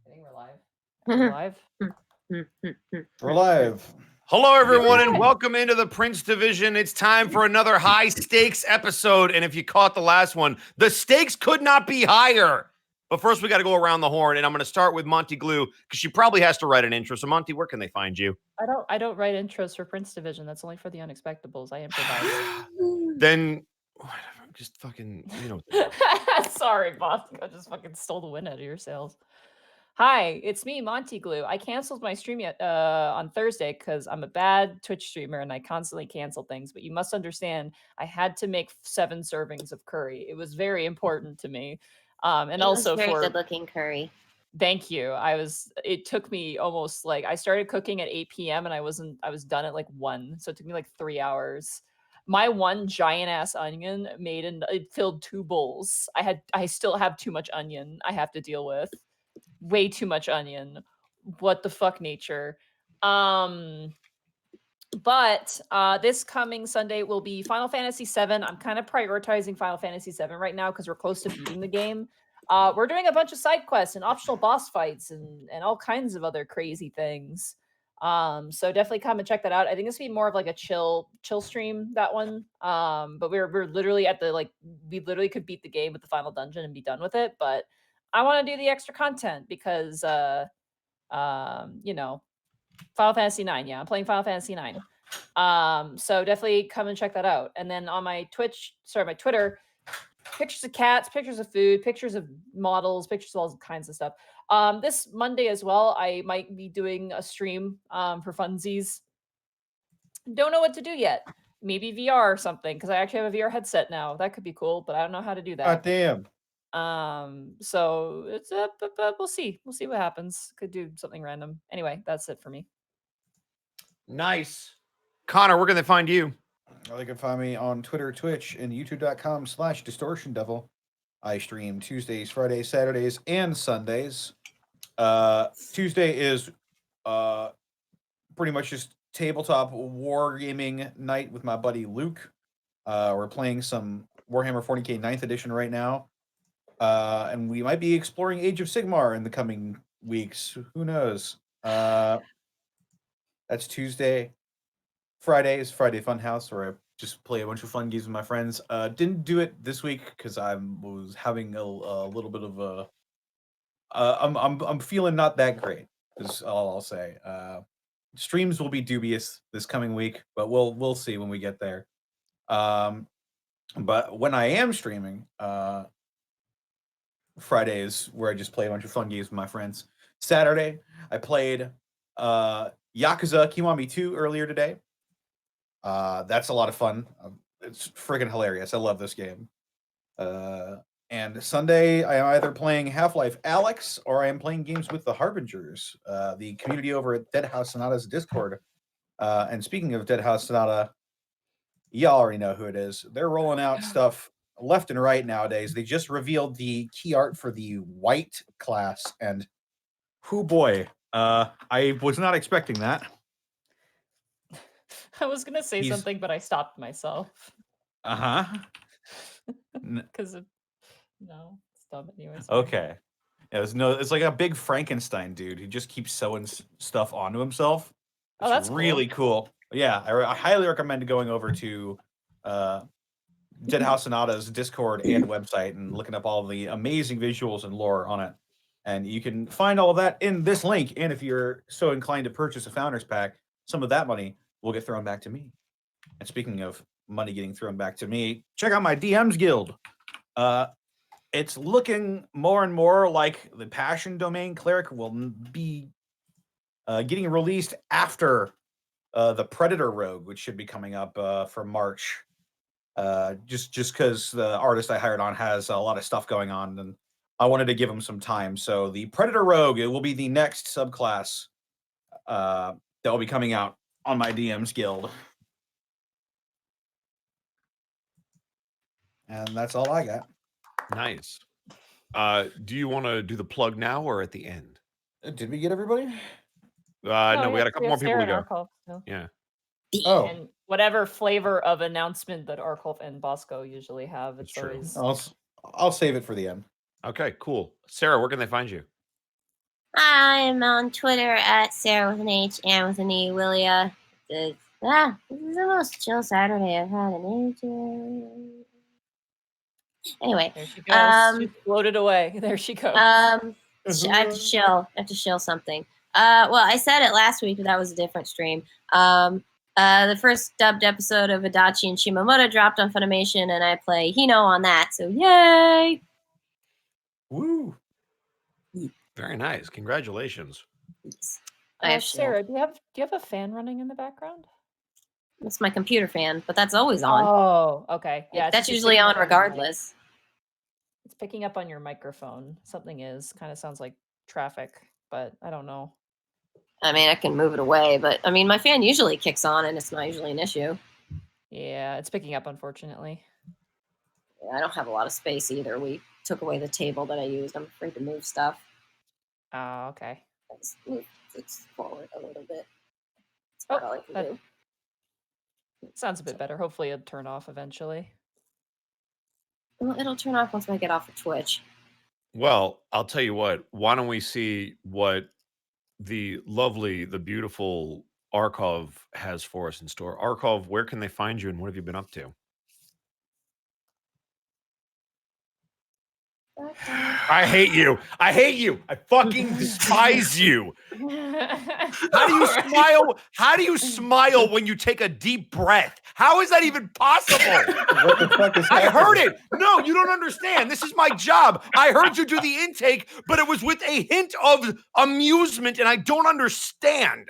I think we're live. We're live. We're live. Hello, everyone, and Good. welcome into the Prince Division. It's time for another high stakes episode. And if you caught the last one, the stakes could not be higher. But first, we got to go around the horn, and I'm going to start with Monty Glue because she probably has to write an intro. So, Monty, where can they find you? I don't write intros for Prince Division. That's only for the Unexpectables. I improvise. Then, whatever, just fucking, Sorry, boss. I just fucking stole the wind out of your sails. Hi, it's me, Monty Glue. I canceled my stream on Thursday because I'm a bad Twitch streamer and I constantly cancel things. But you must understand, I had to make 7 servings of curry. It was very important to me, and it also was very for good-looking curry. Thank you. It took me almost like I started cooking at 8 p.m. and I was done at like 1. So it took me like 3 hours. My one giant ass onion it filled 2 bowls. I still have too much onion I have to deal with. Way too much onion. What the fuck, nature? But this coming Sunday will be Final Fantasy VII. I'm kind of prioritizing Final Fantasy VII right now because we're close to beating the game. We're doing a bunch of side quests and optional boss fights and all kinds of other crazy things. So definitely come and check that out. I think this will be more of like a chill stream, that one. But we're literally at the we literally could beat the game with the final dungeon and be done with it. But I want to do the extra content because Final Fantasy 9. Yeah, I'm playing Final Fantasy 9. So definitely come and check that out. And then on my Twitter, pictures of cats, pictures of food, pictures of models, pictures of all kinds of stuff. This Monday as well, I might be doing a stream for funsies. Don't know what to do yet. Maybe VR or something, because I actually have a VR headset now. That could be cool, but I don't know how to do that. God damn. So it's but we'll see. We'll see what happens. Could do something random. Anyway, that's it for me. Nice. Connor, where can they find you? They can find me on Twitter, Twitch, and youtube.com/distortiondevil. I stream Tuesdays, Fridays, Saturdays, and Sundays. Tuesday is pretty much just tabletop wargaming night with my buddy Luke. We're playing some Warhammer 40k 9th edition right now. And we might be exploring Age of Sigmar in the coming weeks. Who knows? That's Tuesday. Friday is Friday Funhouse, where I just play a bunch of fun games with my friends. Didn't do it this week because I was having a little bit of a. I'm feeling not that great. Is all I'll say. Streams will be dubious this coming week, but we'll see when we get there. But when I am streaming, Fridays where I just play a bunch of fun games with my friends. Saturday, I played Yakuza Kiwami 2 earlier today. That's a lot of fun. It's friggin' hilarious. I love this game. And Sunday, I am either playing Half-Life Alyx or I am playing games with the Harbingers, the community over at Dead House Sonata's Discord. And speaking of Dead House Sonata, y'all already know who it is. They're rolling out stuff left and right nowadays. They just revealed the key art for the White class, and whoo boy, I was not expecting that. I was gonna say something, but I stopped myself. Because no, it's dumb anyway. Okay. It's like a big Frankenstein dude who just keeps sewing stuff onto himself. It's that's really cool. Yeah, I highly recommend going over to Dead House Sonata's Discord and website and looking up all the amazing visuals and lore on it. And you can find all of that in this link. And if you're so inclined to purchase a Founders Pack, some of that money will get thrown back to me. And speaking of money getting thrown back to me, check out my DMs Guild. It's looking more and more like the Passion Domain Cleric will be getting released after the Predator Rogue, which should be coming up for March. Just because the artist I hired on has a lot of stuff going on, and I wanted to give him some time. So the Predator Rogue, it will be the next subclass that will be coming out on my DMs Guild. And that's all I got. Nice. Do you want to do the plug now or at the end? Did we get everybody? No, we got a couple more people to go. Arkolf, so. Yeah. And whatever flavor of announcement that Arkolf and Bosco usually have, it's true. Always... I'll save it for the end. Okay, cool. Sarah, where can they find you? I'm on Twitter at Sarah with an H and with an E, Willia. This is the most chill Saturday I've had in ages. Anyway, There she goes. She floated away. There she goes. I have to shill. I have to shill something. Well, I said it last week, but that was a different stream. The first dubbed episode of Adachi and Shimamoto dropped on Funimation, and I play Hino on that. So yay! Woo! Very nice. Congratulations. I have Sarah, do you have a fan running in the background? It's my computer fan, but that's always on. Oh, okay. Yeah, that's usually on regardless. It's picking up on your microphone. Something is kind of sounds like traffic, but I don't know. I mean, I can move it away, but I mean, my fan usually kicks on, and it's not usually an issue. Yeah, it's picking up, unfortunately. Yeah, I don't have a lot of space either. We took away the table that I used. I'm afraid to move stuff. Oh, okay. Let's move this forward a little bit. That's about all I can do. Sounds a bit better. Hopefully it'll turn off eventually. Well, it'll turn off once I get off of Twitch. Well, I'll tell you what. Why don't we see what the beautiful Arkov has for us in store? Arkov, where can they find you and what have you been up to? I hate you. I hate you. I fucking despise you. How do you smile? How do you smile when you take a deep breath? How is that even possible? What the fuck is happening? I heard it. No, you don't understand. This is my job. I heard you do the intake, but it was with a hint of amusement, and I don't understand.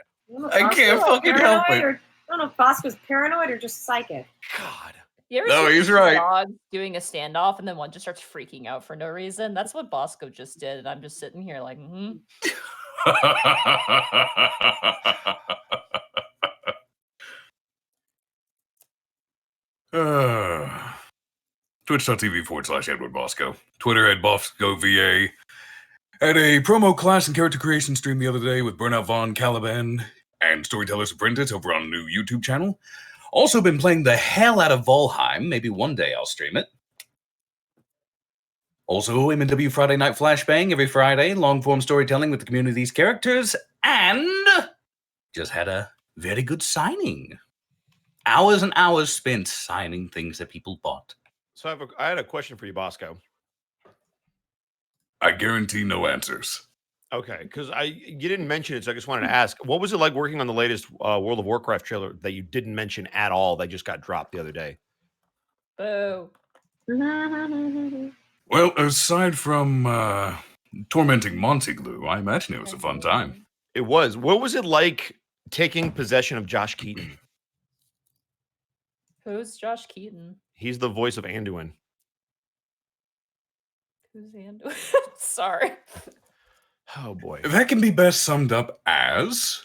I can't fucking help it. I don't know if Bosco's paranoid or just psychic. God. You ever No, see he's two right. dogs doing a standoff and then one just starts freaking out for no reason? That's what Bosco just did, and I'm just sitting here like, Twitch.tv/Edward Bosco. Twitter at BoscoVA. Had a promo class and character creation stream the other day with Burnout Von Caliban and Storyteller's Apprentice over on a new YouTube channel. Also been playing the hell out of Valheim. Maybe one day I'll stream it. Also, M&W Friday Night Flashbang every Friday. Long-form storytelling with the community's characters. And just had a very good signing. Hours and hours spent signing things that people bought. So I had a question for you, Bosco. I guarantee no answers. Okay, because you didn't mention it, so I just wanted to ask, what was it like working on the latest World of Warcraft trailer that you didn't mention at all that just got dropped the other day? boo. Well, aside from tormenting Monty Glue, I imagine it was a fun time. It was. What was it like taking possession of Josh Keaton? Who's Josh Keaton? He's the voice of Anduin. Who's Anduin? Sorry. Oh, boy. That can be best summed up as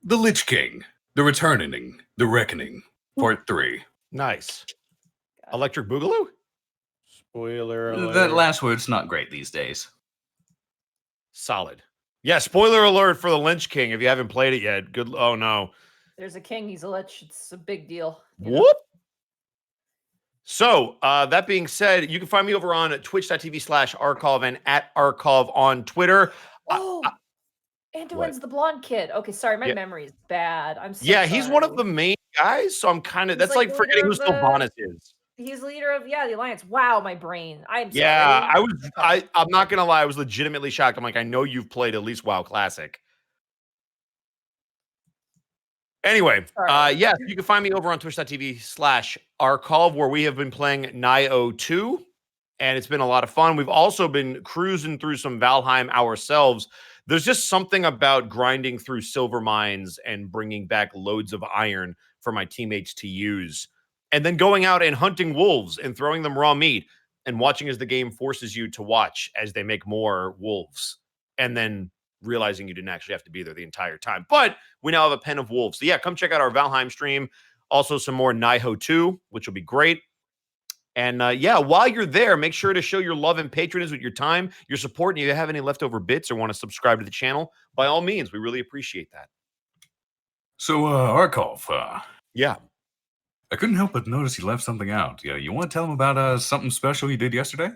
The Lich King, The Returning, The Reckoning, Part 3. Nice. Electric Boogaloo? Spoiler alert. That last word's not great these days. Solid. Yeah, spoiler alert for the Lynch King. If you haven't played it yet, good. Oh, no. There's a king, he's a lich. It's a big deal. You know? Whoop. So, that being said, you can find me over on twitch.tv/Arkov and at Arkov on Twitter. Oh, Anduin's the blonde kid. Okay, sorry, my memory is bad. I'm so Yeah, he's one of sorry. the main guys, so I'm kind of, that's like like the forgetting who leader of Sylvanas is. He's leader of the Alliance. Wow, my brain. I'm sorry. Yeah, I'm not gonna lie, I was legitimately shocked. I'm like, I know you've played at least WoW Classic. Anyway, yes, you can find me over on twitch.tv/Arkov, where we have been playing Nioh 2, and it's been a lot of fun. We've also been cruising through some Valheim ourselves. There's just something about grinding through silver mines and bringing back loads of iron for my teammates to use, and then going out and hunting wolves and throwing them raw meat and watching as the game forces you to watch as they make more wolves, and then realizing you didn't actually have to be there the entire time. But we now have a pen of wolves. So yeah, come check out our Valheim stream. Also some more Nioh 2, which will be great. And yeah, while you're there, make sure to show your love and patronage with your time, your support, and if you have any leftover bits or want to subscribe to the channel, by all means, we really appreciate that. So, Arkov, yeah. I couldn't help but notice you left something out. You want to tell him about something special you did yesterday?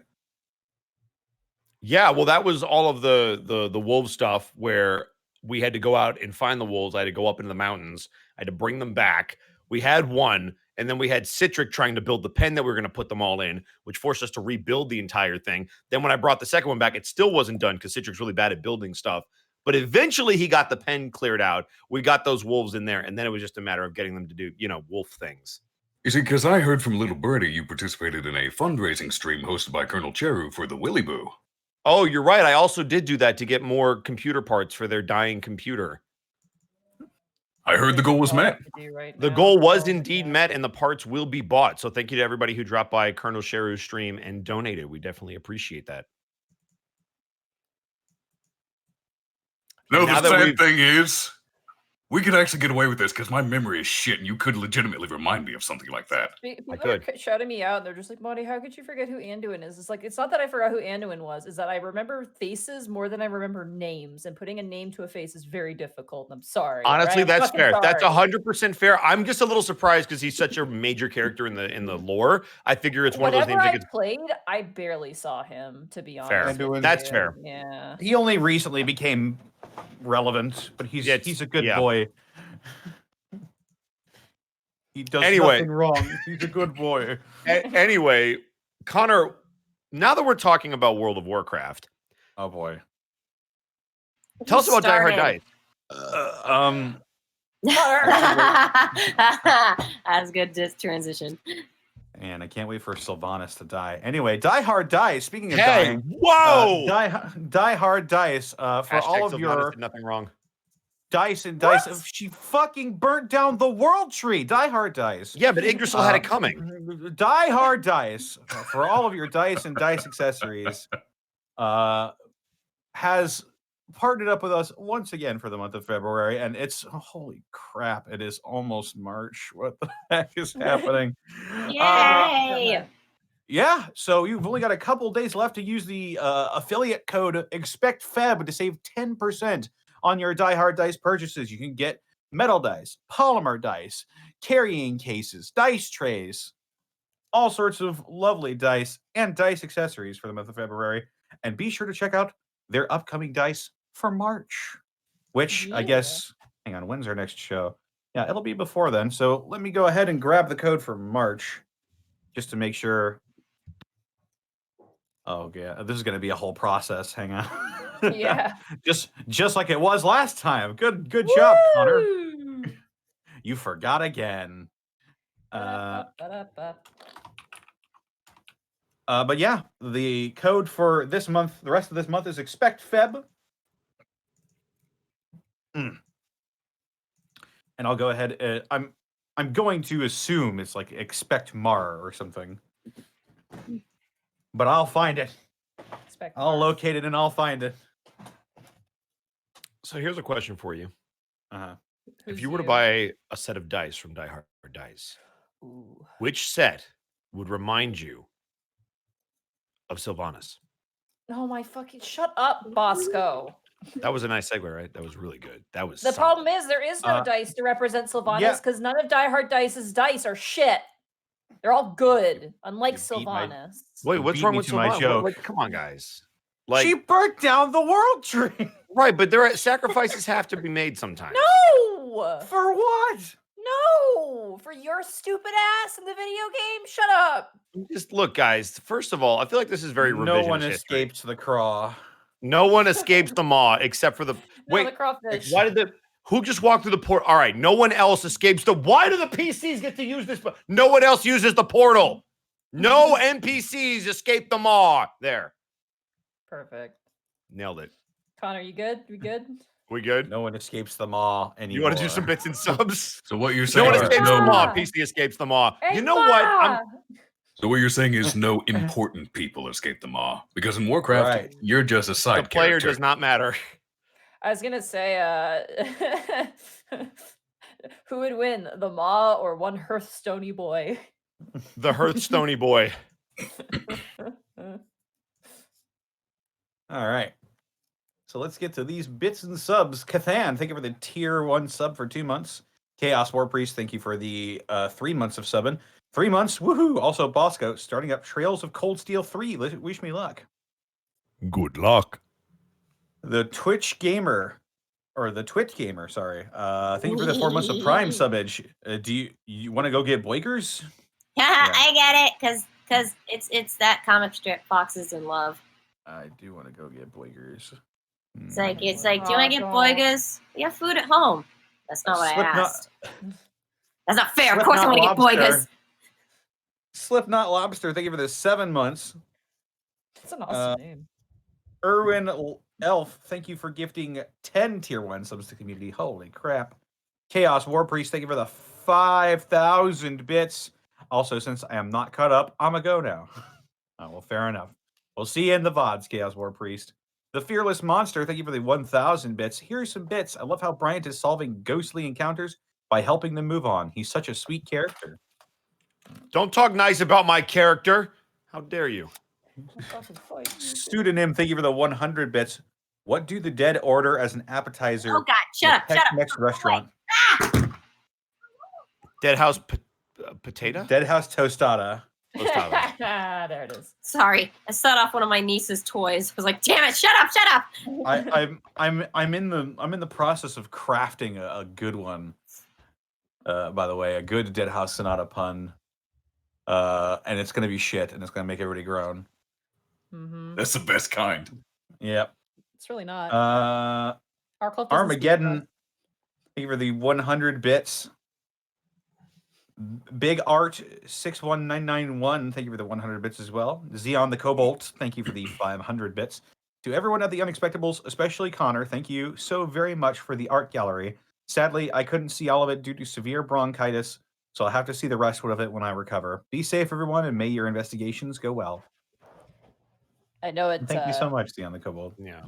Yeah, well, that was all of the wolf stuff where we had to go out and find the wolves. I had to go up into the mountains. I had to bring them back. We had one, and then we had Citric trying to build the pen that we were going to put them all in, which forced us to rebuild the entire thing. Then when I brought the second one back, it still wasn't done because Citric's really bad at building stuff. But eventually he got the pen cleared out. We got those wolves in there, and then it was just a matter of getting them to do, wolf things. You see, because I heard from Little Birdie you participated in a fundraising stream hosted by Colonel Cheru for the Willy Boo. Oh, you're right. I also did do that to get more computer parts for their dying computer. I heard the goal was met. The goal was indeed met, and the parts will be bought. So thank you to everybody who dropped by Colonel Cheru's stream and donated. We definitely appreciate that. No, the sad thing is, we could actually get away with this because my memory is shit, and you could legitimately remind me of something like that. People are shouting me out, and they're just like, Monty, how could you forget who Anduin is? It's like, it's not that I forgot who Anduin was, it's that I remember faces more than I remember names, and putting a name to a face is very difficult. I'm sorry. Honestly, right? that's fair. Sorry. That's 100% fair. I'm just a little surprised because he's such a major character in the lore. I figure it's one of those names that gets played. I barely saw him, to be honest. Fair. That's fair. Yeah. He only recently became relevant, but he's a good boy. He does nothing wrong. He's a good boy. Anyway, Connor, now that we're talking about World of Warcraft, oh boy, tell us about Die Hard Dice. That's good transition. And I can't wait for Sylvanas to die. Anyway, Die Hard Dice. Speaking of hey, dying, whoa! Die Hard Dice for Hashtag all of Sylvanas your did nothing wrong. Dice and Dice. She fucking burnt down the world tree. Die Hard Dice. Yeah, but Yggdrasil had it coming. Die Hard Dice for all of your dice and dice accessories has partnered up with us once again for the month of February, and it's holy crap! It is almost March. What the heck is happening? Yay! Yeah, so you've only got a couple days left to use the affiliate code EXPECTFEB to save 10% on your Die Hard Dice purchases. You can get metal dice, polymer dice, carrying cases, dice trays, all sorts of lovely dice and dice accessories for the month of February. And be sure to check out their upcoming dice for March, which I guess, hang on, when's our next show? Yeah, it'll be before then. So let me go ahead and grab the code for March just to make sure. Oh, yeah, this is going to be a whole process. Hang on. Yeah. just like it was last time. Good job, Connor. You forgot again. But yeah, the code for this month, the rest of this month is EXPECTFEB. And I'll go ahead. I'm going to assume it's like EXPECTMAR or something. But I'll find it. I'll locate it and I'll find it. So here's a question for you. Uh-huh. If you were to buy a set of dice from Die Hard Dice, which set would remind you of Sylvanas? Oh my fucking, shut up, Bosco. That was a nice segue, right? That was really good. That was the solid. problem is there is no dice to represent Sylvanas because none of Die Hard Dice's dice are shit. They're all good, unlike Sylvanas. Wait, what's wrong with Sylvanas? Come on, guys. Like, she burnt down the world tree. Right, but sacrifices have to be made sometimes. No! For what? No! For your stupid ass in the video game? Shut up. Just look, guys. First of all, I feel like this is very revisionist. No one escaped the craw. No one escapes the maw except for the the crawfish. Why did who just walked through the port? All right, no one else escapes the. Why do the PCs get to use this? No one else uses the portal. No NPCs escape the maw. There. Perfect. Nailed it. Connor, you good? We good? We good? No one escapes the maw anymore. You want to do some bits and subs? So what you're saying? No one escapes the maw. PC escapes the maw. Hey, you know what? So what you're saying is no important people escape the maw, because in Warcraft you're just a side character. The player character. does not matter. I was gonna say, who would win, the maw or one Hearthstony boy? The Hearthstony boy. All right. So let's get to these bits and subs. Cathan, thank you for the tier 1 sub for 2 months. Chaos War Priest, thank you for the 3 months of subbing. 3 months, woohoo! Also, Bosco, starting up Trails of Cold Steel 3. Wish me luck. Good luck. The Twitch gamer, sorry. Thank you for the 4 months of Prime subbage. Do you want to go get Boikers? Yeah, I get it, because it's that comic strip, Foxes in Love. I do want to go get Boikers. It's like, do you want to get Boigas? You have food at home. That's not what I asked. That's not fair. Of course I want to get Boigas. Slipknot Lobster, thank you for the 7 months. That's an awesome name. Erwin Elf, thank you for gifting 10 tier 1 subs to the community. Holy crap. Chaos War Priest, thank you for the 5,000 bits. Also, since I am not caught up, I'm a go now. Oh, well, fair enough. We'll see you in the VODs, Chaos War Priest. The Fearless Monster, thank you for the 1,000 bits. Here's some bits. I love how Bryant is solving ghostly encounters by helping them move on. He's such a sweet character. Don't talk nice about my character. How dare you? Pseudonym, thank you for the 100 bits. What do the dead order as an appetizer? Oh, God. Shut up. Next restaurant. Dead House potato? Dead House Tostada. There it is. Sorry, I set off one of my niece's toys. I was like, "Damn it! Shut up!" I'm in the process of crafting a good one. By the way, a good Dead House Sonata pun. And it's gonna be shit, and it's gonna make everybody groan. Mm-hmm. That's the best kind. Yep. It's really not. Armageddon. Thank you for the 100 bits. Big Art 61991, thank you for the 100 bits as well. Zeon the Cobalt, thank you for the 500 bits. To everyone at the Unexpectables, especially Connor, thank you so very much for the art gallery. Sadly, I couldn't see all of it due to severe bronchitis, so I'll have to see the rest of it when I recover. Be safe, everyone, and may your investigations go well. I know it. Thank you so much, Zeon the Cobalt. Yeah.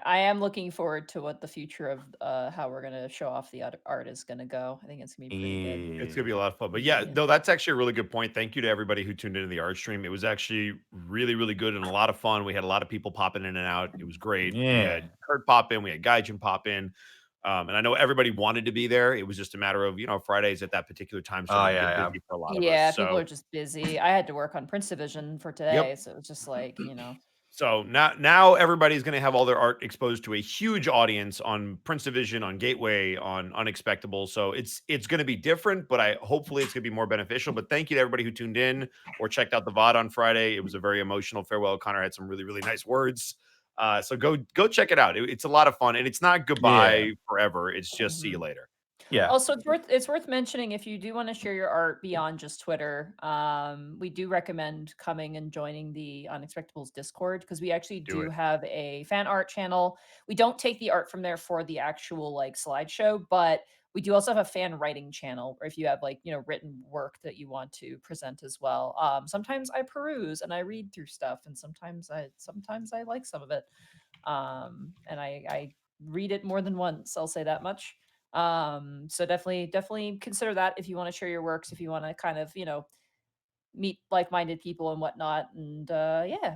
I am looking forward to what the future of how we're going to show off the art is going to go. I think it's going to be pretty good. It's going to be a lot of fun. But yeah, no, that's actually a really good point. Thank you to everybody who tuned into the art stream. It was actually really, really good and a lot of fun. We had a lot of people popping in and out. It was great. Yeah. We had Kurt pop in. We had Gaijin pop in. And I know everybody wanted to be there. It was just a matter of, Fridays at that particular time. So busy for a lot of us. People are just busy. I had to work on Prince Division for today. So it was just like, So now everybody's going to have all their art exposed to a huge audience on Prince Division, on Gateway, on Unexpectables. So it's going to be different, but hopefully it's going to be more beneficial. But thank you to everybody who tuned in or checked out the VOD on Friday. It was a very emotional farewell. Connor had some really, really nice words. So go check it out. It's a lot of fun, and it's not goodbye forever. It's just see you later. Yeah. Also, it's worth mentioning if you do want to share your art beyond just Twitter, we do recommend coming and joining the Unexpectables Discord, because we actually do have a fan art channel. We don't take the art from there for the actual slideshow, but we do also have a fan writing channel, or if you have written work that you want to present as well. Sometimes I peruse and I read through stuff, and sometimes I like some of it, and I read it more than once. I'll say that much. So definitely consider that if you want to share your works, if you want to kind of, meet like-minded people and whatnot. And yeah.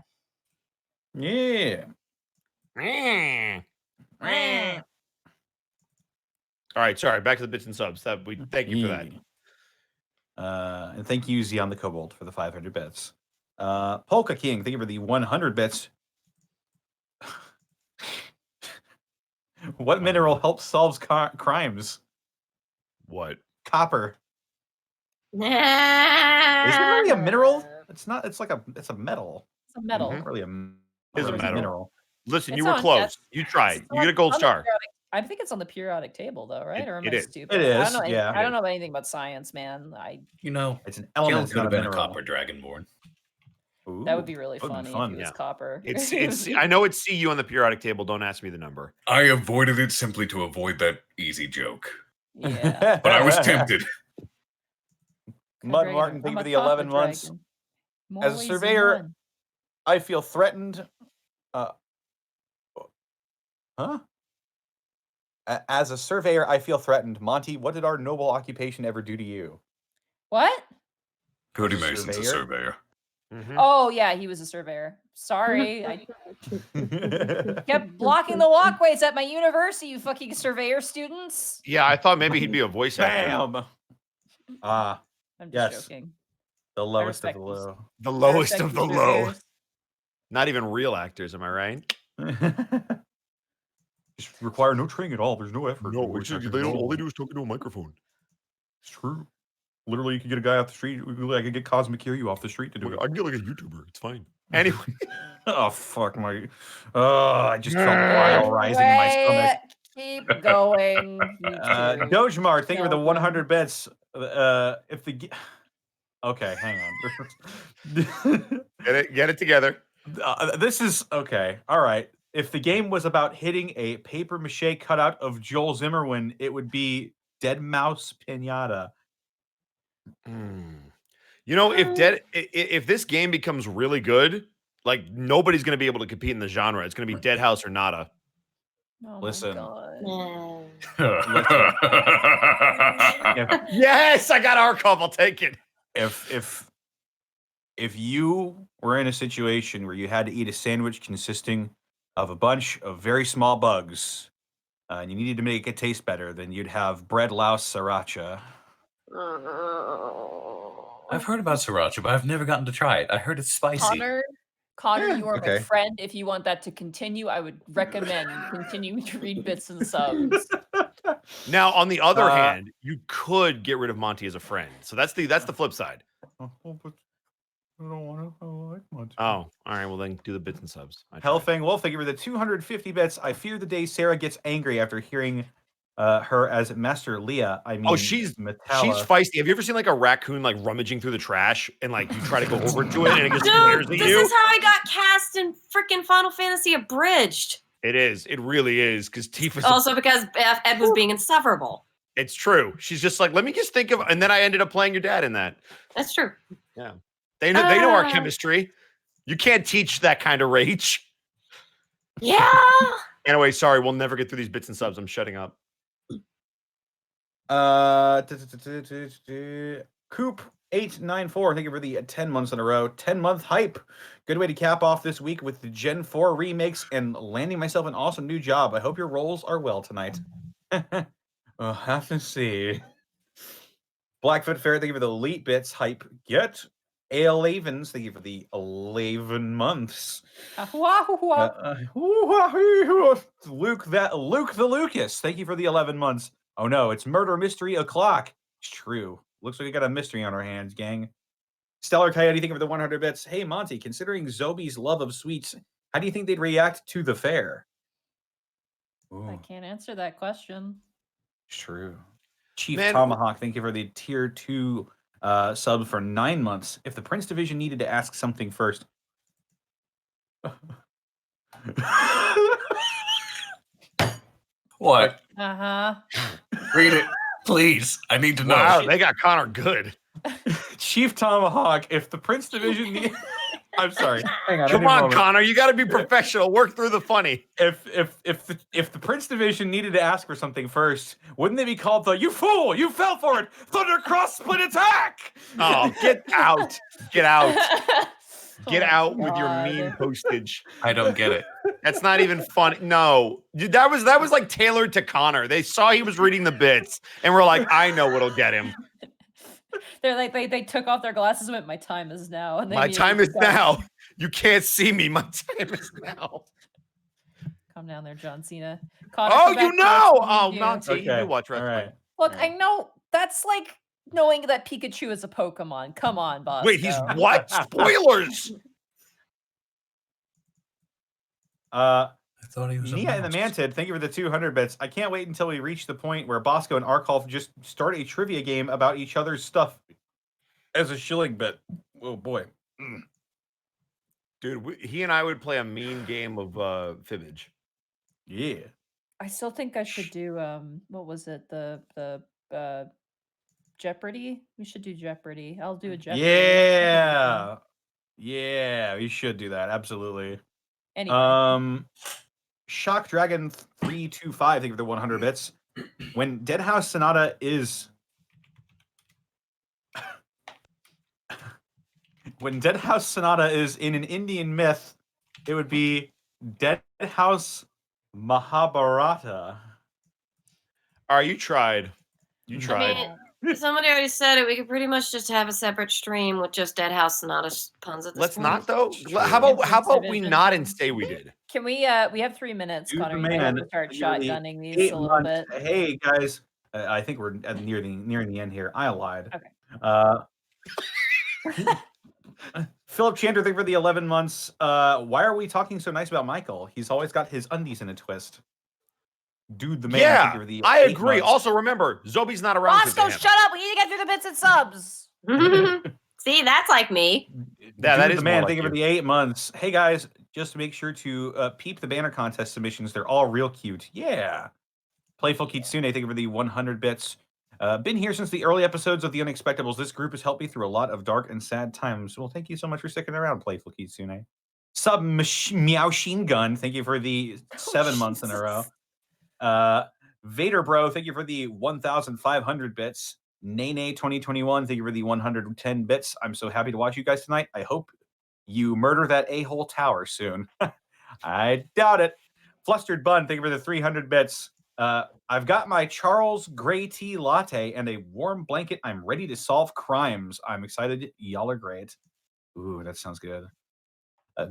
All right, sorry, back to the bits and subs. Thank you for that. And thank you, Zeon the Cobalt, for the 500 bits. Polka King, thank you for the 100 bits. What mineral helps solves crimes? What? Copper. Is it really a mineral? It's not. It's a metal. It's a metal. Not really It's a mineral. Listen, It's you were on close. that- You tried. It's You get a gold on the star. I think it's on the periodic table, though, right? Or am It I is. stupid? It I is, don't know. yeah. I don't know anything about science, man. It's an element. Gil could have not been a mineral. copper dragonborn. That would be really That would be funny if he was yeah. copper. It's. I know it's CU on the periodic table. Don't ask me the number. I avoided it simply to avoid that easy joke. Yeah. But I was tempted. Mud Martin, thank you for the 11 months. As a surveyor, I feel threatened. As a surveyor, I feel threatened. Monty, what did our noble occupation ever do to you? What? Cody Mason's a surveyor. Mm-hmm. Oh yeah, he was a surveyor. Sorry, I kept blocking the walkways at my university. You fucking surveyor students. Yeah, I thought maybe he'd be a voice actor. Bam. I'm just joking. The lowest of respect the these. low. The I lowest respect of the these low. reviewers. Not even real actors, am I right? Just require no training at all. There's no effort. No, it's just, they don't. All they do is talk into a microphone. It's true. Literally, you could get a guy off the street. I could get Cosmic Kiryu off the street to do it. I can get like a YouTuber. It's fine. Anyway, Oh fuck my! I just felt bile rising in my stomach. Keep going. You two. Dojmar, thank you for the Children. 100 bits. If the okay, hang on. get it together. This is okay. All right. If the game was about hitting a paper mache cutout of Joel Zimmerman, it would be Dead Mouse Pinata. You know, if this game becomes really good, like nobody's going to be able to compete in the genre. It's going to be Dead House or Nada. Oh Listen. my God. Yes, I got our call. I'll take it. If you were in a situation where you had to eat a sandwich consisting of a bunch of very small bugs, and you needed to make it taste better, then you'd have bread louse sriracha. I've heard about sriracha, but I've never gotten to try it. I heard it's spicy. Connor, Yeah, you are okay. my friend. If you want that to continue, I would recommend you continue to read bits and subs. Now, on the other hand, you could get rid of Monty as a friend. So that's the flip side. Oh, but I don't want to. I like Monty. Oh, all right. Well, then do the bits and subs. Hellfang Wolf, thank you for the 250 bits. I fear the day Sarah gets angry after hearing her as Master Leah. I mean, she's Metallo. feisty. Have you ever seen like a raccoon like rummaging through the trash and like you try to go over to it and it just Dude, glares at this you? is how I got cast in freaking Final Fantasy Abridged. It is. It really is because Tifa's Also because Ed was being insufferable. It's true. She's just like, let me just think of, and then I ended up playing your dad in that. That's true. Yeah, they know our chemistry. You can't teach that kind of rage. Yeah. Anyway, sorry, we'll never get through these bits and subs. I'm shutting up. Coop 894, thank you for the 10 months in a row. 10-month hype. Good way to cap off this week with the Gen 4 remakes and landing myself an awesome new job. I hope your rolls are well tonight. We'll have to see. Blackfoot Fair, thank you for the elite bits hype. Get Alavens, thank you for the 11 months. Luke the Lucas, thank you for the 11 months. Oh no, it's murder mystery o'clock. It's true. Looks like we got a mystery on our hands, gang. Stellar Coyote, thank you for the 100 bits. Hey Monty, considering Zobi's love of sweets, how do you think they'd react to the fair? Ooh. I can't answer that question. True. Chief Man. Tomahawk, thank you for the tier 2 sub for 9 months. If the Prince Division needed to ask something first. What? Read it, please. I need to know. Wow, they got Connor good. Chief Tomahawk, if the Prince Division I'm sorry. Hang on. Come on, Connor. You got to be professional. Work through the funny. If the Prince Division needed to ask for something first, wouldn't they be called the "You fool! You fell for it! Thundercross split attack!" Oh, get out! Get out! Get Oh, out with your God. mean postage. I don't get it. That's not even funny. No, dude, that was like tailored to Connor. They saw he was reading the bits and were like, "I know what'll get him." They're like they took off their glasses and went, "My time is now." And they My time is immediately now. You can't see me. My time is now. Come down there, John Cena. Connor, Oh, come back you to know. us. Oh, You. Monty, Okay. you watch All wrestling. right. Look, All I right. know that's like knowing that Pikachu is a Pokemon. Come on, boss. Wait, he's what? Spoilers. I thought he was a Nia and the mouse. Mantid, thank you for the 200 bits. I can't wait until we reach the point where Bosco and Arkolf just start a trivia game about each other's stuff as a shilling bit. Oh boy. Dude, he and I would play a mean game of fibbage. Yeah. I still think I should do what was it? The Jeopardy? We should do Jeopardy. I'll do a Jeopardy. Yeah. Yeah, we should do that. Absolutely. Anyway. Shock Dragon 325, thank you for the 100 bits. When Dead House Sonata is when Dead House Sonata is in an Indian myth, it would be Dead House Mahabharata. All right, you tried. You I tried. mean, Somebody already said it. We could pretty much just have a separate stream with just Dead House Sonata puns at this Let's point. not though. True. How about we Division. not and say we did? Can we have 3 minutes, Dude, Connor? the You might have man, to start nearly shotgunning these 8 a little months. bit. Hey guys, I think we're nearing the end here. I lied. Okay. Philip Chandler, thank you for the 11 months. Why are we talking so nice about Michael? He's always got his undies in a twist. Dude, the man. Thank Yeah, you for the I 8 agree. months. Also, remember, Zobi's not around. Bosco, shut up! We need to get through the bits and subs. See, that's like me. Yeah, Dude, that is the more man. like Thank you for the 8 months. Hey guys, just make sure to peep the banner contest submissions. They're all real cute. Yeah. Playful Kitsune, thank you for the 100 bits. Been here since the early episodes of the Unexpectables. This group has helped me through a lot of dark and sad times. Well, thank you so much for sticking around, Playful Kitsune. Meowsheen Gun, thank you for the 7 months in a row. Vader Bro, thank you for the 1,500 bits. Nene 2021, thank you for the 110 bits. I'm so happy to watch you guys tonight. I hope you murder that a-hole tower soon. I doubt it. Flustered Bun, thank you for the 300 bits. I've got my Charles Grey tea latte and a warm blanket. I'm ready to solve crimes. I'm excited. Y'all are great. Ooh, that sounds good.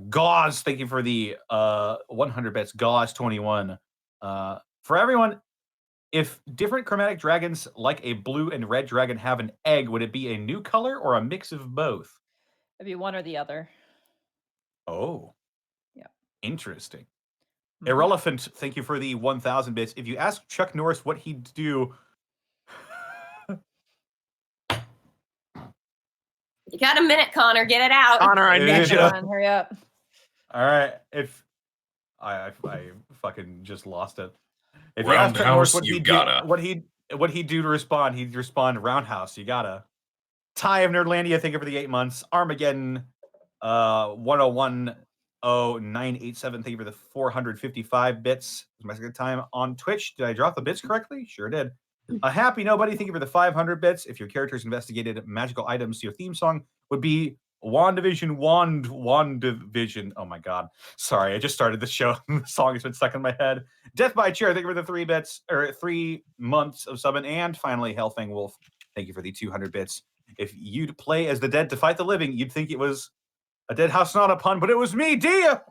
Gauze, thank you for the 100 bits. Gauze 21. For everyone, if different chromatic dragons like a blue and red dragon have an egg, would it be a new color or a mix of both? It'd be one or the other. Oh. Yeah. Interesting. Mhm. Irrelevant, thank you for the 1,000 bits. If you ask Chuck Norris what he'd do... You got a minute, Connor. Get it out. Connor, I Yeah. need you. Come on, hurry up. All right, if... I fucking just lost it. If you ask Chuck Roundhouse, Norris what you he'd gotta. do, what he'd do to respond, he'd respond Roundhouse, you gotta. Ty of Nerdlandia, thank you for the 8 months. Armageddon 10100987, thank you for the 455 bits. It was my second time on Twitch. Did I drop the bits correctly? Sure did. A Happy Nobody, thank you for the 500 bits. If your characters investigated magical items, your theme song would be WandaVision. Oh my god. Sorry, I just started the show. The song has been stuck in my head. Death by Chair, thank you for the 3 bits, or 3 months of subbing. And finally, Hellfang Wolf, thank you for the 200 bits. If you'd play as the dead to fight the living, you'd think it was a Dead House Not a pun, but it was me, Dia!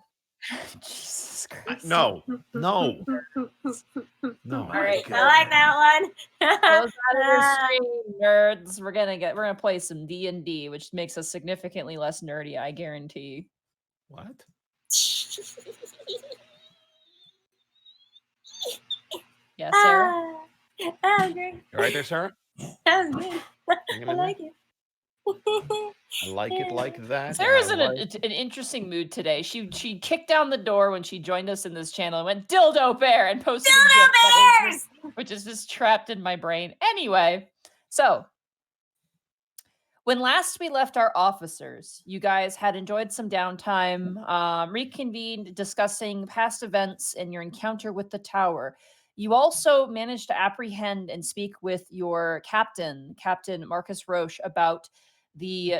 Jesus Christ. No. All right, I like that one. Close out of your stream, nerds. We're gonna play some D&D, which makes us significantly less nerdy, I guarantee. What? Yeah, Sarah. That was great. You right there, Sarah? That was good. Hanging I in like there? it. I like it like that. Sarah's in I like- an interesting mood today. She kicked down the door when she joined us in this channel and went dildo bear and posted a Dildo GIF that is bears! which is just trapped in my brain. Anyway, so when last we left our officers, you guys had enjoyed some downtime, reconvened, discussing past events and your encounter with the tower. You also managed to apprehend and speak with your captain, Captain Marcus Roche, about the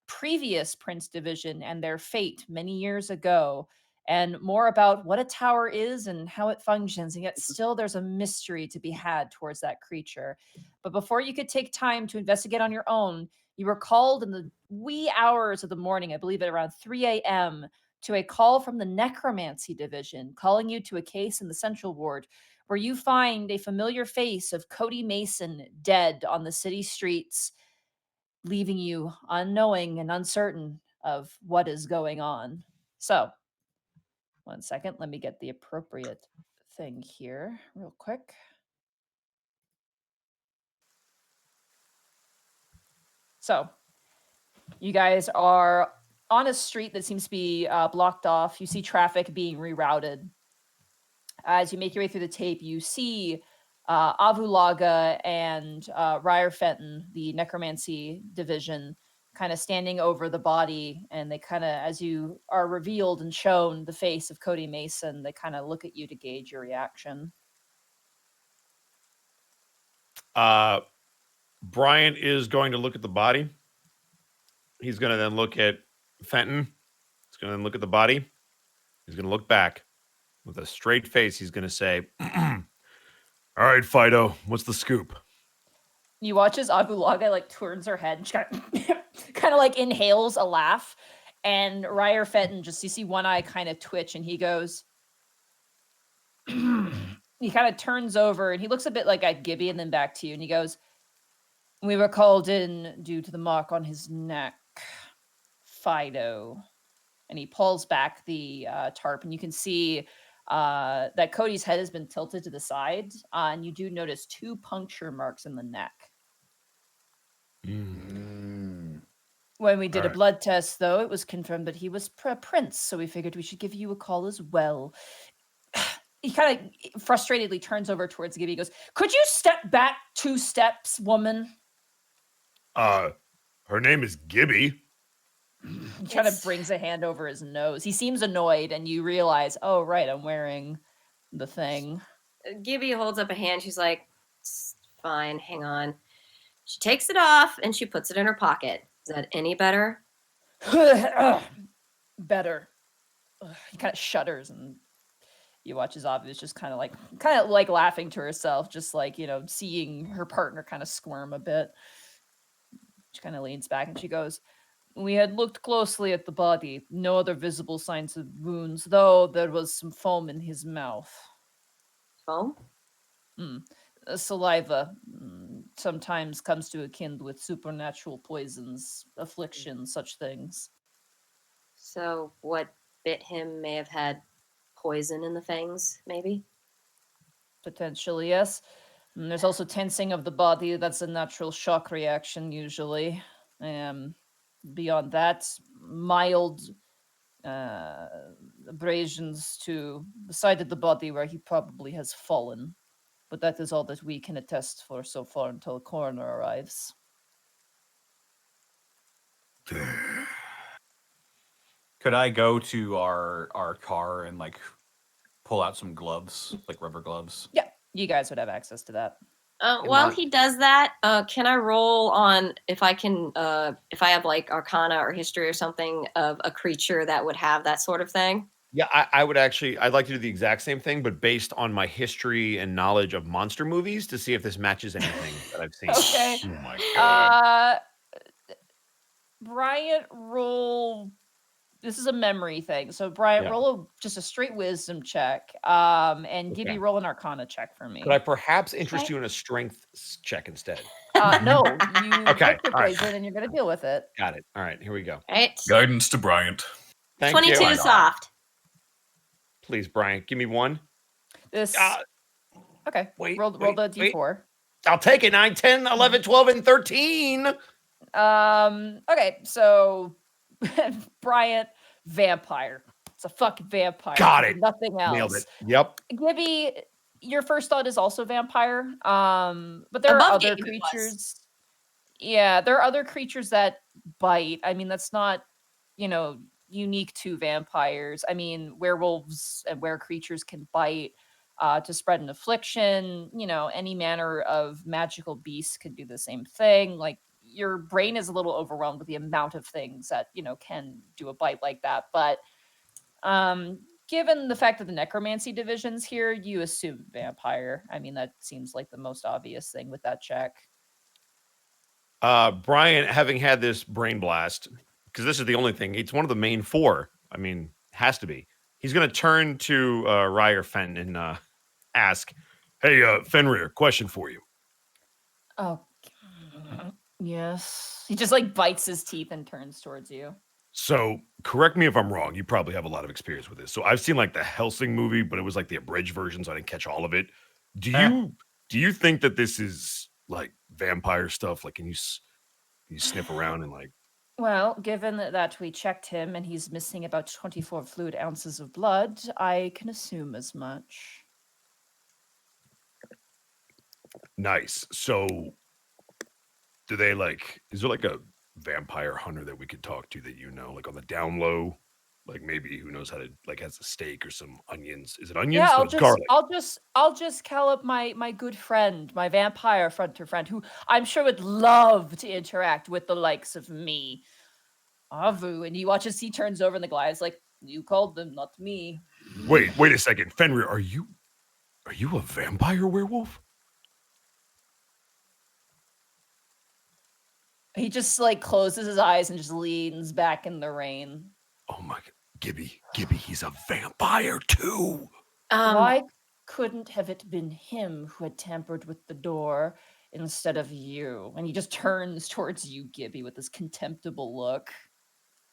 previous Prince Division and their fate many years ago, and more about what a tower is and how it functions. And yet still there's a mystery to be had towards that creature. But before you could take time to investigate on your own, you were called in the wee hours of the morning, I believe at around 3 a.m., to a call from the Necromancy Division, calling you to a case in the Central Ward, where you find a familiar face of Cody Mason dead on the city streets, leaving you unknowing and uncertain of what is going on. So, 1 second, let me get the appropriate thing here real quick. So, you guys are on a street that seems to be blocked off. You see traffic being rerouted. As you make your way through the tape, you see Avulaga and Ryer Fenton, the Necromancy Division, kind of standing over the body. And they kind of, as you are revealed and shown the face of Cody Mason, they kind of look at you to gauge your reaction. Brian is going to look at the body. He's going to then look at Fenton. He's going to then look at the body. He's going to look back with a straight face. He's going to say, "All right, Fido, what's the scoop?" You watch as Abulaga like turns her head and she kind of like inhales a laugh, and Ryer Fenton just you see one eye kind of twitch, and he goes. He kind of turns over and he looks a bit like at Gibby and then back to you, and he goes, "We were called in due to the mark on his neck, Fido." And he pulls back the tarp, and you can see that Cody's head has been tilted to the side, and you do notice 2 puncture marks in the neck. When we did a blood test, though, it was confirmed that he was a prince, so we figured we should give you a call as well. He kind of frustratedly turns over towards Gibby. He goes, "Could you step back 2 steps, woman?" Her name is Gibby. He kind of brings a hand over his nose. He seems annoyed, and you realize, oh, right, I'm wearing the thing. Gibby holds up a hand. She's like, "Fine, hang on." She takes it off and she puts it in her pocket. Is that any better? Better. He kind of shudders, and you watch as Avi is just kind of like laughing to herself, just like, seeing her partner kind of squirm a bit. She kind of leans back and she goes, "We had looked closely at the body. No other visible signs of wounds, though there was some foam in his mouth." Foam? Saliva sometimes comes to akin with supernatural poisons, afflictions, such things. So what bit him may have had poison in the fangs, maybe? Potentially, yes. And there's also tensing of the body. That's a natural shock reaction, usually. Beyond that, mild abrasions to the side of the body where he probably has fallen. But that is all that we can attest for so far until the coroner arrives. Could I go to our car and like pull out some gloves, like rubber gloves? Yeah, you guys would have access to that. While he does that, can I roll on if I have like Arcana or History or something of a creature that would have that sort of thing? Yeah, I'd like to do the exact same thing, but based on my history and knowledge of monster movies to see if this matches anything that I've seen. Okay. Oh my god. Bryant, roll. This is a memory thing. So Bryant, Yeah. roll just a straight wisdom check. And Gibby, Okay. roll an Arcana check for me. Could I perhaps interest you in a strength check instead? No, you Okay, pick your all right. poison and you're gonna deal with it. Got it. All right, here we go. All right. Guidance to Bryant. Thank 22 you. soft. Please, Brian, give me one. This okay. wait, roll wait, the wait. d4. I'll take it. 9, 10, 11, 12, and 13. Okay, so Bryant, vampire. It's a fucking vampire. Got it. Nothing else. Nailed it. Yep. Gibby, your first thought is also vampire. But there are Above other game it was. creatures. Yeah, there are other creatures that bite. I mean, that's not, unique to vampires. I mean, werewolves and were-creatures can bite to spread an affliction. Any manner of magical beasts can do the same thing. Like, your brain is a little overwhelmed with the amount of things that, can do a bite like that. But given the fact that the necromancy division's here, you assume vampire. I mean, that seems like the most obvious thing with that check. Brian, having had this brain blast, because this is the only thing, it's one of the main 4. I mean, has to be. He's going to turn to Ryer Fenton and ask, "Hey, Fenrir, question for you." Oh, yes. He just like bites his teeth and turns towards you. So, correct me if I'm wrong. You probably have a lot of experience with this. So, I've seen like the Helsing movie, but it was like the abridged version, so I didn't catch all of it. Do you think that this is like vampire stuff? Like, can you sniff around and like? Well, given that we checked him and he's missing about 24 fluid ounces of blood, I can assume as much. Nice. So, do they like? Is there like a vampire hunter that we could talk to that like on the down low? Like maybe who knows how to like has a steak or some onions. Is it onions? Yeah, No, it's garlic. I'll just call up my good friend, my vampire friend, who I'm sure would love to interact with the likes of me. Avu, and you watch as he turns over and the Goliath's like, "You called them, not me." Wait a second. Fenrir, are you a vampire werewolf? He just like closes his eyes and just leans back in the rain. Oh my God. Gibby, he's a vampire too. Why couldn't have it been him who had tampered with the door instead of you? And he just turns towards you, Gibby, with this contemptible look.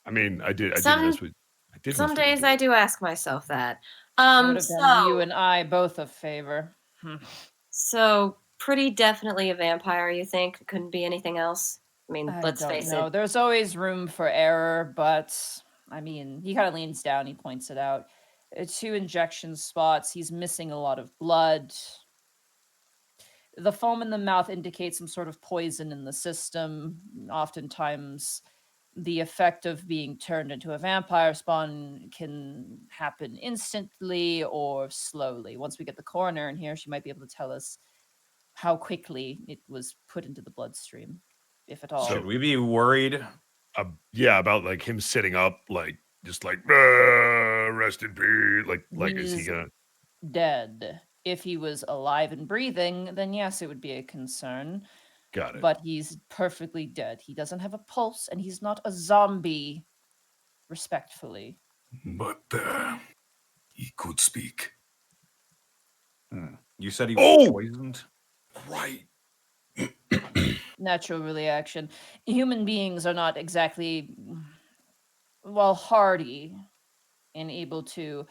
I mean, I did Some- miss with. I did. Some miss with days you. I do ask myself that. It would have done you and I both a favor. So pretty definitely a vampire, you think? Couldn't be anything else? I mean, let's face it. There's always room for error, but I mean, he kind of leans down, he points it out. 2 injection spots, he's missing a lot of blood. The foam in the mouth indicates some sort of poison in the system. Oftentimes, the effect of being turned into a vampire spawn can happen instantly or slowly. Once we get the coroner in here, she might be able to tell us how quickly it was put into the bloodstream, if at all. Should we be worried? Yeah, about like him sitting up, like just like rest in peace. Like is he He's gonna? dead. If he was alive and breathing, then yes, it would be a concern. Got it. But he's perfectly dead. He doesn't have a pulse, and he's not a zombie. Respectfully. But he could speak. You said he was poisoned? Right. Natural reaction. Human beings are not exactly, well, hardy and able to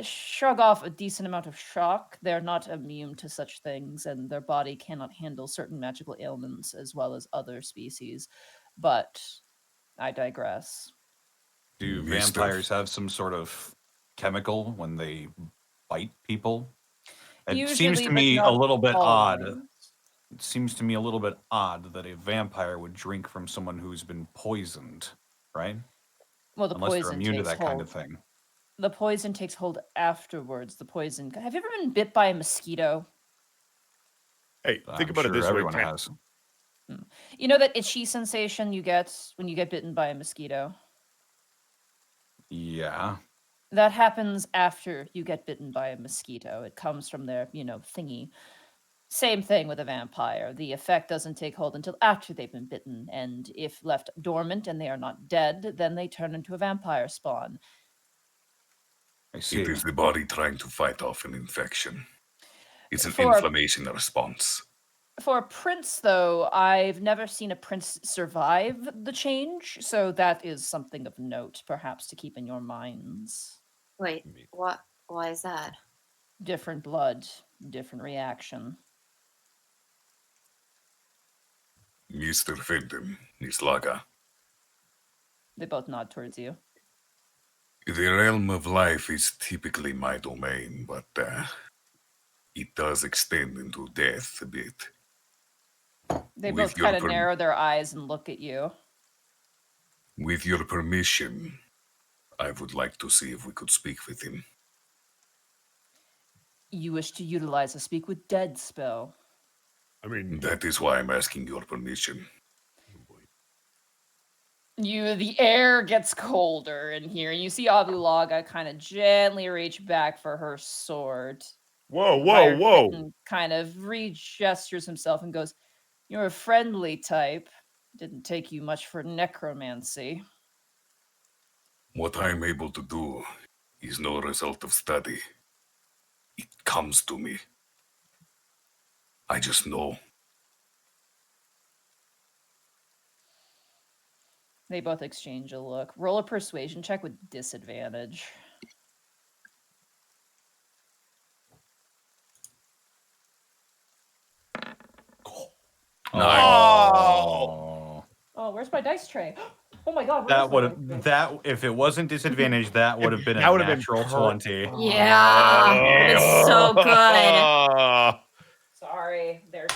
shrug off a decent amount of shock. They're not immune to such things, and their body cannot handle certain magical ailments as well as other species. But I digress. Do Mister. vampires have some sort of chemical when they bite people? It seems Usually, to but me a not little bit odd. always. It seems to me a little bit odd that a vampire would drink from someone who's been poisoned, right? Well, the Unless they're poison immune to takes that hold. kind of thing. The poison takes hold afterwards. The poison. Have you ever been bit by a mosquito? Hey, think I'm about it sure this way. everyone Tam. has. You know that itchy sensation you get when you get bitten by a mosquito? Yeah. That happens after you get bitten by a mosquito. It comes from their, thingy. Same thing with a vampire. The effect doesn't take hold until after they've been bitten, and if left dormant and they are not dead, then they turn into a vampire spawn. I see. It is the body trying to fight off an infection. It's an For- inflammation response. For a prince, though, I've never seen a prince survive the change, so that is something of note, perhaps, to keep in your minds. Wait, what? Why is that? Different blood, different reaction. Mr. Fenton, Nislaga. They both nod towards you. The realm of life is typically my domain, but it does extend into death a bit. They With both your kind of narrow their eyes and look at you. With your permission, I would like to see if we could speak with him. You wish to utilize a speak with dead spell. I mean, That is why I'm asking your permission. The air gets colder in here, and you see Abulaga kind of gently reach back for her sword. whoa. Fenton kind of re-gestures himself and goes, "You're a friendly type. Didn't take you much for necromancy." What I am able to do is no result of study. It comes to me. I just know. They both exchange a look. Roll a persuasion check with disadvantage. Oh. Oh, where's my dice tray? Oh my god, That would have if it wasn't disadvantage, that would have been That a would have been natural 20. Yeah, it's so good. Sorry, they're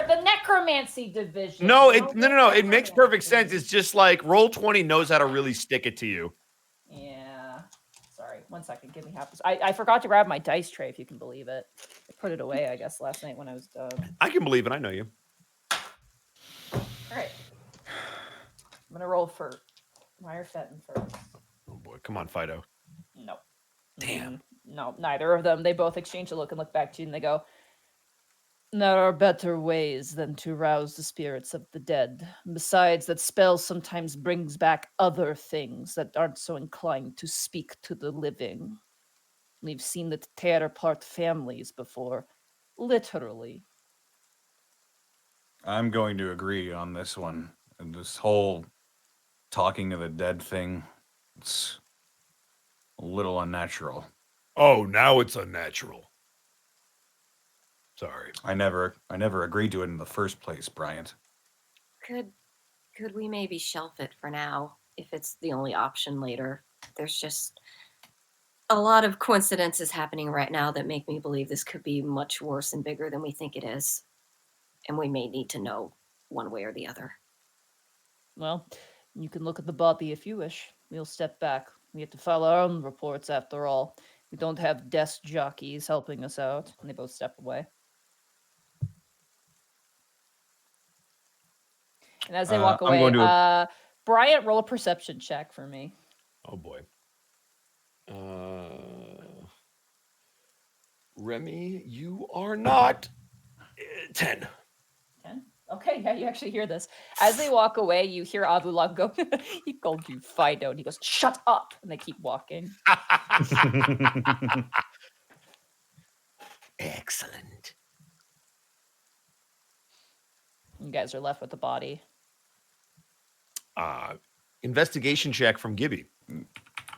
the necromancy division. No, you know? no. It makes perfect Necromancy. sense. It's just like Roll20 knows how to really stick it to you. Yeah. Sorry, 1 second. Give me half this. I forgot to grab my dice tray, if you can believe it. I put it away, I guess, last night when I was done. I can believe it. I know you. All right. I'm gonna roll for Meyer Fenton first. Oh boy, come on, Fido. No. Damn. No, neither of them. They both exchange a look and look back to you, and they go, There are better ways than to rouse the spirits of the dead. Besides, that spell sometimes brings back other things that aren't so inclined to speak to the living. We've seen it tear apart families before. Literally. I'm going to agree on this one. And this whole talking to the dead thing, it's a little unnatural. Oh, now it's unnatural. Sorry. I never agreed to it in the first place, Bryant. Could we maybe shelf it for now if it's the only option later? There's just a lot of coincidences happening right now that make me believe this could be much worse and bigger than we think it is. And we may need to know one way or the other. Well, you can look at the body if you wish. We'll step back. We have to file our own reports after all. We don't have desk jockeys helping us out. And they both step away. And as they walk I'm away, going to- Bryant, roll a perception check for me. Oh boy. Remy, you are not 10. 10? Okay, yeah, you actually hear this. As they walk away, you hear Abulon go, he called you Fido. And he goes, shut up. And they keep walking. Excellent. You guys are left with the body. Investigation check from Gibby.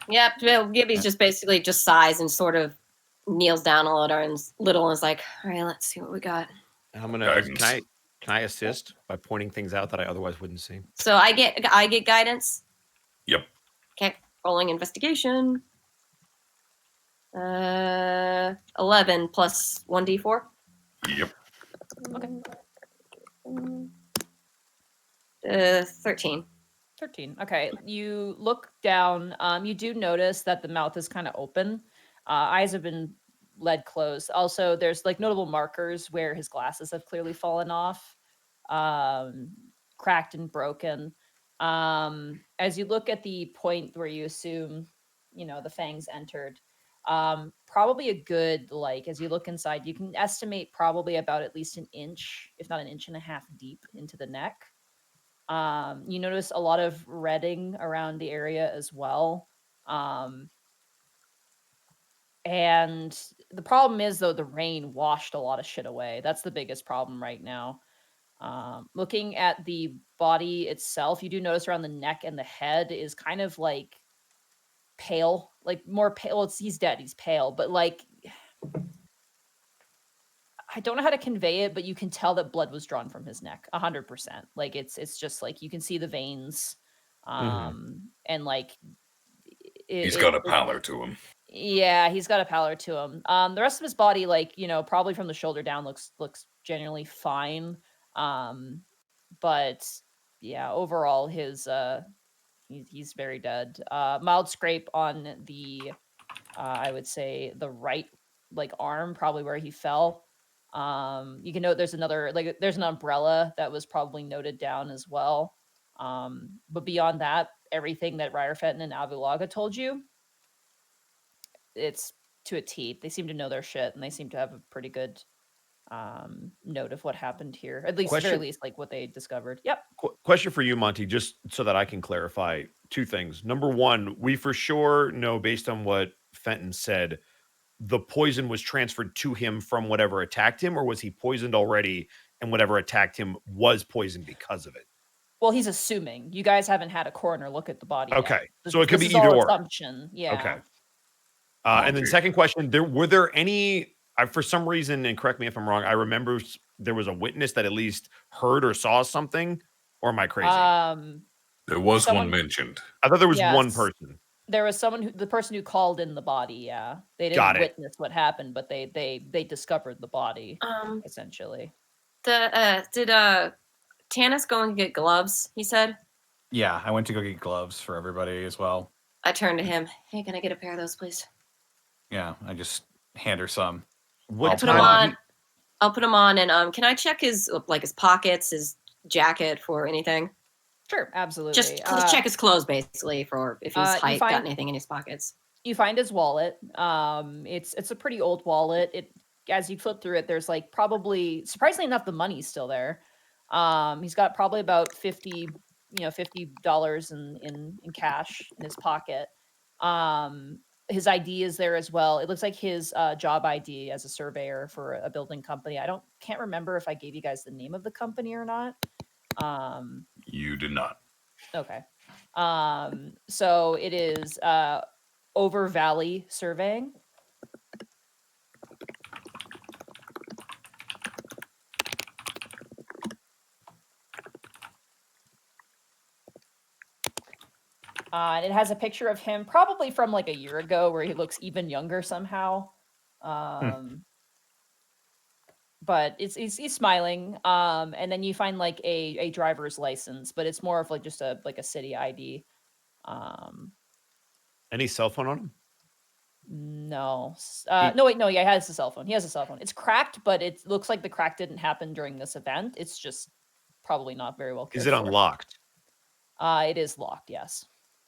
Yep, well, Gibby's just basically just sighs and sort of kneels down a little and is like, all right, let's see what we got. I'm gonna. Guidance. Can I assist by pointing things out that I otherwise wouldn't see? So I get guidance. Yep. Okay, rolling investigation. 11 plus 1d4. Yep. Okay. 13. 13. Okay. You look down. You do notice that the mouth is kind of open. Eyes have been led closed. Also, there's like notable markers where his glasses have clearly fallen off, cracked and broken. As you look at the point where you assume, the fangs entered, probably a good, as you look inside, you can estimate probably about at least an inch, if not an inch and a half deep into the neck. You notice a lot of redding around the area as well. And the problem is, though, the rain washed a lot of shit away. That's the biggest problem right now. Looking at the body itself, you do notice around the neck and the head is kind of pale, more pale. Well, he's dead. He's pale, but I don't know how to convey it, but you can tell that blood was drawn from his neck 100%. It's just you can see the veins. And He's got a pallor to him. Yeah, he's got a pallor to him. The rest of his body, probably from the shoulder down looks genuinely fine. But yeah, overall he's very dead. Mild scrape on the I would say the right arm, probably where he fell. You can note there's there's an umbrella that was probably noted down as well. But beyond that, everything that Ryerfetten and Avulaga told you, it's to a T. They seem to know their shit, and they seem to have a pretty good note of what happened here. At least, very least, what they discovered. Yep. Question for you, Monty, just so that I can clarify two things. Number one, we for sure know, based on what Fenton said, the poison was transferred to him from whatever attacked him, or was he poisoned already and whatever attacked him was poisoned because of it? Well, he's assuming. You guys haven't had a coroner look at the body Okay. yet. So it could be either or. Assumption. Yeah. Okay. And then second question, were there any, for some reason, and correct me if I'm wrong, I remember there was a witness that at least heard or saw something, or am I crazy? There was one mentioned. I thought there was one person. There was the person who called in the body, yeah. They didn't witness what happened, but they discovered the body, essentially. Did Tanis go and get gloves, he said? Yeah, I went to go get gloves for everybody as well. I turned to him. Hey, can I get a pair of those, please? Yeah, I just hand her some. I'll put them on. I'll put them on, and can I check his pockets, his jacket for anything? Sure, absolutely. Just check his clothes, basically, for if he's got anything in his pockets. You find his wallet. It's a pretty old wallet. as you flip through it, there's like probably, surprisingly enough, the money's still there. He's got probably about $50 in cash in his pocket. His ID is there as well. It looks like his job ID as a surveyor for a building company. Can't remember if I gave you guys the name of the company or not. You did not. Okay. So it is Over Valley Surveying. And it has a picture of him probably from like a year ago where he looks even younger somehow. But he's smiling. And then you find like a driver's license, but it's more of like just a city ID. Any cell phone on him? No. No, wait, no, yeah, he has a cell phone. He has a cell phone. It's cracked, but it looks like the crack didn't happen during this event. It's just probably not very well cared Is it for. unlocked? It is locked, yes.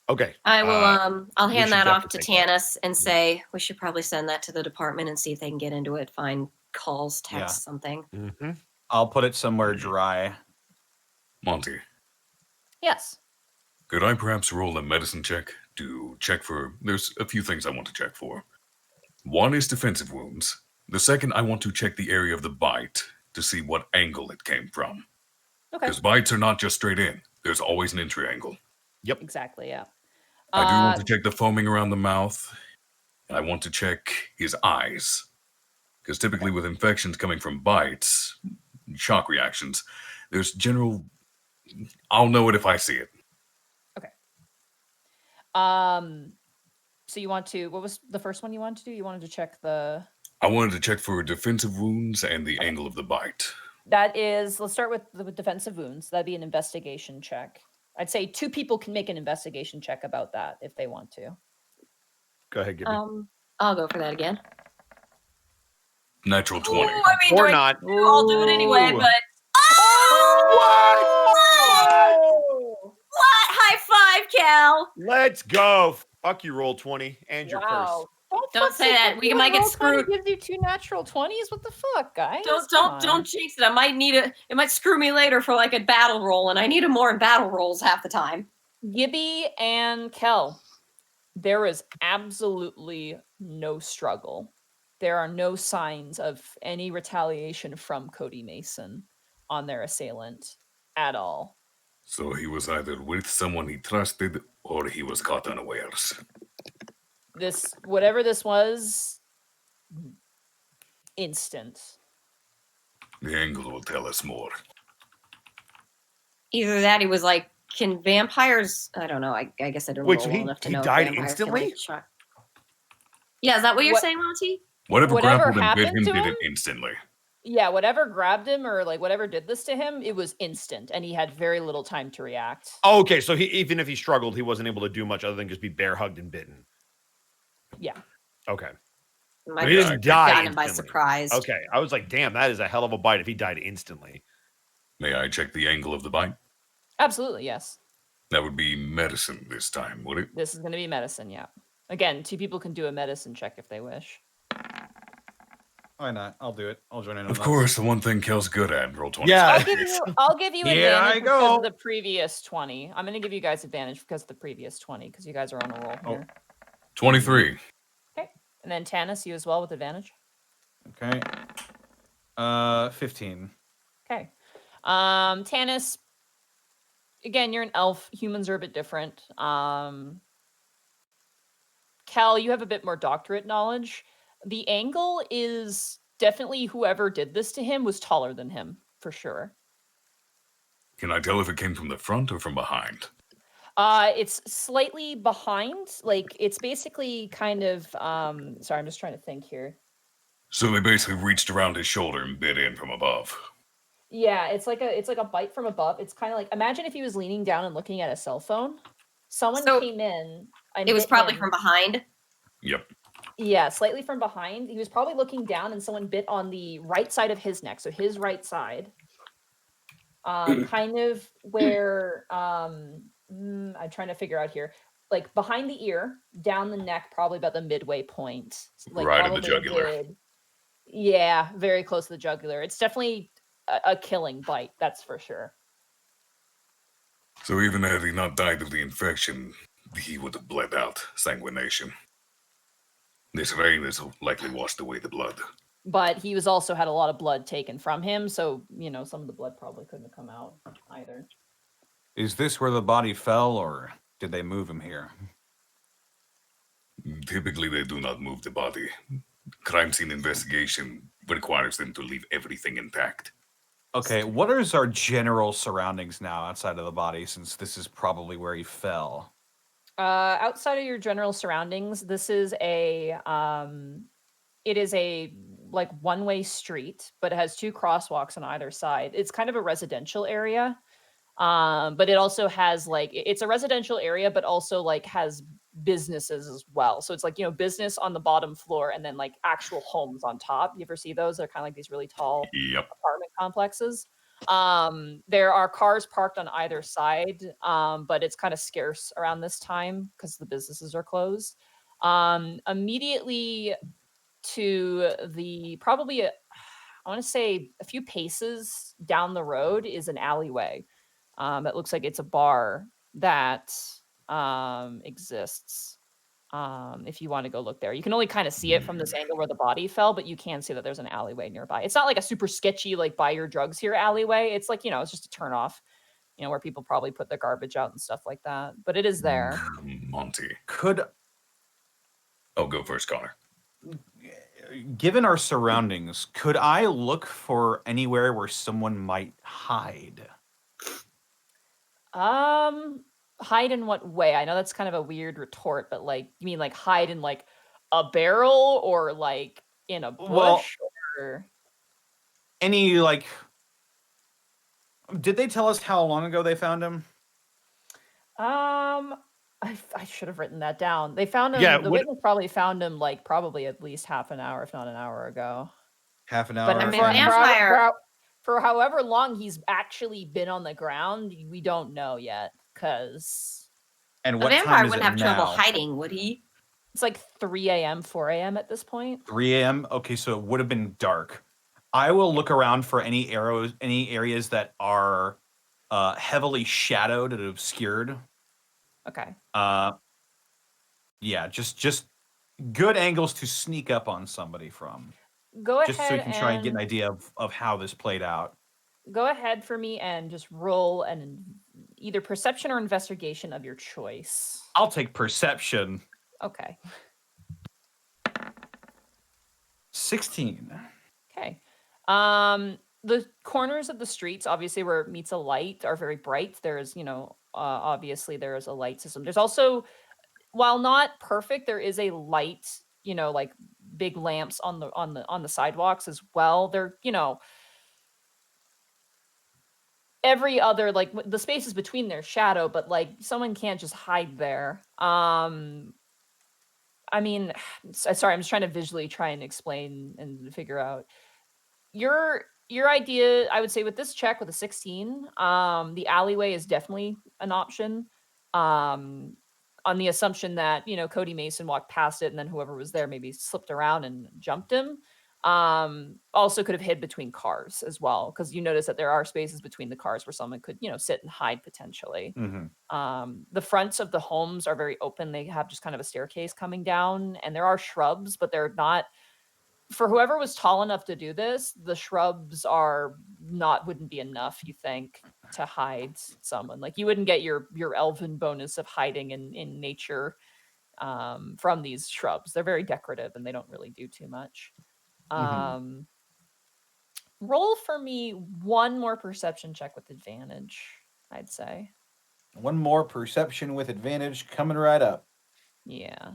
Okay. I will. I'll hand should that off to definitely take that. Tanis and say we should probably send that to the department and see if they can get into it. Find calls, text, something. Mm-hmm. I'll put it somewhere dry. Monty, Yes. could I perhaps roll a medicine check to check for... There's a few things I want to check for. One is defensive wounds. The second, I want to check the area of the bite to see what angle it came from. Okay. Because bites are not just straight in. There's always an entry angle. Yep. Exactly, yeah. I do want to check the foaming around the mouth. I want to check his eyes. Because typically with infections coming from bites, shock reactions, there's general... I'll know it if I see it. Okay. So you want to, what was the first one you wanted to do? You wanted to check the... I wanted to check for defensive wounds and the angle of the bite. That is, let's start with the defensive wounds. That'd be an investigation check. I'd say 2 people can make an investigation check about that if they want to. Go ahead, Gibby. I'll go for that again. Natural 20. Ooh, I mean, Or not. I'll do it anyway, Ooh. but... Oh! What? High five, Cal! Let's go. Fuck you, roll 20 and your curse. Don't say that. We might get screwed. Gives you 2 natural 20s. What the fuck, guys? Come Don't on. jinx it. I might need it. It might screw me later for like a battle roll, and I need it more in battle rolls half the time. Gibby and Kel, there is absolutely no struggle. There are no signs of any retaliation from Cody Mason on their assailant at all. So he was either with someone he trusted or he was caught unawares. This, whatever this was, instant. The angle will tell us more. Either that, he was like, can vampires? I don't know. I guess I didn't Wait, roll so well enough to he know. if died vampires can, instantly? like, shock. Yeah, is that what you're saying, Monty? Whatever Whatever grappled and bit happened him to did him? it instantly. Yeah, whatever grabbed him or like whatever did this to him, it was instant, and he had very little time to react. Oh, okay, so he, even if he struggled, he wasn't able to do much other than just be bear hugged and bitten. Yeah. Okay. Might He be didn't die got him by instantly. surprise. Okay, I was like, damn, that is a hell of a bite if he died instantly. May I check the angle of the bite? Absolutely, yes. That would be medicine this time, would it? This is going to be medicine, yeah. Again, 2 people can do a medicine check if they wish. Why not? I'll do it. I'll join in on Of that. course, the one thing Kel's good at. Roll 20. Yeah. I'll give you Here I advantage because go. of the previous 20. I'm going to give you guys advantage because of the previous 20 because you guys are on a roll here. 23. Okay. And then Tanis, you as well with advantage. Okay. 15. Okay. Tanis, again, you're an elf. Humans are a bit different. Cal, you have a bit more doctorate knowledge. The angle is definitely whoever did this to him was taller than him, for sure. Can I tell if it came from the front or from behind? It's slightly behind. Like, it's basically kind of, sorry, I'm just trying to think here. So they basically reached around his shoulder and bit in from above. Yeah, it's like a bite from above. It's kind of like, imagine if he was leaning down and looking at a cell phone. Someone So, came in. And It was bit probably him. from behind. Yep. Yeah, slightly from behind. He was probably looking down and someone bit on the right side of his neck. So his right side. Kind of where, I'm trying to figure out here. Like behind the ear, down the neck, probably about the midway point. Like Right at the probably a jugular. good- Yeah, very close to the jugular. It's definitely a killing bite, that's for sure. So even had he not died of the infection, he would have bled out sanguination. This rain has likely washed away the blood. But he was also had a lot of blood taken from him, so some of the blood probably couldn't have come out either. Is this where the body fell, or did they move him here? Typically, they do not move the body. Crime scene investigation requires them to leave everything intact. Okay, what is our general surroundings now outside of the body, since this is probably where he fell? Outside of your general surroundings, this is it is a like one-way street, but it has 2 crosswalks on either side. It's kind of a residential area. But it also has it's a residential area, but also has businesses as well. So it's business on the bottom floor and then actual homes on top. You ever see those? They're kind of like these really tall Yep. apartment complexes. There are cars parked on either side, but it's kind of scarce around this time because the businesses are closed. Immediately to the probably I want to say a few paces down the road is an alleyway. It looks like it's a bar that exists. If you want to go look there, you can only kind of see it from this angle where the body fell, but you can see that there's an alleyway nearby. It's not like a super sketchy buy your drugs here alleyway. It's it's just a turn off, where people probably put their garbage out and stuff like that. But it is there. Monty. Could, Go first, Connor. given our surroundings, could I look for anywhere where someone might hide? Hide in what way? I know that's kind of a weird retort, but you mean hide in a barrel or in a bush Well, or any did they tell us how long ago they found him? I should have written that down. They found him. Yeah, The witness probably found him probably at least half an hour, if not an hour ago. Half an hour. But I mean, for, vampire- for however long he's actually been on the ground, we don't know yet because And A what time vampire is wouldn't it have trouble now? hiding, would he? it's 3 a.m., 4 a.m. at this point. 3 a.m. Okay, so it would have been dark. I will look around for any areas that are heavily shadowed and obscured. Okay. Yeah, just good angles to sneak up on somebody from, Go just ahead so you can try and get an and idea of how this played out. go ahead for me and just roll either perception or investigation of your choice. I'll take perception. Okay. 16. Okay. The corners of the streets, obviously where it meets a light, are very bright. There's, obviously there is a light system. There's also, while not perfect, there is a light, big lamps on the sidewalks as well. They're, every other the spaces between their shadow, but someone can't just hide there. I mean, sorry, I'm just trying to visually try and explain and figure out your idea. I would say with this check with a 16, the alleyway is definitely an option. On the assumption that Cody Mason walked past it and then whoever was there maybe slipped around and jumped him. Also could have hid between cars as well, because you notice that there are spaces between the cars where someone could sit and hide potentially. The fronts of the homes are very open. They have just kind of a staircase coming down, and there are shrubs, but they're not, for whoever was tall enough to do this, the shrubs wouldn't be enough, you think, to hide someone. You wouldn't get your elven bonus of hiding in nature from these shrubs. They're very decorative and they don't really do too much. Roll for me one more perception check with advantage, I'd say. One more perception with advantage coming right up. Yeah.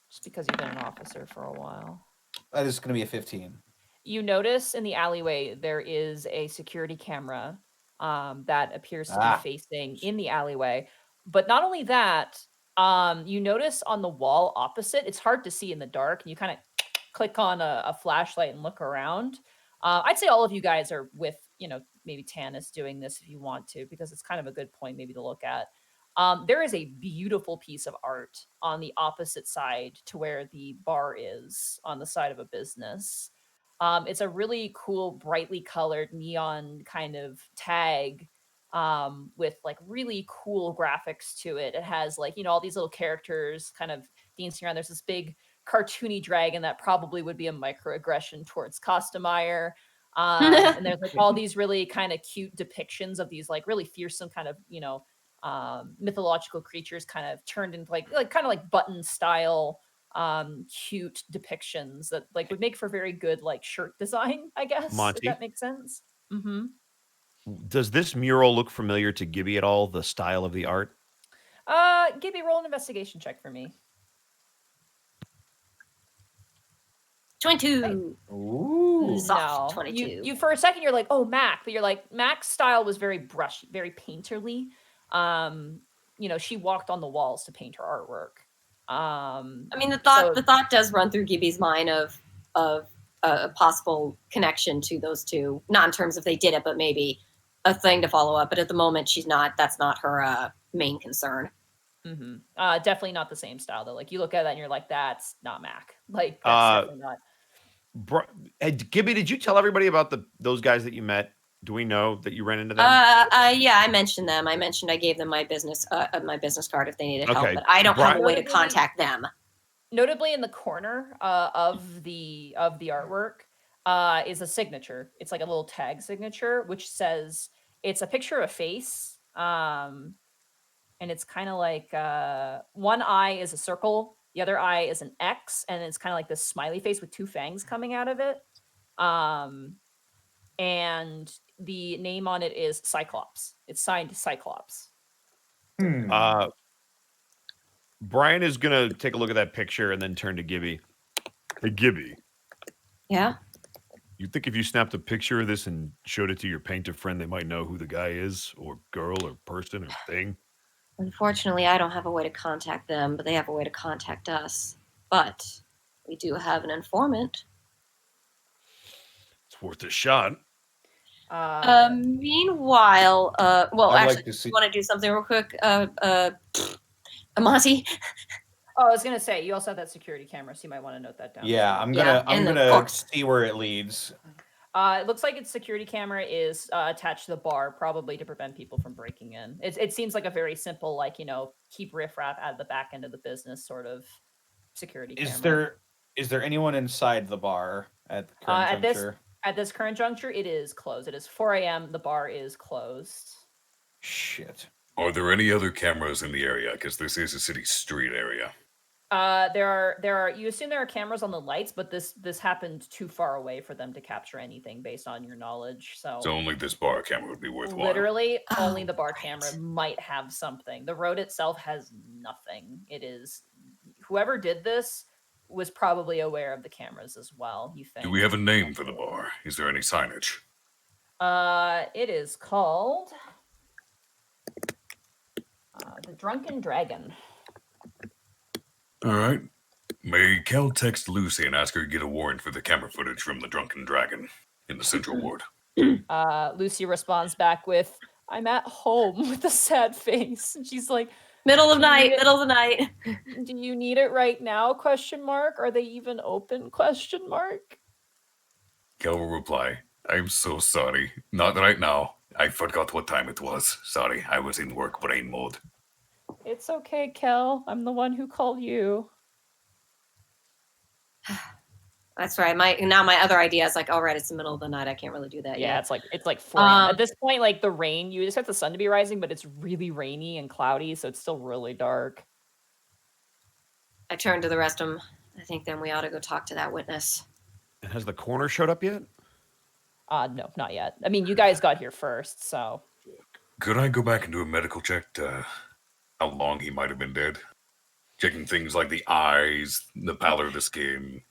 Just because you've been an officer for a while. That is going to be a 15. You notice in the alleyway there is a security camera that appears to be facing in the alleyway. But not only that, you notice on the wall opposite, it's hard to see in the dark, and you kind of click on a flashlight and look around. I'd say all of you guys are with, maybe Tanis doing this if you want to, because it's kind of a good point maybe to look at. There is a beautiful piece of art on the opposite side to where the bar is on the side of a business. It's a really cool, brightly colored neon kind of tag with like really cool graphics to it. It has like, all these little characters kind of dancing around. There's this big cartoony dragon that probably would be a microaggression towards Costomeyer. And there's like all these really kind of cute depictions of these like really fearsome kind of, mythological creatures kind of turned into like kind of like button style cute depictions that like would make for very good like shirt design, I guess. Monty? If that makes sense. Mm-hmm. Does this mural look familiar to Gibby at all? The style of the art? Gibby, roll an investigation check for me. 22. Ooh. Soft No. 22. You for a second you're like, oh, Mac, but you're like, Mac's style was very brushy, very painterly. She walked on the walls to paint her artwork. I mean, the thought does run through Gibby's mind of a possible connection to those two. Not in terms of they did it, but maybe a thing to follow up. But at the moment, that's not her main concern. Mm-hmm. Definitely not the same style though. Like you look at that and you're like, that's not Mac. Like that's definitely not. Hey, Gibby, did you tell everybody about those guys that you met? Do we know that you ran into them? Yeah, I mentioned them. I gave them my business card if they needed help, but I don't have a way to contact them. Notably, in the corner of the artwork is a signature. It's like a little tag signature, which says it's a picture of a face, and it's kind of like one eye is a circle, the other eye is an X, and it's kind of like this smiley face with two fangs coming out of it. And the name on it is Cyclops. It's signed Cyclops. Brian is going to take a look at that picture and then turn to Gibby. Hey, Gibby. Yeah? You think if you snapped a picture of this and showed it to your painter friend, they might know who the guy is, or girl, or person, or thing? Unfortunately, I don't have a way to contact them, but they have a way to contact us. But we do have an informant. It's worth a shot. Meanwhile, actually, you want to do something real quick? Monty? Oh, I was gonna say you also have that security camera, so you might want to note that down. Yeah, I'm gonna see where it leads. It looks like its security camera is attached to the bar, probably to prevent people from breaking in. It seems like a very simple, like keep riffraff at the back end of the business sort of security camera. Is there anyone inside the bar at the current juncture? At this current juncture, it is closed. It is 4 a.m. The bar is closed. Shit. Are there any other cameras in the area? Because this is a city street area. There are. You assume there are cameras on the lights, but this happened too far away for them to capture anything based on your knowledge. So only this bar camera would be worthwhile. Literally, only the bar camera might have something. The road itself has nothing. It is whoever did this was probably aware of the cameras as well. You think? Do we have a name for the bar? Is there any signage? It is called the Drunken Dragon. All right. May Kel text Lucy and ask her to get a warrant for the camera footage from the Drunken Dragon in the Central Ward. Lucy responds back with, "I'm at home," with a sad face. And she's like, middle of the night. "Do you need it right now? ? Are they even open ? Kel will reply, I'm so sorry. Not right now. I forgot what time it was. Sorry, I was in work brain mode. It's okay, Kel. I'm the one who called you. That's right. My other idea is like, all right, it's the middle of the night. I can't really do that Yeah, yet. it's like 4 a.m. At this point, like the rain, you expect the sun to be rising, but it's really rainy and cloudy, so it's still really dark. I turned to the rest of them. I think then we ought to go talk to that witness. And has the coroner showed up yet? No, not yet. I mean, you guys got here first, so. Could I go back and do a medical check to how long he might have been dead? Checking things like the eyes, the pallor of the skin.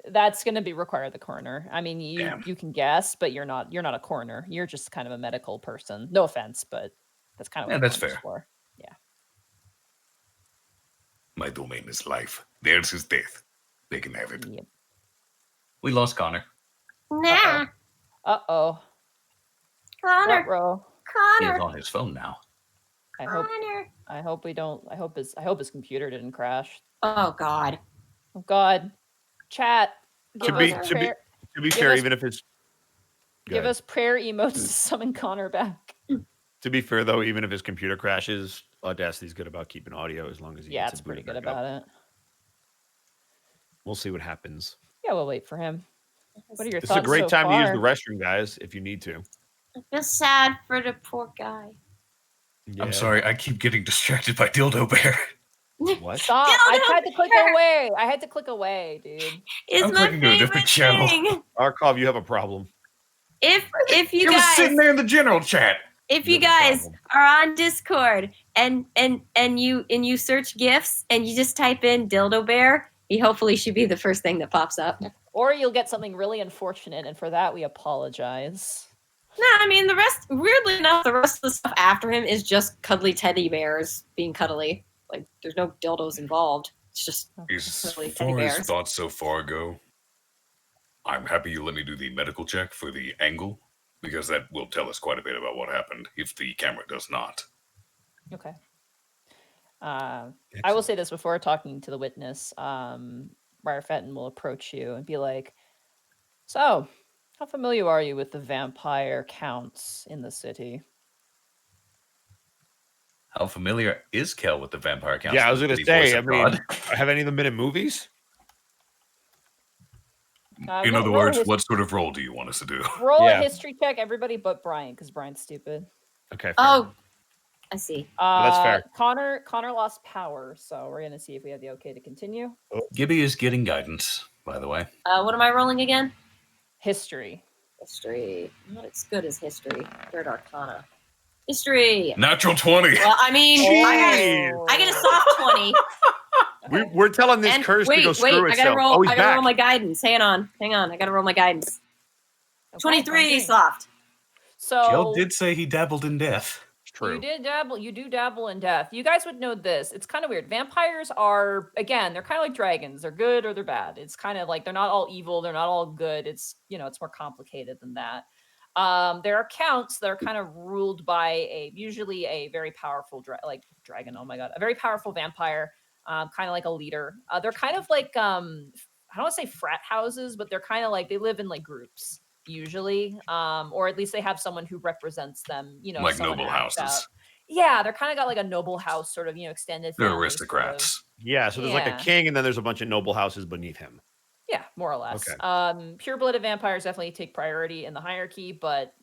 That's going to be required the coroner. I mean, you can guess, but you're not a coroner. You're just kind of a medical person. No offense, but that's kind of what that's fair. For. Yeah. My domain is life. Theirs is death. They can have it. Yep. We lost Connor. Uh-oh. Connor. Ruh-roh. He is on his phone now. I Connor. hope we don't. I hope his computer didn't crash. Oh God. Oh God, chat. To Give be us to be prayer. to be give fair, us- even if it's Give Good. us prayer emotes to summon Connor back. To be fair though, even if his computer crashes, Audacity's good about keeping audio as long as he Yeah, gets it's it pretty booted good back up. about it. We'll see what happens. Yeah, we'll wait for him. What are your This is a thoughts great so time to use the far? restroom, guys, if you need to. I feel sad for the poor guy. Yeah. I'm sorry, I keep getting distracted by Dildo Bear. What? Stop! I Dildo had to click Bear. away. I had to click away, dude. It's I'm my clicking to a different favorite channel. thing. Arkov, you have a problem. If you It was guys sitting there in the general chat. if You you have a guys problem. are on Discord and you search GIFs and you just type in Dildo Bear, he hopefully should be the first thing that pops up. Or you'll get something really unfortunate, and for that we apologize. No, I mean the rest. Weirdly enough, the rest of the stuff after him is just cuddly teddy bears being cuddly. Like there's no dildos involved. It's just As cuddly teddy far as bears. thoughts so far go, I'm happy you let me do the medical check for the angle, because that will tell us quite a bit about what happened if the camera does not. Okay. I will say this before talking to the witness. Briar Fenton will approach you and be like, "So, how familiar are you with the vampire counts in the city?" How familiar is Kel with the vampire council? Yeah, I was gonna Did he voice say. a I mean, god? have any of them been in movies? In other words, what sort of role do you want us to do? Roll Yeah. a history check, everybody but Brian, because Brian's stupid. Okay. fair. Oh, I see. That's fair. Connor lost power, so we're gonna see if we have the okay to continue. Gibby is getting guidance, by the way. What am I rolling again? History. History. Not as good as history. Third Arcana. History. Natural 20. Well, I mean, Jeez. I get a soft 20. We're telling this And curse wait, to go screw I itself. gotta roll. Oh, he's I gotta back. roll my guidance. Hang on. I gotta roll my guidance. Okay, 23 okay. soft. So Kel did say he dabbled in death. True. You do dabble in death. You guys would know this. It's kind of weird. Vampires are, again, they're kind of like dragons. They're good or they're bad. It's kind of like they're not all evil. They're not all good. It's, it's more complicated than that. There are counts that are kind of ruled by usually a very powerful dragon. Oh my God. A very powerful vampire, kind of like a leader. They're kind of like, I don't want to say frat houses, but they're kind of like, they live in like groups. Usually, or at least they have someone who represents them, Like someone noble acts houses. out. Yeah, they're kind of got like a noble house sort of, extended They're family sort of. aristocrats. Yeah. So there's like a Yeah. king, and then there's a bunch of noble houses beneath him. Yeah, more or less. Okay. Pure-blooded vampires definitely take priority in the hierarchy, but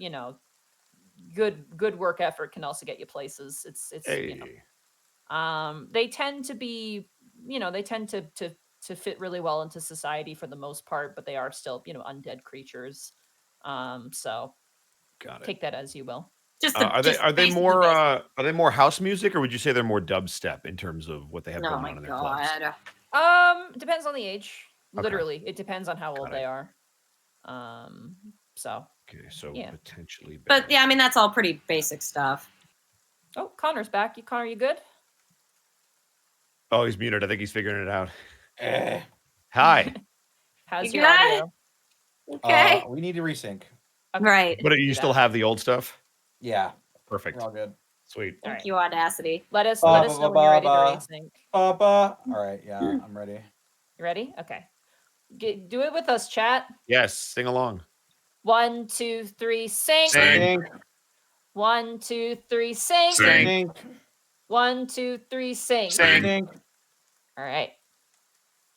good work effort can also get you places. It's Hey. they tend to be, they tend to fit really well into society for the most part, but they are still, undead creatures. So Got it. take that as you will. Just Are they more house music, or would you say they're more dubstep in terms of what they have Oh going my on in their clubs? God. Depends on the age. Okay. Literally, it depends on how old Got they it. are. So Okay, so Yeah. potentially. But yeah, I mean that's all pretty basic stuff. oh, Connor's back. Connor, you good? Oh, he's muted. I think he's figuring it out. Hi. How's You your good? audio? Okay. We need to resync. Right. But you do still that. have the old stuff? Yeah, Perfect. we're all good. Sweet. All Thank right. you, Audacity. Let us Ba, know ba, when you're ready to ba, resync. Papa. All right, yeah, I'm ready. You ready? Okay. Do it with us, chat. Yes, sing along. 1, 2, 3, sing. Sing. 1, 2, 3, sing. Sing. 1, 2, 3, sing. Sing. All right.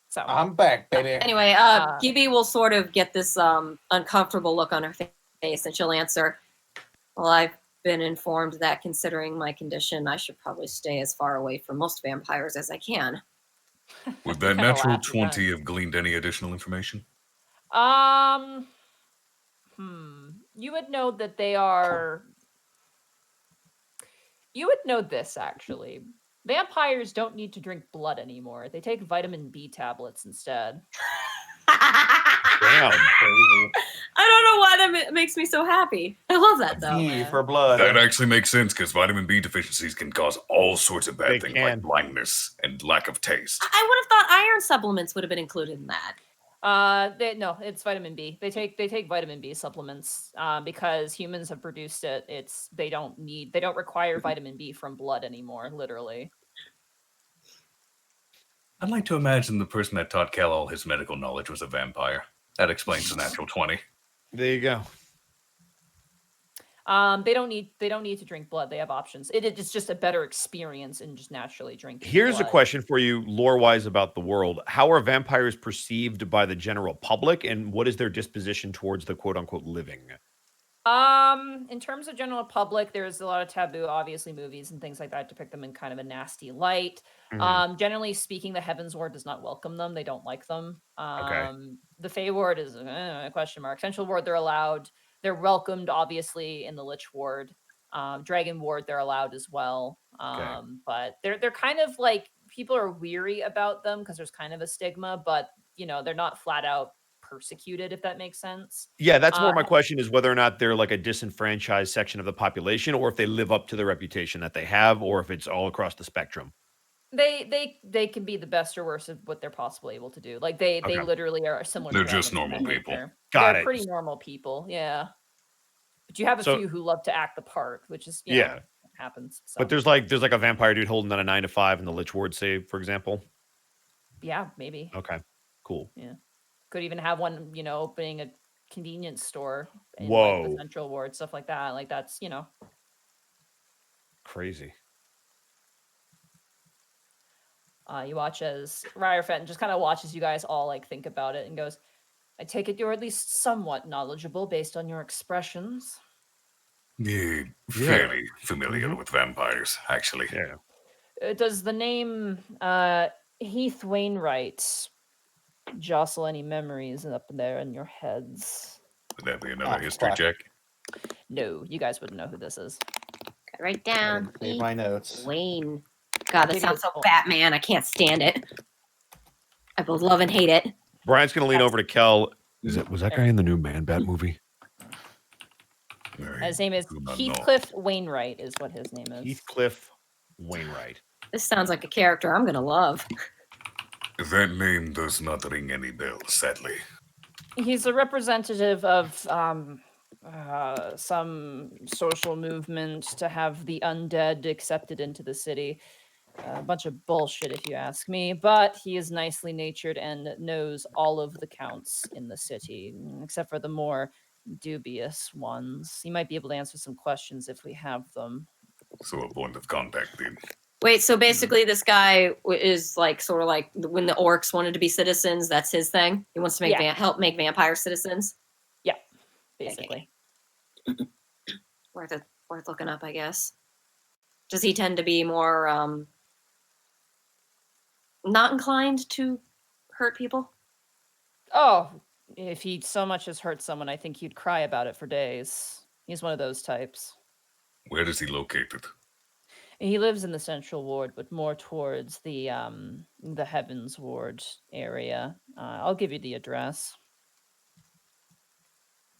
So I'm back, baby. Anyway, Gibby will sort of get this uncomfortable look on her face, and she'll answer, "Well, I've been informed that considering my condition, I should probably stay as far away from most vampires as I can." Would that Kinda natural laugh at 20 have gleaned any additional information? you would know that they are. You would know this actually. Vampires don't need to drink blood anymore. They take vitamin B tablets instead. Damn. Crazy. I don't know why that makes me so happy. I love that though. B for blood. That actually makes sense because vitamin B deficiencies can cause all sorts of They bad things can. like blindness and lack of taste. I would have thought iron supplements would have been included in that. No, it's vitamin B. They take vitamin B supplements because humans have produced it. They don't require vitamin B from blood anymore, literally. I'd like to imagine the person that taught Cal all his medical knowledge was a vampire. That explains the natural 20. There you go. They don't need to drink blood. They have options. It's just a better experience in just naturally drinking. Here's a blood. question for you, lore-wise, about the world. How are vampires perceived by the general public, and what is their disposition towards the quote-unquote living? In terms of general public, there's a lot of taboo, obviously, movies and things like that depict them in kind of a nasty light. Generally speaking, the Heavens Ward does not welcome them. They don't like them. The Fey Ward is a question mark. Central Ward, they're allowed. They're welcomed, obviously, in the Lich Ward. Dragon Ward, they're allowed as well. But they're kind of like, people are weary about them because there's kind of a stigma, but they're not flat out persecuted, if that makes sense. Yeah, that's more my question, is whether or not they're like a disenfranchised section of the population, or if they live up to the reputation that they have, or if it's all across the spectrum. They can be the best or worst of what they're possibly able to do. Like they literally are similar. They're to just Dragon normal in people. nature. Got They're it. pretty normal people, yeah. But you have a few who love to act the part, which is happens. So. But there's like a vampire dude holding down a 9 to 5 in the Lich Ward, say, for example. Yeah, maybe. Okay, cool. Yeah, could even have one, opening a convenience store in Whoa, like the Central Ward, stuff like that. Like that's crazy. You watch as Ryer Fenton just kind of watches you guys all like think about it and goes, I take it you're at least somewhat knowledgeable based on your expressions. Yeah, fairly familiar with vampires, actually. Yeah. Does the name Heath Wainwright jostle any memories up there in your heads? Would that be another history check? No, you guys wouldn't know who this is. Got right down. Save my notes. Wayne. God, that sounds so Batman. I can't stand it. I both love and hate it. Brian's gonna lean over to Kel. Was that guy in the new Man-Bat movie? His name is Heathcliff Wainwright, is what his name is. Heathcliff Wainwright. This sounds like a character I'm gonna love. That name does not ring any bells, sadly. He's a representative of some social movement to have the undead accepted into the city. A bunch of bullshit, if you ask me, but he is nicely natured and knows all of the counts in the city, except for the more dubious ones. He might be able to answer some questions if we have them. So a point of contact then. Wait, so basically this guy is like sort of like when the orcs wanted to be citizens, that's his thing? He wants to make help make vampire citizens? Yeah, basically. Okay. Worth looking up, I guess. Does he tend to be more not inclined to hurt people? Oh, if he so much as hurt someone, I think he'd cry about it for days. He's one of those types. Where is he located? He lives in the Central Ward, but more towards the Heavens Ward area. I'll give you the address.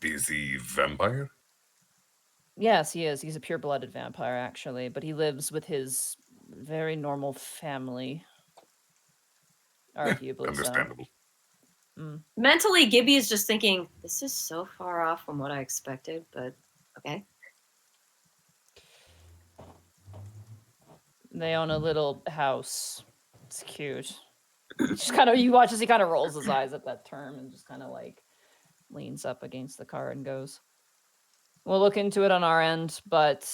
Is he vampire? Yes, he is. He's a pure-blooded vampire, actually, but he lives with his very normal family. Arguably Understandable. so. Mentally, Gibby is just thinking, this is so far off from what I expected, but okay. They own a little house. It's cute. Just kind of, you watch as he kind of rolls his eyes at that term and just kind of like leans up against the car and goes, we'll look into it on our end, but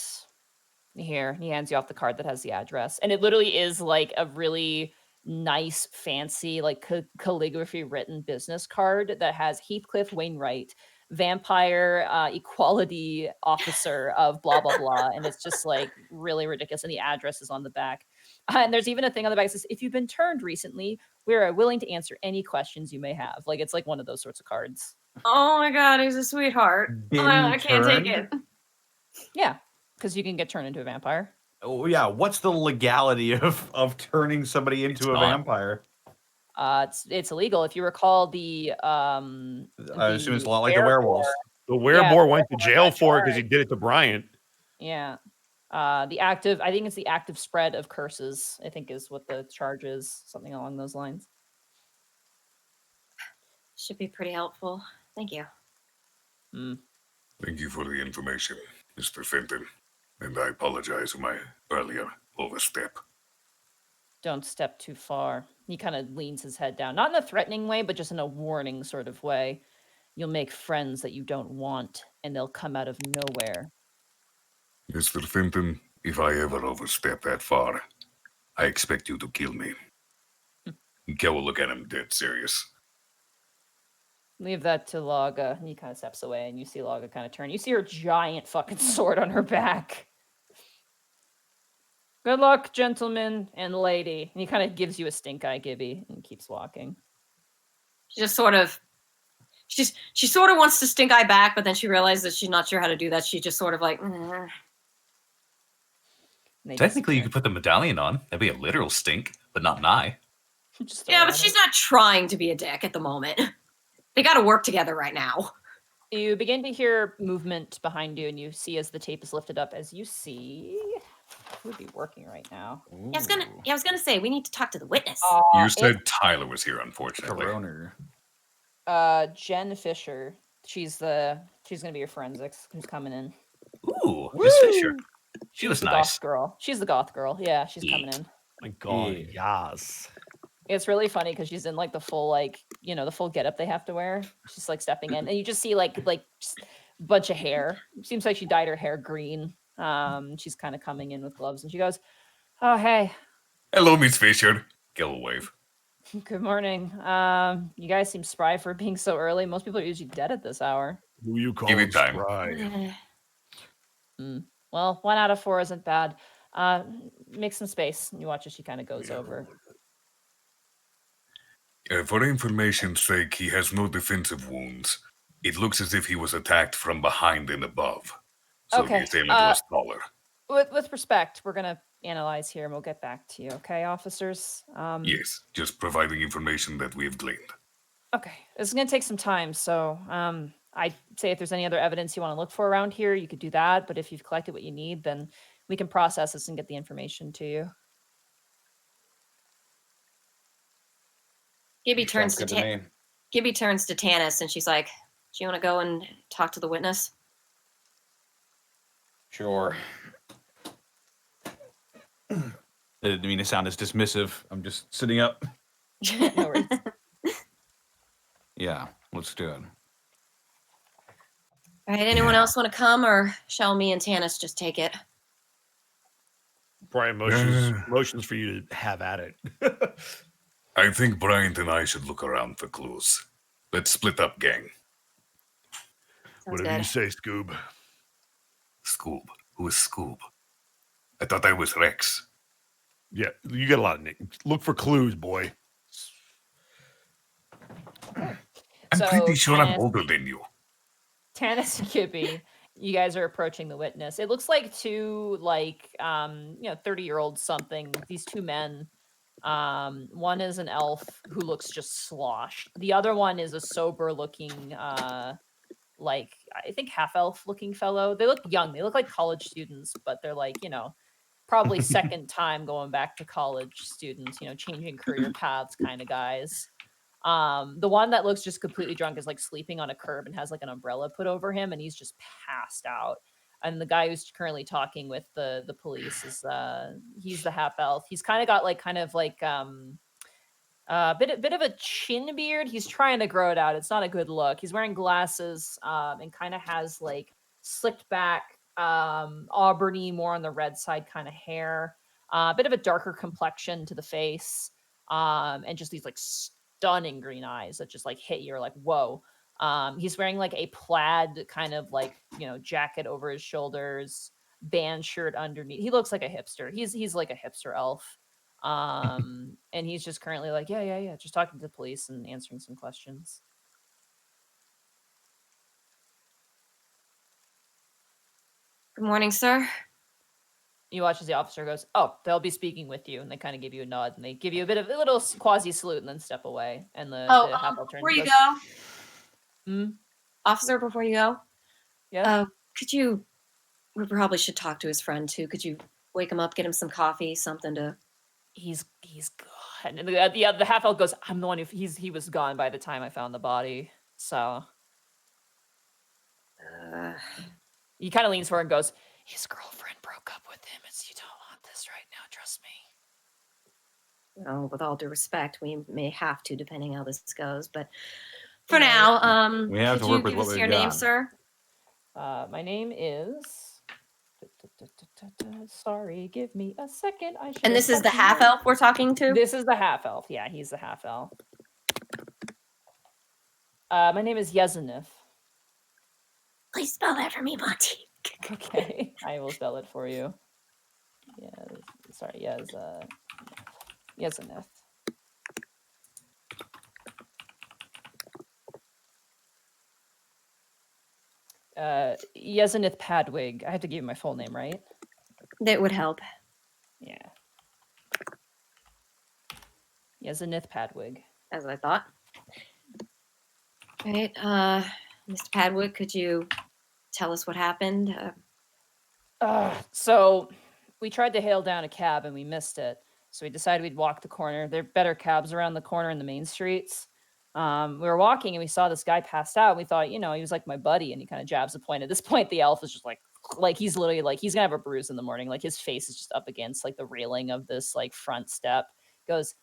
here, he hands you off the card that has the address. And it literally is like a really nice, fancy, like calligraphy written business card that has Heathcliff Wainwright, vampire equality officer of blah, blah, blah. And it's just like really ridiculous. And the address is on the back. And there's even a thing on the back that says, if you've been turned recently, we're willing to answer any questions you may have. Like, it's like one of those sorts of cards. Oh my God, he's a sweetheart. I can't take it. Yeah, because you can get turned into a vampire. Oh yeah, what's the legality of turning somebody into a vampire? It's illegal. If you recall, I assume it's a lot like the werewolves. The werewolf went to jail for it because he did it to Bryant. Yeah. I think it's the active spread of curses, I think is what the charge is, something along those lines. Should be pretty helpful. Thank you. Thank you for the information, Mr. Fenton. And I apologize for my earlier overstep. Don't step too far. He kind of leans his head down, not in a threatening way, but just in a warning sort of way. You'll make friends that you don't want, and they'll come out of nowhere. Mr. Fenton, if I ever overstep that far, I expect you to kill me. Kel will look at him dead serious. Leave that to Laga. And he kind of steps away, and you see Laga kind of turn. You see her giant fucking sword on her back. Good luck, gentlemen and lady. And he kind of gives you a stink eye, Gibby, and keeps walking. She just sort of, she sort of wants to stink eye back, but then she realizes that she's not sure how to do that. She just sort of like. Technically, you could put the medallion on. That'd be a literal stink, but not an eye. Yeah, but she's not trying to be a dick at the moment. They got to work together right now. You begin to hear movement behind you, and you see as the tape is lifted up, as you see, who would be working right now? Yeah, I was gonna say we need to talk to the witness. You said Tyler was here, unfortunately. Coroner. Jen Fisher. She's gonna be your forensics. Who's coming in? Ooh, Miss Fisher. She was the nice. Goth girl. She's the goth girl. Yeah, she's coming in. My God, yes. It's really funny because she's in like the full the full getup they have to wear. She's like stepping in, and you just see like just a bunch of hair. It seems like she dyed her hair green. She's kind of coming in with gloves, and she goes, "Oh hey, Hello, Miss Fisher. Kel will wave. good morning. You guys seem spry for being so early. Most people are usually dead at this hour. Who you call Give it time. spry? Well, 1 out of 4 isn't bad. Make some space." And you watch as she kind of goes over. For information's sake, he has no defensive wounds. It looks as if he was attacked from behind and above. So Okay, the assailant was taller. With respect, we're gonna analyze here, and we'll get back to you. Okay, officers. Yes, just providing information that we have gleaned. Okay, this is gonna take some time, so I'd say if there's any other evidence you want to look for around here, you could do that. But if you've collected what you need, then we can process this and get the information to you. Gibby turns Sounds to good to me. Gibby turns to Tanis, and she's like, "Do you want to go and talk to the witness?" Sure. I didn't mean to sound as dismissive. I'm just sitting up. No worries. Yeah, let's do it. All right, anyone else want to come, or shall me and Tanis just take it? Brian, motions for you to have at it. I think Bryant and I should look around for clues. Let's split up, gang. Sounds Whatever you good. say, Scoob. Scoob. Who is Scoob? I thought I was Rex. Yeah, you got a lot of names. Look for clues, boy. I'm So, pretty sure I'm Tanis- older than you. Tanis and Gibby, you guys are approaching the witness. It looks like two 30-year-old something. These two men. One is an elf who looks just sloshed. The other one is a sober-looking, I think half-elf-looking fellow. They look young. They look like college students, but they're probably second time going back to college students. Changing career paths kind of guys. The one that looks just completely drunk is sleeping on a curb and has an umbrella put over him, and he's just passed out. And the guy who's currently talking with the police is he's the half elf. He's kind of got a bit of a chin beard. He's trying to grow it out. It's not a good look. He's wearing glasses and kind of has slicked back auburny, more on the red side kind of hair. A bit of a darker complexion to the face, and just these stunning green eyes that just hit you. You're like, whoa. He's wearing a plaid kind of jacket over his shoulders, band shirt underneath. He looks like a hipster. He's like a hipster elf. And he's just currently yeah, just talking to the police and answering some questions. Good morning, sir. You watch as the officer goes, "Oh, they'll be speaking with you," and they kind of give you a nod, and they give you a little quasi salute, and then step away. And the half elf turns before and you goes, go, officer, before you go, yeah. could you? We probably should talk to his friend too. Could you wake him up, get him some coffee, something to? He's good. And the half elf goes, I'm the one he was gone by the time I found the body. So he kind of leans forward and goes, his girlfriend broke up with him. You don't want this right now, trust me. Well, with all due respect, we may have to, depending how this goes. But for now, We have could to you work with give what us we've your name, got. sir? My name is. Sorry, give me a second. And this is the half elf we're talking to? This is the half elf. Yeah, he's the half elf. My name is Yezenith. Please spell that for me, Monty. Okay, I will spell it for you. Yezenith. Yezenith Padwig. I have to give you my full name, right? That would help. Yeah. Yezenith Padwig. As I thought. All right, Mr. Padwick, could you tell us what happened? So we tried to hail down a cab and we missed it. So we decided we'd walk the corner. There are better cabs around the corner in the main streets. We were walking and we saw this guy passed out. We thought, he was like my buddy, and he kind of jabs a point. At this point, the elf is just like he's literally like he's gonna have a bruise in the morning. Like his face is just up against like the railing of this like front step. Goes,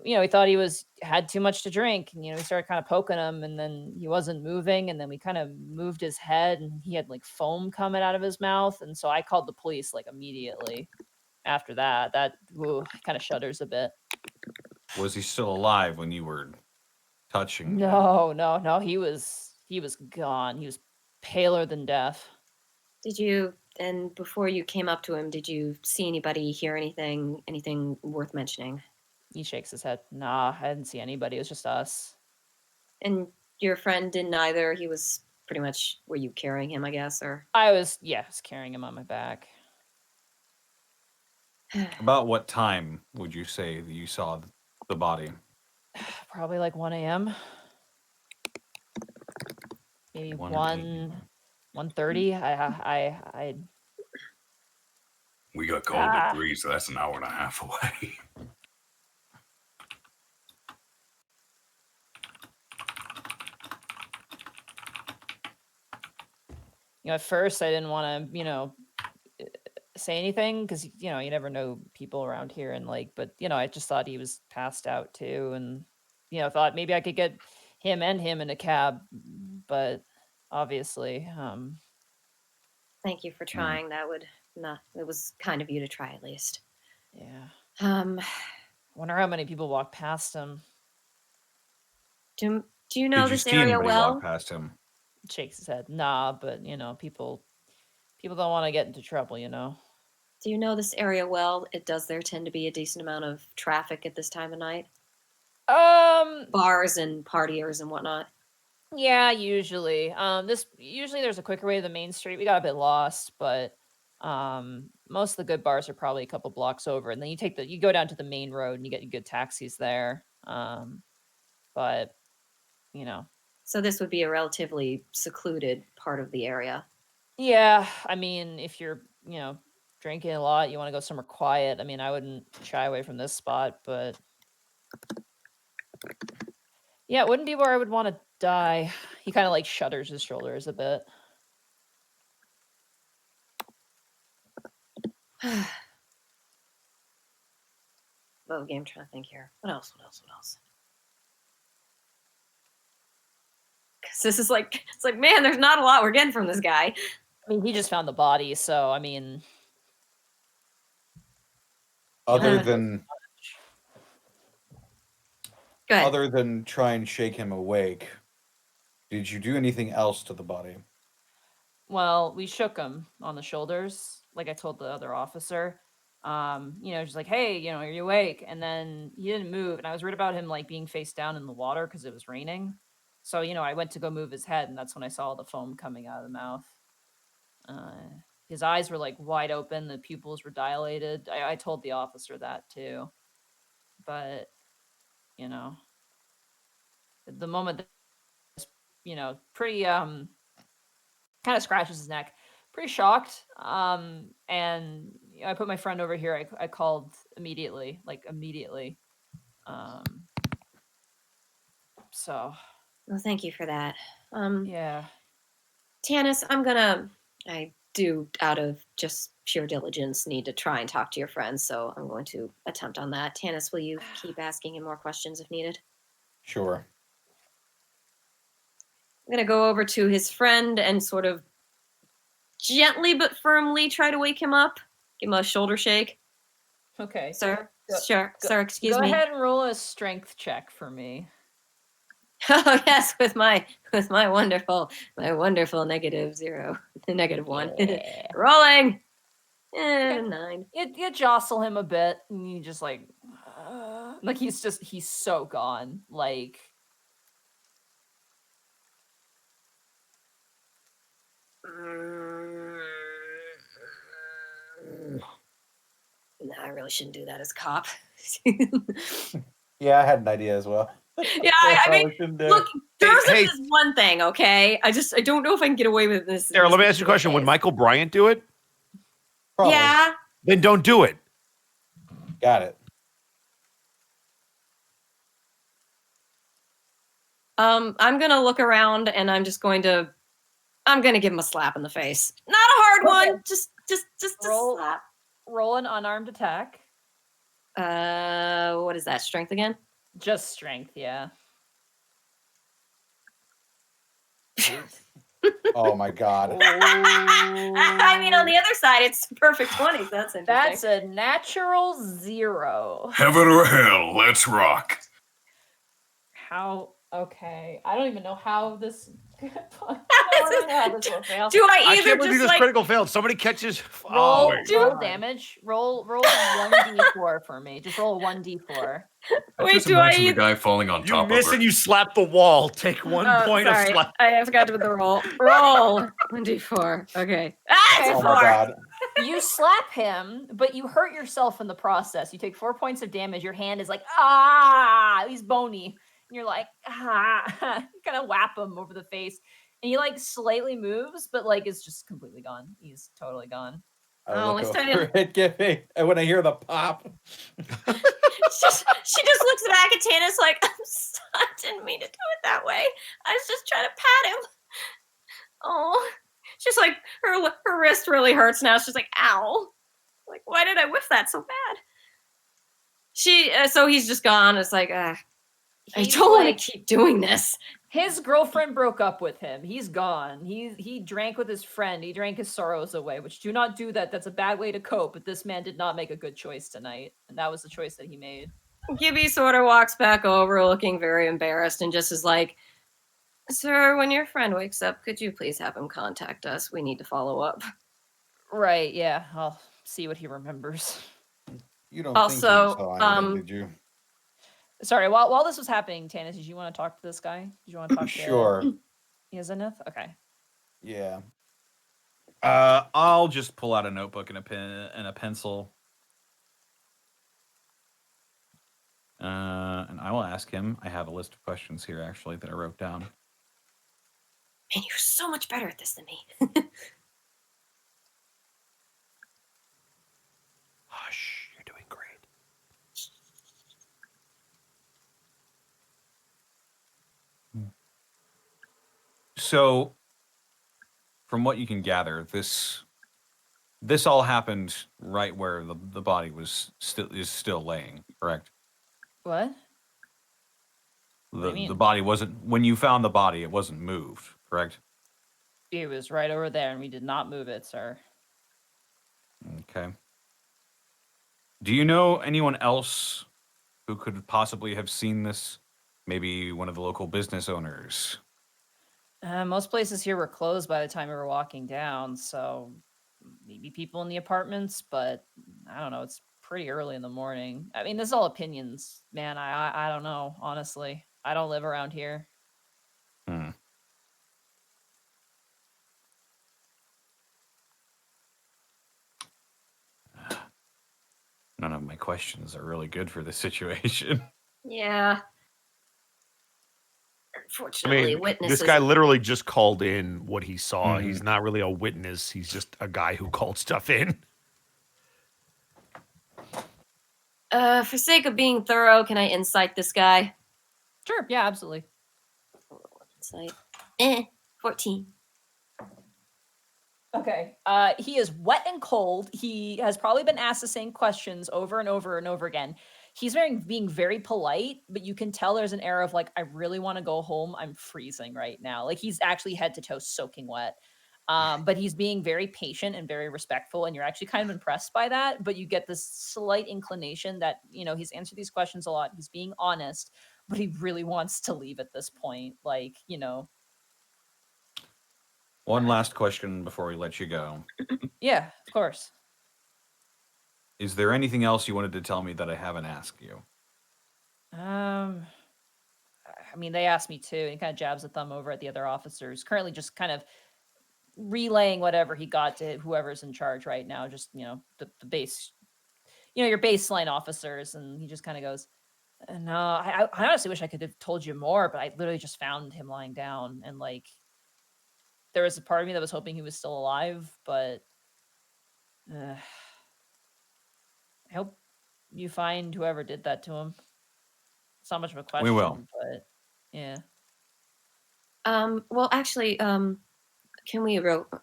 he thought he had too much to drink, and we started kind of poking him, and then he wasn't moving, and then we kind of moved his head, and he had like foam coming out of his mouth, and so I called the police like immediately. After that kind of shudders a bit. Was he still alive when you were touching him? No, he was gone. He was paler than death. Did you, and before you came up to him, did you see anybody, hear anything worth mentioning? He shakes his head. Nah, I didn't see anybody. It was just us. And your friend didn't either? He was pretty much, were you carrying him, I guess, or? I was carrying him on my back. About what time would you say that you saw the body? Probably like 1 a.m. Maybe 1:30. I We got called at 3, so that's an hour and a half away. at first I didn't want to, say anything because you never know people around here, and but I just thought he was passed out too, and thought maybe I could get him in a cab, but obviously Thank you for trying. That would not, it was kind of you to try at least. yeah. I Wonder how many people walk past him. Do you know Did you this see area anybody well? walk past him? Shakes his head. Nah, but people don't want to get into trouble, Do you know this area well? Does there tend to be a decent amount of traffic at this time of night? Bars and partiers and whatnot. Yeah, usually. Usually there's a quicker way to the main street. We got a bit lost, but most of the good bars are probably a couple blocks over, and then you go down to the main road and you get good taxis there. But So this would be a relatively secluded part of the area. yeah, I mean, if you're drinking a lot, you want to go somewhere quiet. I mean, I wouldn't shy away from this spot, but yeah, it wouldn't be where I would want to die. He kind of shudders his shoulders a bit. Well, game, trying to think here. What else? Because this is it's like, man, there's not a lot we're getting from this guy. I mean, he just found the body, so I mean, Other than Go ahead. other than try and shake him awake, did you do anything else to the body? well, we shook him on the shoulders, like I told the other officer. Just like, hey, are you awake? And then he didn't move, and I was worried about him being face down in the water because it was raining. So I went to go move his head, and that's when I saw the foam coming out of the mouth. His eyes were wide open, the pupils were dilated. I told the officer that too, but at the moment, pretty kind of scratches his neck, pretty shocked. And I put my friend over here. I called immediately, So Well, thank you for that. yeah. Tanis, I do, out of just pure diligence, need to try and talk to your friends, so I'm going to attempt on that. Tanis, will you keep asking him more questions if needed? Sure. I'm going to go over to his friend and sort of gently but firmly try to wake him up. Give him a shoulder shake. Okay. Sir? Go- Sure. Sir, excuse Go me. ahead and roll a strength check for me. Oh, yes, with my wonderful -0, -1. Yeah. Rolling! Okay. 9. You jostle him a bit, and you just like he's so gone. Like No, I really shouldn't do that as a cop. Yeah, I had an idea as well. Yeah, I mean, Probably shouldn't do it. look, Joseph hey. is one thing, okay? I don't know if I can get away with this. Sarah, let me ask you a question. Would Michael Bryant do it? Probably. Yeah. Then don't do it. Got it. I'm gonna look around and I'm gonna give him a slap in the face. Not a hard Okay. one. Just a Roll. slap. roll an unarmed attack. What is that? Strength again? Just strength, yeah. Oh my god. I mean, on the other side, it's perfect 20s. That's interesting. That's a natural 0. Heaven or hell, let's rock. How? Okay, I don't even know how this. Do I I I either can't believe just this like critical failed. Somebody catches. roll, wait. roll God. damage. Roll 1d4 for me. Just roll 1d4. I Wait, just do I imagine the either- guy falling on You top miss of her. and you slap the wall. Take 1 point sorry. of slap. I forgot to put the roll. Roll 1d4. Okay. Ah, it's a Oh 4. my god. You slap him, but you hurt yourself in the process. You take 4 points of damage. Your hand is like, ah, he's bony. And you're like, ah, you kind of whap him over the face. And he like slightly moves, but like it's just completely gone. He's totally gone. I Oh, look it's over at Giphy, and when I hear the pop, She just looks back at Tanis like, I didn't mean to do it that way. I was just trying to pat him. Oh, she's like, her wrist really hurts now. She's like, ow. Like, why did I whiff that so bad? So he's just gone. It's like, I He's don't want like- to keep doing this. His girlfriend broke up with him. He's gone. He drank with his friend. He drank his sorrows away, which do not do that. That's a bad way to cope. But this man did not make a good choice tonight. And that was the choice that he made. Gibby sort of walks back over looking very embarrassed and just is like, sir, when your friend wakes up, could you please have him contact us? We need to follow up. Right, yeah. I'll see what he remembers. you don't Also, think you saw anything, did you? Sorry, while this was happening, Tanis, did you want to talk to this guy? Did you want to talk to Sure. Zenith? Okay. Yeah. I'll just pull out a notebook and a pen and a pencil. And I will ask him. I have a list of questions here, actually, that I wrote down. Man, you're so much better at this than me. Hush, you're doing great. So, from what you can gather, this all happened right where the body is still laying, correct? What? do you The mean? body wasn't, when you found the body, it wasn't moved, correct? It was right over there, and we did not move it, sir. Okay. Do you know anyone else who could possibly have seen this? Maybe one of the local business owners. Most places here were closed by the time we were walking down, so maybe people in the apartments, but I don't know. It's pretty early in the morning. I mean, this is all opinions, man. I don't know, honestly. I don't live around here. Hmm. None of my questions are really good for this situation. Yeah. I Unfortunately, mean, witnesses. this guy literally just called in what he saw. Mhm. He's not really a witness. He's just a guy who called stuff in. For sake of being thorough, can I insight this guy? Sure. Yeah, absolutely. Insight. 14. Okay. He is wet and cold. He has probably been asked the same questions over and over and over again. He's being very polite, but you can tell there's an air of like, I really want to go home. I'm freezing right now. Like he's actually head to toe soaking wet. But he's being very patient and very respectful, and you're actually kind of impressed by that. But you get this slight inclination that, you know, he's answered these questions a lot. He's being honest, but he really wants to leave at this point. Like, you know. One last question before we let you go. Yeah, of course. Is there anything else you wanted to tell me that I haven't asked you? I mean, they asked me too, and he kind of jabs a thumb over at the other officers. Currently, just kind of relaying whatever he got to whoever's in charge right now. Just, you know, the base, you know, your baseline officers, and he just kind of goes, "No, I honestly wish I could have told you more, but I literally just found him lying down, and like, there was a part of me that was hoping he was still alive, but I hope you find whoever did that to him." It's not much of a question. We will. But yeah. Well, actually, can we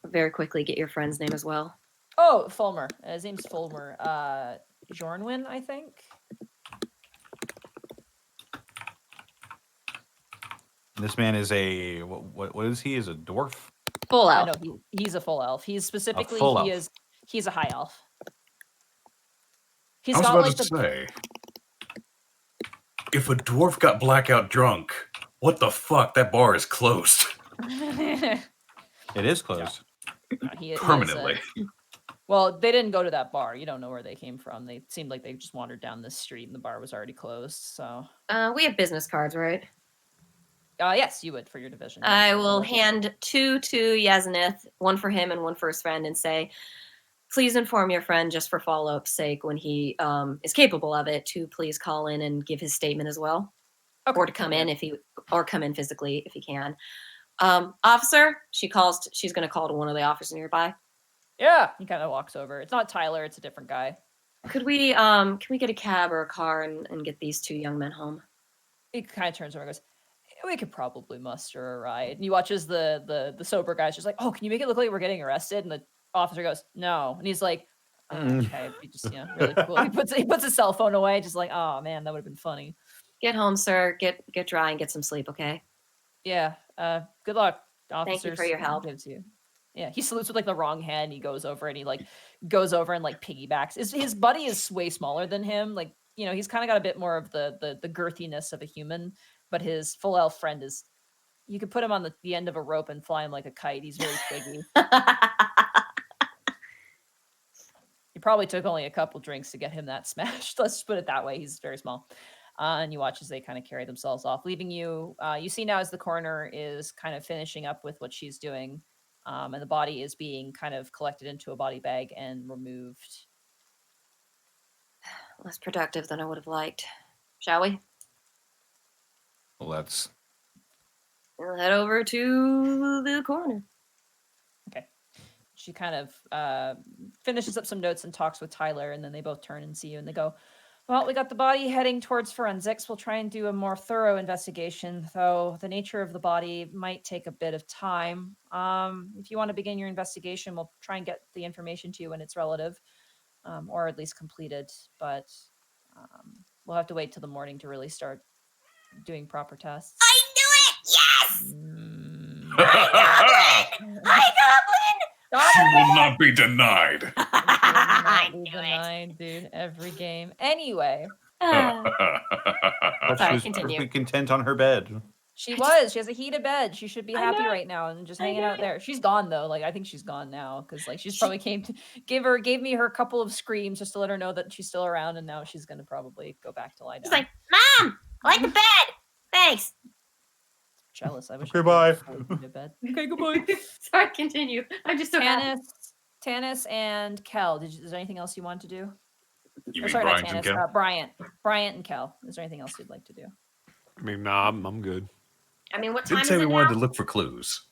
very quickly get your friend's name as well? Oh, Fulmer. His name's Fulmer. Jornwin, I think. This man is a what is he? Is a dwarf? Full elf. No, he's a full elf. He's specifically full elf. He's a high elf. He's I was got about like to say, if a dwarf got blackout drunk, what the fuck? That bar is closed It is closed. permanently. Well, they didn't go to that bar. You don't know where they came from. They seemed like they just wandered down this street and the bar was already closed. So We have business cards, right? yes, you would for your division. Yes, I for will division. hand 2 to Yaznith, one for him and one for his friend, and say, please inform your friend, just for follow-up's sake, when he is capable of it, to please call in and give his statement as well. Okay. Or to come in come in physically if he can. Officer, she's going to call to one of the officers nearby. Yeah, he kind of walks over. It's not Tyler, it's a different guy. Can we get a cab or a car and get these 2 young men home? He kind of turns over and goes, we could probably muster a ride. And he watches the sober guy's just like, oh, can you make it look like we're getting arrested? And the officer goes, no. And he's like, okay, he just, you know, really cool. He puts his cell phone away, just like, oh man, that would have been funny. Get home, sir. Get dry and get some sleep, okay? Yeah. Good luck, officers. Thank you for your help. Gives you. Yeah, he salutes with like the wrong hand. He goes over and piggybacks. His buddy is way smaller than him. Like, you know, he's kind of got a bit more of the girthiness of a human, but his full elf friend is, you could put him on the end of a rope and fly him like a kite. He's very twiggy. He probably took only a couple drinks to get him that smashed. Let's just put it that way. He's very small. And you watch as they kind of carry themselves off, leaving you. You see now as the coroner is kind of finishing up with what she's doing, and the body is being kind of collected into a body bag and removed. Less productive than I would have liked. Shall we? Well, We'll head over to the coroner. Okay. She kind of finishes up some notes and talks with Tyler, and then they both turn and see you, and they go, well, we got the body heading towards forensics. We'll try and do a more thorough investigation, though the nature of the body might take a bit of time. If you want to begin your investigation, we'll try and get the information to you when it's relative, or at least completed. But we'll have to wait till the morning to really start doing proper tests. I knew it! Yes! Hi, Goblin! She will not be denied. I Be knew it. denied, dude. Every game. Anyway, but Sorry, she was continue. perfectly content on her bed. she has a heated bed. She should be I happy know it. right now and just I hanging know out it. there. She's gone though. Like I think she's gone now because like she's probably gave me her couple of screams just to let her know that she's still around, and now she's gonna probably go back to lie down. She's like, Mom, I like the bed. Thanks. Jealous. I wish. Okay, I could bye. afford a heated bed. Okay, goodbye. Sorry, continue. I'm just so happy. Tannis and Kel. Is there anything else you want to do? You Or mean sorry, not Bryant and Tannis. Kel? Bryant and Kel. Is there anything else you'd like to do? I mean, nah, I'm good. I mean, what time Did is say we it wanted now? to look for clues.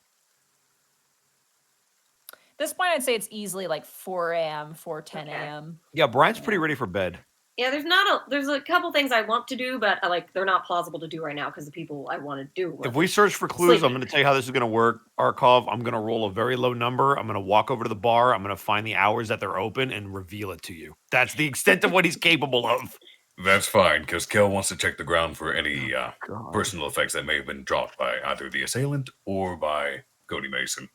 At this point, I'd say it's easily like 4 a.m., 4:10 a.m. Yeah, Brian's pretty ready for bed. Yeah, there's a couple things I want to do, but like they're not plausible to do right now because the people I want to do. If we search for clues, I'm going to tell you how this is going to work, Arkov. I'm going to roll a very low number. I'm going to walk over to the bar. I'm going to find the hours that they're open and reveal it to you. That's the extent of what he's capable of. That's fine, because Kel wants to check the ground for any personal effects that may have been dropped by either the assailant or by Cody Mason.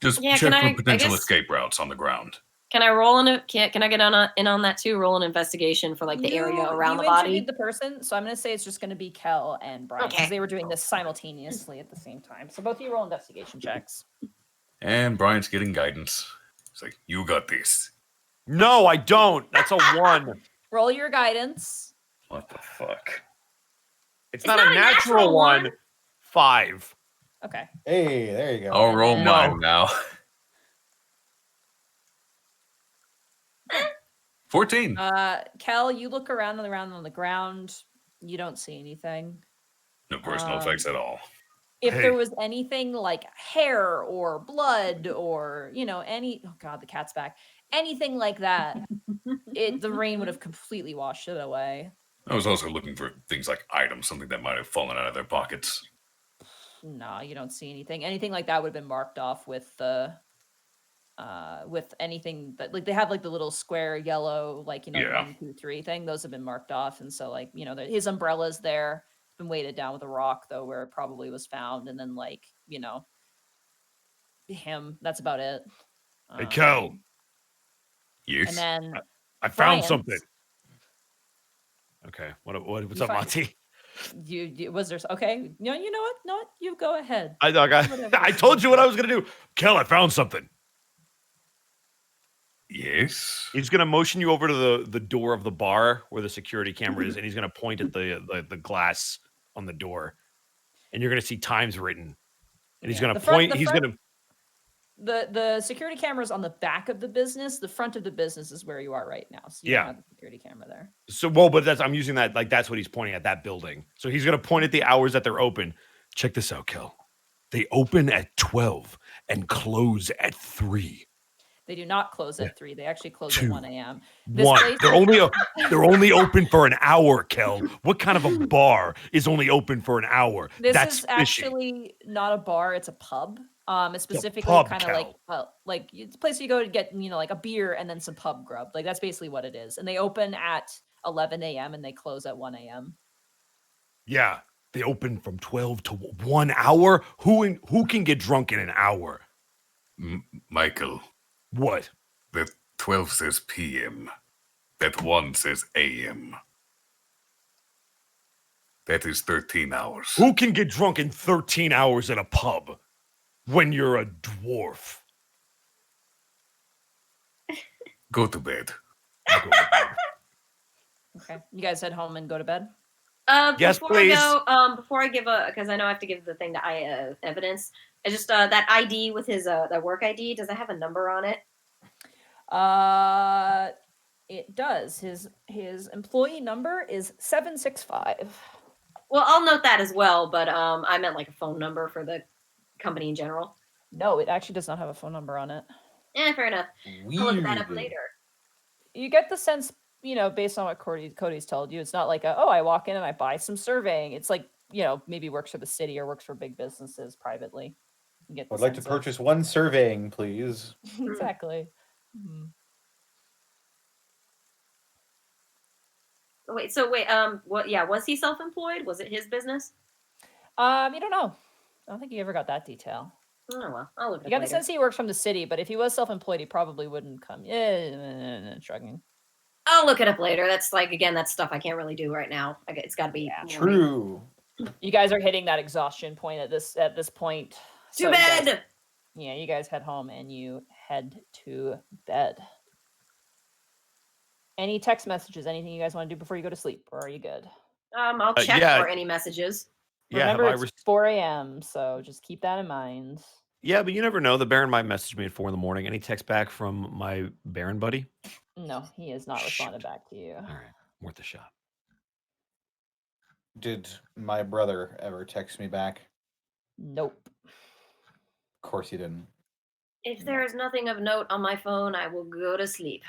Just Yeah, check can for I potential guess- escape routes on the ground. Can I roll in it? Can I get in on that too? Roll an investigation for like the area around the body. You interviewed the person, so I'm going to say it's just going to be Kel and Brian because Okay. they were doing this simultaneously at the same time. So both of you roll investigation checks. And Brian's getting guidance. It's like, you got this. No, I don't. That's a 1. Roll your guidance. What the fuck? It's not a natural one. 5. Okay. Hey, there you go. I'll roll No. mine now. 14. Kel, you look around on the ground. You don't see anything. No personal effects at all. If Hey. there was anything like hair or blood or, oh God, the cat's back. Anything like that, the rain would have completely washed it away. I was also looking for things like items, something that might have fallen out of their pockets. No, you don't see anything. Anything like that would have been marked off with the with anything that like they have like the little square yellow like Yeah. 1, 2, 3 thing. Those have been marked off, and so like his umbrella's there. It's been weighted down with a rock though, where it probably was found, and then like him. That's about it. Hey, Kel, Yes. And then I found Brian's- something. Okay, what's You up, find- Monty? you was there okay? No, you know what? No, you go ahead. I told you what I was gonna do. Kel, I found something. Yes. He's going to motion you over to the door of the bar where the security camera is, and he's going to point at the glass on the door, and you're going to see times written. And he's Yeah. going to The front- point. the He's front- going to. The security camera's on the back of the business. The front of the business is where you are right now. So you Yeah. don't have the security camera there. So, but I'm using that like that's what he's pointing at, that building. So he's going to point at the hours that they're open. Check this out, Kel. They open at 12 and close at 3. They do not close at 3. They actually close 2, at 1 a.m. This 1. place They're is- only open for an hour, Kel. What kind of a bar is only open for an hour? This That's is fishy. actually not a bar; it's a pub. It's specifically pub, kind of like it's a place you go to get like a beer and then some pub grub. Like that's basically what it is. And they open at 11 a.m. and they close at 1 a.m. Yeah, they open from 12 to 1 hour. Who can get drunk in an hour? Michael, What? that 12 says PM. That 1 says AM. That is 13 hours. Who can get drunk in 13 hours at a pub when you're a dwarf? Go to bed. Okay, you guys head home and go to bed. Yes, Before please. I go, before I give because I know I have to give the thing to evidence. I just that ID with his that work ID. Does it have a number on it? It does. His employee number is 765. Well, I'll note that as well. But I meant like a phone number for the company in general. No, it actually does not have a phone number on it. Fair enough. I'll look that up Weird. later. You get the sense, based on what Cody's told you, it's not like I walk in and I buy some surveying. It's like, maybe works for the city or works for big businesses privately. You get the I'd like to sense of- purchase one surveying, please. Exactly. Mhm. Wait, what? Yeah, was he self-employed? Was it his business? You don't know. I don't think you ever got that detail. Oh well, I'll look You it got up the later. sense he works from the city, but if he was self-employed, he probably wouldn't come. Shrugging. I'll look it up later. That's that's stuff I can't really do right now. It's got to be morning. True. You guys are hitting that exhaustion point at this point. To So you guys- bed. you guys head home and you head to bed. Any text messages? Anything you guys want to do before you go to sleep, or are you good? I'll check yeah. for any messages. Yeah, have Remember, I it's 4 a.m., so just keep that in mind. Yeah, but you never know. The Baron might message me at 4 a.m. Any text back from my Baron buddy? No, he has not responded back to you. All right, worth a shot. Did my brother ever text me back? Nope. Of course he didn't. If there is nothing of note on my phone, I will go to sleep.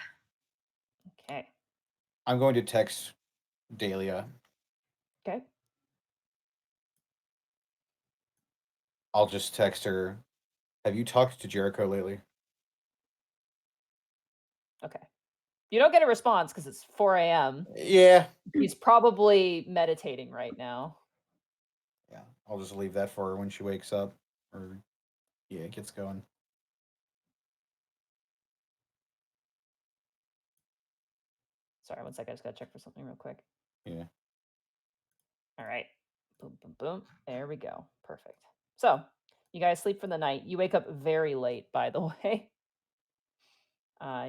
Okay. I'm going to text Dahlia. Okay. I'll just text her. Have you talked to Jericho lately? Okay. You don't get a response because it's 4 a.m. Yeah. He's probably meditating right now. Yeah. I'll just leave that for her when she wakes up. Or, yeah, gets going. Sorry, one second. I just gotta check for something real quick. Yeah. All right. Boom, boom, boom. There we go. Perfect. So, you guys sleep for the night. You wake up very late, by the way.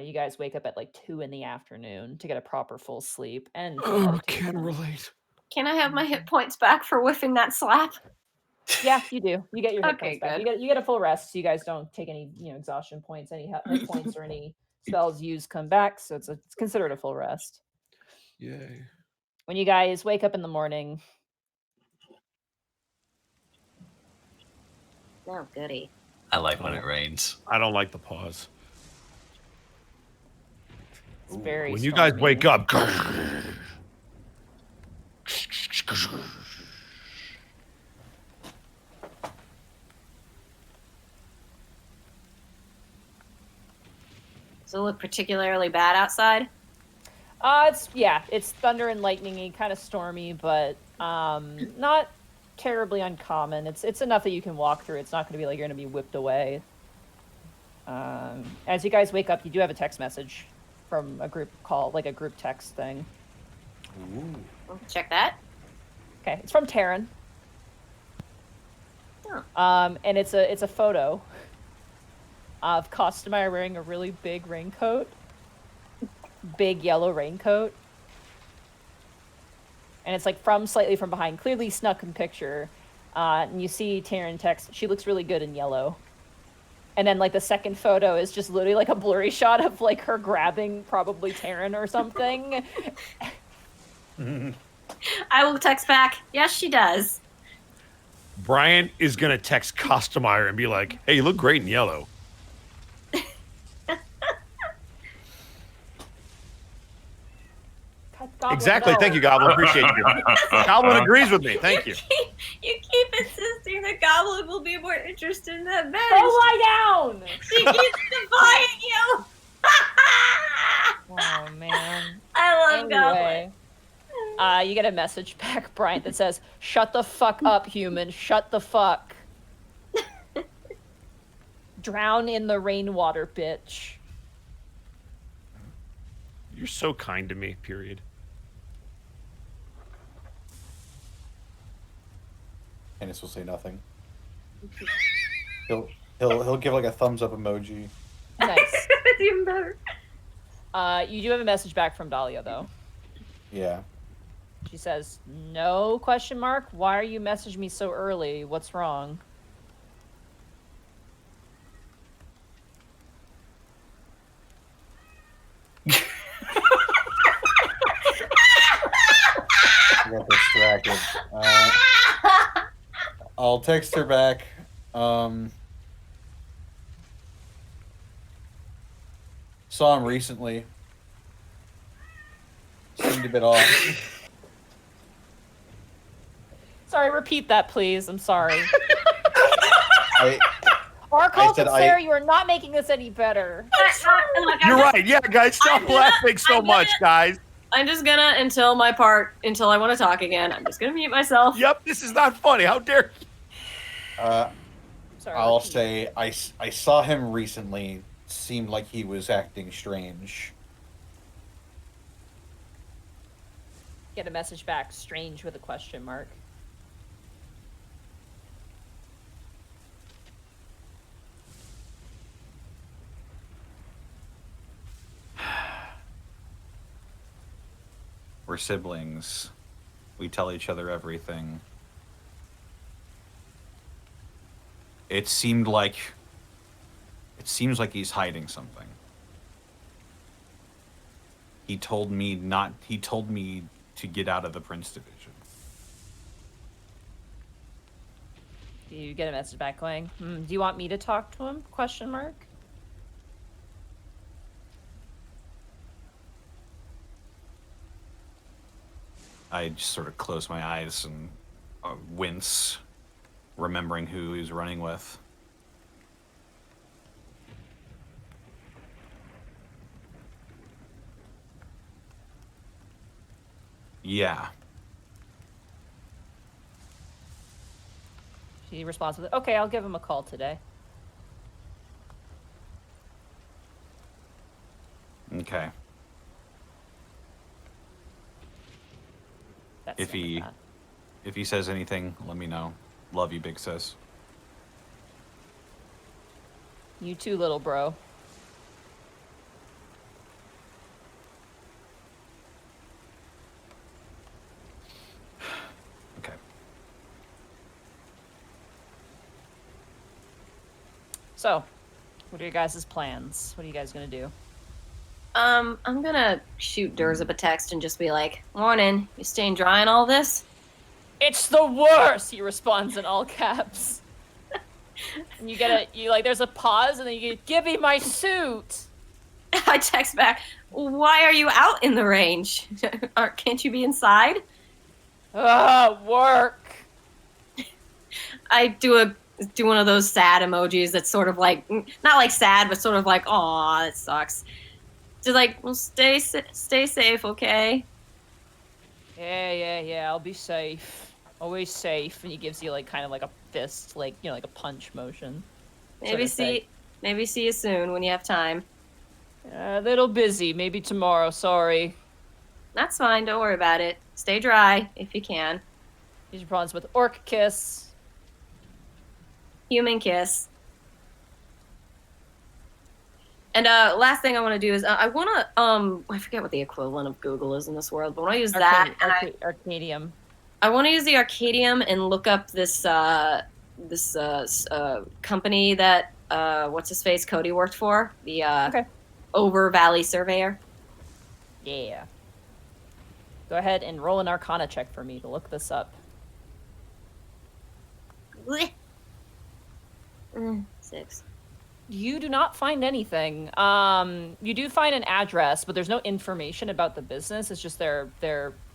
You guys wake up at like 2 in the afternoon to get a proper full sleep and for Can meditation. relate. Can I have my hit points back for whiffing that slap? Yeah, you do. You get your hit Okay, points back. good. You get a full rest, so you guys don't take any exhaustion points, any hit points, or any spells used come back. So it's considered a full rest. Yay. When you guys wake up in the morning, Oh, goody. I like when it rains. I don't like the pause. it's very. When you guys stormy. wake up. Does it look particularly bad outside? It's thunder and lightningy, kind of stormy, but not terribly uncommon. It's enough that you can walk through. It's not going to be like you're going to be whipped away. As you guys wake up, you do have a text message from a group call, like a group text thing. Check that. Okay, it's from Taryn. Oh. And it's a photo of Costumeyer wearing a really big raincoat, big yellow raincoat, and it's like slightly from behind, clearly snuck in picture. And you see Taryn text, she looks really good in yellow. And then like the second photo is just literally like a blurry shot of like her grabbing probably Taryn or something. I will text back. Yes, she does. Brian is going to text Costumeyer and be like, hey, you look great in yellow. Goblin, Exactly. no. Thank you, Goblin. Appreciate you. Goblin agrees with me. Thank you. You keep insisting that Goblin will be more interested in that bench. Go lie down! She keeps defying you. Oh man. I love Goblin. Anyway, you get a message back, Brian, that says, "Shut the fuck up, human. Shut the fuck. Drown in the rainwater, bitch." You're so kind to me, period. Ennis will say nothing. He'll give like a thumbs up emoji. Nice. It's even better. You do have a message back from Dahlia, though. Yeah. She says, "No question mark. Why are you messaging me so early? What's wrong?" I got distracted. I'll text her back. Saw him recently. Seemed a bit off. Sorry, repeat that, please. I'm sorry. I Our cult said of Sarah, you are not making this any better. You're right. Yeah, guys, stop I'm gonna- laughing so I'm much, gonna- guys. I'm just gonna, until I want to talk again, I'm just gonna mute myself. Yep, this is not funny. How dare you? Sorry. I'll repeat. say I saw him recently. Seemed like he was acting strange. Get a message back, strange with a question mark. We're siblings. We tell each other everything. It seems like he's hiding something. He told me to get out of the Prince Division. You get a message back going, do you want me to talk to him? Question mark. I just sort of close my eyes and wince, remembering who he's running with. Yeah. She responds with, okay, I'll give him a call today. Okay. That's If the end of he that. if he says anything, let me know. Love you, big sis. You too, little bro. Okay. So, what are your guys' plans? What are you guys gonna do? I'm gonna shoot Durzip a text and just be like, "Morning, you staying dry in all this?" It's the worst! He responds in all caps. And there's a pause, and then you get, give me my suit! I text back, "Why are you out in the range? Can't you be inside?" Work! I do one of those sad emojis that's sort of like, not like sad, but sort of like, "Aw, that sucks." Just like, well, stay safe, okay? Yeah, I'll be safe. Always safe. And he gives you like kind of like a fist, like like a punch motion. Maybe sort of see you soon when you have time. A little busy. Maybe tomorrow. Sorry. That's fine. Don't worry about it. Stay dry if you can. He responds with orc kiss. Human kiss. And last thing I want to do is I want to I forget what the equivalent of Google is in this world, but I want to use that. And Arcadium. I want to use the Arcadium and look up this company that what's his face Cody worked for, the Over Valley Surveyor. Yeah. Go ahead and roll an Arcana check for me to look this up. 6. You do not find anything. You do find an address, but there's no information about the business. It's just their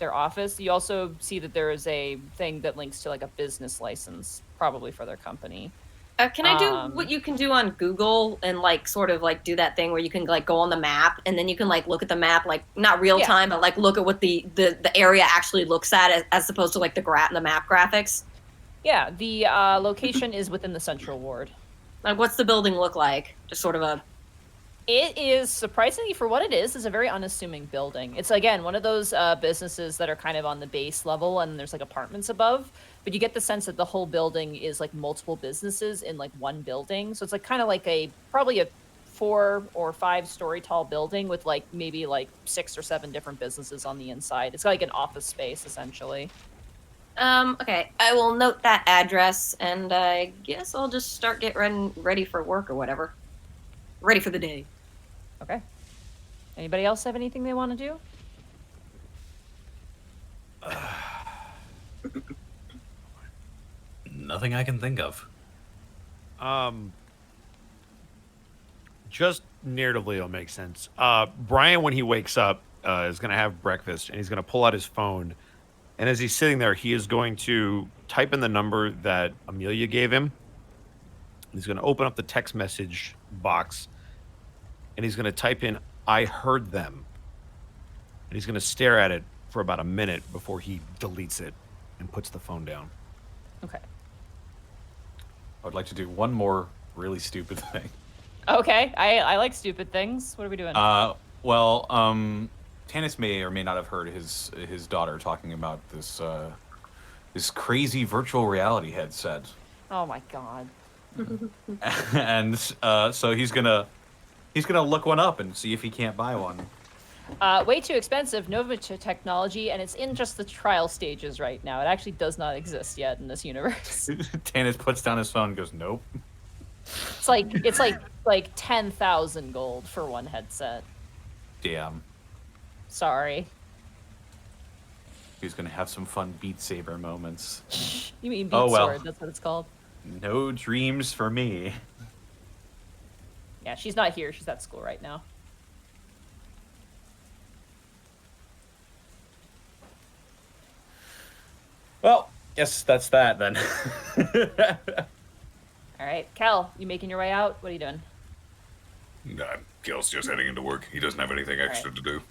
office. You also see that there is a thing that links to like a business license, probably for their company. Can I do what you can do on Google and like sort of like do that thing where you can like go on the map and then you can like look at the map, like not real time, but like look at what the area actually looks at as opposed to like the map graphics? Yeah, the location is within the central ward. Like, what's the building look like? Just sort of a... It is, surprisingly for what it is a very unassuming building. It's, again, one of those businesses that are kind of on the base level and there's, like, apartments above. But you get the sense that the whole building is, like, multiple businesses in, like, one building. So it's, like, kind of like probably a 4 or 5 story tall building with, like, maybe, like, 6 or 7 different businesses on the inside. It's like an office space, essentially. Okay, I will note that address, and I guess I'll just start getting ready for work or whatever. Ready for the day. Okay. Anybody else have anything they want to do? Nothing I can think of. Just narratively, it'll make sense. Brian, when he wakes up, is going to have breakfast, and he's going to pull out his phone. And as he's sitting there, he is going to type in the number that Amelia gave him. He's going to open up the text message box, and he's going to type in, "I heard them." And he's going to stare at it for about a minute before he deletes it and puts the phone down. Okay. I would like to do one more really stupid thing. Okay, I like stupid things. What are we doing? Tannis may or may not have heard his daughter talking about this crazy virtual reality headset. Oh my god. And so he's gonna look one up and see if he can't buy one. Way too expensive, Nova technology, and it's in just the trial stages right now. It actually does not exist yet in this universe. Tannis puts down his phone and goes, "Nope." It's like 10,000 gold for one headset. Damn. Sorry. He's gonna have some fun Beat Saber moments. You mean Beat Oh, well. Sword, that's what it's called. No dreams for me. Yeah, she's not here. She's at school right now. Well, yes, that's that then. All right, Kel, you making your way out? What are you doing? Nah, Kel's just heading into work. He doesn't have anything extra to do.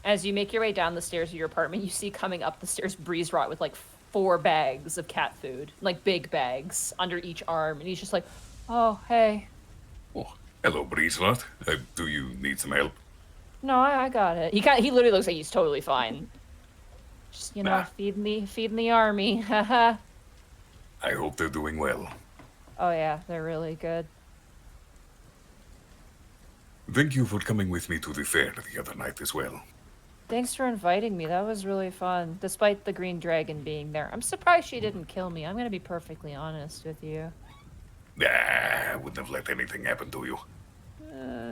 As you make your way down the stairs of your apartment, you see coming up the stairs Breeze Rot with like 4 bags of cat food, like big bags under each arm, and he's just like, "Oh, hey, Oh, hello, Breezelot. Do you need some help? no, I got it." He literally looks like he's totally fine. Just Nah. feeding the army. Haha. I hope they're doing well. Oh yeah, they're really good. Thank you for coming with me to the fair the other night as well. Thanks for inviting me. That was really fun, despite the green dragon being there. I'm surprised she didn't kill me. I'm gonna be perfectly honest with you. Nah, I wouldn't have let anything happen to you.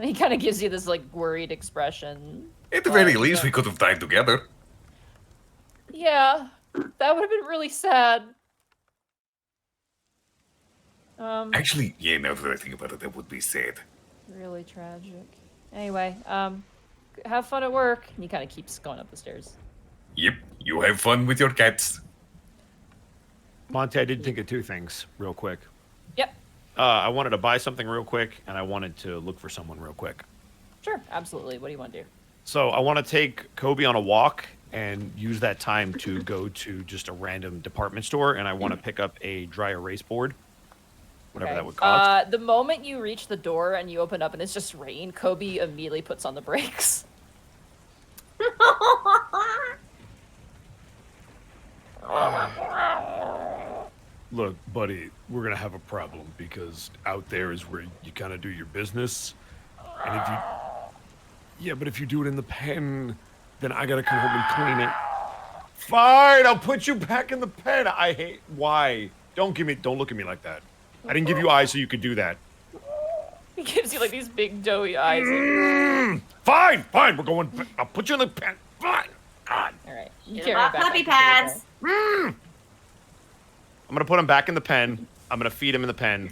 He kind of gives you this like worried expression. At the very least, we could have died together. Yeah, that would have been really sad. Actually, yeah, now that I think about it, that would be sad. Really tragic. Anyway, have fun at work. And he kind of keeps going up the stairs. Yep, you have fun with your cats. Monty, I did think of 2 things real quick. Yep. I wanted to buy something real quick, and I wanted to look for someone real quick. Sure, absolutely. What do you want to do? So I want to take Kobe on a walk and use that time to go to just a random department store, and I want to pick up a dry erase board, whatever that would cost. The moment you reach the door and you open up and it's just rain, Kobe immediately puts on the brakes. Look, buddy, we're gonna have a problem because out there is where you kind of do your business, and if you do it in the pen, then I gotta come home and clean it. Fine, I'll put you back in the pen. Why? Don't look at me like that. I didn't give you eyes so you could do that. He gives you like these big doughy eyes. Like, Fine, we're going. I'll put you in the pen. Fine. God. all right. You Get carry him it off back puppy up to the pads. car. I'm gonna put him back in the pen. I'm gonna feed him in the pen,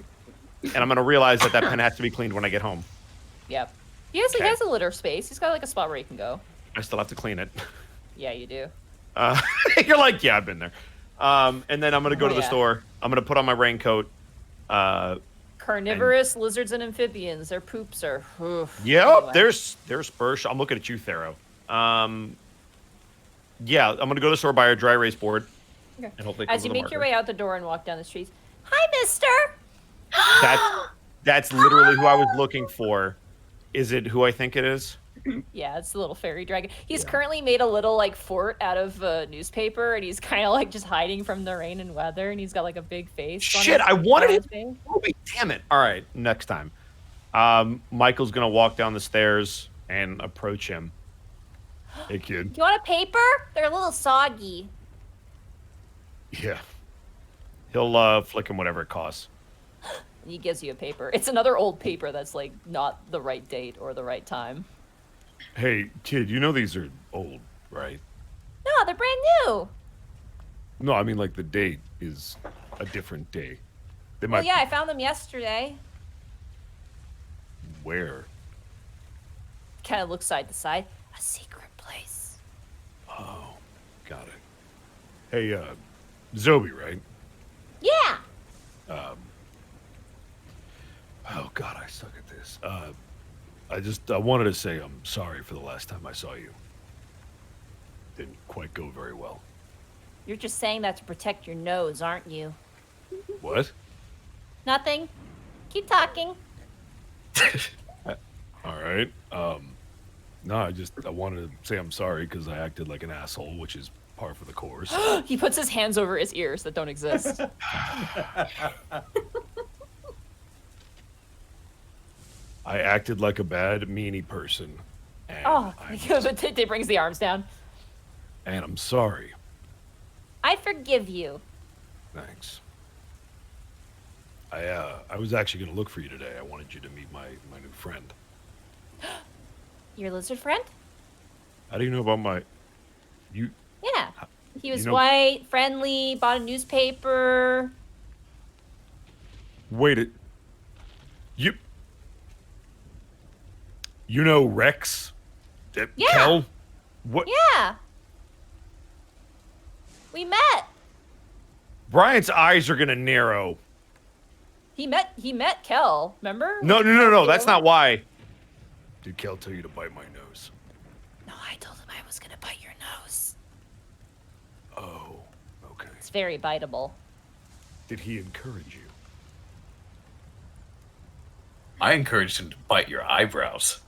and I'm gonna realize that pen has to be cleaned when I get home. Yep. He has a litter space. He's got like a spot where he can go. I still have to clean it. Yeah, you do. You're like, yeah, I've been there. And then I'm gonna go to the yeah. store. I'm gonna put on my raincoat. Carnivorous lizards and amphibians. Their poops are. Oof. Yep, Anyway. there's Spurs. I'm looking at you, Thero. Yeah, I'm gonna go to the store, buy a dry erase board. Okay. And hopefully As you make your way out the door and walk down the streets, hi, mister! That's literally who I was looking for. Is it who I think it is? Yeah, it's the little fairy dragon. He's currently made a little like fort out of newspaper, and he's kind of like just hiding from the rain and weather, and he's got like a big face. Shit, I wanted it. Oh, wait, damn it. All right, next time. Michael's gonna walk down the stairs and approach him. Hey, kid. Do you want a paper? They're a little soggy. Yeah. He'll flick him whatever it costs. And he gives you a paper. It's another old paper that's like not the right date or the right time. Hey, kid, you know these are old, right? No, they're brand new. No, I mean like the date is a different day. They Well, might. yeah, I found them yesterday. Where? Kind of looks side to side. A secret place. Oh, got it. Hey, Zoe, right? Yeah. Oh God, I suck at this. I wanted to say I'm sorry for the last time I saw you. Didn't quite go very well. You're just saying that to protect your nose, aren't you? What? Nothing. Keep talking. All right. No, I wanted to say I'm sorry because I acted like an asshole, which is par for the course. He puts his hands over his ears that don't exist. I acted like a bad, meanie person. And Oh, I'm, they brings the arms down. and I'm sorry. I forgive you. Thanks. I was actually going to look for you today. I wanted you to meet my new friend. Your lizard friend? How do you know about my... You... Yeah. He was You know- white, friendly, bought a newspaper. Wait it. You know Rex? Yeah. Kel? What? Yeah. We met. Brian's eyes are gonna narrow. He met Kel, remember? No. That's not why. Did Kel tell you to bite my nose? No, I told him I was gonna bite your nose. Oh, okay. It's very biteable. Did he encourage you? I encouraged him to bite your eyebrows.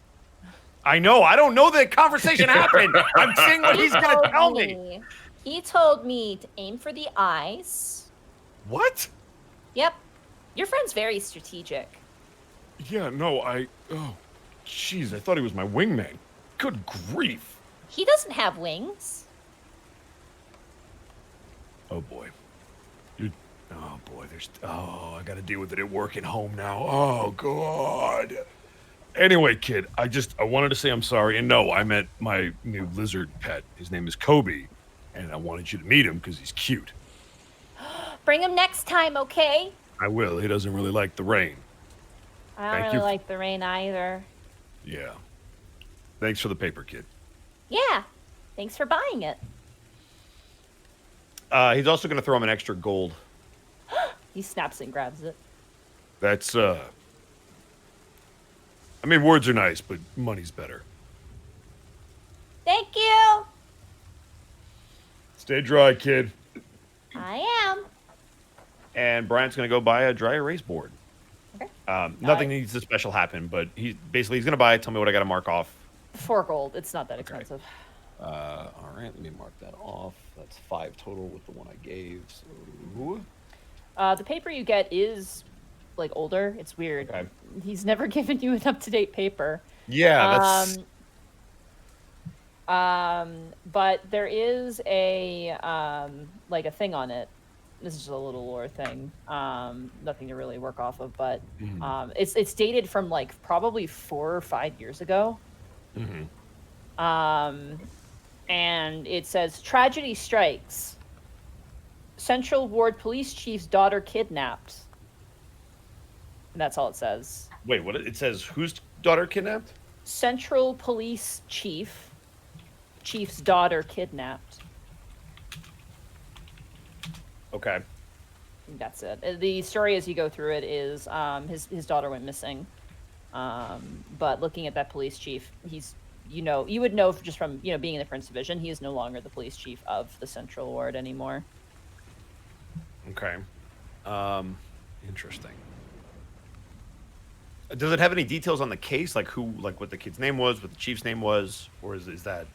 I know. I don't know that conversation happened. I'm saying what he's gonna tell me. He told me to aim for the eyes. What? Yep. Your friend's very strategic. Yeah, no, oh, jeez, I thought he was my wingman. Good grief. He doesn't have wings. Oh, boy. I gotta deal with it at work and home now. Oh, God. Anyway, kid, I wanted to say I'm sorry. And no, I met my new lizard pet. His name is Kobe. And I wanted you to meet him because he's cute. Bring him next time, okay? I will. He doesn't really like the rain. I Thank don't you. really like the rain either. Yeah. Thanks for the paper, kid. Yeah. Thanks for buying it. He's also going to throw him an extra gold. He snaps and grabs it. That's, I mean, words are nice, but money's better. Thank you. Stay dry, kid. I am. And Brian's going to go buy a dry erase board. Okay. Nothing needs to special happen, but he's going to buy it. Tell me what I got to mark off. 4 gold. It's not that expensive. All right, let me mark that off. That's 5 total with the one I gave. So, The paper you get is like older. It's weird. Okay. He's never given you an up-to-date paper. yeah, that's But there is a like a thing on it. This is just a little lore thing. Nothing to really work off of, but it's dated from like probably 4 or 5 years ago. And it says tragedy strikes. Central Ward Police Chief's daughter kidnapped. And that's all it says. Wait, what? It says whose daughter kidnapped? Central Police Chief's daughter kidnapped. Okay. That's it. The story as you go through it is his daughter went missing. But looking at that police chief, he's you would know just from being in the Prince Division, he is no longer the police chief of the Central Ward anymore. Okay. Interesting. Does it have any details on the case, like what the kid's name was, what the chief's name was, or is that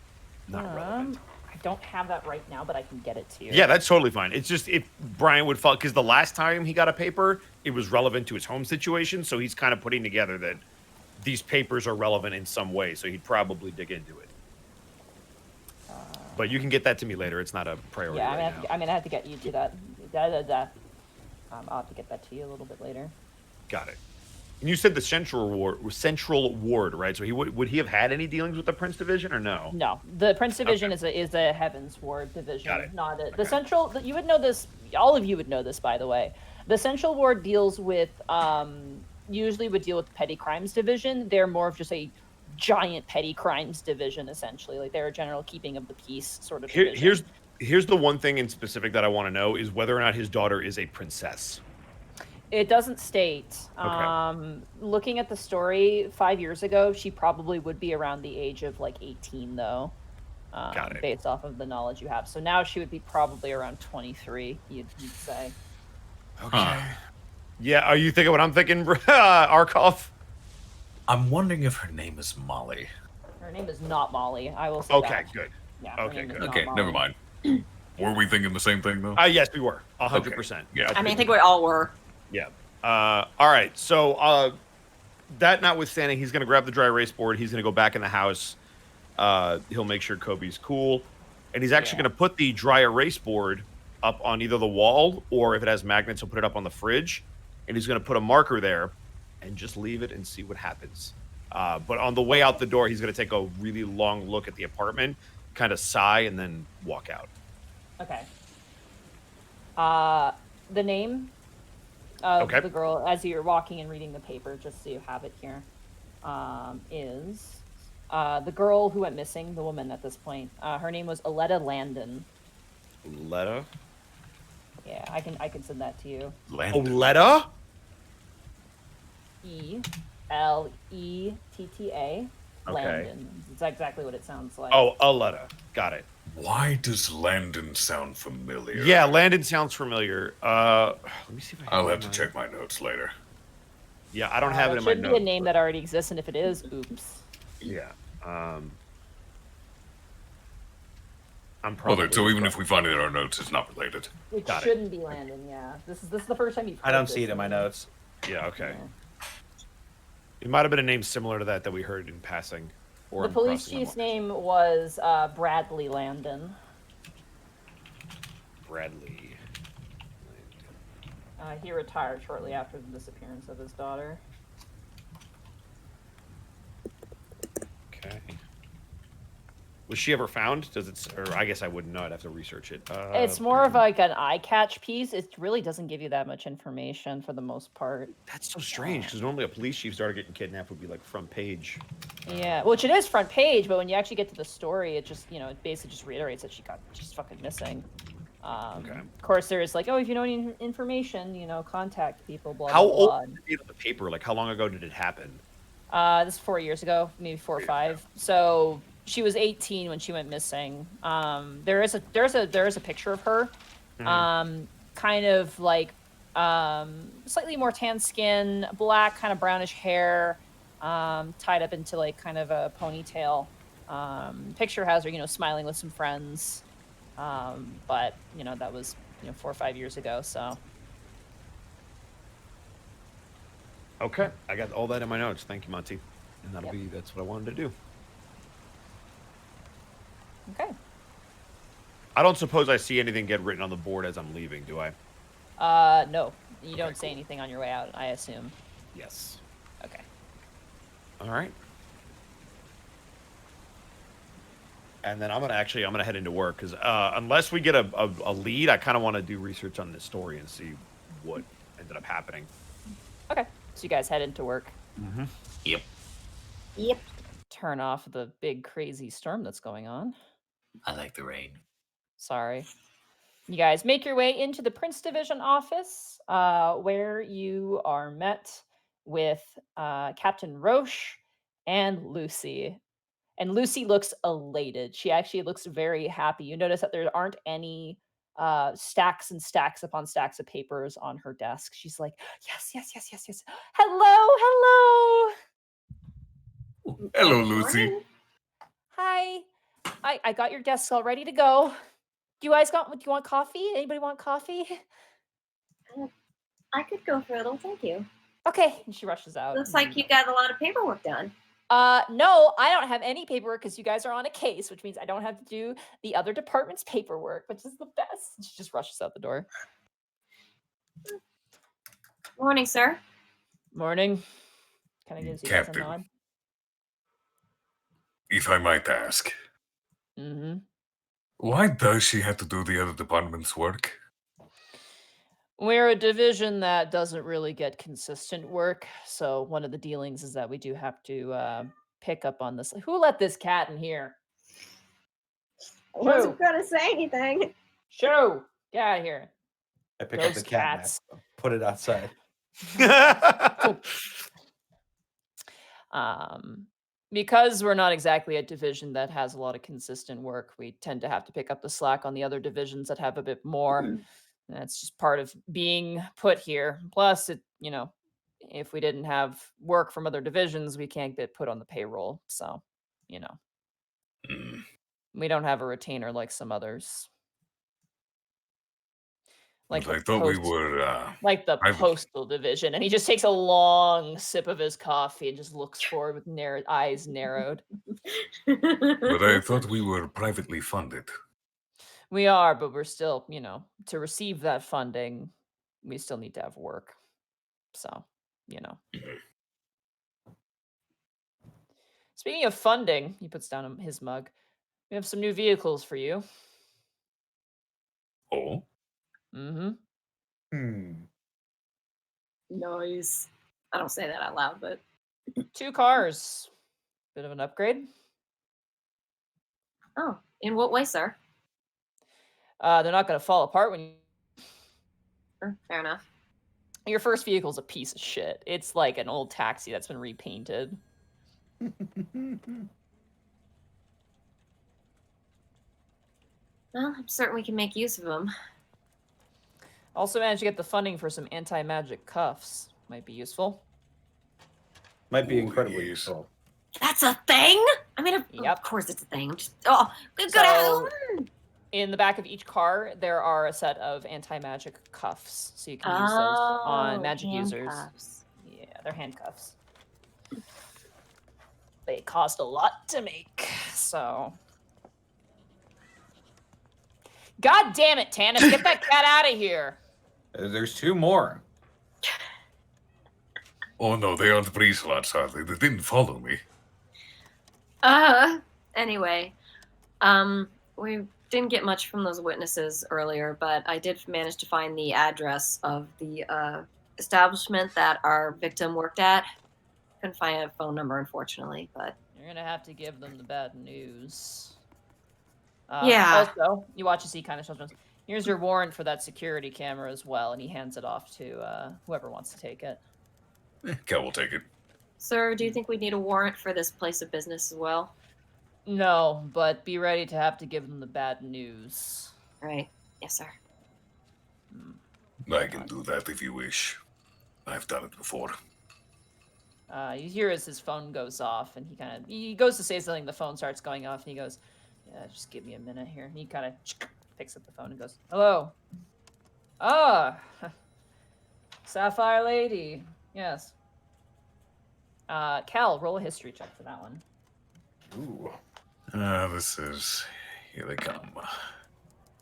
not relevant? I don't have that right now, but I can get it to you. Yeah, that's totally fine. It's just if Brian would fall, because the last time he got a paper, it was relevant to his home situation, so he's kind of putting together that these papers are relevant in some way, so he'd probably dig into it. But you can get that to me later. It's not a priority. Yeah, right now. I have to get you to that. I'll have to get that to you a little bit later. Got it. And you said the Central Ward, right? So he would he have had any dealings with the Prince Division or no? No, the Prince Division is a Heavens Ward division, Got it. not a, Okay. the Central. You would know this. All of you would know this, by the way. The Central Ward deals with usually would deal with petty crimes division. They're more of just a giant petty crimes division, essentially. Like they're a general keeping of the peace sort of division. Here's the one thing in specific that I want to know is whether or not his daughter is a princess. It doesn't state. Okay. Looking at the story 5 years ago, she probably would be around the age of like 18, though. Got it. Based off of the knowledge you have. So now she would be probably around 23, you'd say. Okay. Yeah, are you thinking what I'm thinking, Arkoff? I'm wondering if her name is Molly. Her name is not Molly. I will say Okay, that. good. Yeah, her Okay, name is good. not Okay, Molly. never mind. Were we thinking the same thing, though? Yes, we were. 100%. Yeah. I mean, I think we all were. Yeah. All right. So that notwithstanding, he's going to grab the dry erase board. He's going to go back in the house. He'll make sure Kobe's cool. And he's actually going to put the dry erase board up on either the wall or if it has magnets, he'll put it up on the fridge. And he's going to put a marker there and just leave it and see what happens. But on the way out the door, he's going to take a really long look at the apartment, kind of sigh, and then walk out. Okay. The name of the girl, as you're walking and reading the paper, just so you have it here, is the girl who went missing, the woman at this point. Her name was Aletta Landon. Letta? Yeah, I can send that to you. Landon. Oletta? Eletta. Okay. Landon. It's exactly what it sounds like. Oh, Oletta. Got it. Why does Landon sound familiar? Yeah, Landon sounds familiar. Let me see if I I'll have to check my notes later. Yeah, I don't have it in my should notes. be a name that already exists, and if it is, oops. Yeah. I'm Well, probably. then, so even if we find it in our notes, it's not related. It Got it. shouldn't be Landon. Yeah, this is the first time you've. I don't heard see this it in my name. notes. Yeah. Okay. Yeah. It might have been a name similar to that we heard in passing. Or The I'm police crossing my chief's wires. name was Bradley Landon. Bradley. He retired shortly after the disappearance of his daughter. Okay. Was she ever found? Does it? Or I guess I wouldn't know. I'd have to research it. It's more of like an eye catch piece. It really doesn't give you that much information for the most part. That's so strange because normally a police chief started getting kidnapped would be like front page. Yeah, which it is front page, but when you actually get to the story, it just, it basically just reiterates that she's fucking missing. Okay. Of course, there is like, oh, if you know any information, contact people. Blah How blah blah. old did it on the paper? Like how long ago did it happen? This is 4 years ago, maybe 4 or 5. So she was 18 when she went missing. There is a picture of her, kind of like slightly more tan skin, black kind of brownish hair, tied up into like kind of a ponytail. Picture has her, smiling with some friends. But that was 4 or 5 years ago. So Okay, I got all that in my notes. Thank you, Monty. And that's what I wanted to do. okay. I don't suppose I see anything get written on the board as I'm leaving, do I? No, you don't say anything on your way out, I assume. Yes. Okay. All right. And then I'm gonna head into work because unless we get a lead, I kind of want to do research on this story and see what ended up happening. Okay. So you guys head into work. Mm-hmm. Yep. Yep. Turn off the big crazy storm that's going on. I like the rain. Sorry. You guys make your way into the Prince Division office, where you are met with Captain Roche and Lucy. And Lucy looks elated. She actually looks very happy. You notice that there aren't any stacks and stacks upon stacks of papers on her desk. She's like, yes. Hello. Hello, Lucy. Hi. I got your desks all ready to go. Do you want coffee? Anybody want coffee? I could go for a little, thank you. Okay. And she rushes out. Looks like you got a lot of paperwork done. No, I don't have any paperwork because you guys are on a case, which means I don't have to do the other department's paperwork, which is the best. She just rushes out the door. Morning, sir. Morning. Kind of gives you guys a Captain. nod. If I might ask, Mm-hmm. why does she have to do the other department's work? We're a division that doesn't really get consistent work, so one of the dealings is that we do have to pick up on this. Who let this cat in here? I wasn't gonna say anything. Shoo! Get out of here. I pick up Those the cat cats. and I put it outside. Because we're not exactly a division that has a lot of consistent work, we tend to have to pick up the slack on the other divisions that have a bit more. That's just part of being put here. Plus, if we didn't have work from other divisions, we can't get put on the payroll. So, Hmm. we don't have a retainer like some others. Like But I the thought we post- were. like the private. postal division, and he just takes a long sip of his coffee and just looks forward with eyes narrowed. But I thought we were privately funded. We are, but we're still, to receive that funding, we still need to have work. So, Speaking of funding, he puts down his mug. We have some new vehicles for you. Oh? Mm-hmm. Nice. I don't say that out loud, but 2 cars. Bit of an upgrade. oh, in what way, sir? They're not going to fall apart when you... Fair enough. Your first vehicle's a piece of shit. It's like an old taxi that's been repainted. Well, I'm certain we can make use of them. Also managed to get the funding for some anti-magic cuffs. Might be useful. Might be Ooh, incredibly yes. useful. That's a thing? I mean, Yep. of course it's a thing. Just, oh, good. So, in the back of each car, there are a set of anti-magic cuffs, so you can use those on magic users. handcuffs. Yeah, they're handcuffs. They cost a lot to make, so. God damn it, Tanis, get that cat out of here. There's 2 more. Oh no, they aren't pre-slots, are they? They didn't follow me. Anyway, we didn't get much from those witnesses earlier, but I did manage to find the address of the establishment that our victim worked at. Couldn't find a phone number, unfortunately, but You're gonna have to give them the bad news. Yeah. Also, you watch as he kind of shows. Here's your warrant for that security camera as well, and he hands it off to whoever wants to take it. Cal will take it. sir, do you think we need a warrant for this place of business as well? No, but be ready to have to give them the bad news. Right. Yes, sir. I can do that if you wish. I've done it before. You hear as his phone goes off, and he goes to say something. The phone starts going off, and he goes, "Yeah, just give me a minute here." And he kind of picks up the phone and goes, "Hello. Ah, Sapphire Lady. Yes. Cal, roll a history check for that one. Ooh. This is... Here they come.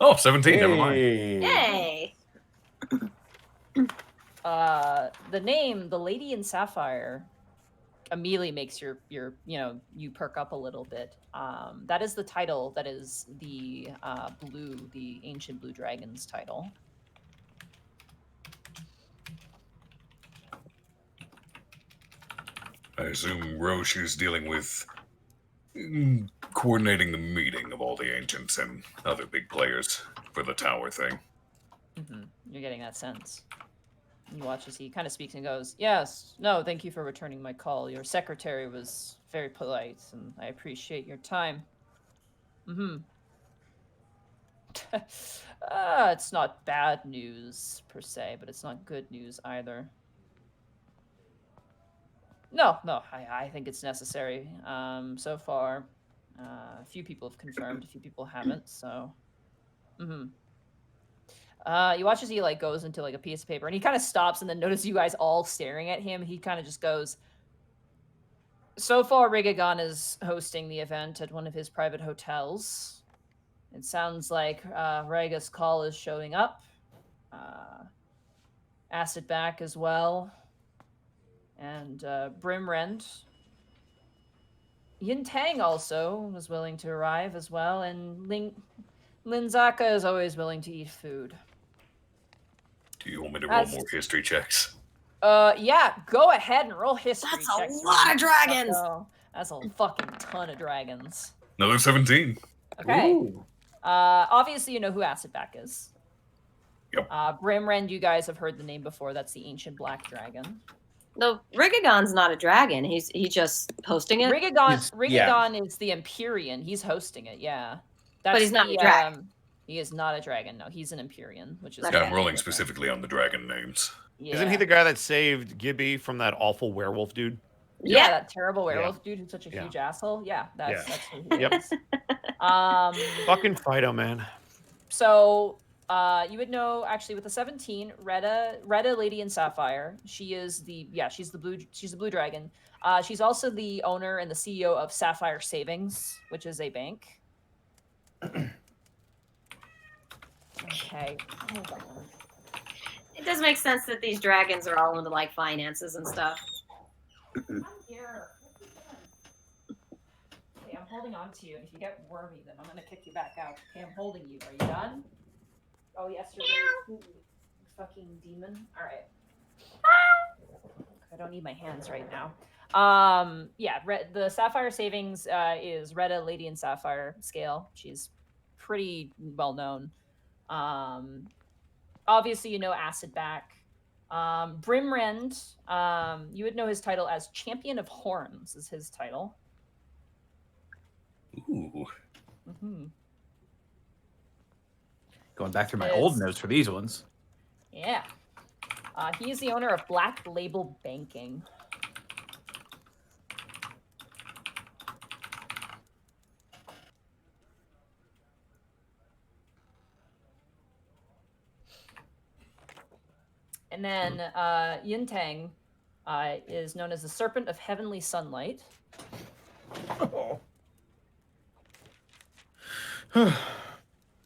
Oh, 17, never mind. Yay! The name, the Lady in Sapphire, immediately makes your you perk up a little bit. That is the title. That is the the ancient blue dragon's title. I assume Roche is dealing with coordinating the meeting of all the ancients and other big players for the tower thing. You're getting that sense. You watch as he kind of speaks and goes, "Yes, no, thank you for returning my call. Your secretary was very polite, and I appreciate your time." It's not bad news per se, but it's not good news either. No, I think it's necessary. So far, a few people have confirmed, a few people haven't. So, you watch as he goes into a piece of paper, and he kind of stops, and then notices you guys all staring at him. He kind of just goes, "So far, Rigagon is hosting the event at one of his private hotels. It sounds like Rega's call is showing up. Acid back as well. And Brimrend. Yin Tang also was willing to arrive as well, and Linzaka is always willing to eat food." Do you want me to roll more history checks? Yeah, go ahead and roll history That's checks. a lot of dragons! That's a fucking ton of dragons. Another 17. Okay. Ooh. Obviously you know who Acidback is. Yep. Brimrend, you guys have heard the name before. That's the ancient black dragon. No, Rigagon's not a dragon. He's just hosting it. Rigagon is the Empyrean. He's hosting it, yeah. But he's not a dragon. He is not a dragon, no. He's an Empyrean, which is... Okay. Yeah, I'm rolling specifically on the dragon names. Yeah. Isn't he the guy that saved Gibby from that awful werewolf dude? Yeah, that terrible werewolf dude who's such a huge asshole. Yeah, that's who he is. Fucking Fido, man. So, you would know actually with the 17, Retta Lady in Sapphire. She's the blue dragon. She's also the owner and the CEO of Sapphire Savings, which is a bank. Okay, hold on. It does make sense that these dragons are all into finances and stuff. I'm here. Okay, I'm holding on to you. If you get wormy, then I'm gonna kick you back out. Okay, I'm holding you. Are you done? Oh, yes, you're really fucking demon. All right. I don't need my hands right now. The Sapphire Savings is Retta Lady in Sapphire scale. She's pretty well known. obviously you know Acidback. Brimrend, you would know his title as Champion of Horns is his title. Ooh. Mm-hmm. Going back through my old It's- notes for these ones. Yeah. He is the owner of Black Label Banking. And then Yintang is known as the Serpent of Heavenly Sunlight.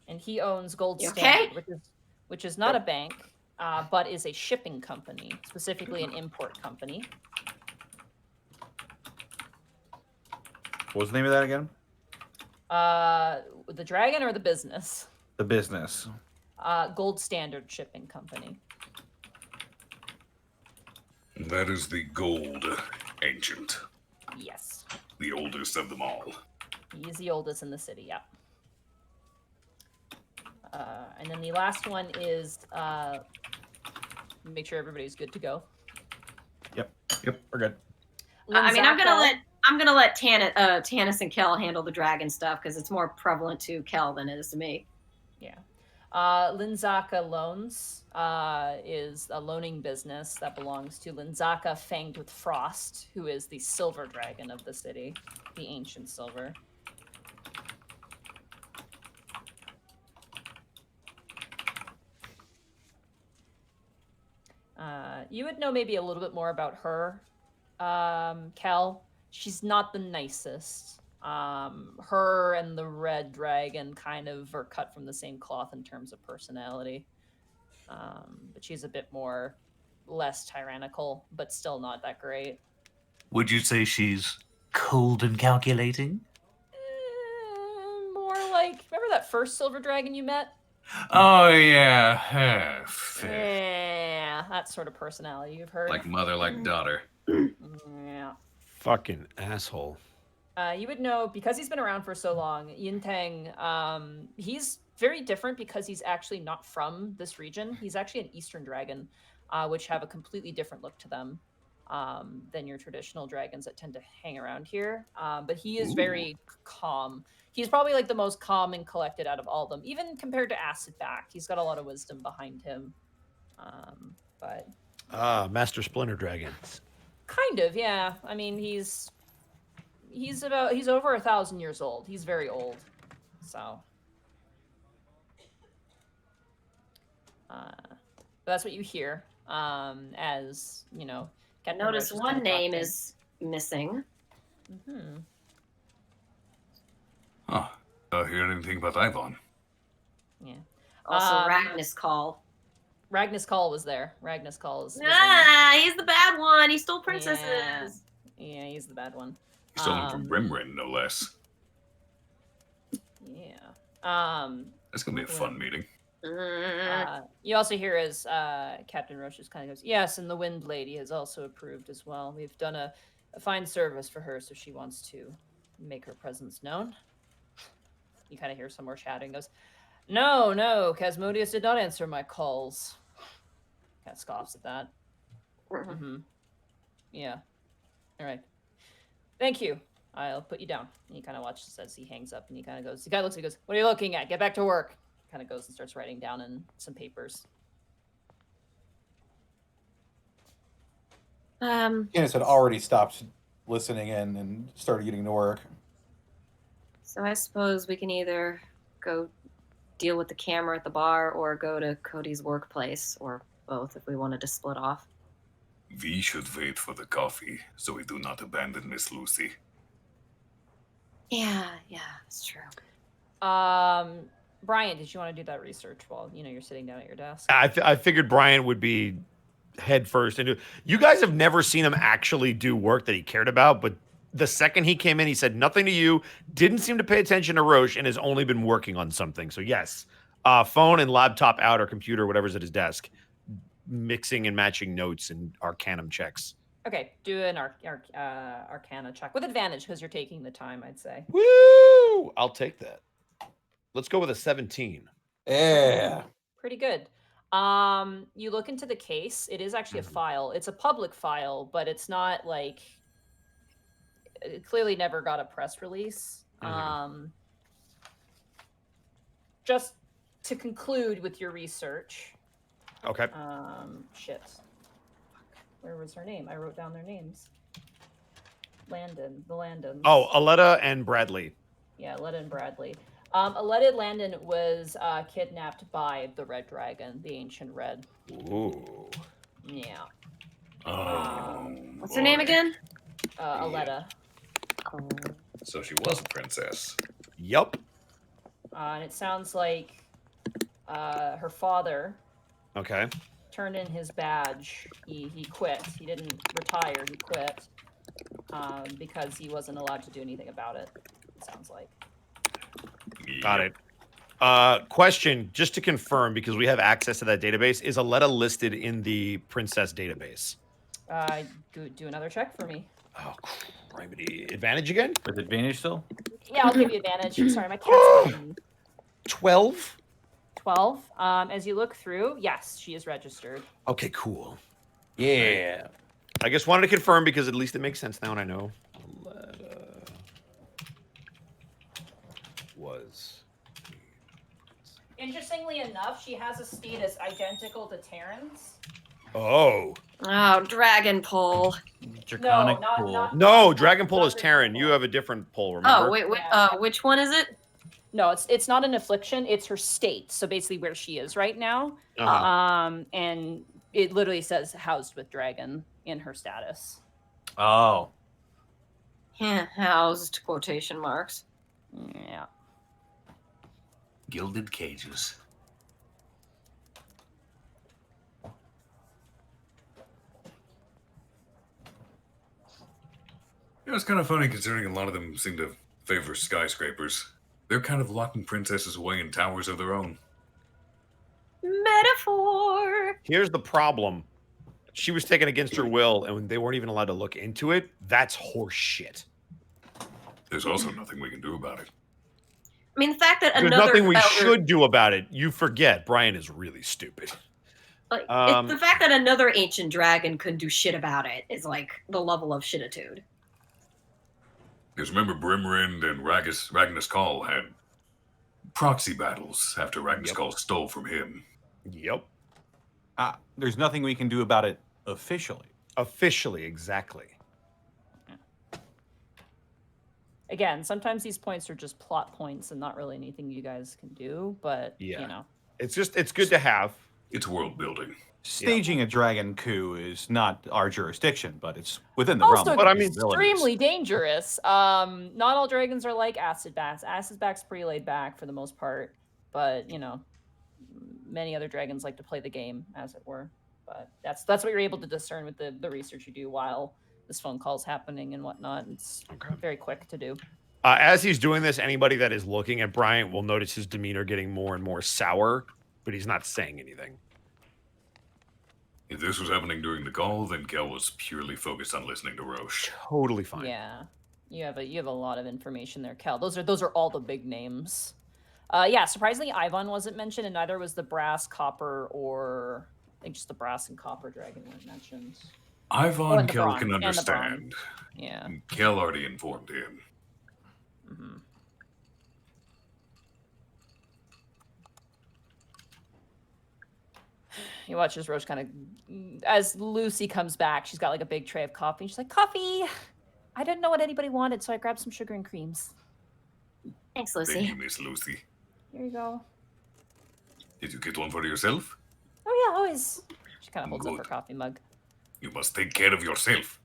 And he owns Gold You Standard, which is not a bank, but is a shipping company, specifically an import company. What was the name of that again? The dragon or the business? The business. Gold Standard Shipping Company. That is the gold ancient, Yes. the oldest of them all. He's the oldest in the city, yeah. And then the last one is make sure everybody's good to go. Yep, we're good. I mean, I'm Linzaka- gonna let Tanis and Kel handle the dragon stuff because it's more prevalent to Kel than it is to me. Yeah. Linzaka Loans is a loaning business that belongs to Linzaka Fanged with Frost, who is the silver dragon of the city, the ancient silver. You would know maybe a little bit more about her, Kel. She's not the nicest. Her and the red dragon kind of are cut from the same cloth in terms of personality. But she's a bit more less tyrannical, but still not that great. Would you say she's cold and calculating? More like, remember that first silver dragon you met? Oh, yeah. Yeah, that sort of personality you've heard. Like mother, like daughter. Yeah. Fucking asshole. You would know, because he's been around for so long, Yintang, he's very different because he's actually not from this region. He's actually an Eastern dragon, which have a completely different look to them than your traditional dragons that tend to hang around here. But he is very calm. He's probably like the most calm and collected out of all of them, even compared to Acidback. He's got a lot of wisdom behind him. But Master Splinter Dragon. kind of, yeah. I mean, he's over 1,000 years old. He's very old, so. But that's what you hear. As you know, I Captain notice Roach is one kinda name talking. is missing. Mhm. Huh. Hear anything about Ivon? Yeah. Also, Um, Ragnus Call. Ragnus Call was there. Ragnus Call is. He's the bad one. He stole princesses. Yeah, he's the bad one. Stolen from Brimrin, no less. Yeah. That's gonna be a fun meeting. You also hear as Captain Roach just kind of goes, yes, and the Wind Lady has also approved as well. We've done a fine service for her, so she wants to make her presence known. You kind of hear some more shouting. Goes, no, Casmodius did not answer my calls. Kind of scoffs at that. Mm-hmm. Yeah. All right. Thank you. I'll put you down. And he kind of watches as he hangs up, and he kind of goes. The guy looks. He goes, "What are you looking at? Get back to work." Kind of goes and starts writing down in some papers. Candace had already stopped listening in and started getting to work. So I suppose we can either go deal with the camera at the bar or go to Cody's workplace, or both if we wanted to split off. We should wait for the coffee so we do not abandon Miss Lucy. Yeah, it's true. Brian, did you want to do that research while you're sitting down at your desk? I figured Brian would be head first into. You guys have never seen him actually do work that he cared about, but the second he came in, he said nothing to you, didn't seem to pay attention to Roche, and has only been working on something. So yes, phone and laptop out, or computer, whatever's at his desk, mixing and matching notes and Arcanum checks. Okay, do an Arcana check with advantage because you're taking the time, I'd say. Woo! I'll take that. Let's go with a 17. Yeah. Pretty good. You look into the case. It is actually a file. It's a public file, but it's not like it clearly never got a press release. Just to conclude with your research. Okay. Shit. Where was her name? I wrote down their names. The Landons. Oh, Aletta and Bradley. Yeah, Aletta and Bradley. Aletta Landon was kidnapped by the Red Dragon, the Ancient Red. Ooh. Yeah. What's her name again? Aletta. So she was a princess. Yup. And it sounds like her father Okay. turned in his badge. He quit. He didn't retire. He quit because he wasn't allowed to do anything about it. It sounds like. Got it. Question, just to confirm, because we have access to that database, is Aletta listed in the princess database? Do another check for me. Oh, criminy. Advantage again? With advantage still? Yeah, I'll give you advantage. Sorry, my cat's bitten. 12? 12. As you look through, yes, she is registered. Okay, cool. Yeah. I just wanted to confirm because at least it makes sense now and I know. Aletta was. Interestingly enough, she has a status identical to Terran's. Oh. Oh, Dragon Pole. Draconic not- pool. not- No, Dragon Pole is Terran. You have a different pole, remember? Oh, wait, Yeah. which one is it? No, it's not an affliction. It's her state. So basically, where she is right now. Uh-huh. And it literally says "housed with dragon" in her status. Oh. Housed quotation marks. Yeah. Gilded cages. You know, it's kind of funny considering a lot of them seem to favor skyscrapers. They're kind of locking princesses away in towers of their own. Metaphor. Here's the problem. She was taken against her will, and they weren't even allowed to look into it. That's horse shit. There's also nothing we can do about it. I mean, the fact that There's another nothing we elder, should do about it. You forget. Brian is really stupid. like, Um, the fact that another ancient dragon couldn't do shit about it is like the level of shititude. Because remember, Brimrind and Ragnar Skall had proxy battles after Ragnar Yep. Skall stole from him. Yep. There's nothing we can do about it officially. Officially, exactly. Again, sometimes these points are just plot points and not really anything you guys can do. But Yeah. you know, It's good to have. It's world building. Staging a dragon coup is not our jurisdiction, but it's within the also realm. But I of mean, possibilities. extremely dangerous. Not all dragons are like acid bats. Acid bats pretty laid back for the most part, but you know, many other dragons like to play the game, as it were. But that's what you're able to discern with the research you do while this phone call's happening and whatnot. It's Okay. very quick to do. As he's doing this, anybody that is looking at Bryant will notice his demeanor getting more and more sour, but he's not saying anything. If this was happening during the call, then Kel was purely focused on listening to Roche. Totally fine. Yeah, you have a lot of information there, Kel. Those are all the big names. Yeah, surprisingly, Ivan wasn't mentioned, and neither was the brass, copper, or I think just the brass and copper dragon weren't mentioned. Ivan and the Kel bronze, can and the understand. Yeah. And Kel already informed him. Mm-hmm. You watch as Roche kind of, as Lucy comes back, she's got like a big tray of coffee. She's like, "Coffee! I didn't know what anybody wanted, so I grabbed some sugar and creams. Thanks, Thank Lucy. you, Miss Lucy. Here you go." Did you get one for yourself? Oh yeah, always. She kind of holds up her Good. coffee mug. You must take care of yourself.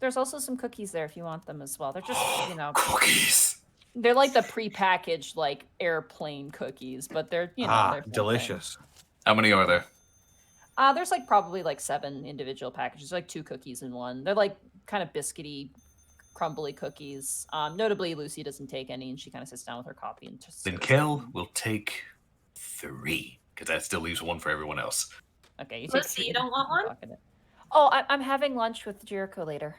There's also some cookies there if you want them as well. They're just, you know, Cookies. they're like the pre-packaged like airplane cookies, but they're, you know, they're delicious. How many are there? There's like probably like 7 individual packages, like 2 cookies in one. They're like kind of biscuity, crumbly cookies. Notably, Lucy doesn't take any, and she kind of sits down with her coffee and just. Then sort of- Kel will take 3, because that still leaves 1 for everyone else. Okay, you take Lucy, 3 you and don't want one? pocket it. Oh, I'm having lunch with Jericho later.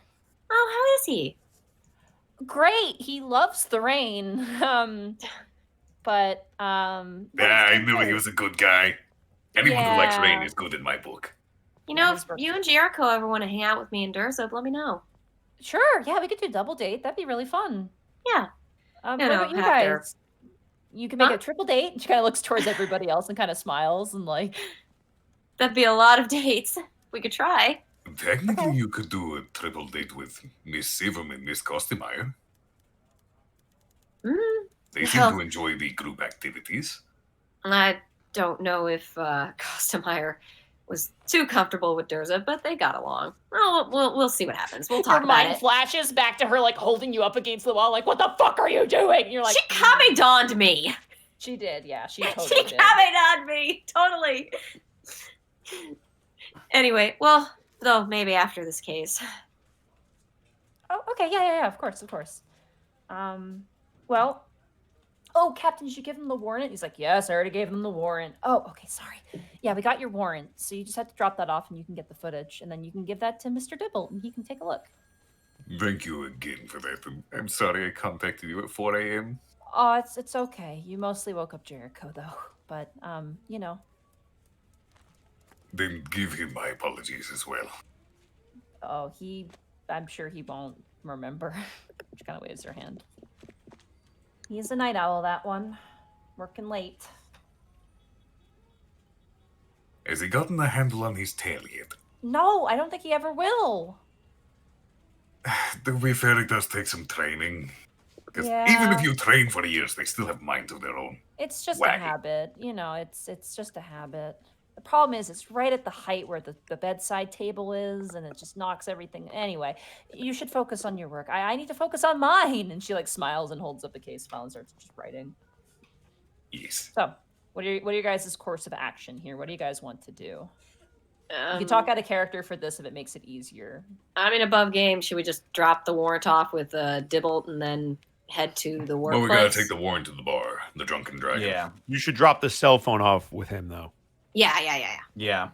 Oh, how is he? Great, he loves the rain. But Yeah, I knew he was a good guy. Anyone who likes rain Yeah. is good in my book. You Yeah, know, his if birthday. you and Jericho ever want to hang out with me in Dursup, let me know. Sure, yeah, we could do a double date. That'd be really fun. Yeah. What You know, about you after- guys? You can make Huh? a triple date. She kind of looks towards everybody else and kind of smiles and like, That'd be a lot of dates. We could try. Technically, you could do a triple date with Miss Severman and Miss Kostemeyer. Mm, They seem Well- to enjoy the group activities. I don't know if Kostemeyer was too comfortable with Durza, but they got along. Well, we'll see what happens. We'll talk your about mind it. flashes back to her like holding you up against the wall, like, what the fuck are you doing? And you're like, She Kame dawned me. She did, yeah, she She totally Kame did. dawned me. Totally. Anyway, well, though maybe after this case. Oh, okay, yeah, of course. Well, oh, Captain, did you give him the warrant? He's like, yes, I already gave him the warrant. Oh, okay, sorry. Yeah, we got your warrant, so you just have to drop that off and you can get the footage, and then you can give that to Mr. Dibble, and he can take a look. Thank you again for that. I'm sorry I contacted you at 4 a.m. Oh, it's okay. You mostly woke up Jericho, though. But, Then give him my apologies as well. oh, I'm sure he won't remember. She kind of waves her hand. He's a night owl, that one. Working late. Has he gotten a handle on his tail yet? No, I don't think he ever will. To be fair, it does take some training. Because even Yeah. if you train for years, they still have minds of their own. It's just Wacky. a habit. It's just a habit. The problem is it's right at the height where the bedside table is, and it just knocks everything. Anyway, you should focus on your work. I need to focus on mine. And she like smiles and holds up a case file and starts just writing. Yes. So, what are your guys' course of action here? What do you guys want to do? You Um, can talk out of character for this if it makes it easier. I'm in above game. Should we just drop the warrant off with Dibble and then head to the Well, workplace? we gotta take the warrant to the bar, the Drunken Dragon. Yeah. You should drop the cell phone off with him, though. Yeah. Yeah.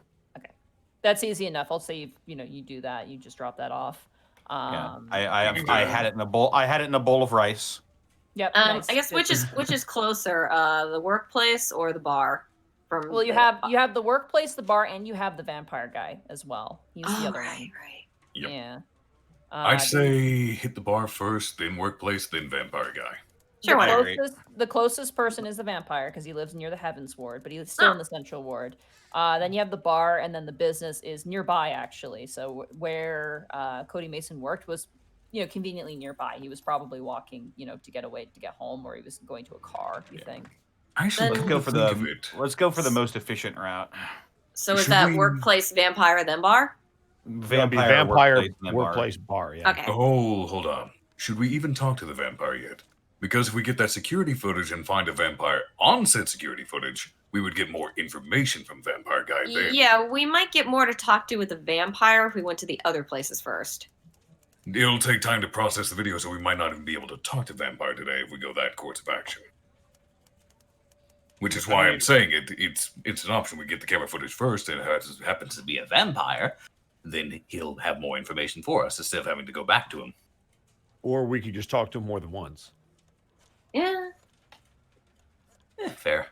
That's easy enough. I'll say you do that. You just drop that off. Yeah. Um, I had it in a bowl. I had it in a bowl of rice. Yep. I nice, guess good. which is closer, the workplace or the bar? From Well, you have the workplace, the bar, and you have the vampire guy as well. He's the other one. Right. Yep. Yeah. I'd say hit the bar first, then workplace, then vampire guy. Sure, why not? The closest person is the vampire because he lives near the Heavens Ward, but he's still in the Central Ward. Then you have the bar, and then the business is nearby, actually. So where Cody Mason worked was, conveniently nearby. He was probably walking, to get away, to get home, or he was going to a car. You think? Actually, Then- Let's go for think of it. let's go for the most efficient route. So is Should that we- workplace, vampire, then bar? That'd be vampire workplace bar. Yeah. Okay. Oh, hold on. Should we even talk to the vampire yet? Because if we get that security footage and find a vampire on said security footage, we would get more information from vampire guy there. Yeah, we might get more to talk to with the vampire if we went to the other places first. It'll take time to process the video, so we might not even be able to talk to vampire today if we go that course of action. Which is why I'm saying it's an option. We get the camera footage first, and if it happens to be a vampire, then he'll have more information for us instead of having to go back to him. Or we could just talk to him more than once. Yeah. Fair.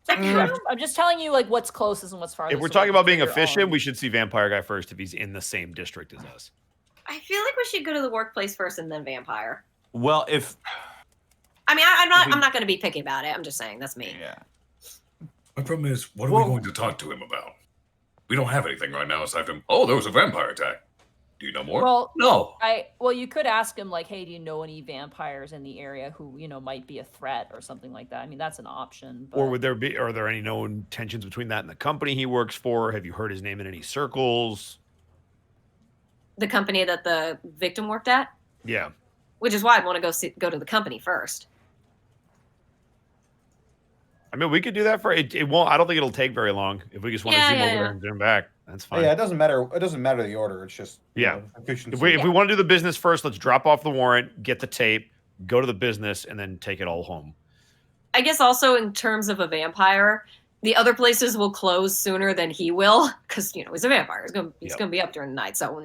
I'm just telling you, like, what's closest and what's farthest. If we're away talking about being for your efficient, own. we should see vampire guy first if he's in the same district as us. I feel like we should go to the workplace first and then vampire. Well, if I mean, I'm not going to be picky about it. I'm just saying that's me. yeah, My problem is, what are Well- we going to talk to him about? We don't have anything right now aside from, oh, there was a vampire attack. Do you know more? Well, No. you could ask him like, hey, do you know any vampires in the area who might be a threat or something like that? I mean, that's an option. But... Or are there any known tensions between that and the company he works for? Have you heard his name in any circles? The company that the victim worked at, Yeah. which is why I want to go to the company first. I mean, we could do that for it. Won't. I don't think it'll take very long if we just want to zoom over there and zoom back. That's fine. yeah, it doesn't matter. It doesn't matter the order. It's just efficiency. If we want to do the business first, let's drop off the warrant, get the tape, go to the business, and then take it all home. I guess also in terms of a vampire, the other places will close sooner than he will because he's a vampire. He's gonna be up during the night. So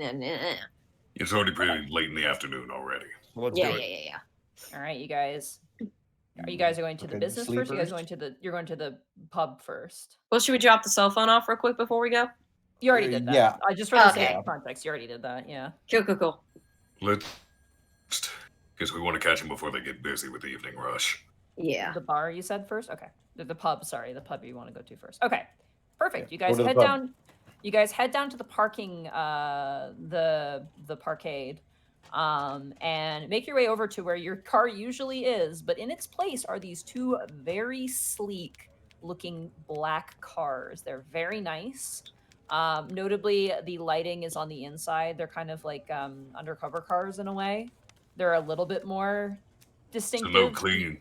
It's already pretty late in the afternoon already. Well, let's yeah. All right, you guys. Are you guys going to the Okay, business sleep first? You guys first? you're going to the pub first. Well, should we drop the cell phone off real quick before we go? You already did that. Yeah. I just for the Okay. sake of context, you already did that. Yeah. Cool. Let's, because we want to catch them before they get busy with the evening rush. Yeah. The bar you said first? Okay. The pub, sorry, the pub you want to go to first. Okay. Perfect. You Go guys to the head pub. down. You guys head down to the parking the parkade. And make your way over to where your car usually is, but in its place are these two very sleek looking black cars. They're very nice. Notably, the lighting is on the inside. They're kind of like undercover cars in a way. They're a little bit more So distinctive.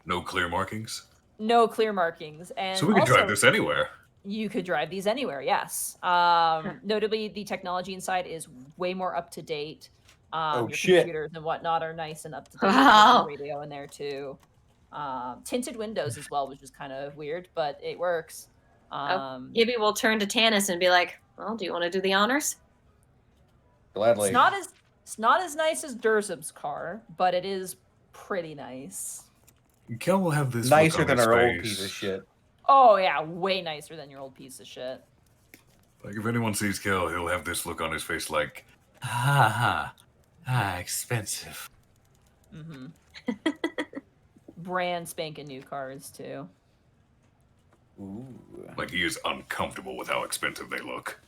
no clear markings. No clear markings. And So we can also, drive this anywhere. you could drive these anywhere, yes. Notably, the technology inside is way more up to date. Oh, Your shit. computers and whatnot are nice and up to date. Wow. There's a radio in there too. Tinted windows as well, which is kind of weird, but it works. Maybe we'll turn to Tanis and be like, "Well, do you want to do the honors?" Gladly. It's not as nice as Durzum's car, but it is pretty nice. Kel will have this Nicer look on than his our old face. piece of shit. Oh yeah, way nicer than your old piece of shit. Like if anyone sees Kel, he'll have this look on his face like, Expensive. Mm-hmm. Brand spanking new cars too. Ooh. like he is uncomfortable with how expensive they look.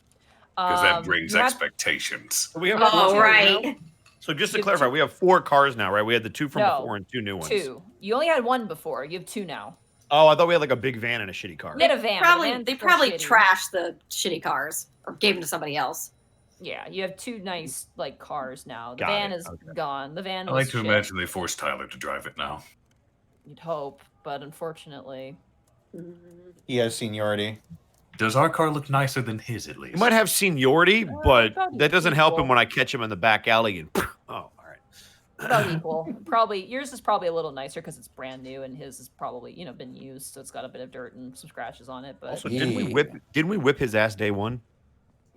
Because that brings you have- expectations. So we have Oh, four cars right. now? So just to You have clarify, two- we have 4 cars now, right? We had the 2 from No, before and 2 new ones. Two. You only had one before. You have two now. Oh, I thought we had like a big van and a shitty car. You had a van. but the van's They still probably shitty. trashed the shitty cars or gave them to somebody else. Yeah, you have two nice like cars now. The Got van it, is okay. gone. The van I was like to shit. imagine they forced Tyler to drive it now. You'd hope, but unfortunately, He has seniority. Does our car look nicer than his at least? He might have seniority, but probably that doesn't help him equal. when I catch him in the back alley and oh, all right. about equal. Probably yours is probably a little nicer because it's brand new, and his is probably been used, so it's got a bit of dirt and some scratches on it. But Also, Yeah. didn't we whip his ass day one?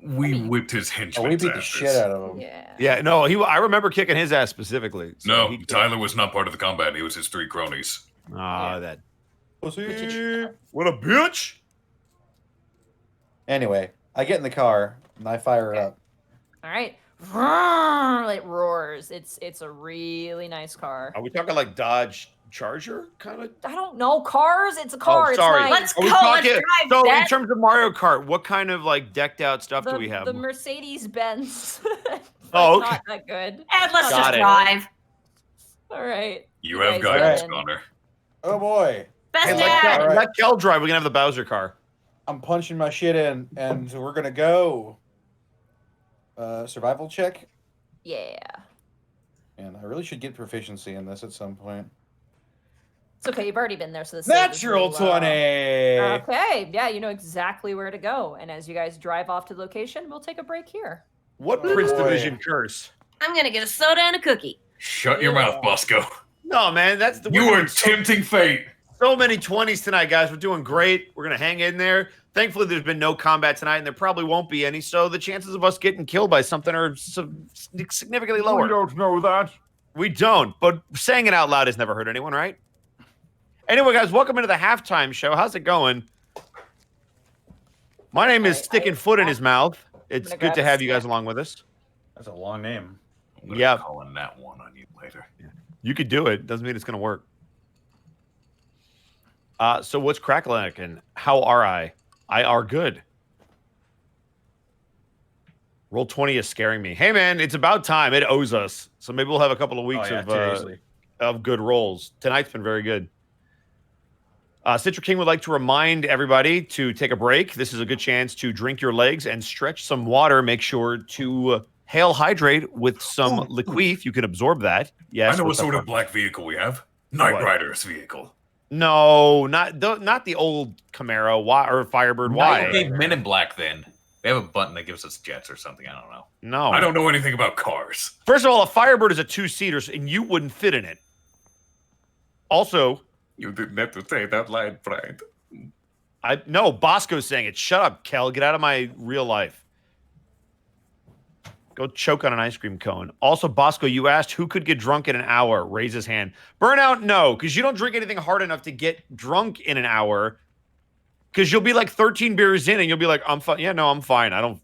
We whipped his Oh, henchman. we beat the shit out of him. yeah, Yeah, no, I remember kicking his ass specifically. So No, he- Tyler was not part of the combat. He was his 3 cronies. Ah, Yeah. that Pussy. what a bitch. Anyway, I get in the car and I fire it up. all right. It roars. It's a really nice car. Are we talking like Dodge Charger kind of? I don't know cars. It's a car. sorry. It's nice. Let's go. Let's drive. So in Dad. terms of Mario Kart, what kind of like decked out stuff do we have? The Mercedes Benz. Oh, okay. Not that good. And let's Got just it. drive. All right. You have guys guidance, get in. Connor. Oh boy. Best Hey, dad. All right. let Kel drive. We can have the Bowser car. I'm punching my shit in, and we're gonna go. Survival check, Yeah. and I really should get proficiency in this at some point. It's okay. You've already been there, so this save is Natural really low. 20. Okay. Yeah, you know exactly where to go. And as you guys drive off to the location, we'll take a break here. What Oh, Prince boy. Division curse? I'm gonna get a soda and a cookie. Shut your mouth, Bosco. No, man, that's the You we're are doing tempting fate. so many 20s tonight, guys. We're doing great. We're gonna hang in there. Thankfully, there's been no combat tonight, and there probably won't be any. So the chances of us getting killed by something are significantly lower. don't know that. We don't, but saying it out loud has never hurt anyone, right? Anyway, guys, welcome into the halftime show. How's it going? My name is Sticking Foot in His Mouth. It's gonna good to grab a have you guys snack. along with us. That's a long name. I'm gonna Yeah. call in that one on you later. You could do it. Doesn't mean it's going to work. So what's crackling? And how are I? I are good. Roll 20 is scaring me. Hey, man, it's about time. It owes us. So maybe we'll have a couple of weeks seriously. of good rolls. Tonight's been very good. Citra King would like to remind everybody to take a break. This is a good chance to drink your legs and stretch some water. Make sure to hail hydrate with some liqueef. You can absorb that. Yes. I know what with the- sort of black vehicle we have. Knight What? Rider's vehicle. No, not the old Camaro. Why or Firebird? Why? Okay, Men in Black then. They have a button that gives us jets or something. I don't know. No. I don't know anything about cars. First of all, a Firebird is a 2-seater, and you wouldn't fit in it. Also, You didn't have to say that line, Brian. no, Bosco's saying it. Shut up, Kel. Get out of my real life. Go choke on an ice cream cone. Also, Bosco, you asked who could get drunk in an hour. Raise his hand. Burnout, no, because you don't drink anything hard enough to get drunk in an hour. Because you'll be like 13 beers in and you'll be like, I'm fine. Yeah, no, I'm fine. I don't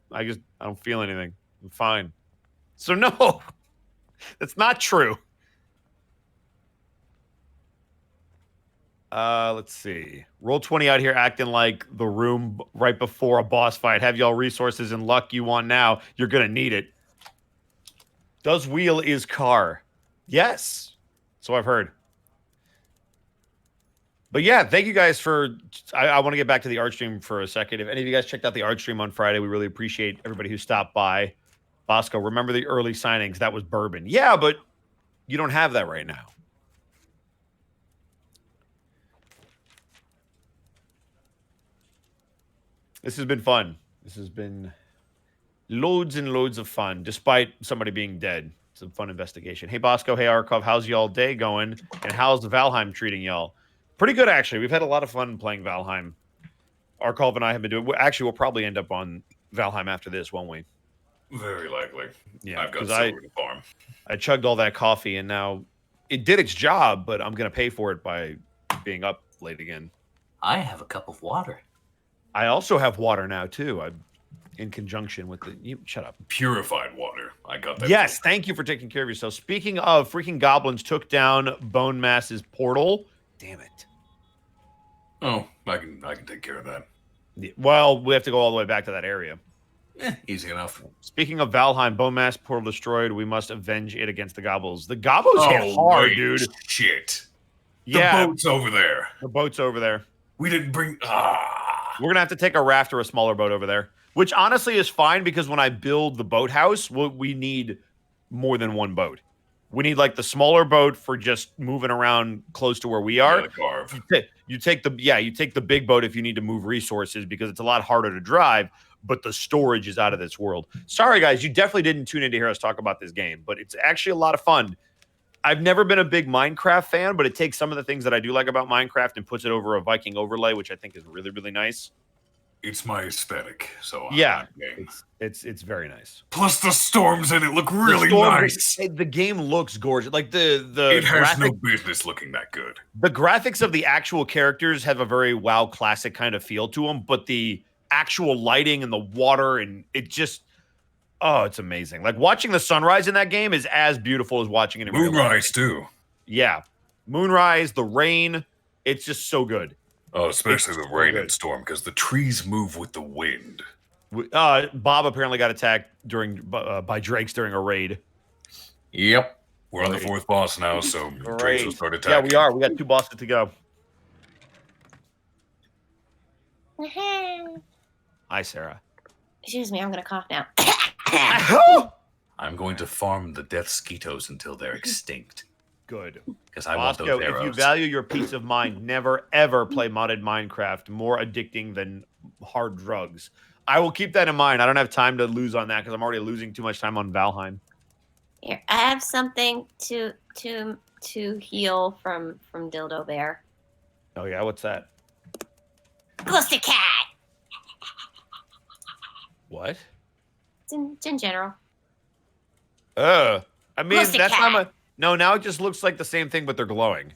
feel anything. I'm fine. So no, that's not true. Let's see. Roll20 out here acting like the room right before a boss fight. Have y'all resources and luck you want now? You're gonna need it. Does wheel is car? Yes. So I've heard. But yeah, thank you guys for. I want to get back to the art stream for a second. If any of you guys checked out the art stream on Friday, we really appreciate everybody who stopped by. Bosco, remember the early signings? That was bourbon. Yeah, but you don't have that right now. This has been fun. This has been loads and loads of fun, despite somebody being dead. It's a fun investigation. Hey, Bosco. Hey, Arkov. How's y'all day going? And how's Valheim treating y'all? Pretty good, actually. We've had a lot of fun playing Valheim. Arkov and I have been doing... Actually, we'll probably end up on Valheim after this, won't we? Very likely. Yeah, I've got because silver to farm. I chugged all that coffee, and now it did its job, but I'm going to pay for it by being up late again. I have a cup of water. I also have water now, too. I'm in conjunction with the... shut up. Purified water. I got that. Yes, too. thank you for taking care of yourself. Speaking of, freaking goblins took down Bone Mass's portal. Damn it. Oh, I can take care of that. Yeah, well, we have to go all the way back to that area. Easy enough. Speaking of Valheim, Bone Mass portal destroyed. We must avenge it against the goblins. The goblins hit hard, wait, dude. Shit. Yeah. The boat's over there. The boat's over there. We didn't bring... We're going to have to take a raft or a smaller boat over there, which honestly is fine because when I build the boathouse, we need more than one boat. We need like the smaller boat for just moving around close to where we are. Yeah, carve. You take the big boat if you need to move resources because it's a lot harder to drive, but the storage is out of this world. Sorry, guys, you definitely didn't tune in to hear us talk about this game, but it's actually a lot of fun. I've never been a big Minecraft fan, but it takes some of the things that I do like about Minecraft and puts it over a Viking overlay, which I think is really, really nice. It's my aesthetic, so yeah, it's very nice. Plus the storms in it look really nice. The game looks gorgeous. Like the it has no business looking that good. The graphics of the actual characters have a very WoW classic kind of feel to them, but the actual lighting and the water and it just it's amazing. Like watching the sunrise in that game is as beautiful as watching it in real life. Moonrise too. Yeah, moonrise, the rain, it's just so good. Oh, especially the rain and storm, because the trees move with the wind. Bob apparently got attacked by drakes during a raid. Yep. We're on the fourth boss now, so drakes will start attacking. Yeah, we are. We got 2 bosses to go. Hi, Sarah. Excuse me, I'm going to cough now. I'm going to farm the death skeetos until they're extinct. Good. Because I want those arrows. If you value your peace of mind, never, ever play modded Minecraft. More addicting than hard drugs. I will keep that in mind. I don't have time to lose on that because I'm already losing too much time on Valheim. Here, I have something to heal from Dildo Bear. Oh, yeah? What's that? Ghost cat! What? It's in general. I mean, Ghost that's cat. not No, now it just looks like the same thing, but they're glowing.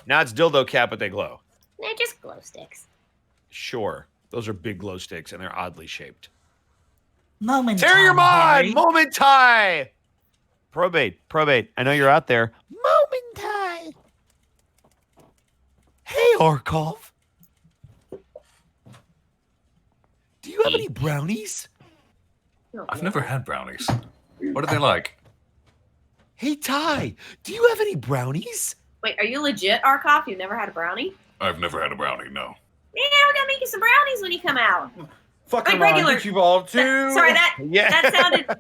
Now it's dildo cat, but they glow. They're just glow sticks. Sure. Those are big glow sticks, and they're oddly shaped. Moment. Terriermon! Moment tie! Probate. I know you're out there. Moment tie. Hey, Arkov. Do you have any brownies? I've never had brownies. What are they like? Hey, Ty, do you have any brownies? Wait, are you legit, Arkoff? You've never had a brownie? I've never had a brownie, no. Yeah, we're gonna make you some brownies when you come out. Fucking Like regular. You've all too. That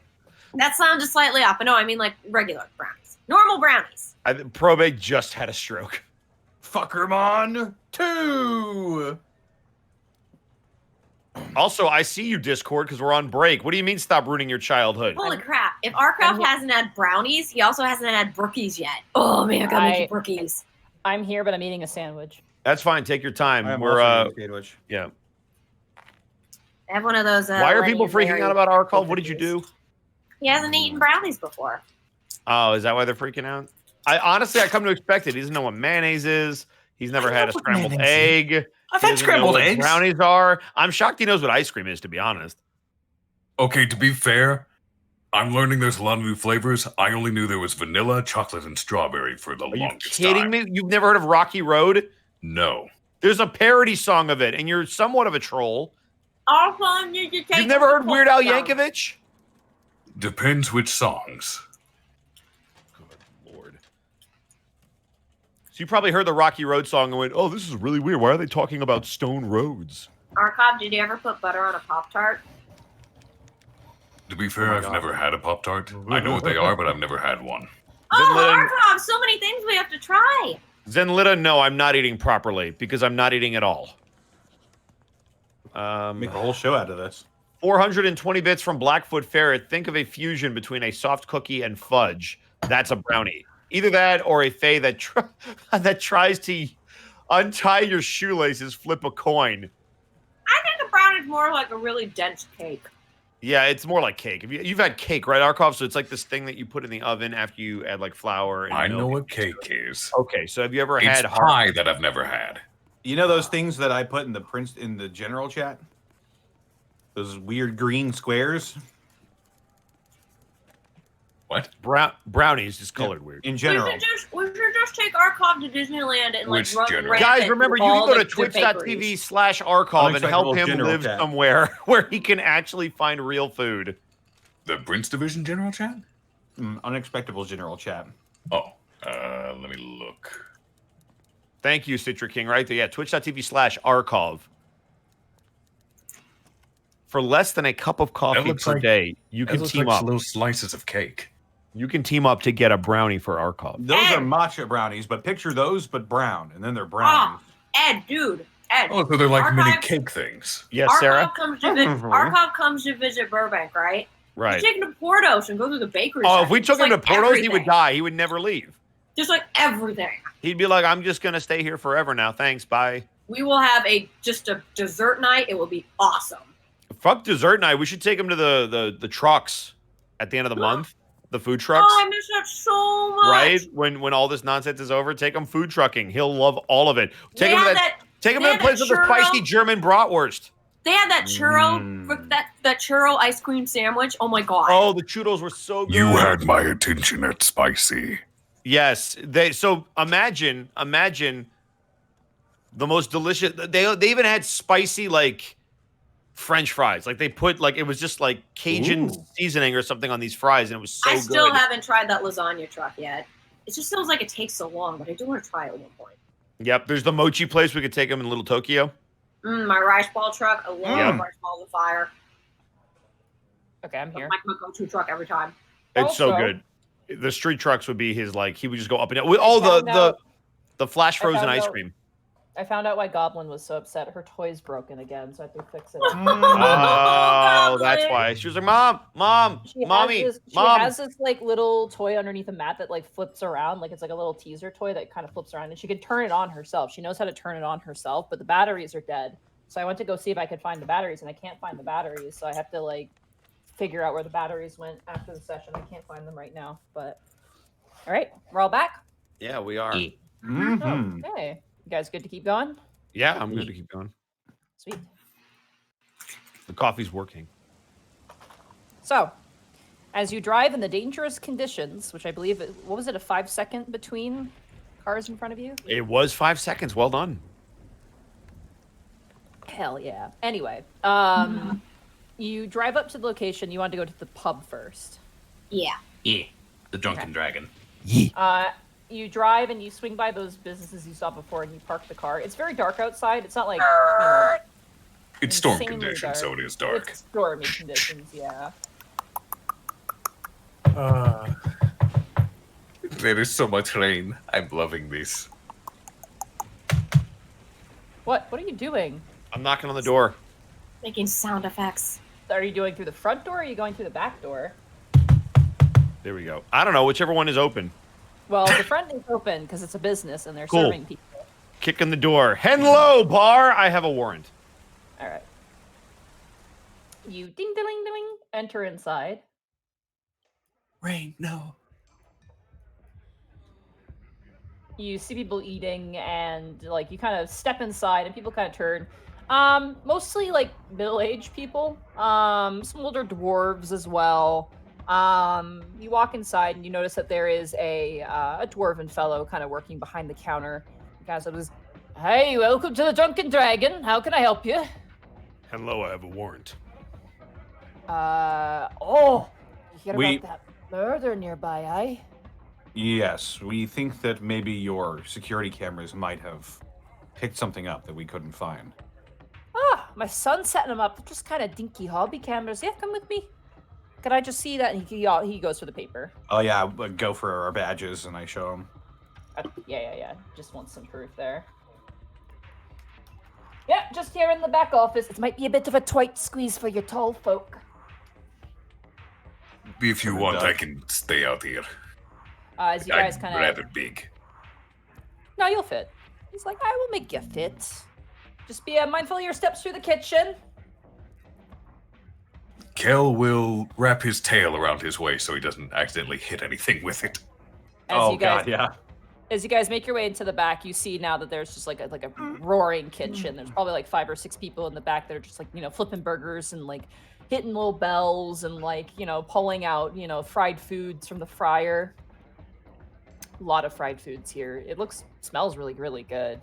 sounded slightly off, but no, I mean like regular brownies. Normal brownies. Probate just had a stroke. Fuckermon 2. Also, I see you, Discord, because we're on break. What do you mean stop ruining your childhood? Holy crap. If Arkoff hasn't had brownies, he also hasn't had brookies yet. Oh man, I gotta make you brookies. I'm here, but I'm eating a sandwich. That's fine. Take your time. We're yeah. I have one of those. Why are people freaking out about Arkov? What did you do? He hasn't eaten brownies before. Oh, is that why they're freaking out? I come to expect it. He doesn't know what mayonnaise is. He's never I had know a what scrambled mayonnaise is. egg. I've He had doesn't know scrambled what eggs. brownies are. I'm shocked he knows what ice cream is, to be honest. Okay, to be fair, I'm learning there's a lot of new flavors. I only knew there was vanilla, chocolate, and strawberry for the Are you longest kidding time. me? You've never heard of Rocky Road? No. There's a parody song of it, and you're somewhat of a troll. Also, you take You've never heard Weird Al Yankovic. Yankovic? Depends which songs. Good Lord. So you probably heard the Rocky Road song and went, oh, this is really weird. Why are they talking about stone roads? Archov, did you ever put butter on a Pop-Tart? To be fair, my I've God. never had a Pop-Tart. I know what they are, but I've never had one. Oh, Archov, so many things we have to try. Zenlita, no, I'm not eating properly because I'm not eating at all. Make a whole show out of this. 420 bits from Blackfoot Ferret. Think of a fusion between a soft cookie and fudge. That's a brownie. Either that or a fey that that tries to untie your shoelaces, flip a coin. I think a brownie is more like a really dense cake. Yeah, it's more like cake. You've had cake, right, Arkhov? So it's like this thing that you put in the oven after you add like flour and I milk. know what cake is. Okay, so have you ever It's had pie that I've never had. You know those things that I put in the general chat? Those weird green squares What? brownies just colored weird? in general. We should just take Archov to Disneyland and like Which run general? rampant Guys, remember, with you can all go to the good bakeries. twitch.tv/archov and help Unexpectables him general live chat. somewhere where he can actually find real food. The Prince Division General Chat? Unexpectables general chat. Oh, let me look. Thank you, Citra King, right there. Yeah, twitch.tv/archov. For less than a cup of coffee looks per like- day, you That can looks team like up. little slices of cake. You can team up to get a brownie for Archov. Those Ed! are matcha brownies, but picture those but brown, and then they're brownies. Ed, dude, Ed. Oh, so they're like mini Archive- cake things. Yes, Archov Sarah? comes to visit. Archov comes to visit Burbank, right? Right. We take him to Portos and go through the bakery. Oh, if we section. took him Just to like Portos, he would everything. die. He would never leave. Just like everything. He'd be like, I'm just going to stay here forever now. Thanks. Bye. We will have just a dessert night. It will be awesome. Fuck dessert night. We should take him to the trucks at the end of the month. The food trucks. Oh, I miss that so much. Right? When all this nonsense is over, take him food trucking. He'll love all of it. Take They him to had that. Take him they to the had place that with the spicy churro. German bratwurst. They had that churro, Mm. that churro ice cream sandwich. Oh my god. Oh, the churros were so good. You had my attention at spicy. Yes. So imagine the most delicious. They even had spicy like French fries. Like they put like it was just like Cajun Ooh. seasoning or something on these fries, and it was so I still good. haven't tried that lasagna truck yet. It just feels like it takes so long, but I do want to try it at one point. Yep. There's the mochi place. We could take them in Little Tokyo. My rice ball truck. I love Yeah. rice balls of fire. Okay, I'm That's here. like my go-to truck every time. It's so Also- good. The street trucks would be his like. He would just go up and down. Oh, found out- the flash I frozen found ice out- cream. I found out why Goblin was so upset. Her toy's broken again, so I have to fix it. Oh, that's Goblin. why she was like, "Mom, mommy, She mom." has this like little toy underneath a mat that like flips around, like it's like a little teaser toy that kind of flips around, and she can turn it on herself. She knows how to turn it on herself, but the batteries are dead. So I went to go see if I could find the batteries, and I can't find the batteries. So I have to like figure out where the batteries went after the session. I can't find them right now, but all right, we're all back. Yeah, we are. Mhm. Oh, okay, you guys good to keep going? Yeah, I'm good to keep going. Sweet. The coffee's working. So, as you drive in the dangerous conditions, which I believe, what was it, a 5-second between cars in front of you? It was 5 seconds. Well done. Hell yeah. Anyway, you drive up to the location. You want to go to the pub first. Yeah. Yeah. The Drunken Dragon. You drive and you swing by those businesses you saw before, and you park the car. It's very dark outside. It's not like It's storm insanely conditions, so it is dark. It's stormy conditions, yeah. There is so much rain. I'm loving this. What are you doing? I'm knocking on the door. Making sound effects. Are you going through the front door, or are you going through the back door? There we go. I don't know. Whichever one is open. Well, the front is open because it's a business and they're Cool. serving people. Kicking the door. Hello, bar. I have a warrant. All right. You ding ding ding enter inside. Rain, no. You see people eating, and like you kind of step inside, and people kind of turn. Mostly like middle-aged people. Some older dwarves as well. You walk inside, and you notice that there is a dwarven fellow kind of working behind the counter. The guy says, "Hey, welcome to the Drunken Dragon. How can I help you?" Hello, I have a warrant. Oh, you hear We- about that murder nearby, eh? Yes, we think that maybe your security cameras might have picked something up that we couldn't find. Ah, my son's setting them up. They're just kind of dinky hobby cameras. Yeah, come with me. Can I just see that? And he goes for the paper. Oh yeah, go for our badges, and I show him. Yeah. Just want some proof there. Yeah, just here in the back office. It might be a bit of a tight squeeze for your tall folk. If you Sure want, does. I can stay out here. As you guys I'm kind of... rather big. No, you'll fit. He's like, I will make you fit. Just be mindful of your steps through the kitchen. Kel will wrap his tail around his waist so he doesn't accidentally hit anything with it. As you guys, God, yeah. As you guys make your way into the back, you see now that there's just like a roaring kitchen. There's probably like 5 or 6 people in the back that are just like, flipping burgers and like hitting little bells and like, pulling out, fried foods from the fryer. A lot of fried foods here. It smells really, really good.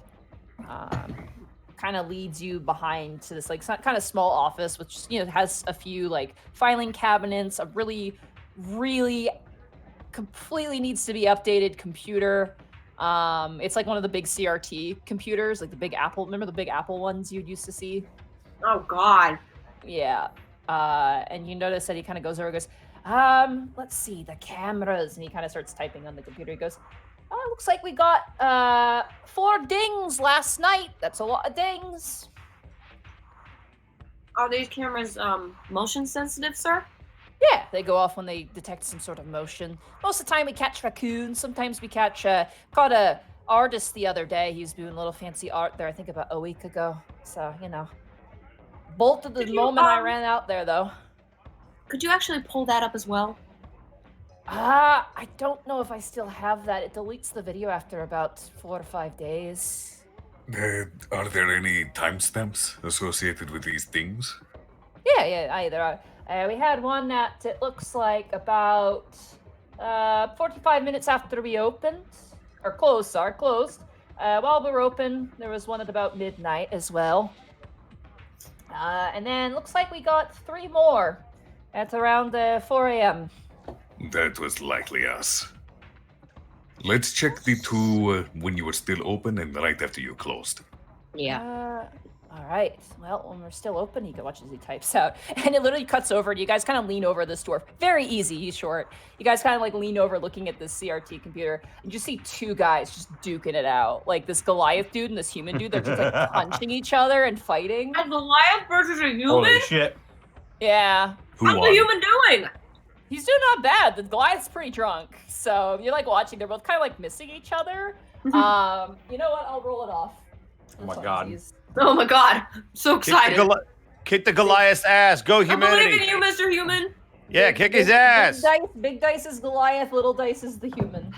Kind of leads you behind to this like kind of small office, which has a few like filing cabinets, a really, really completely needs to be updated computer. It's like one of the big CRT computers, like the big Apple. Remember the big Apple ones you'd used to see? Oh God. Yeah. And you notice that he kind of goes over and goes, let's see, the cameras. And he kind of starts typing on the computer. He goes, looks like we got 4 dings last night. That's a lot of dings. Are these cameras motion sensitive, sir? Yeah, they go off when they detect some sort of motion. Most of the time we catch raccoons. Sometimes we catch, caught a artist the other day. He was doing a little fancy art there, I think about a week ago. So, bolted the Did you, moment I ran out there, though. Could you actually pull that up as well? I don't know if I still have that. It deletes the video after about 4 or 5 days. Are there any timestamps associated with these things? Yeah, there are. We had one at, it looks like, about 45 minutes after we opened. Or closed. While we were open, there was one at about midnight as well. And then looks like we got 3 more at around 4 a.m. That was likely us. Let's check the 2 when you were still open and right after you closed. Yeah. All right. Well, when we're still open, you can watch as he types out. And it literally cuts over, and you guys kind of lean over this dwarf. Very easy. He's short. You guys kind of like lean over looking at this CRT computer, and you see 2 guys just duking it out. Like this Goliath dude and this human dude. They're just like punching each other and fighting. A Goliath versus a human? Holy shit. Yeah. Who How's won? the human doing? He's doing not bad. The Goliath's pretty drunk. So you're like watching. They're both kind of like missing each other. You know what? I'll roll it off. Oh my God. Oh my God. I'm so excited. Kick the Goliath's ass. Go I believe in humanity. you, Mr. Human. Yeah, kick his ass. Big dice is Goliath. Little dice is the human.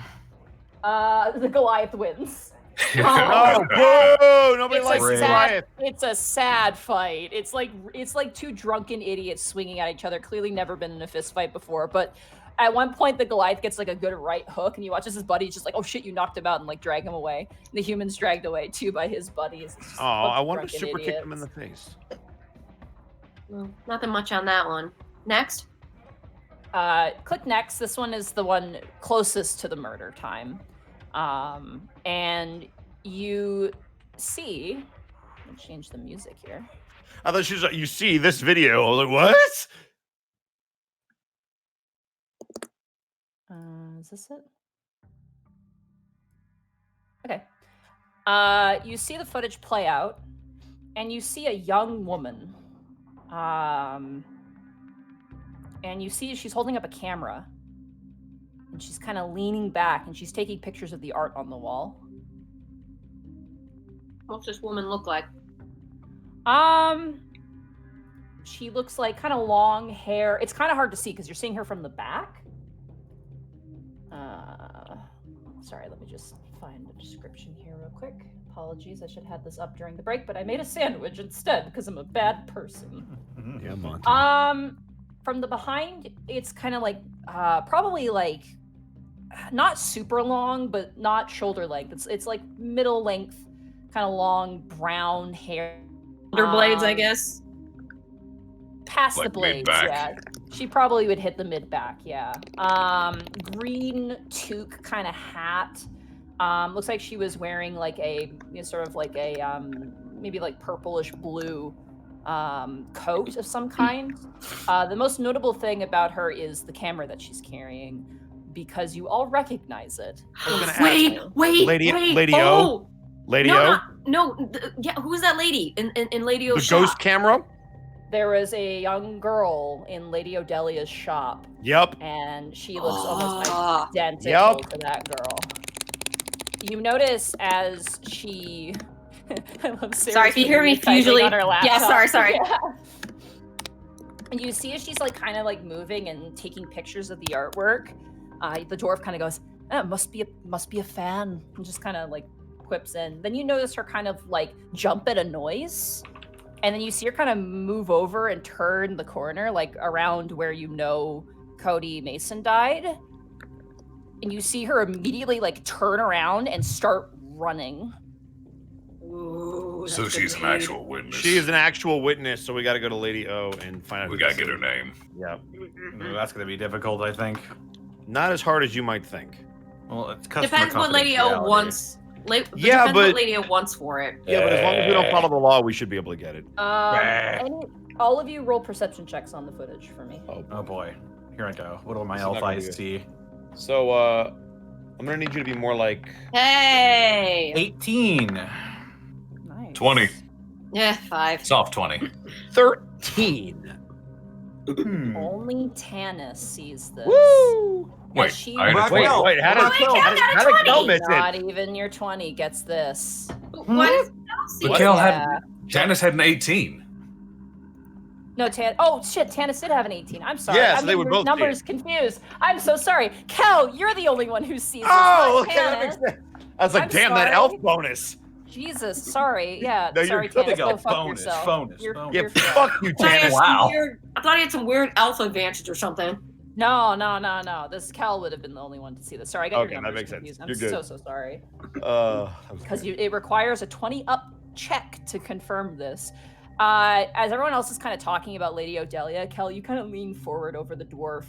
The Goliath wins. Oh, boo! Nobody It's likes a Goliath. It's a sad fight. It's like 2 drunken idiots swinging at each other. Clearly never been in a fist fight before. But at one point, the Goliath gets like a good right hook, and he watches his buddy just like, oh shit, you knocked him out, and like drag him away. And the human's dragged away too by his buddies. It's just a Oh, bunch I of wanted to drunken super kick him in idiots. the face. Well, nothing much on that one. Next. Click next. This one is the one closest to the murder time. And you see, let me change the music here. I thought she was like, you see this video. I was like, what? Is this it? Okay. You see the footage play out, and you see a young woman. And you see she's holding up a camera, and she's kind of leaning back, and she's taking pictures of the art on the wall. What's this woman look like? She looks like kind of long hair. It's kind of hard to see because you're seeing her from the back. Sorry, let me just find a description here real quick. Apologies, I should have had this up during the break, but I made a sandwich instead because I'm a bad person. Yeah, Monty. From the behind, it's kind of like probably like not super long, but not shoulder length. It's like middle length, kind of long brown hair. Shoulder blades, I guess. Past Like the blades, mid-back. yeah. She probably would hit the mid back, yeah. Green toque kind of hat. Looks like she was wearing like a sort of like a maybe like purplish blue coat of some kind. The most notable thing about her is the camera that she's carrying, because you all recognize it. Wait, Lady O? Oh! Lady No, O? yeah, who's that lady in Lady O's The shop? ghost camera? There was a young girl in Lady Odelia's shop, Yep. and she looks almost Ah. identical Yep. to that girl. You notice as she... I love Sarah's Sorry, if you hear me typing usually. on her Yeah, laptop. sorry. Yeah. And you see as she's like kind of like moving and taking pictures of the artwork. The dwarf kind of goes, "Oh, must be a fan," and just kind of like quips in. Then you notice her kind of like jump at a noise, and then you see her kind of move over and turn the corner, like around where you know Cody Mason died. And you see her immediately like turn around and start running. Ooh, So that's she's good an lead. actual witness. She is an actual witness, so we got to go to Lady O and find out. We who gotta this get her is. name. Yep. That's going to be difficult, I think. Not as hard as you might think. Well, it's customer Depends what Lady O confidentiality. wants. Yeah, Depends but- what Lady O wants for it. Yeah, but as long as we don't follow the law, we should be able to get it. All of you roll perception checks on the footage for me. Oh boy. Here I go. What do my This is not elf gonna eyes be see? So, I'm gonna need you to be more like. Hey. 18. Nice. 20. Yeah, 5. Soft 20. 13. Only Tanis sees this. Woo! Wait, she- I had a Wait, 20. Wait, how did Oh, Kel got a how did 20. Kel miss Not it? even your 20 gets this. What is Kelsey? But Kel Yeah. had Janice had an 18. No, Oh shit, Tanis did have an 18. I'm sorry. Yeah, so I'm they getting would your both see numbers confused. I'm so sorry. Kel, you're the only one who sees this. Oh, not okay, that Tanis. makes sense. I was like, I'm damn, that sorry. elf bonus. Jesus, sorry. Yeah, No, you're sorry, good. Tanis. Go, Go fuck bonus, yourself. bonus, You're, bonus. Yeah, you're fuck you, I thought he had Tannis. some Wow. weird- I thought he had some weird alpha advantage or something. No. This Kel would have been the only one to see this. Sorry, I got Okay, your that numbers makes sense. confused. I'm You're good. so sorry. Because It requires a 20 up check to confirm this. As everyone else is kind of talking about Lady Odelia, Kel, you kind of lean forward over the dwarf,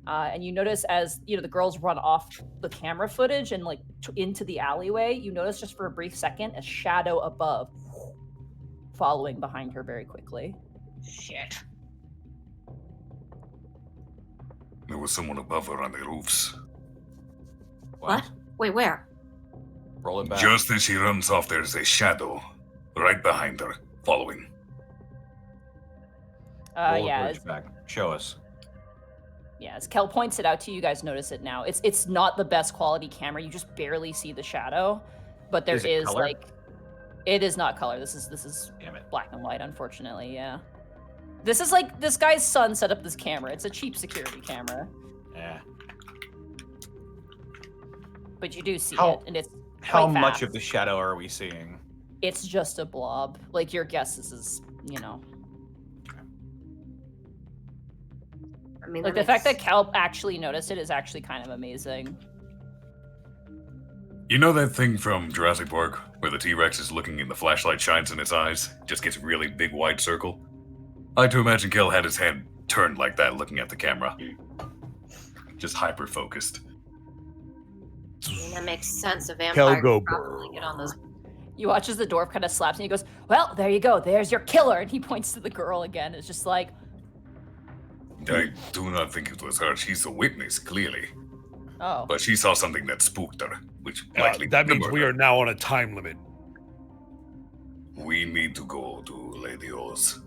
and you notice as the girls run off the camera footage and like into the alleyway, you notice just for a brief second a shadow above following behind her very quickly. Shit. There was someone above her on the roofs. What? Wait, where? Roll it back. Just as she runs off, there's a shadow right behind her, following. Roll the Yeah, footage back. Show us. Yeah, as Kel points it out to you, you guys notice it now. It's not the best quality camera. You just barely see the shadow, but there Is it is color? like, it is not color. This is Damn it. black and white, unfortunately. Yeah, this is like this guy's son set up this camera. It's a cheap security camera, Yeah. but you do see How- it, and it's How quite much fast. of the shadow are we seeing? It's just a blob. Like your guess is I mean, like the fact that Kel actually noticed it is actually kind of amazing. You know that thing from Jurassic Park where the T-Rex is looking and the flashlight shines in its eyes? Just gets a really big wide circle? I like to imagine Kel had his head turned like that looking at the camera. Just hyper-focused. I mean, that makes sense. A Kel vampire go could probably get on those. You watch as the dwarf kind of slaps and he goes, "Well, there you go. There's your killer." And he points to the girl again. It's just like, I do not think it was her. She's a witness, clearly. oh. But she saw something that spooked her, which likely that means triggered we her. are now on a time limit. We need to go to Lady O's.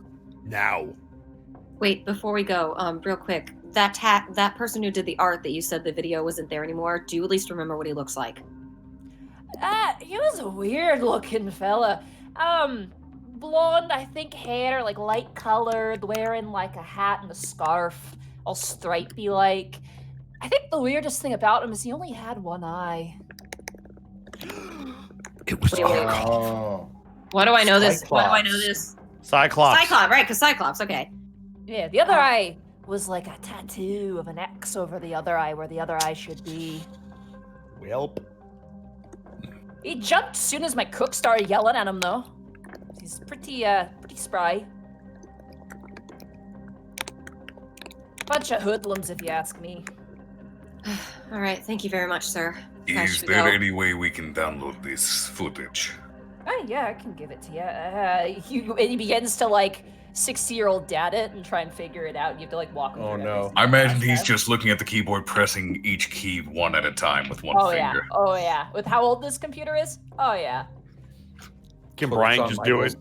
Now. Wait, before we go, real quick, that person who did the art that you said the video wasn't there anymore. Do you at least remember what he looks like? He was a weird looking fella. Blonde, I think, hair, like light colored, wearing like a hat and a scarf, all stripey like. I think the weirdest thing about him is he only had one eye. It was Wait, wait. Oh. Why do I know this? Why do I know Cyclops. this? Cyclops. Cyclops, right? Because Cyclops. Okay. Yeah, the other eye was like a tattoo of an X over the other eye where the other eye should be. Welp. He jumped as soon as my cook started yelling at him, though. He's pretty spry. Bunch of hoodlums, if you ask me. All right. Thank you very much, sir. Guys, Is should we there go? any way we can download this footage? Oh, yeah, I can give it to you. And he begins to, like, 60-year-old dad it and try and figure it out. You have to, like, walk him Oh, through no. everything. I imagine he's just looking at the keyboard, pressing each key one at a time with one finger. Oh, yeah. With how old this computer is? Oh, yeah. Can Focus Brian on just do it?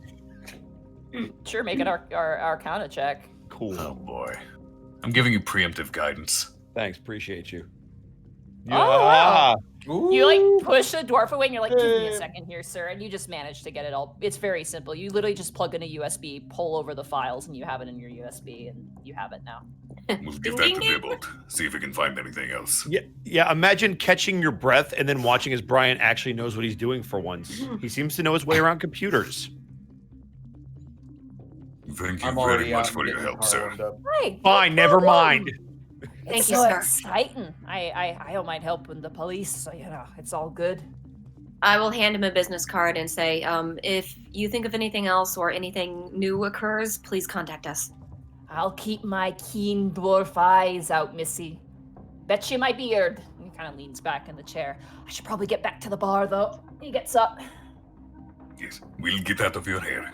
Michael's. Sure, make it our Arcana check. Cool. Oh boy. I'm giving you preemptive guidance. Thanks. Appreciate you. Oh, wow. Ooh. You like push the dwarf away and you're like, give me a second here, sir. And you just manage to get it all. It's very simple. You literally just plug in a USB, pull over the files, and you have it in your USB, and you have it now. We'll give that to Dibbled. See if we can find anything else. Yeah. Imagine catching your breath and then watching as Brian actually knows what he's doing for once. He seems to know his way around computers. Thank you I'm very already much out for and your getting help, car sir. warmed up. Right. Fine. Never mind. Thank It's you, so sir. exciting. I don't mind helping the police, so you know it's all good. I will hand him a business card and say, if you think of anything else or anything new occurs, please contact us. I'll keep my keen dwarf eyes out, Missy. Bet you my beard. He kind of leans back in the chair. I should probably get back to the bar, though. He gets up. Yes, we'll get out of your hair.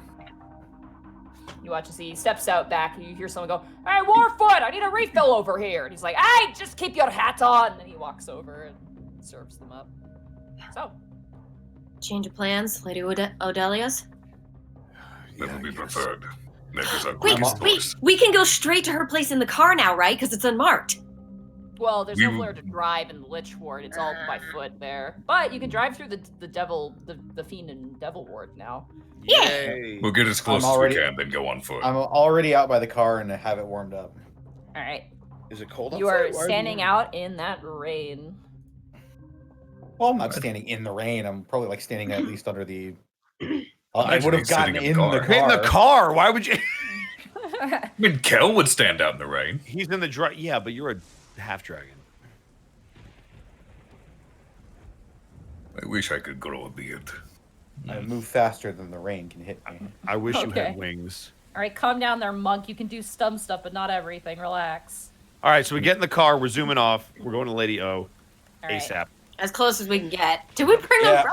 You watch as he steps out back, and you hear someone go, "Hey, Warfoot, I need a refill over here." And he's like, "Hey, just keep your hat on." And then he walks over and serves them up. So, Change of plans, Lady Odelia's. That would be preferred. That is our Wait, quickest wait, course. we can go straight to her place in the car now, right? Because it's unmarked. well, there's no You- flare to drive in the Lich Ward. It's all by foot there. But you can drive through the devil, the Fiend and Devil Ward now. Yay. We'll get as close I'm as already- we can, then go on foot. I'm already out by the car and have it warmed up. All right. Is it cold You outside? are Why standing you- out in that rain. Well, I'm not standing in the rain. I'm probably like standing at least under the. I Imagine would have he's gotten sitting in the car. In the car. Why would you? I mean, Kel would stand out in the rain. He's in the dry. Yeah, but you're a half dragon. I wish I could grow a beard. I move faster than the rain can hit me. I wish you Okay. had wings. All right, calm down there, monk. You can do some stuff, but not everything. Relax. All right, so we get in the car. We're zooming off. We're going to Lady O All right. ASAP. As close as we can get. Did we bring Yeah. them?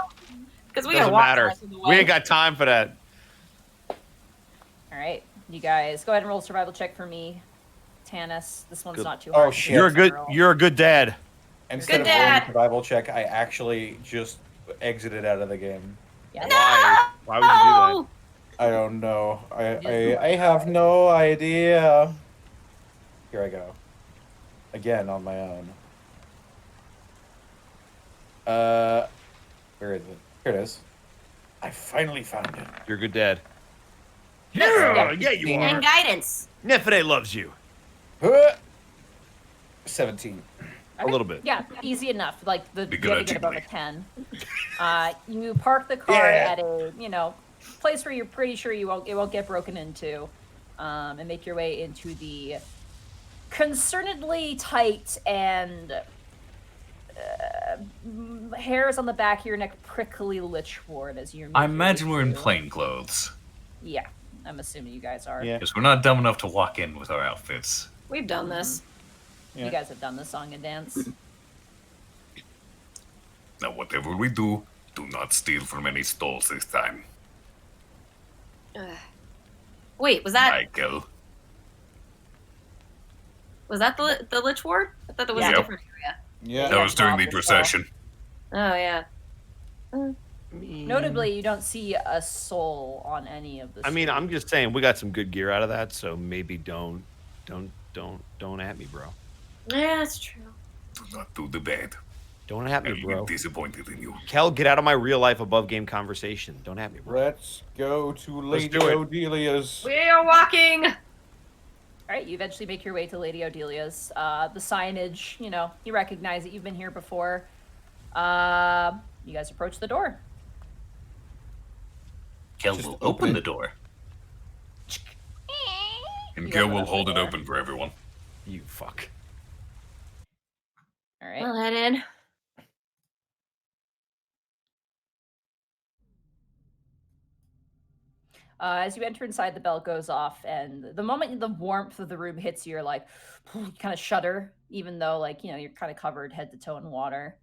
Because we gotta Doesn't walk matter. the rest of the We way. ain't got time for that. All right, you guys, go ahead and roll a survival check for me. Tanis, this one's Good. not too Oh, hard. shit. You're a good. Girl. You're a good dad. Instead of Good rolling dad. a survival check, I actually just exited out of the game. Yeah. Why? Why would you do I don't know. Yeah. I have no idea. Here I go. Again on my own. Where is it? Here it is. I finally found it. that? You're a good dad. Yeah, yeah, you And guidance. Nefede loves you 17. a little bit. Yeah, easy enough. Like the Be you good have to at get above a jiggling. 10. You park the car Yeah. at a place where you're pretty sure it won't get broken into, and make your way into the concernedly tight and hairs on the back of your neck prickly Lich Ward as you're. I making your way imagine we're in through. plain clothes. Yeah, I'm assuming you guys are. Yeah. Because we're not dumb enough to walk in with our outfits. We've done this. Yeah. You guys have done the song and dance. Now, whatever we do not steal from any stalls this time. Wait, was that Michael. the Lich Ward? I thought that was Yeah. a different area. Yeah. That was during the involved as well. procession. Oh yeah. Notably, you don't see a soul on any of the. I mean, I'm streets. just saying we got some good gear out of that, so maybe don't at me, bro. Yeah, that's true. Do not do the bad. Don't at me, I'll bro. be disappointed in you. Kel, get out of my real life above game conversation. Don't at me, bro. Let's go to Let's Lady do it. Odelia's. We are walking. All right, you eventually make your way to Lady Odelia's. The signage, you recognize that you've been here before. You guys approach the door. Kel Just will open open it. the door. And You Gil open will up the hold it door. open for everyone. You fuck. All right. I'll head in. As you enter inside, the bell goes off, and the moment the warmth of the room hits you, you're like, you kind of shudder, even though, like, you're kind of covered head to toe in water.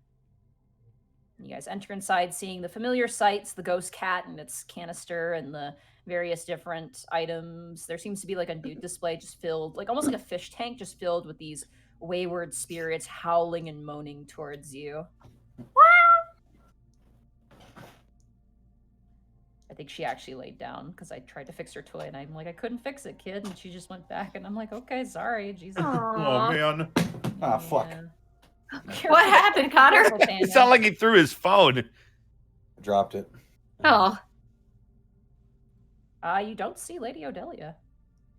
You guys enter inside, seeing the familiar sights, the ghost cat and its canister, and the various different items. There seems to be like a nude display just filled, like almost like a fish tank, just filled with these wayward spirits howling and moaning towards you. I think she actually laid down because I tried to fix her toy and I'm like, I couldn't fix it, kid. And she just went back and I'm like, okay, sorry, Jesus. Oh Aw. man. Ah, fuck. What happened, Connor? Careful, Tanya. It sounded like he threw his phone. Dropped it. Oh, You don't see Lady Odelia.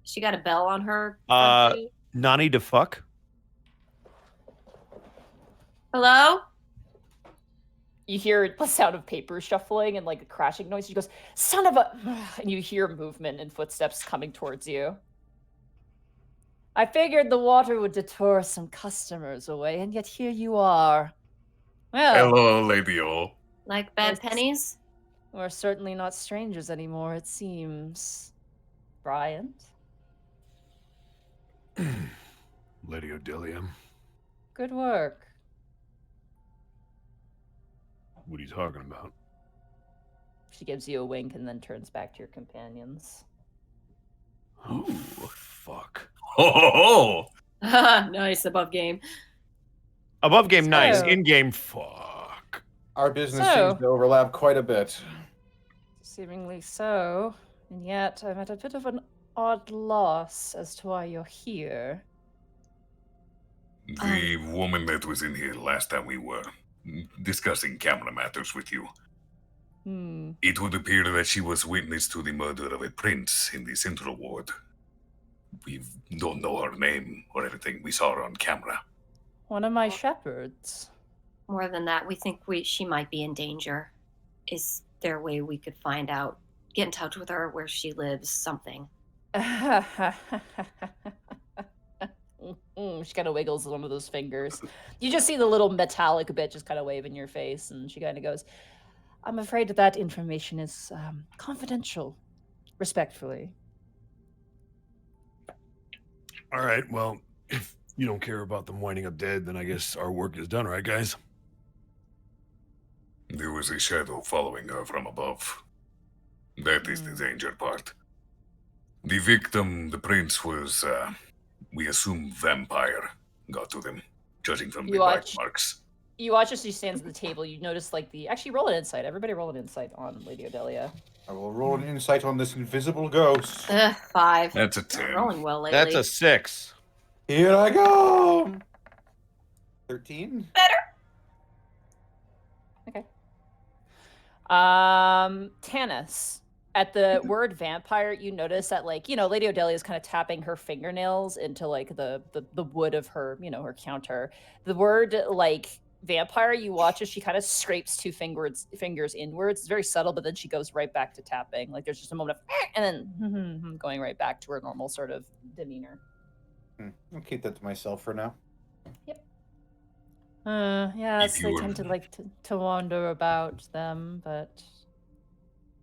she got a bell on her. Uh, front seat. Nani to fuck. Hello? You hear the sound of paper shuffling and like a crashing noise. She goes, son of a... And you hear movement and footsteps coming towards you. I figured the water would deter some customers away, and yet here you are. Well, Hello, Lady O. Like bad Yes. pennies? we're certainly not strangers anymore, it seems. Bryant, Lady Odelia. good work. What are you talking about? She gives you a wink and then turns back to your companions. Oh, fuck. Ho ho ho! Nice, above game. Above game, nice. So- In game, fuck. Our business So- seems to overlap quite a bit. Seemingly so, and yet I'm at a bit of an odd loss as to why you're here. The woman that was in here last time we were discussing camera matters with you. It would appear that she was witness to the murder of a prince in the Central Ward. We don't know her name or anything. We saw her on camera. One of my shepherds. More than that, we think she might be in danger. Is there a way we could find out? Get in touch with her, where she lives, something. She kind of wiggles one of those fingers. You just see the little metallic bit just kind of wave in your face, and she kind of goes, I'm afraid that information is confidential, respectfully. All right, well, if you don't care about them winding up dead, then I guess our work is done, right, guys? There was a shadow following her from above. That is the danger part. The victim, the prince, was, we assume, vampire. Got to them, judging from the You bite watch- marks. You watch as she stands at the table. You notice like actually roll an insight. Everybody roll an insight on Lady Odelia. I will roll an insight on this invisible ghost. 5. That's a Not 10. rolling well lately. That's a 6. Here I go. 13. Tanis. At the word vampire, you notice that like, Lady Odelia is kind of tapping her fingernails into like the wood of her, her counter. The word like vampire, you watch as she kind of scrapes two fingers inwards. It's very subtle, but then she goes right back to tapping. Like there's just a moment of and then going right back to her normal sort of demeanor. I'll keep that to myself for now. Yes, If they you tend to were- like to wander about them, but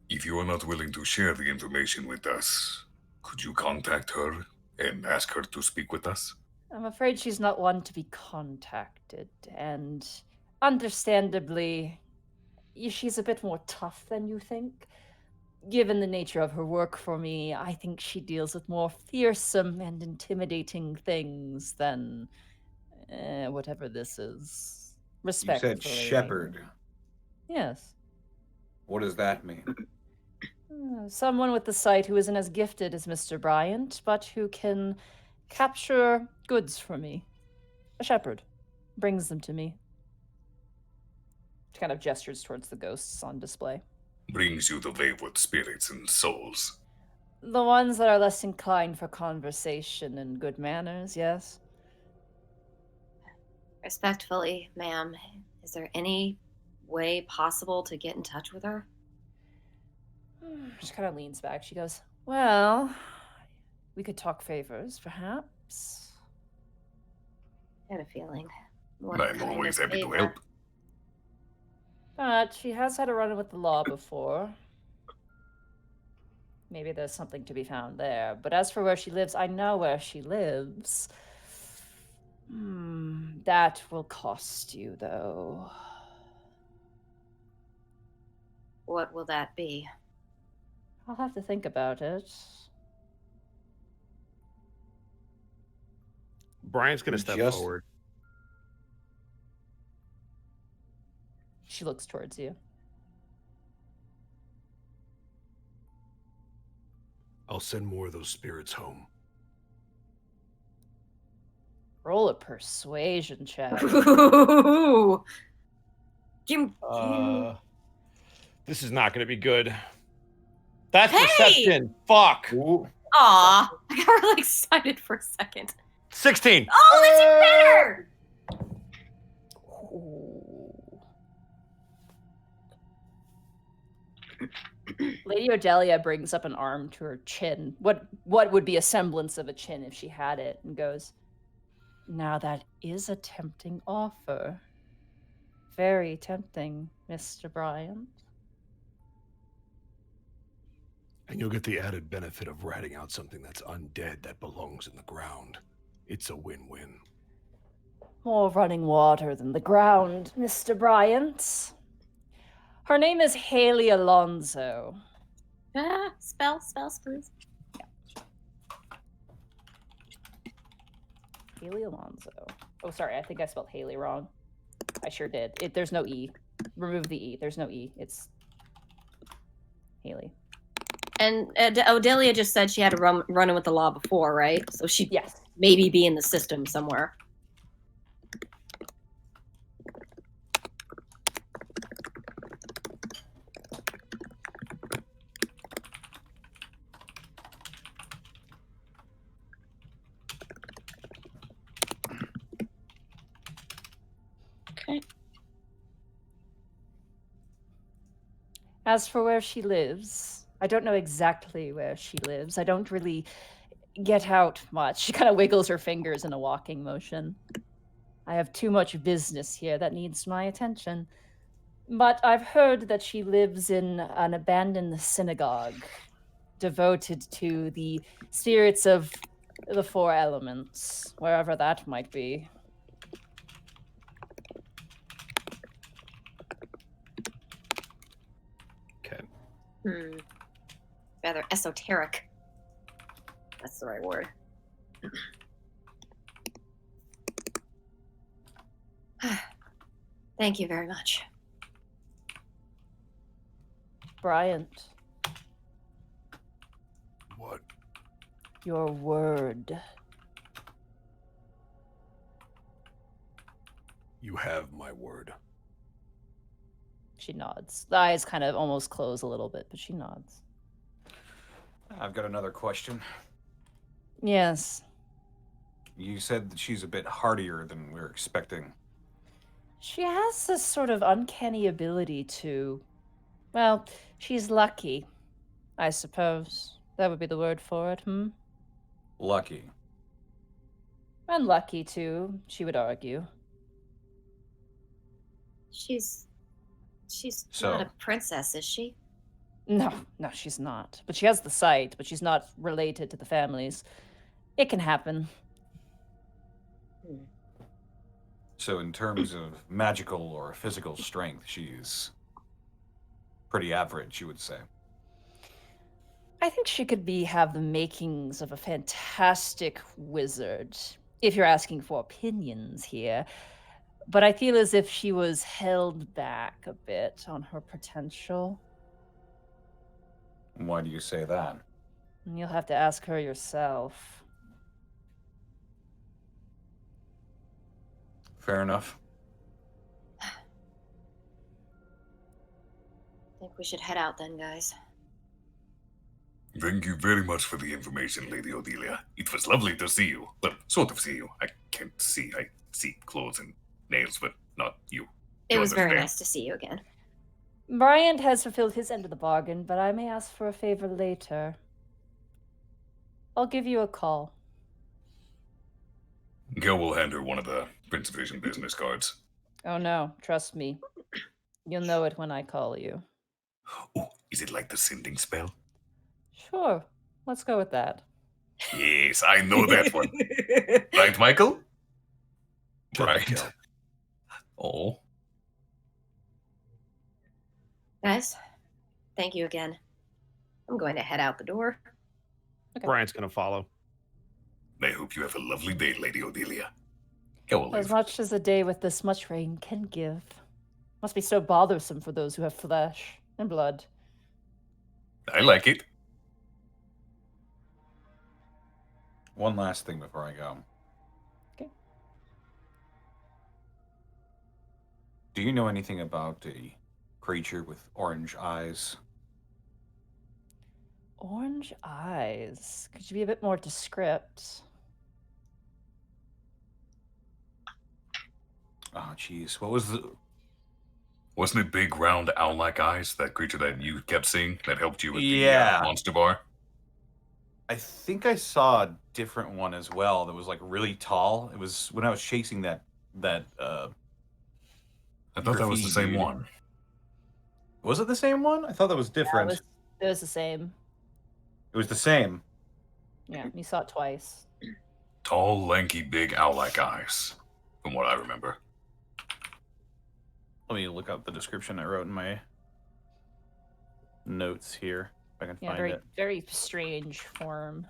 If you are not willing to share the information with us, could you contact her and ask her to speak with us? I'm afraid she's not one to be contacted, and understandably, she's a bit more tough than you think. Given the nature of her work for me, I think she deals with more fearsome and intimidating things than whatever this is. You Respectfully. said shepherd. Yes. What does that mean? Someone with the sight who isn't as gifted as Mr. Bryant, but who can capture goods for me. A shepherd brings them to me. She kind of gestures towards the ghosts on display. Brings you the wayward spirits and souls. The ones that are less inclined for conversation and good manners, yes? Respectfully, ma'am, is there any way possible to get in touch with her? She kind of leans back. She goes, well, we could talk favors, perhaps. I had a feeling. What I'm kind always of happy to favor? help. But she has had a run with the law before. Maybe there's something to be found there. But as for where she lives, I know where she lives. That will cost you, though. What will that be? I'll have to think about it. Brian's going to step Just- forward. She looks towards you. I'll send more of those spirits home. Roll a persuasion check. Ooh. Give- This is not going to be good. That's Hey! perception. Fuck. Ooh. Aw, I got really excited for a second. 16. Oh, that's even better! Lady Odelia brings up an arm to her chin. What would be a semblance of a chin if she had it, and goes, now that is a tempting offer. Very tempting, Mr. Bryant. And you'll get the added benefit of writing out something that's undead that belongs in the ground. It's a win-win. More running water than the ground, Mr. Bryant. Her name is Haley Alonso. Spells, please. Haley Alonso. Oh, sorry, I think I spelled Haley wrong. I sure did. There's no E. Remove the E. There's no E. It's Haley. And Odelia just said she had a run-in with the law before, right? So she'd Yes. maybe be in the system somewhere. Okay. As for where she lives, I don't know exactly where she lives. I don't really get out much. She kind of wiggles her fingers in a walking motion. I have too much business here that needs my attention. But I've heard that she lives in an abandoned synagogue devoted to the spirits of the four elements, wherever that might be. Okay. Rather esoteric. That's the right word. Thank you very much. Bryant, What? your word. You have my word. She nods. The eyes kind of almost close a little bit, but she nods. I've got another question. Yes. You said that she's a bit hardier than we were expecting. She has this sort of uncanny ability to... Well, she's lucky, I suppose. That would be the word for it, Lucky. Unlucky, too, she would argue. She's So- not a princess, is she? No, she's not. But she has the sight, but she's not related to the families. It can happen. So in terms of magical or physical strength, she's pretty average, you would say. I think she could have the makings of a fantastic wizard, if you're asking for opinions here. But I feel as if she was held back a bit on her potential. Why do you say that? And you'll have to ask her yourself. Fair enough. I think we should head out then, guys. Thank you very much for the information, Lady Odelia. It was lovely to see you. Well, sort of see you. I can't see. I see clothes and nails, but not you. It You was very understand. nice to see you again. Bryant has fulfilled his end of the bargain, but I may ask for a favor later. I'll give you a call. Gil will hand her one of the Prince of Vision business cards. Oh no, trust me. You'll know it when I call you. Oh, is it like the sending spell? Sure, let's go with that. Yes, I know that one. Right, Michael? Right. Oh. Guys, thank you again. I'm going to head out the door. Okay. Brian's gonna follow. I hope you have a lovely day, Lady Odelia. Go will As leave. much as a day with this much rain can give. Must be so bothersome for those who have flesh and blood. I like it. One last thing before I go. Okay. Do you know anything about a creature with orange eyes? Orange eyes. Could you be a bit more descript? Oh, jeez. What was the... Wasn't it big, round, owl-like eyes, that creature that you kept seeing that helped you with the Yeah. monster bar? I think I saw a different one as well that was like really tall. It was when I was chasing that I thought that was the graffiti same dude. one. Was it the same one? I thought that was Yeah, different. it was the same. It was the same. Yeah, you saw it twice. Tall, lanky, big, owl-like eyes, from what I remember. Let me look up the description I wrote in my notes here. If I can Yeah, find very it. very strange form.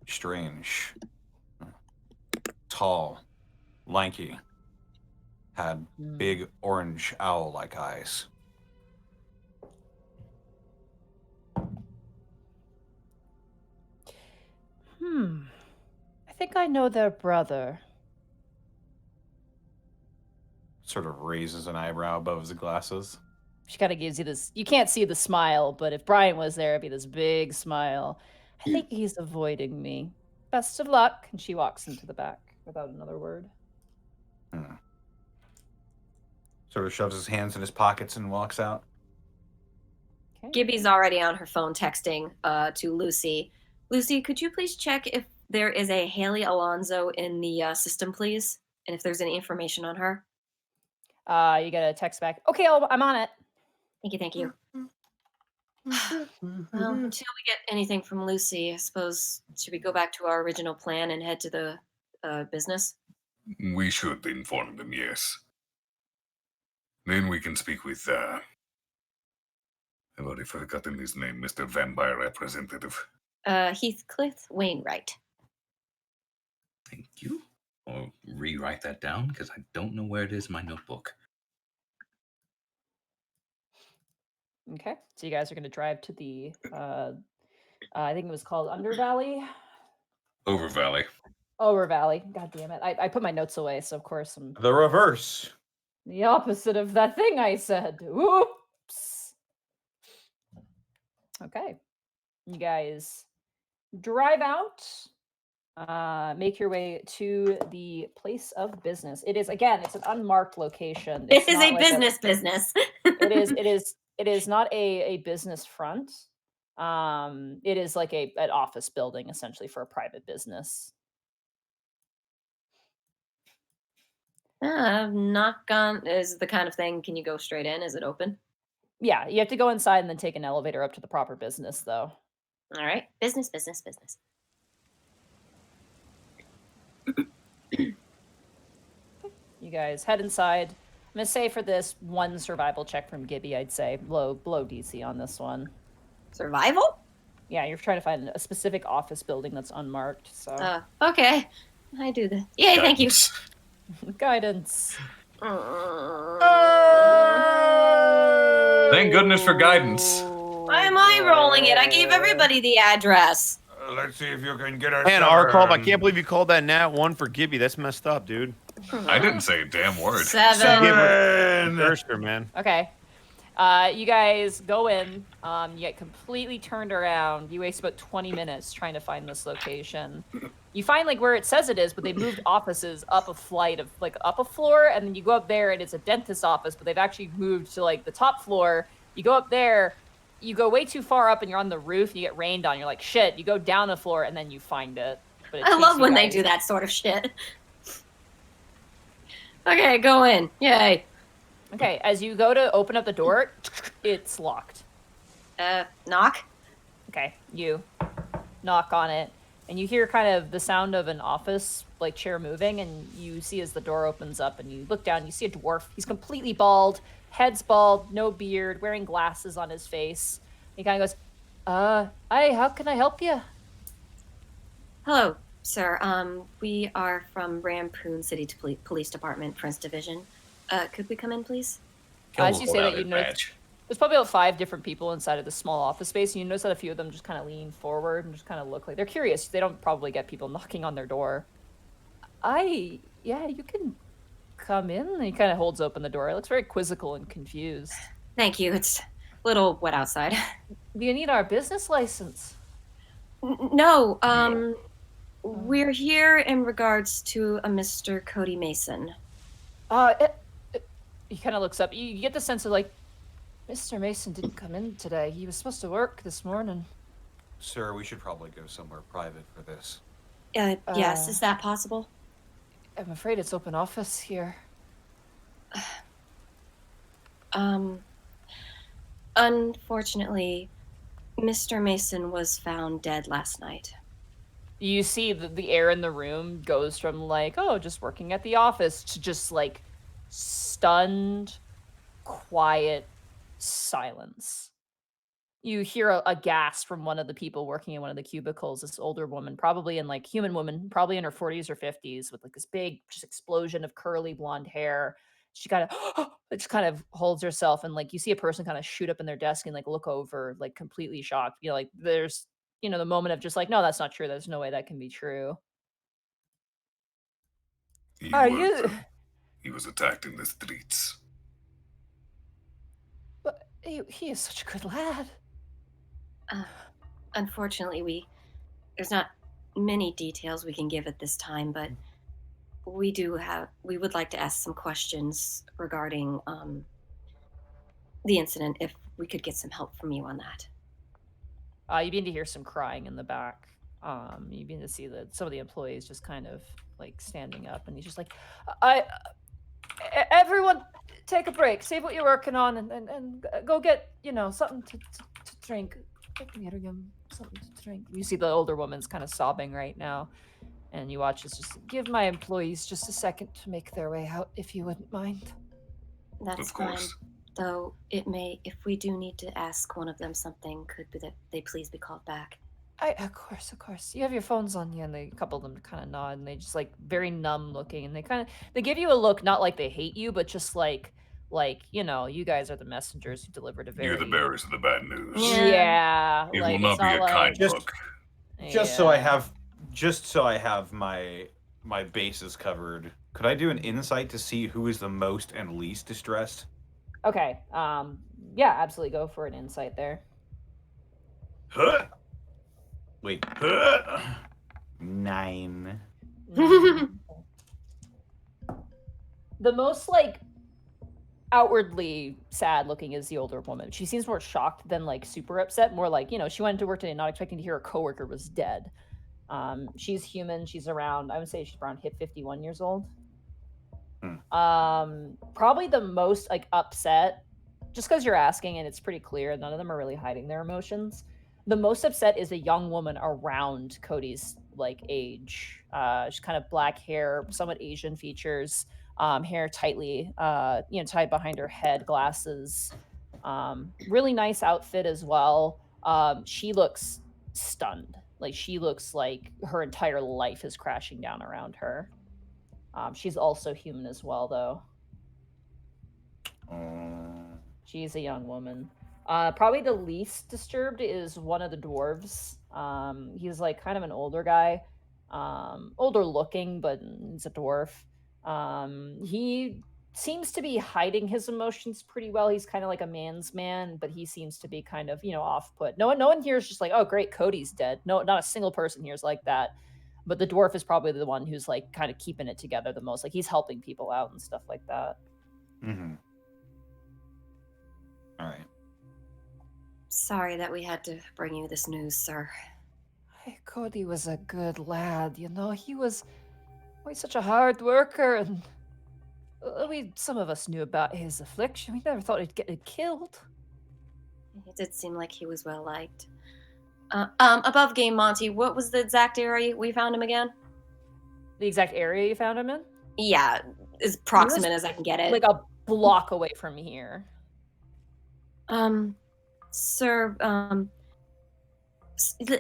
Strange. Tall. Lanky. Had big orange owl-like eyes. I think I know their brother. Sort of raises an eyebrow above his glasses. She kind of gives you this. You can't see the smile, but if Brian was there, it'd be this big smile. I think he's avoiding me. Best of luck. And she walks into the back without another word. Sort of shoves his hands in his pockets and walks out. Okay. Gibby's already on her phone texting to Lucy. Lucy, could you please check if there is a Haley Alonso in the system, please? And if there's any information on her? You get a text back. Okay, I'm on it. Thank you, thank you. Well, until we get anything from Lucy, I suppose, should we go back to our original plan and head to the business? We should inform them, yes. Then we can speak with, I've already forgotten his name, Mr. Vampire Representative. Heathcliff Wainwright. Thank you. I'll rewrite that down because I don't know where it is in my notebook. Okay, so you guys are going to drive to the, I think it was called Under Valley? Over Valley. Over Valley. God damn it. I put my notes away, so of course I'm The reverse. the opposite of that thing I said. Oops. Okay. You guys drive out, make your way to the place of business. It is, again, it's an unmarked location. It It's is not a like business. it is not a business front. It is like an office building essentially for a private business. Knock on is the kind of thing. Can you go straight in? Is it open? Yeah, you have to go inside and then take an elevator up to the proper business though. All right. Business. You guys head inside. I'm gonna say for this one survival check from Gibby, I'd say below DC on this one. Survival? Yeah, you're trying to find a specific office building that's unmarked. So Okay. I do that. Yay, thank you. guidance. Thank goodness for guidance. Why am I rolling it? I gave everybody the address. Let's see if you can get us. Man, Arcov, I can't believe you called that nat 1 for Gibby. That's messed up, dude. I didn't say a damn word. 7. Thirster, man. Okay. You guys go in. You get completely turned around. You waste about 20 minutes trying to find this location. You find like where it says it is, but they moved offices up a flight of like up a floor, and then you go up there and it's a dentist's office, but they've actually moved to like the top floor. You go up there, you go way too far up and you're on the roof, and you get rained on. You're like, shit, you go down a floor and then you find it. But it I takes love you when they guys- do that sort of shit. Okay, go in. Yay. Okay, as you go to open up the door, it's locked. Knock? Okay, you knock on it, and you hear kind of the sound of an office like chair moving, and you see as the door opens up and you look down, you see a dwarf. He's completely bald, head's bald, no beard, wearing glasses on his face. He kind of goes, hi, how can I help you? Hello, sir. We are from Rampoon City Police Department, Prince Division. Could we come in, please? As you say Hold that, out you his notice badge. there's probably about 5 different people inside of this small office space, and you notice that a few of them just kind of lean forward and just kind of look like they're curious. They don't probably get people knocking on their door. Yeah, you can come in. And he kind of holds open the door. It looks very quizzical and confused. Thank you. It's a little wet outside. Do you need our business license? No, we're here in regards to a Mr. Cody Mason. He kind of looks up. You get the sense of like, Mr. Mason didn't come in today. He was supposed to work this morning. Sir, we should probably go somewhere private for this. Yes, is that possible? I'm afraid it's open office here. Unfortunately, Mr. Mason was found dead last night. You see the air in the room goes from like, oh, just working at the office to just like stunned, quiet silence. You hear a gasp from one of the people working in one of the cubicles, this older woman, probably in like human woman, probably in her 40s or 50s, with like this big just explosion of curly blonde hair. She kind of just kind of holds herself, and like you see a person kind of shoot up in their desk and like look over, like completely shocked. You know, like there's the moment of just like, no, that's not true. There's no way that can be true. He was attacked in the streets. But he is such a good lad. Unfortunately, there's not many details we can give at this time, but we would like to ask some questions regarding the incident, if we could get some help from you on that. You begin to hear some crying in the back. You begin to see that some of the employees just kind of like standing up, and he's just like, everyone take a break, save what you're working on, and go get, something to drink. Something to drink. You see the older woman's kind of sobbing right now, and you watch as just give my employees just a second to make their way out, if you wouldn't mind. That's Of course. fine. Though it may, if we do need to ask one of them something, could they please be called back? Of course. You have your phones on you, and a couple of them kind of nod, and they just like very numb looking, and they give you a look, not like they hate you, but just like you guys are the messengers who delivered a very. You're the bearers of the bad news. Yeah, It like, will not it's be a kind Just- look. Just so I have my bases covered, could I do an insight to see who is the most and least distressed? Okay. Yeah, absolutely. Go for an insight there. Huh? Wait. 9. The most like outwardly sad looking is the older woman. She seems more shocked than like super upset. More like, she went to work today not expecting to hear her coworker was dead. She's human. She's around, I would say she's around 51 years old. Probably the most like upset, just because you're asking and it's pretty clear, none of them are really hiding their emotions. The most upset is a young woman around Cody's like age. She's kind of black hair, somewhat Asian features, hair tightly, tied behind her head, glasses, really nice outfit as well. She looks stunned. Like she looks like her entire life is crashing down around her. She's also human as well, though. She's a young woman. Probably the least disturbed is one of the dwarves. He's like kind of an older guy, older looking, but he's a dwarf. He seems to be hiding his emotions pretty well. He's kind of like a man's man, but he seems to be kind of, off put. No one here is just like, oh great, Cody's dead. No, not a single person here is like that. But the dwarf is probably the one who's like kind of keeping it together the most. Like he's helping people out and stuff like that. Mm-hmm. All right. Sorry that we had to bring you this news, sir. Hey, Cody was a good lad, He was such a hard worker, and some of us knew about his affliction. We never thought he'd get killed. It did seem like he was well liked. Above game, Monty, what was the exact area we found him again? The exact area you found him in? Yeah, as proximate as I can get it. Like a block away from here. Sir,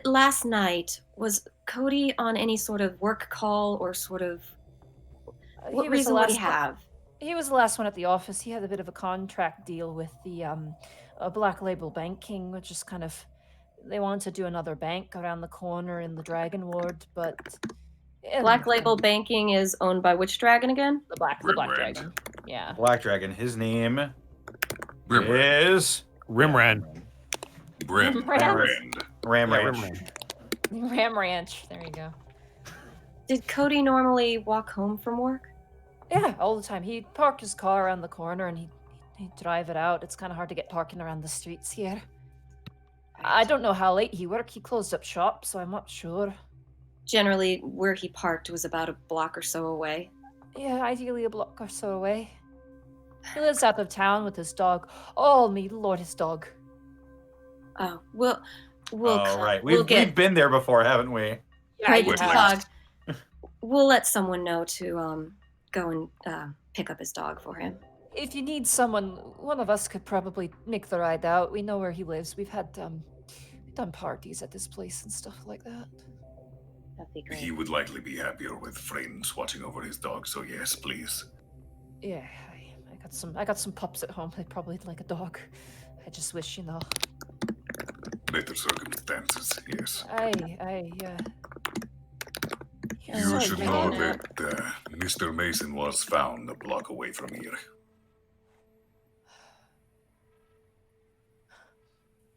last night, was Cody on any sort of work call or sort of... What reason would he have? He was the last one at the office. He had a bit of a contract deal with the Black Label Banking, which is kind of... They wanted to do another bank around the corner in the Dragon Ward, but... Black Label Banking is owned by which dragon again? The Black Dragon. Yeah. Black Dragon. His name Rimrand. is... Rimrand. Ram Ranch. Ram Ranch. There you go. Did Cody normally walk home from work? Yeah, all the time. He'd park his car around the corner and he'd drive it out. It's kind of hard to get parking around the streets here. I don't know how late he worked. He closed up shop, so I'm not sure. Generally, where he parked was about a block or so away. Yeah, ideally a block or so away. He lives out of town with his dog. Oh, me lord, his dog. Oh, we'll right. we'll We've been there before, haven't we? Yeah, right, you the have. dog. We'll let someone know to go and pick up his dog for him. If you need someone, one of us could probably make the ride out. We know where he lives. We've had we've done parties at this place and stuff like that. That'd be great. He would likely be happier with friends watching over his dog, so yes, please. Yeah, I got some pups at home. They'd probably like a dog. I just wish, Better circumstances, yes. You sorry, should I know didn't that Mr. Mason was found a block away from here.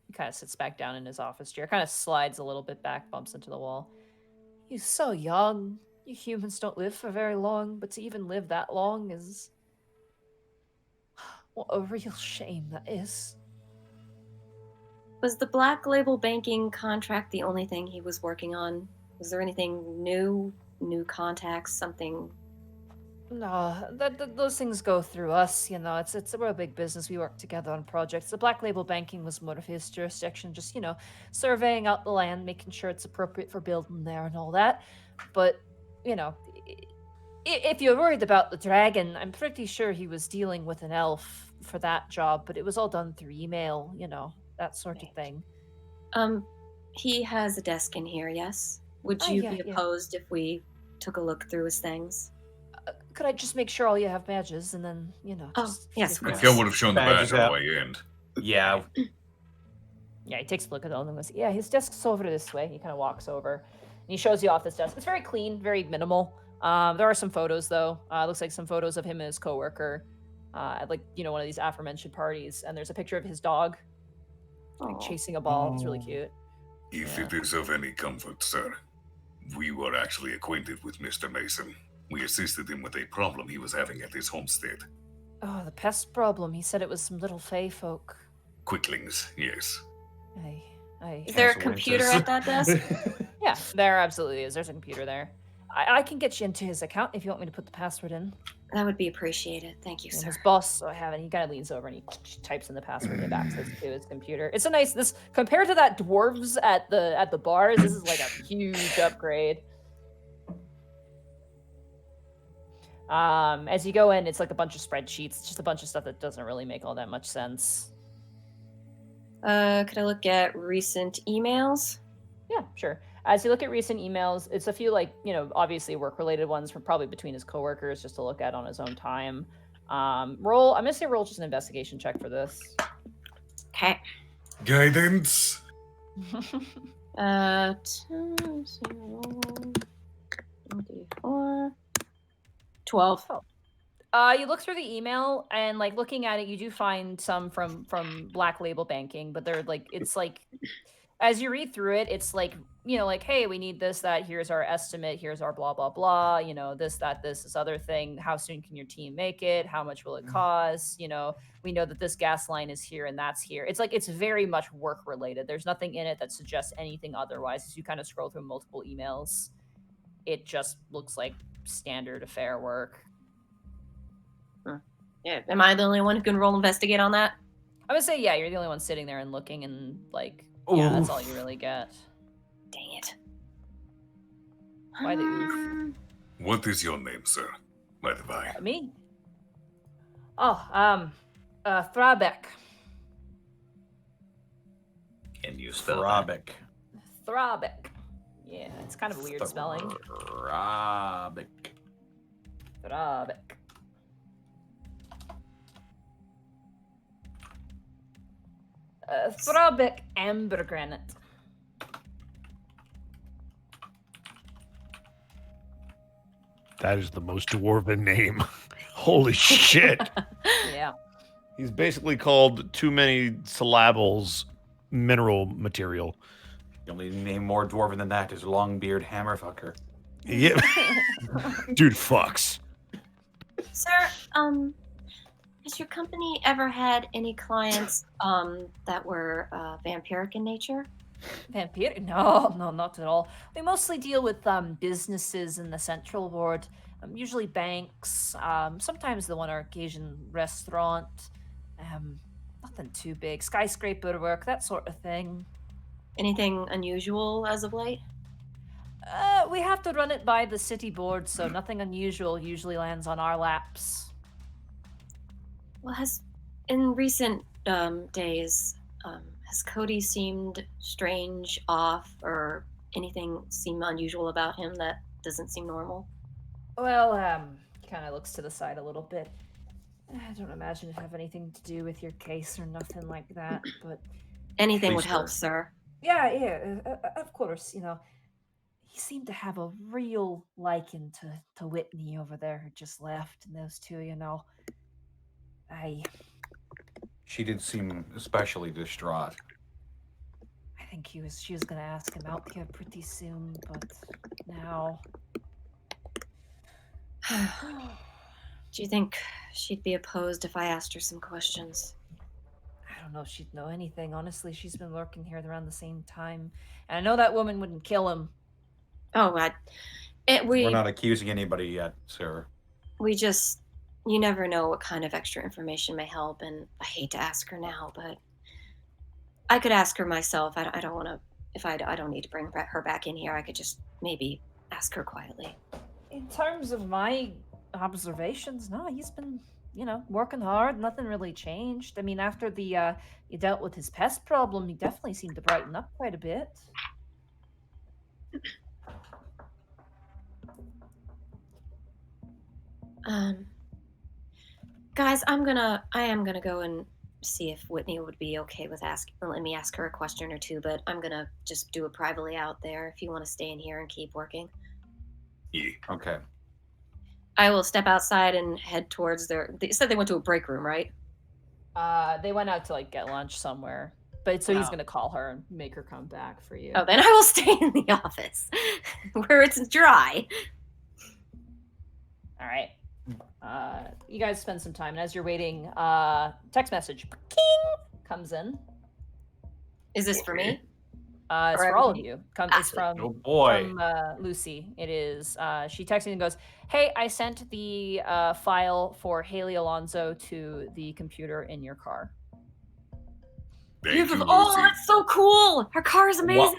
He kind of sits back down in his office chair, kind of slides a little bit back, bumps into the wall. He's so young. You humans don't live for very long, but to even live that long is... What a real shame that is. Was the Black Label Banking contract the only thing he was working on? Was there anything new contacts, something? No, those things go through us, It's we're a big business. We work together on projects. The Black Label Banking was more of his jurisdiction, just, surveying out the land, making sure it's appropriate for building there and all that. But, if you're worried about the dragon, I'm pretty sure he was dealing with an elf for that job, but it was all done through email, that sort of thing. He has a desk in here, yes? Would you be opposed if we took a look through his things? Could I just make sure all you have badges and then, yes, I think I would have shown the Badges badge on out. the way in. Yeah. Yeah, he takes a look at all of them and goes, yeah, his desk's over this way. He kind of walks over and he shows you off this desk. It's very clean, very minimal. There are some photos, though. Looks like some photos of him and his coworker at, one of these aforementioned parties. And there's a picture of his dog chasing a ball. It's really cute. If it is of any comfort, sir, we were actually acquainted with Mr. Mason. We assisted him with a problem he was having at his homestead. Oh, the pest problem. He said it was some little fey folk. Quicklings, yes. Is there a computer at that desk? Yeah, there absolutely is. There's a computer there. I can get you into his account if you want me to put the password in. That would be appreciated. Thank you, And sir. his boss, so I have it. He kind of leans over and he types in the password and access to his computer. It's a nice, this compared to that dwarves at the bars, this is like a huge upgrade. As you go in, it's like a bunch of spreadsheets. It's just a bunch of stuff that doesn't really make all that much sense. Could I look at recent emails? Yeah, sure. As you look at recent emails, it's a few obviously work-related ones from probably between his coworkers just to look at on his own time. I'm gonna say roll just an investigation check for this. Okay. Guidance. 12. You look through the email and like looking at it, you do find some from Black Label Banking, but they're like it's like as you read through it, it's like like hey, we need this, that. Here's our estimate. Here's our blah blah blah. This, that, this other thing. How soon can your team make it? How much will it cost? We know that this gas line is here and that's here. It's like it's very much work related. There's nothing in it that suggests anything otherwise. As you kind of scroll through multiple emails, it just looks like standard affair work. Yeah. Am I the only one who can roll investigate on that? I would say, yeah, you're the only one sitting there and looking, and like, yeah, that's all you really get. Dang it. Why the oof? What is your name, sir? By the by. Me? Oh, Thrabeck. Can you spell Thrabeck. Thrabeck. Yeah, it's kind of a weird spelling. Thrabeck. Thrabeck. Thrabeck Ambergranite. That is the most dwarven name. Holy shit. Yeah. He's basically called too many syllables mineral material. The only name more dwarven than that is Longbeard Hammerfucker. Yeah. Dude fucks. Sir, has your company ever had any clients that were vampiric in nature? Vampire? No, not at all. We mostly deal with businesses in the Central Ward, usually banks, sometimes the one Arcasian restaurant. Nothing too big. Skyscraper work, that sort of thing. Anything unusual as of late? We have to run it by the city board, so nothing unusual usually lands on our laps. Well, in recent days, has Cody seemed strange, off, or anything seem unusual about him that doesn't seem normal? Well, kind of looks to the side a little bit. I don't imagine it have anything to do with your case or nothing like that, but... Anything would help, sir. Yeah, of course, he seemed to have a real liking to Whitney over there who just left, and those two, She did seem especially distraught. I think she was gonna ask him out here pretty soon, but now... Do you think she'd be opposed if I asked her some questions? I don't know if she'd know anything. Honestly, she's been lurking here around the same time. And I know that woman wouldn't kill him. Oh, We're not accusing anybody yet, sir. You never know what kind of extra information may help, and I hate to ask her now, but I could ask her myself. I don't want to, if I don't need to bring her back in here, I could just maybe ask her quietly. In terms of my observations, no, he's been, working hard. Nothing really changed. I mean, after you dealt with his pest problem, he definitely seemed to brighten up quite a bit. Guys, I am gonna go and see if Whitney would be okay with let me ask her a question or two, but I'm gonna just do it privately out there if you want to stay in here and keep working. Yeah. Okay. I will step outside and head towards they said they went to a break room, right? They went out to get lunch somewhere. But so he's gonna call her and make her come back for you. Oh, then I will stay in the office where it's dry. All right. You guys spend some time, and as you're waiting, text message comes in. Is this for me? It's for all of you. It's from, oh boy. from Lucy. It is. She texts me and goes, "Hey, I sent the file for Haley Alonso to the computer in your car." Thank you, Lucy. Oh, that's so cool! Her car is amazing.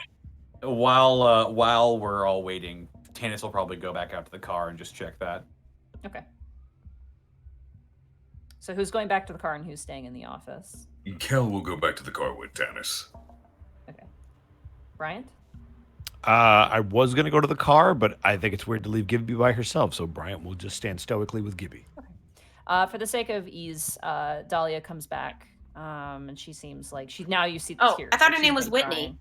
While we're all waiting, Tannis will probably go back out to the car and just check that. Okay. So who's going back to the car and who's staying in the office? Kel will go back to the car with Tannis. Okay. Bryant? I was going to go to the car, but I think it's weird to leave Gibby by herself, so Bryant will just stand stoically with Gibby. Okay. For the sake of ease, Dahlia comes back, and she seems like now you see the tears. I thought her She's name was been Whitney. crying.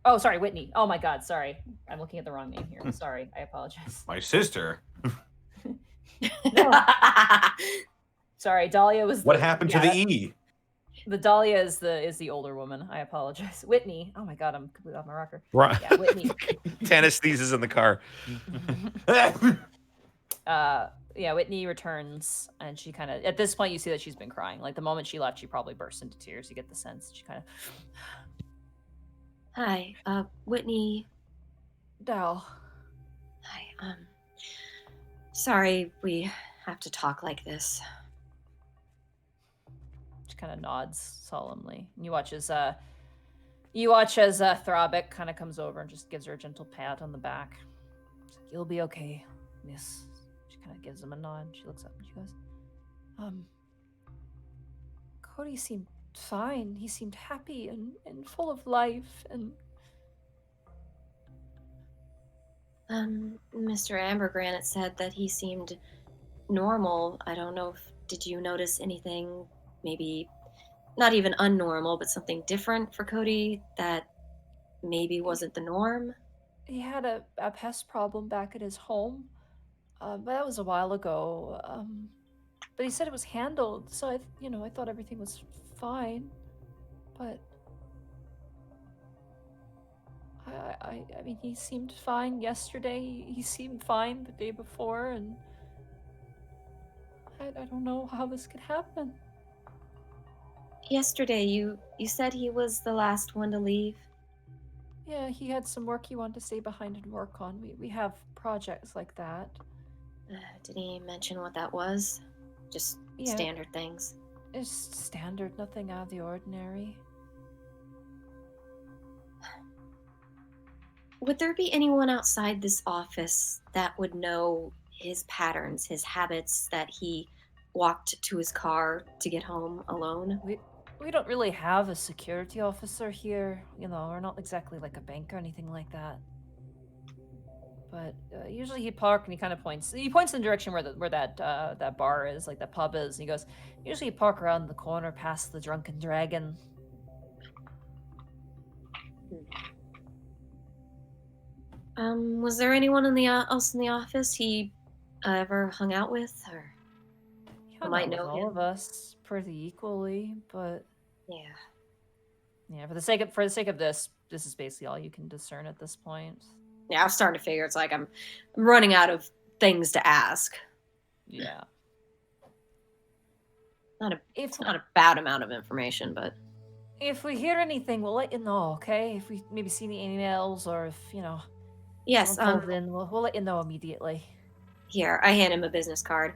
Oh, sorry, Whitney. Oh my God, sorry. I'm looking at the wrong name here. Sorry, I apologize. My sister. No. Sorry, Dahlia was. What happened to the E? The Dahlia is the older woman. I apologize. Whitney. Oh my god, I'm completely off my rocker. Right. Yeah, Whitney. Tannis sneezes in the car. Yeah, Whitney returns, and she kind of, at this point, you see that she's been crying. Like, the moment she left, she probably burst into tears. You get the sense. She kind of... Hi, Whitney. Dal. Hi, sorry we have to talk like this. She kind of nods solemnly. And you watch as Throbic kind of comes over and just gives her a gentle pat on the back. She's like, "You'll be okay, miss." She kind of gives him a nod. She looks up and she goes, Cody seemed fine. He seemed happy and full of life, and Mr. Ambergranite said that he seemed normal. I don't know did you notice anything, maybe not even unnormal, but something different for Cody that maybe wasn't the norm? he had a pest problem back at his home. But that was a while ago. But he said it was handled, so I thought everything was fine. But I mean, he seemed fine yesterday. He seemed fine the day before, and I don't know how this could happen. Yesterday, you said he was the last one to leave. Yeah, he had some work he wanted to stay behind and work on. We have projects like that. Did he mention what that was? Just Yeah. standard things. It's standard, nothing out of the ordinary. Would there be anyone outside this office that would know his patterns, his habits, that he walked to his car to get home alone? We don't really have a security officer here. We're not exactly like a bank or anything like that. But usually he'd park and he kind of points. He points in the direction where that bar is, like that pub is. And he goes, usually he'd park around the corner past the Drunken Dragon. Was there anyone else in the office he ever hung out with, or He might hung out know with all him? of us pretty equally, but Yeah. for the sake of this is basically all you can discern at this point. Yeah, I'm starting to figure it's like I'm running out of things to ask. Yeah. It's not a bad amount of information, but If we hear anything, we'll let you know, okay? If we maybe see any emails or if, yes. someone calls in, we'll let you know immediately. Here, I hand him a business card.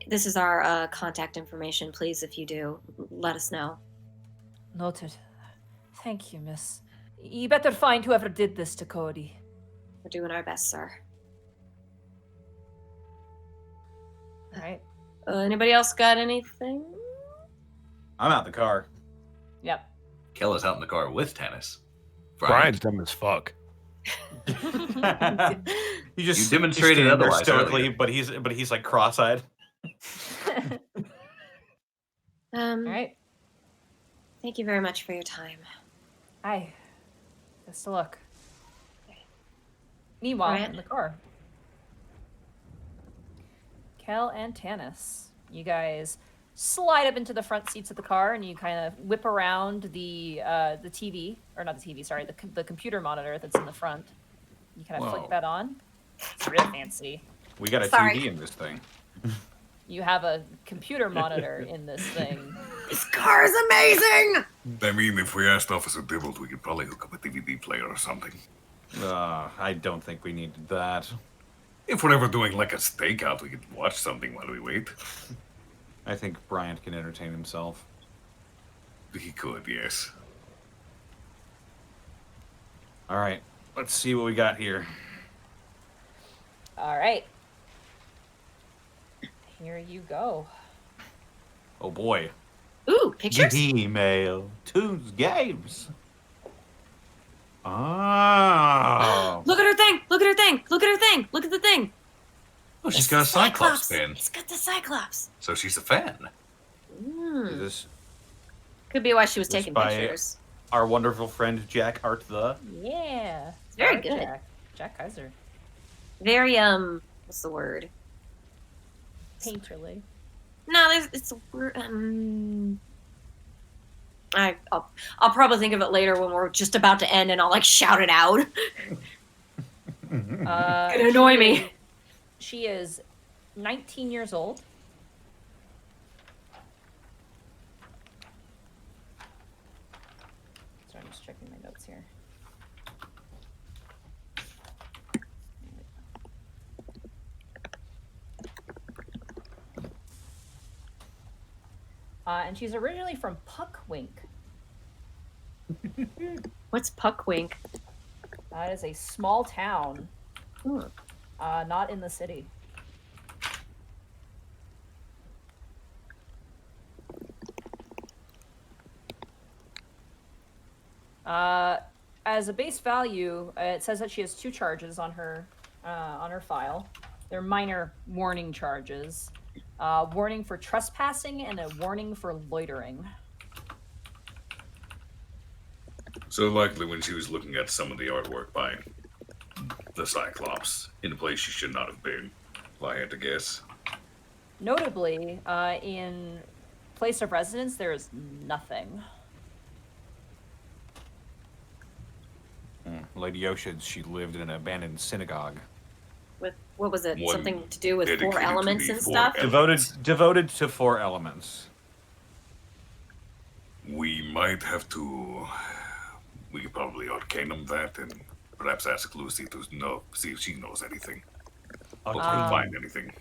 This is our contact information. Please, if you do, let us know. Noted. Thank you, miss. You better find whoever did this to Cody. We're doing our best, sir. All right. Anybody else got anything? I'm out the car. Yep. Kella's out in the car with Tannis. Brian's dumb as fuck. You demonstrated standing there otherwise stoically, earlier. but he's like cross-eyed. All right. Thank you very much for your time. Hi. Best of luck. Meanwhile, Alright. in the car, Kel and Tannis, you guys slide up into the front seats of the car and you kind of whip around the TV, or not the TV, sorry, the computer monitor that's in the front. You kind of Whoa. flick that on. It's real fancy. We got a Sorry. TV in this thing. You have a computer monitor in this thing. This car is amazing! I mean, if we asked Officer Dibbles, we could probably hook up a DVD player or something. I don't think we needed that. If we're ever doing like a stakeout, we could watch something while we wait. I think Bryant can entertain himself. He could, yes. All right, let's see what we got here. All right. Here you go. Oh boy. Ooh, pictures? Email, tunes, games. Oh. Look at her thing! Look at her thing! Look at her thing! Look at the thing! Oh, she's It's got a the Cyclops fan. It's got the Cyclops. So she's a fan. Is this Could be why she was This taking by- pictures. our wonderful friend Jack Art the? Yeah. It's very Alright, good. Jack Kaiser. Very, what's the word? Painterly. No, it's I'll probably think of it later when we're just about to end, and I'll like shout it out. Gonna annoy me. She is 19 years old. Sorry, I'm just checking my notes here. And she's originally from Puckwink. What's Puckwink? That is a small town, not in the city. As a base value, it says that she has 2 charges on her file. They're minor warning charges. Warning for trespassing and a warning for loitering. So likely when she was looking at some of the artwork by the Cyclops in a place she should not have been, if I had to guess. Notably, in place of residence, there is nothing. Lady Yoshid, she lived in an abandoned synagogue. With what was it? One Something to do with dedicated 4 to elements the and 4 stuff? elements. Devoted to 4 elements. We might have to. We could probably arcanum that and perhaps ask Lucy to see if she knows anything. Or can find anything.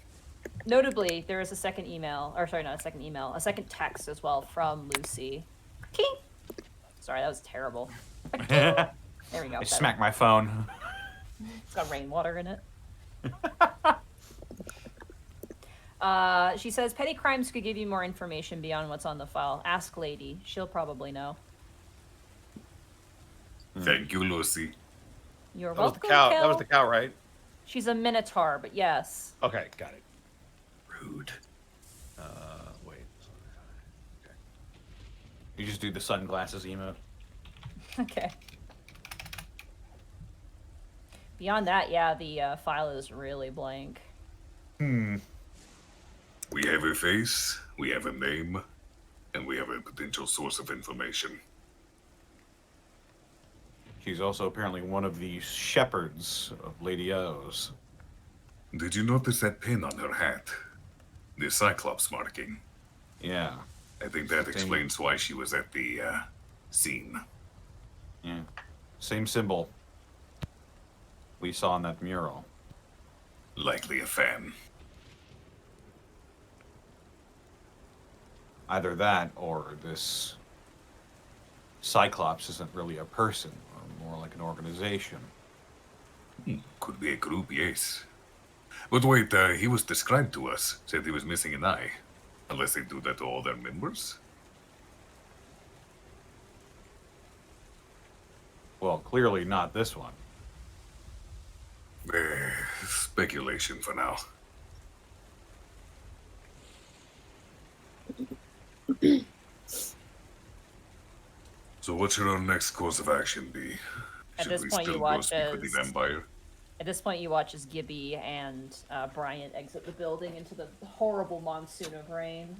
Notably, there is a second email, or sorry, not a second email, a second text as well from Lucy. King. Sorry, that was terrible. There we go. I smacked my phone. It's got rainwater in it. She says petty crimes could give you more information beyond what's on the file. Ask Lady. She'll probably know. Thank you, Lucy. You're That was welcome, the cow. Kel. That was the cow, right? She's a minotaur, but yes. Okay, got it. Rude. Wait. You just do the sunglasses emote. Okay. Beyond that, yeah, the file is really blank. We have a face, we have a name, and we have a potential source of information. She's also apparently one of the shepherds of Lady O's. Did you notice that pin on her hat? The Cyclops marking. Yeah. I think that explains why she was at the scene. Yeah. Same symbol we saw in that mural. Likely a fan. Either that or this Cyclops isn't really a person, or more like an organization. Could be a group, yes. But wait, he was described to us. Said he was missing an eye. Unless they do that to all their members? Well, clearly not this one. Speculation for now. So what should our next course of action be? At Should this we point, still you go watch speak with the as- vampire? At this point, you watch as Gibby and Bryant exit the building into the horrible monsoon of rain.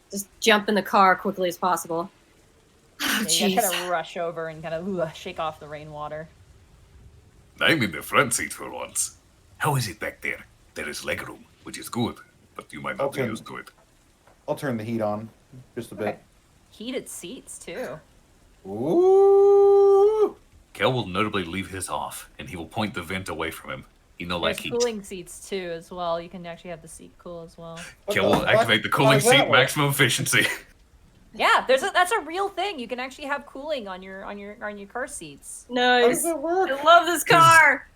Just jump in the car quickly as possible. Oh, Yeah, you jeez. kind of rush over and kind of shake off the rainwater. I'm in the front seat for once. How is it back there? There is legroom, which is good, but you might not be Okay. used to it. I'll turn the heat on just a bit. Okay. Heated seats too. Ooh! Kel will notably leave his off, and he will point the vent away from him. You know, like There's he. cooling seats too as well. You can actually have the seat cool as well. Kel will activate the cooling seat maximum efficiency. Yeah, that's a real thing. You can actually have cooling on your car seats. Nice. that work? I love this car.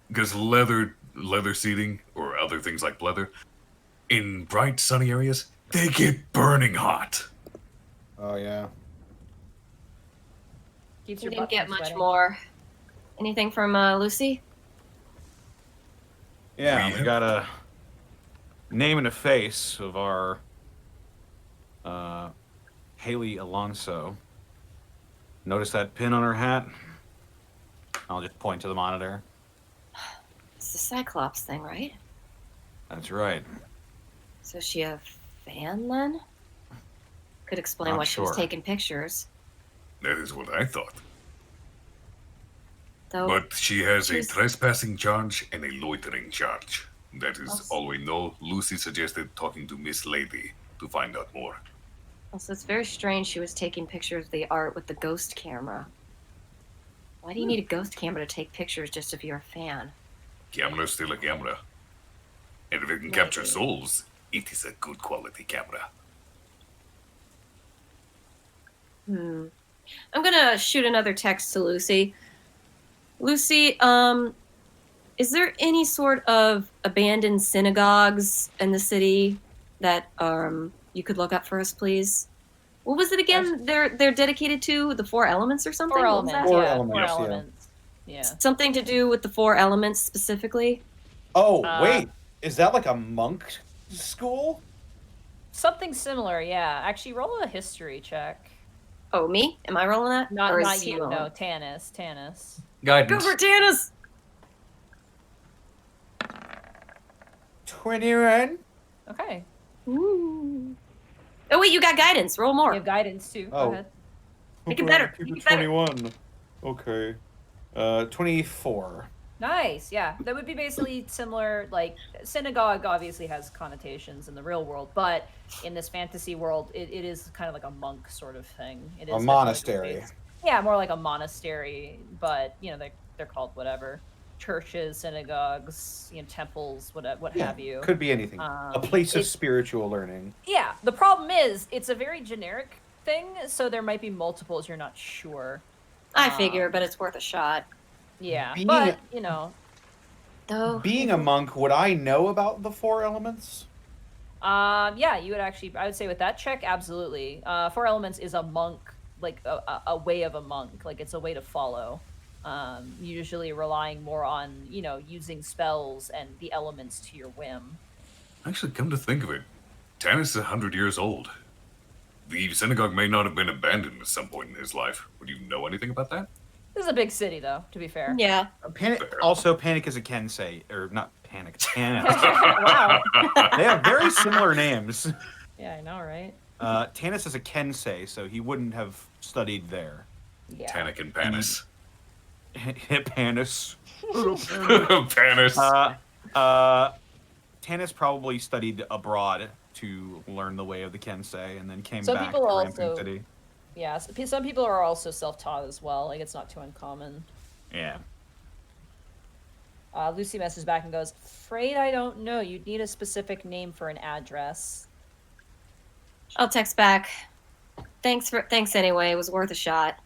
Because leather seating, or other things like leather, in bright sunny areas, they get burning hot. Oh, yeah. Keeps You your didn't butt get from much sweating. more. Anything from Lucy? Yeah, we got a name and a face of our Haley Alonso. Notice that pin on her hat? I'll just point to the monitor. It's the Cyclops thing, right? That's right. So is she a fan then? Could explain Not why she was sure. taking pictures. That is what I thought. Though But she has a she's- trespassing charge and a loitering charge. That is Also- all we know. Lucy suggested talking to Miss Lady to find out more. Also, it's very strange she was taking pictures of the art with the ghost camera. Why do you need a ghost camera to take pictures just if you're a fan? Camera is still a camera. And if it can capture souls, it is a good quality camera. I'm gonna shoot another text to Lucy. Lucy, is there any sort of abandoned synagogues in the city that you could look up for us, please? What was it again? They're dedicated to the 4 elements or something. 4 What was elements. that? Four Yeah, elements, 4 yeah. elements. Yeah. Something to do with the 4 elements specifically. Oh, Uh, wait. Is that like a monk school? Something similar, yeah. Actually, roll a history check. Oh, me? Am I rolling that? Not Or is not he you, rolling? no, Tanis. Go Guidance. for Tannis! 21? Okay. Ooh. Oh wait, you got guidance. Roll more. You have guidance too. Oh. Go ahead. Make it better. Keep Make it it better. 21. Okay. 24. Nice, yeah. That would be basically similar. Like, synagogue obviously has connotations in the real world, but in this fantasy world, it is kind of like a monk sort of thing. It is A definitely monastery. based- Yeah, more like a monastery, but you know they're called whatever, churches, synagogues, temples, what have you. Could be anything. A place of spiritual learning. Yeah, the problem is it's a very generic thing, so there might be multiples. You're not sure. I figure, but it's worth a shot. Yeah, Being but Though. Being a monk, would I know about the 4 elements? yeah, you would actually. I would say with that check, absolutely. 4 elements is a monk, like a way of a monk. Like it's a way to follow. Usually relying more on using spells and the elements to your whim. Actually, come to think of it, Tanis is 100 years old. The synagogue may not have been abandoned at some point in his life. Would you know anything about that? This is a big city, though. To be fair. Yeah. Panic is a Kensei, or not Panic, Tanis. Wow. They have very similar names. Yeah, I know, right? Tanis is a Kensei, so he wouldn't have studied there. Yeah. Tanik and Panis. Panis. Panis. Tanis probably studied abroad to learn the way of the Kensei, and then came Some back people to also- Rampant City. Yeah. Some people are also self-taught as well. Like it's not too uncommon. Yeah. Lucy messages back and goes, "Afraid I don't know. You'd need a specific name for an address." I'll text back. Thanks anyway. It was worth a shot.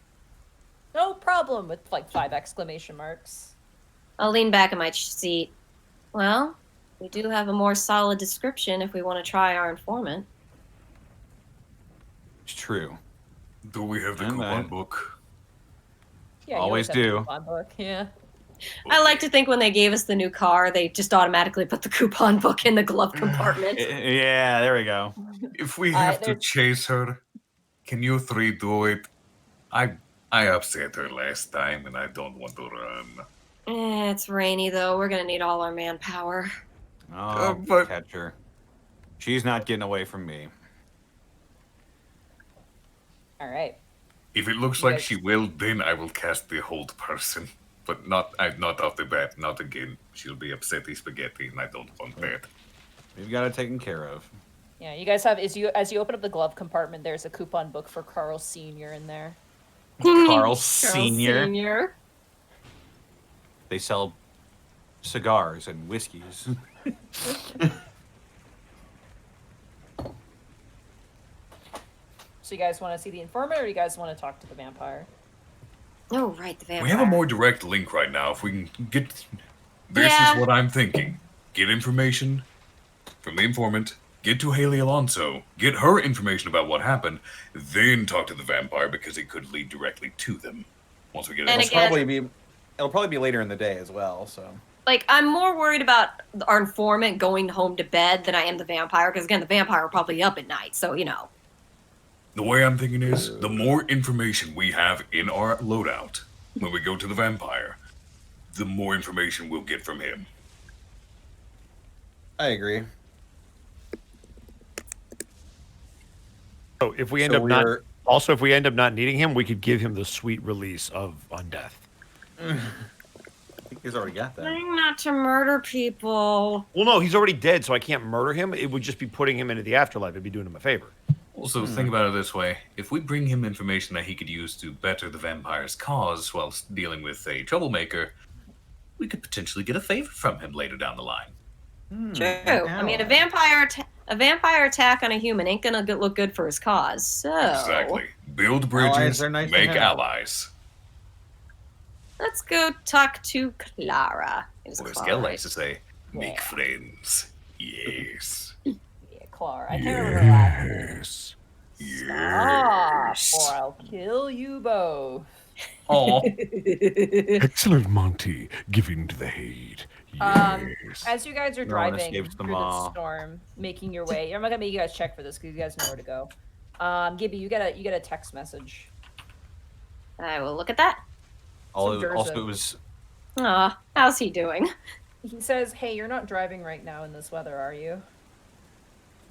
No problem, with like 5 exclamation marks. I'll lean back in my seat. Well, we do have a more solid description if we want to try our informant. It's true. Do we have the And coupon that- book? Yeah, you Always have the do. coupon book. Yeah. I like to think when they gave us the new car, they just automatically put the coupon book in the glove compartment. Yeah, there we go. If we have to there's- chase her, can you 3 do it? I upset her last time, and I don't want to run. It's rainy though. We're gonna need all our manpower. Oh, but- catch her. She's not getting away from me. All right. If it looks You like guys- she will, then I will cast the hold person. But not off the bat, not again. She'll be upsetty spaghetti, and I don't want that. We've got it taken care of. Yeah, you guys have as you open up the glove compartment, there's a coupon book for Carl Senior in there. Carl Senior. Senior. They sell cigars and whiskeys. So you guys want to see the informant, or you guys want to talk to the vampire? Oh, right, the vampire. We have a more direct link right now. If we can get... This Yeah. is what I'm thinking. Get information from the informant, get to Haley Alonso, get her information about what happened, then talk to the vampire because it could lead directly to them. Once we get And it. again- It'll probably be later in the day as well, so. Like, I'm more worried about our informant going home to bed than I am the vampire, because again, the vampire are probably up at night, so The way I'm thinking is, the more information we have in our loadout when we go to the vampire, the more information we'll get from him. I agree. So if we end So up not we're- also if we end up not needing him, we could give him the sweet release of undeath. I think he's already got that. Trying not to murder people. Well, no, he's already dead, so I can't murder him. It would just be putting him into the afterlife. It'd be doing him a favor. Also, think about it this way. If we bring him information that he could use to better the vampire's cause while dealing with a troublemaker, we could potentially get a favor from him later down the line. True. I mean, a vampire attack on a human ain't gonna look good for his cause. So Exactly. Build Allies bridges, are nice to make have. allies. let's go talk to Clara. It is Or as Clara, Kel right? likes to say, make Yeah. friends. Yes. Yeah, Clara. I can't remember her last name. Yes. Ah, Yes. or I'll kill you both. Oh, Excellent, Monty. Giving to the hate. As you guys are No one driving escapes through them the all. storm, making your way, I'm not gonna make you guys check for this because you guys know where to go. Gibby, you get a text message. I will look at that. Also, Durza. it was Aw, how's he doing? He says, "Hey, you're not driving right now in this weather, are you?"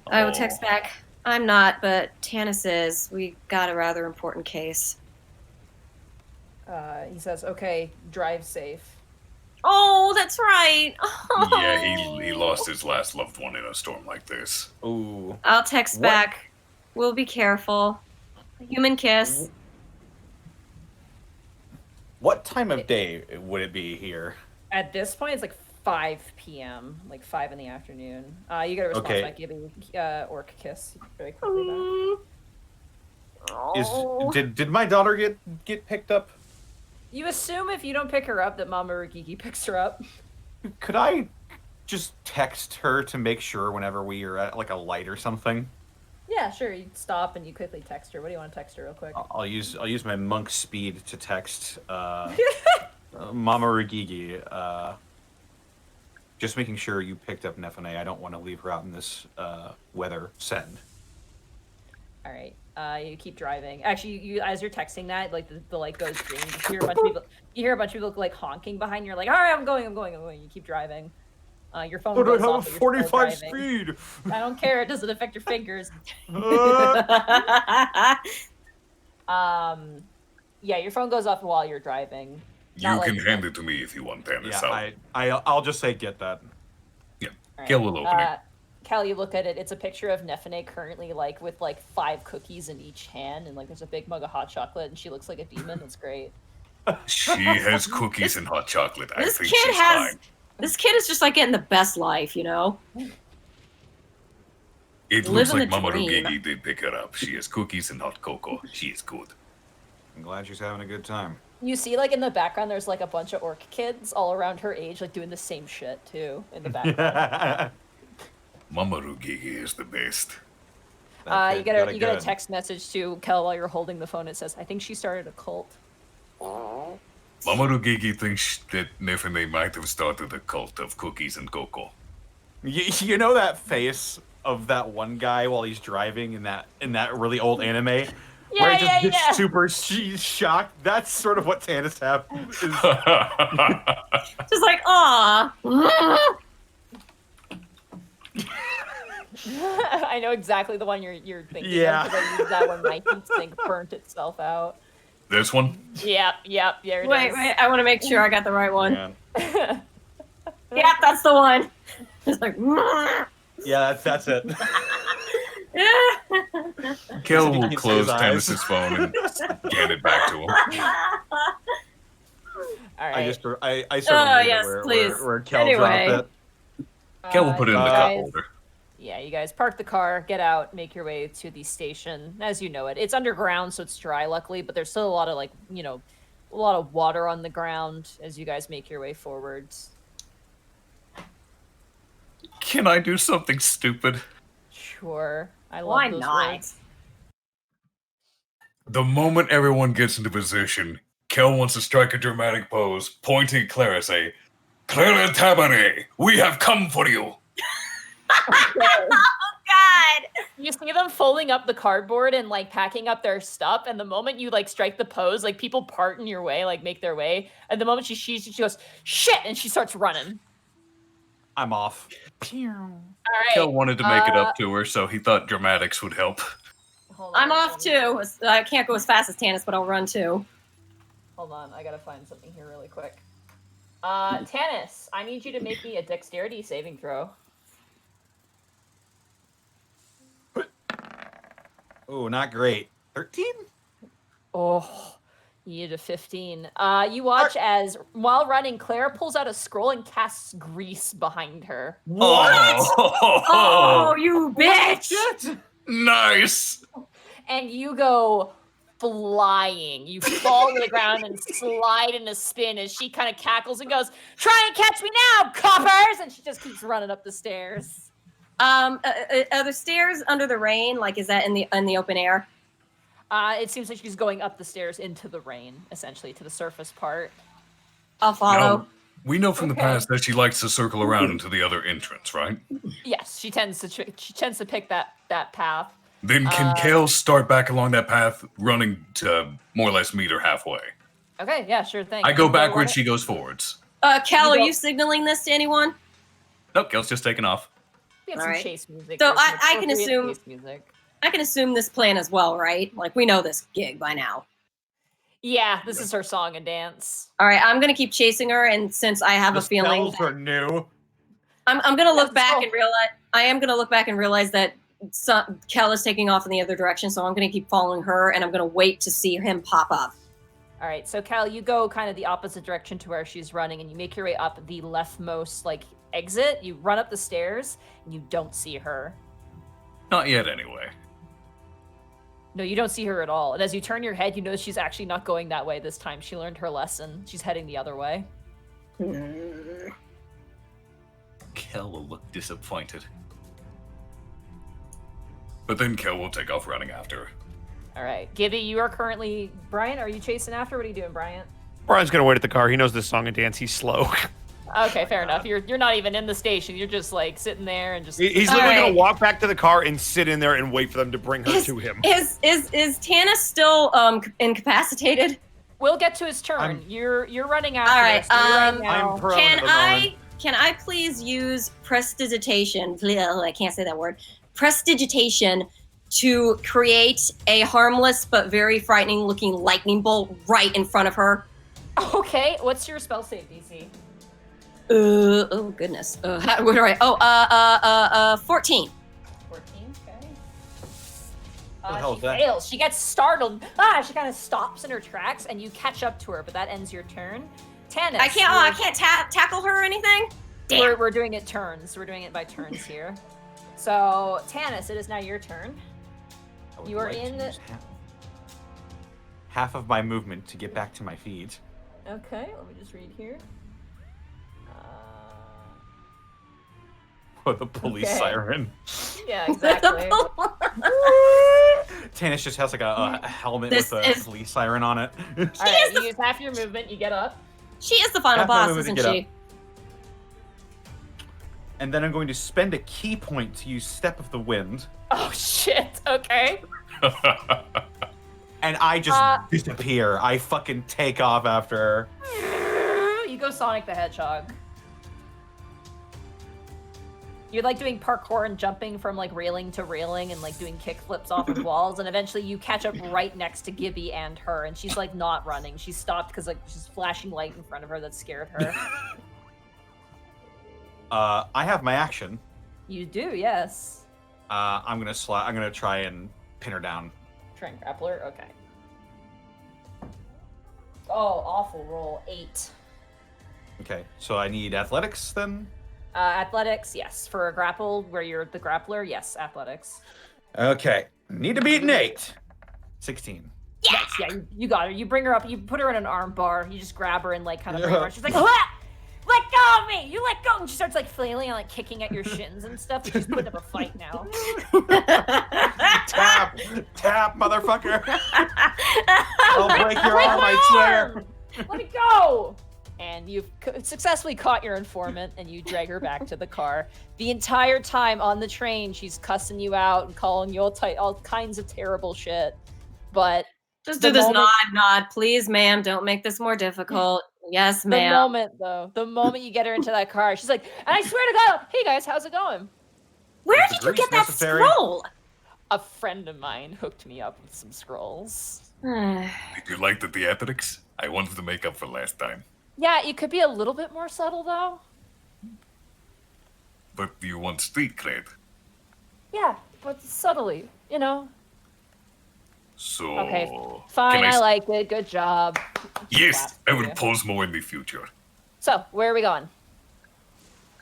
I will text back. I'm not, but Tannis is. We got a rather important case. He says, "Okay, drive safe." Oh, that's right. Yeah, he lost his last loved one in a storm like this. ooh. I'll text What- back. We'll be careful. Human kiss. What time of day would it be here? At this point, it's like 5 p.m., like 5 in the afternoon. You get a response Okay. back, Gibby. Orc kiss very quickly back. Is did my daughter get picked up? You assume if you don't pick her up that Mama Rikiki picks her up. Could I just text her to make sure whenever we are at like a light or something? Yeah, sure. You stop and you quickly text her. What do you want to text her real quick? I'll use my monk speed to text Mama Rugigi. Just making sure you picked up Nefane. I don't want to leave her out in this weather. Send. All right. You keep driving. Actually, you as you're texting that, like the light goes green. You hear a bunch of people. You hear a bunch of people like honking behind you. You're like, all right, I'm going. You keep driving. Your phone goes off. But you're still driving. speed. I don't care. It doesn't affect your fingers. Yeah, your phone goes off while you're driving. You Not can like- hand it to me if you want, Tannis. Yeah, I'll just say get that. Yeah, All Kel will open it. Cal, you look at it. It's a picture of Nefane currently, like with like 5 cookies in each hand, and like there's a big mug of hot chocolate, and she looks like a demon. It's great. She has cookies and hot chocolate. I This think kid she's has. fine. This kid is just like getting the best life, you know. It looks living like the Mama dream. Rugigi did pick her up. She has cookies and hot cocoa. She is good. I'm glad she's having a good time. You see, like in the background, there's like a bunch of orc kids all around her age, like doing the same shit too in the background. Mama Rugigi is the best. You get a text message to Kel while you're holding the phone. It says, "I think she started a cult." Mama Rugigi thinks that Nefane might have started a cult of cookies and cocoa. You know that face of that one guy while he's driving in that really old anime, where he just gets super shocked. That's sort of what Tannis have. Is, Just like, aw. I know exactly the one you're thinking Yeah. of, 'cause I used that when my heat sink burnt itself out. This one? Yep, there it Wait, is. I want to make sure I got the right one. man. Yeah, that's the one. It's like. Yeah, that's it. Kel You will can see close his eyes. Tannis's phone and hand it back to him. All right. I sort of yes, where, please. where Kel Anyway. dropped it. Kel will put it in the you cup guys- holder. Yeah, you guys park the car, get out, make your way to the station as you know it. It's underground, so it's dry, luckily, but there's still a lot of a lot of water on the ground as you guys make your way forwards. Can I do something stupid? Sure, I love Why those not? words. The moment everyone gets into position, Kel wants to strike a dramatic pose, pointing at Clara, say, "Clara Tabane, we have come for you." God. You see them folding up the cardboard and like packing up their stuff, and the moment you like strike the pose, like people part in your way, like make their way, and the moment she sees you, she goes, "Shit!" and she starts running. I'm off. All right. Kel wanted to make it up to her, so he thought dramatics would help. hold on. I'm off too. I can't go as fast as Tannis, but I'll run too. Hold on, I gotta find something here really quick. Tannis, I need you to make me a dexterity saving throw. Oh, not great. 13? Oh, you need a 15. You watch as, while running, Claire pulls out a scroll and casts grease behind her. Oh, you bitch! Nice. And you go flying. You fall to the ground and slide in a spin as she kind of cackles and goes, "Try and catch me now, coppers!" And she just keeps running up the stairs. Are the stairs under the rain? Like, is that in the open air? It seems like she's going up the stairs into the rain, essentially, to the surface part. I'll follow. No, we know from the past that she likes to circle around into the other entrance, right? Yes, she tends to pick that path. Then can Kale start back along that path, running to more or less meet her halfway? Okay, yeah, sure thing. I go backwards, she goes forwards. Cal, are you signaling this to anyone? Nope, Kale's just taking off. We have some chase music. So There's some I can appropriate assume chase music. I can assume this plan as well, right? Like, we know this gig by now. Yeah, this is her song and dance. All right, I'm gonna keep chasing her, and since I have The a feeling, spells are new. I'm gonna look back and realize I am gonna look back and realize that Kel is taking off in the other direction, so I'm gonna keep following her, and I'm gonna wait to see him pop up. All right, so Cal, you go kind of the opposite direction to where she's running, and you make your way up the leftmost exit. You run up the stairs, and you don't see her. Not yet, anyway. No, you don't see her at all. And as you turn your head, you notice she's actually not going that way this time. She learned her lesson. She's heading the other way. Kel will look disappointed. But then Kel will take off running after her. All right, Gibby, you are currently... Brian, are you chasing after? What are you doing, Brian? Brian's gonna wait at the car. He knows this song and dance. He's slow. Okay, fair enough. You're not even in the station. You're just sitting there and just... He's literally gonna walk back to the car and sit in there and wait for them to bring her to him. Is Tannis still incapacitated? We'll get to his turn. You're running after All right. us. Right now. I'm prone at the moment. Can I please use prestidigitation? I can't say that word. Prestidigitation to create a harmless but very frightening looking lightning bolt right in front of her. Okay, what's your spell save DC? Oh goodness. What do I? 14. 14. Okay. What the hell She is that? fails. She gets startled. She kind of stops in her tracks, and you catch up to her. But that ends your turn. Tannis. I can't tackle her or anything. Damn. We're doing it turns. We're doing it by turns here. So Tannis, it is now your turn. I would You are like to in. use half of my movement to get back to my feet. Okay, let me just read here. Oh, the police Okay. siren. Yeah, exactly. Tannis just has a helmet This with a is- police siren on it. All right, you use half your movement. You get up. She is the final Half my boss, movement isn't to get she? And then I'm going to spend a key point to use Step of the Wind. Oh shit. Okay. And I just disappear. I fucking take off after her. You go Sonic the Hedgehog. You're doing parkour and jumping from railing to railing and doing kick flips off of walls, and eventually you catch up right next to Gibby and her, and she's not running. She's stopped because she's flashing light in front of her that scared her. I have my action. You do, yes. I'm gonna try and pin her down. Try and grapple her. Okay. Oh, awful roll. 8. Okay, so I need athletics then. Athletics, yes. For a grapple where you're the grappler, yes, athletics. Okay, need to beat an 8. 16. Yes, yeah, you got her. You bring her up, you put her in an arm bar, you just grab her and kind of bring her. She's like, "Ah! Let go of me! You let go!" And she starts flailing and kicking at your shins and stuff. But she's putting up a fight now. Tap, motherfucker! I'll break your arm, I swear. Let me go! And you've successfully caught your informant, and you drag her back to the car. The entire time on the train, she's cussing you out and calling you all kinds of terrible shit. But Just do this nod, please, ma'am. Don't make this more difficult. Yes, ma'am. The moment you get her into that car, she's like, and I swear to God, hey guys, how's it going? Where Is did the you get grease that necessary? scroll? A friend of mine hooked me up with some scrolls. Did you like the theatrics? I wanted to make up for last time. Yeah, you could be a little bit more subtle though. But do you want street cred? Yeah, but subtly, you know. So... Okay, fine, can I like it. Good job. Yes, I Clap for will you. pose more in the future. So, where are we going?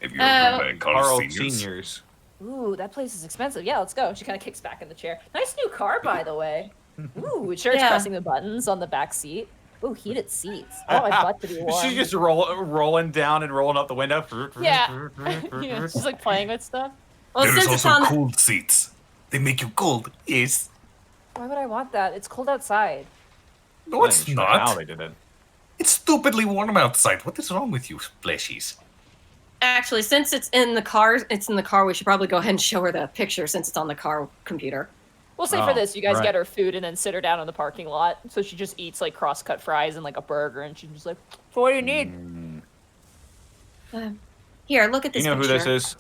Have you ever been Carl Carl Seniors? Seniors. Ooh, that place is expensive. Yeah, let's go. She kind of kicks back in the chair. Nice new car, by the way. Ooh, Cher's Yeah. pressing the buttons on the back seat. Ooh, heated seats. I want my butt to be warm. She's just rolling down and rolling up the window. Yeah. Yeah, she's like playing with stuff. Well, There's since it's also on cold seats. They make you cold. Yes. Why would I want that? It's cold outside. No, it's How not. they did it. It's stupidly warm outside. What is wrong with you, fleshies? actually, since it's in the car, we should probably go ahead and show her the picture since it's on the car computer. We'll say for Oh, this, you guys right. get her food and then sit her down in the parking lot. So she just eats like cross-cut fries and like a burger, and she's just like, "So what do you need?" Here, look at this You know who picture. this is?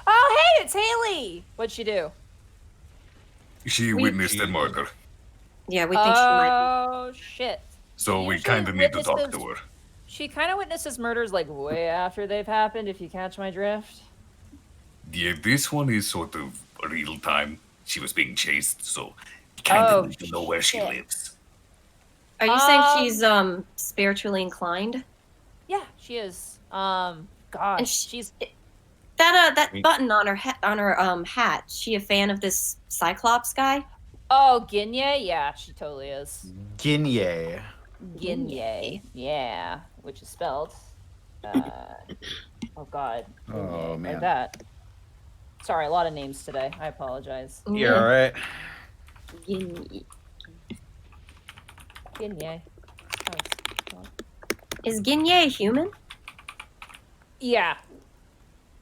Oh, hey, it's Haley. What'd she do? She witnessed a murder, Yeah, we think she might. Oh shit. so we Usually kind of need to talk witnesses- to her. She kind of witnesses murders like way after they've happened. If you catch my drift. Yeah, this one is sort of real time. She was being chased, so you kind Oh, of need to know where she shit. lives. Are you saying she's spiritually inclined? Yeah, she is. And Gosh, sh- she's. That button on her hat. She a fan of this Cyclops guy? Oh, Ginye? Yeah, she totally is. Ginye. Ginye. Yeah, which is spelled. Oh God. Oh, Ginye, man. Like that. Sorry, a lot of names today. I apologize. You're all right. Yin- Ginye. Is Ginye human? Yeah.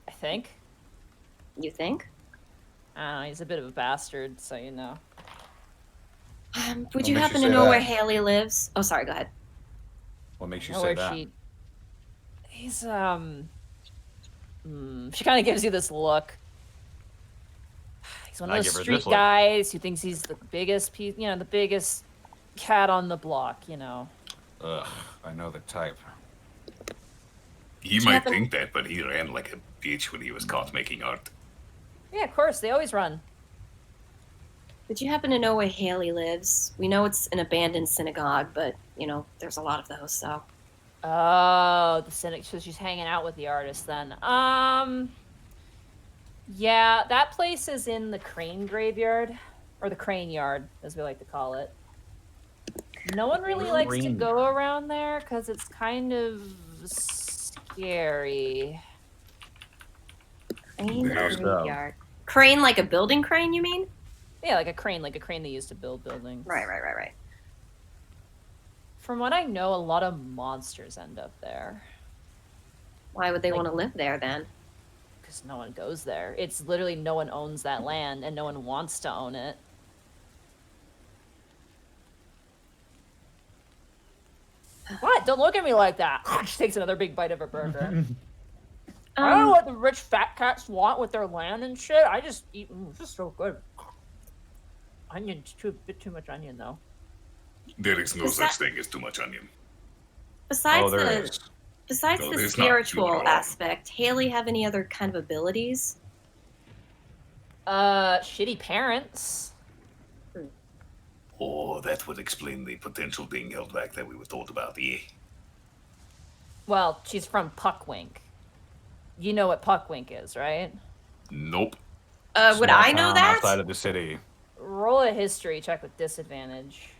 I think. You think? I don't know. He's a bit of a bastard, so you know. Would What you makes happen you to say know that? where Haley lives? Oh, sorry. Go ahead. What makes you Know say where that? He's she kind of gives you this look. He's one I of give those her street this look. guys who thinks he's the biggest piece, you know, the biggest cat on the block, you know. Ugh, I know the type. He you might happen- think that, but he ran like a bitch when he was caught making art. Yeah, of course, they always run. Would you happen to know where Haley lives? We know it's an abandoned synagogue, but you know, there's a lot of those. So Oh, the cynic. So she's hanging out with the artist then. Yeah, that place is in the Crane Graveyard, or the Crane Yard, as we like to call it. No one really likes to Crane go around there because it's kind of scary. Crane There's Graveyard. Crane, like a building crane? You mean? Yeah, like a crane they used to build buildings. Right. From what I know, a lot of monsters end up there Why would they Like- want to live there then? because no one goes there. It's literally no one owns that land and no one wants to own it. What? Don't look at me like that. She takes another big bite of her burger. I don't know what the rich fat cats want with their land and shit. I just eat. This is so good. Onion, a bit too much onion though. There is no Is such that- thing as too much onion. Besides Oh, there the is. besides No, the there's not. spiritual You're wrong. aspect, Haley have any other kind of abilities? Shitty parents. Oh, that would explain the potential being held back that we were told about. Yeah. Well, she's from Puckwink. You know what Puckwink is, right? Nope. Would Small I know town that? Outside of the city. Roll a history check with disadvantage.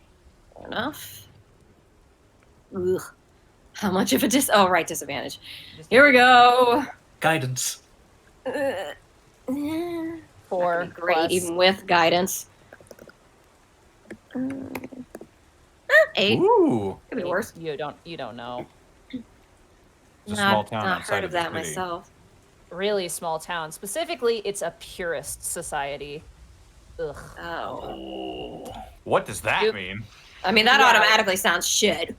Fair enough. Ugh. How much of a disadvantage. Here we go. Guidance. Not 4 gonna be great, plus. even with guidance. 8. Ooh. Could be worse. You don't know. It's a small Not town outside heard of of the that city. myself. Really small town. Specifically, it's a purist society. Ugh. Oh. Oh. What does that Yep. mean? I mean, that Yeah. automatically sounds shit.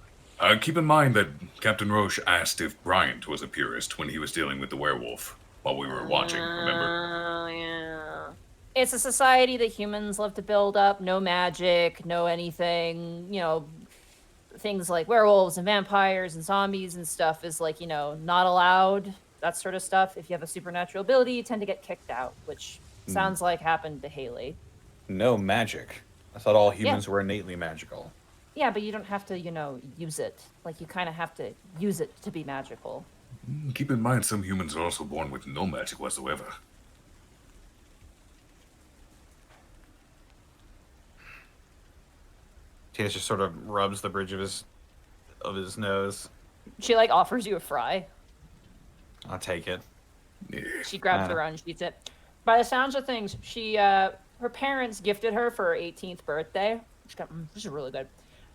Keep in mind that Captain Roche asked if Bryant was a purist when he was dealing with the werewolf while we were watching, remember? Oh, yeah. It's a society that humans love to build up. No magic, no anything. Things like werewolves and vampires and zombies and stuff is like, not allowed. That sort of stuff. If you have a supernatural ability, you tend to get kicked out, which sounds like happened to Haley. No magic. I thought all humans were innately magical. Yeah, but you don't have to, use it. Like, you kind of have to use it to be magical. Keep in mind, some humans are also born with no magic whatsoever. Titus just sort of rubs the bridge of his nose. She, like, offers you a fry. I'll take it. Yeah. She grabs her own and she eats it. By the sounds of things, her parents gifted her for her 18th birthday. This is really good.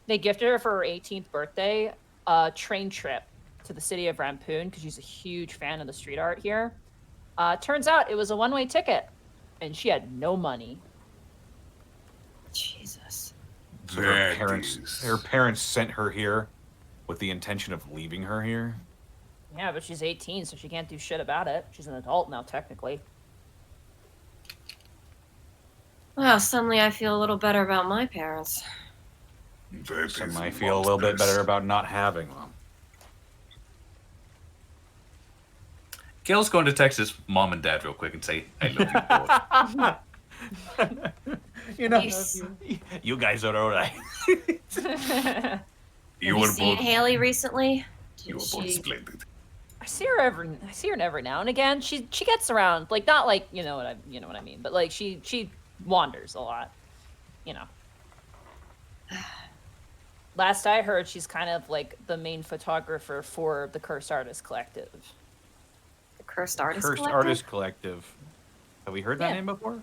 They gifted her for her 18th birthday a train trip to the city of Rampoon because she's a huge fan of the street art here. Turns out it was a one-way ticket, and she had no money. Jesus. So her parents sent her here with the intention of leaving her here. Yeah, but she's 18, so she can't do shit about it. She's an adult now, technically. Well, suddenly I feel a little better about my parents. Some might feel a little bit better about not having them. Gail's going to text his mom and dad real quick and say, I love you both. Nice. You guys are alright. Have you seen Haley recently? You were both splendid. I see her every now and again. She gets around, like not like you know what I mean, but like she wanders a lot, Last I heard, she's kind of like the main photographer for the Cursed Artist Collective. The Cursed Artist Cursed Collective? Artist Collective. Have we heard that name before?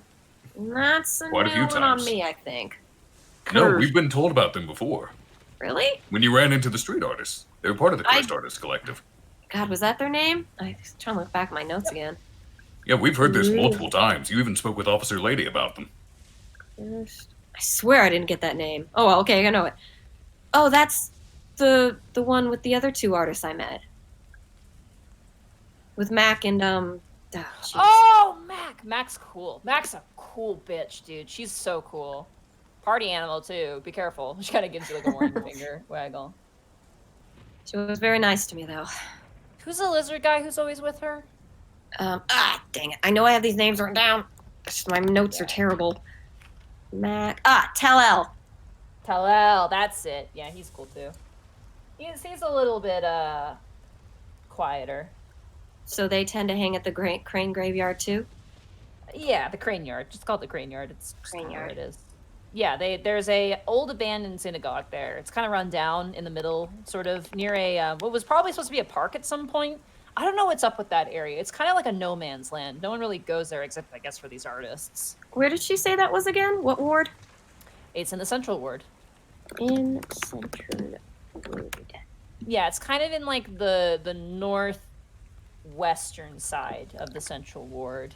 That's a Quite a new few one on times. me, I think. No, we've been told about them before. Really? When you ran into the street artists. They were part of the Cursed Artists Collective. God, was that their name? I'm trying to look back at my notes again. Yeah, we've heard this multiple times. You even spoke with Officer Lady about them. I swear I didn't get that name. Oh, well, okay, I know it. Oh, that's the one with the other two artists I met. With Mac and jeez. Oh, Mac! Mac's cool. Mac's a cool bitch, dude. She's so cool. Party animal too. Be careful. She kind of gives you like a warning finger waggle. She was very nice to me though. Who's the lizard guy who's always with her? Dang it. I know I have these names written down. My notes are terrible. Mac. Tell-El. Tell-El, that's it. Yeah, he's cool too. He's a little bit quieter. So they tend to hang at the crane graveyard too? Yeah, the crane yard. Just call it the crane yard. It's Crane yard. It is. Yeah, there's a old abandoned synagogue there. It's kind of run down in the middle, sort of near a what was probably supposed to be a park at some point. I don't know what's up with that area. It's kind of like a no man's land. No one really goes there except, I guess, for these artists. Where did she say that was again? What ward? It's in the Central Ward. In Central Ward. Yeah, it's kind of in like the northwestern side of the Central Ward.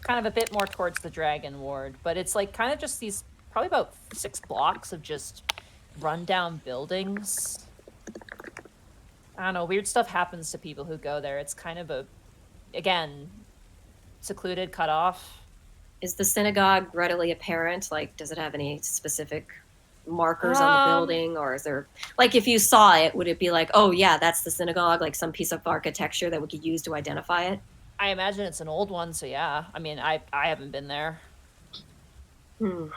Kind of a bit more towards the Dragon Ward, but it's like kind of just these probably about 6 blocks of just rundown buildings. I don't know, weird stuff happens to people who go there. It's kind of again, secluded, cut off. Is the synagogue readily apparent? Like, does it have any specific markers on the building? Or is there, like, if you saw it, would it be like, oh yeah, that's the synagogue, like some piece of architecture that we could use to identify it? I imagine it's an old one, so yeah. I mean, I haven't been there. Well,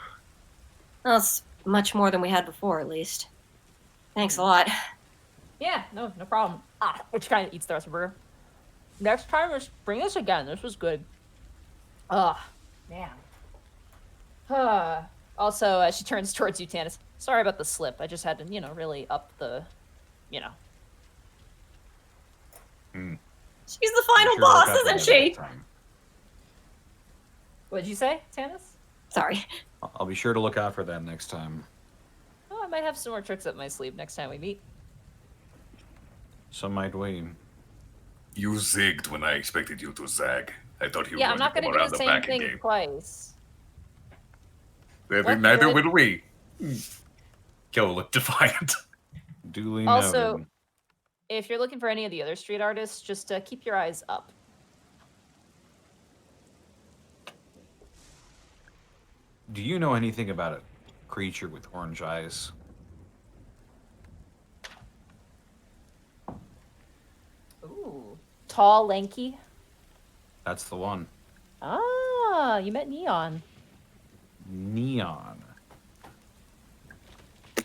it's much more than we had before, at least. Thanks a lot. Yeah, no problem. Which kind of eats the rest of her. Next time, just bring this again. This was good. Man. Also, she turns towards you, Tannis. Sorry about the slip. I just had to, really up the, She's the final boss, isn't she? What'd you say, Tannis? Sorry. I'll be sure to look out for that next time. Oh, I might have some more tricks up my sleeve next time we meet. Some might wait. You zigged when I expected you to zag. I thought you were Yeah, I'm going not to going come to do around the the same backing thing game. twice. Neither What? will we. Kill looked defiant. Duly Also, noted. if you're looking for any of the other street artists, just keep your eyes up. Do you know anything about a creature with orange eyes? Ooh. Tall, lanky. That's the one. Ah, you met Neon. Neon. I'm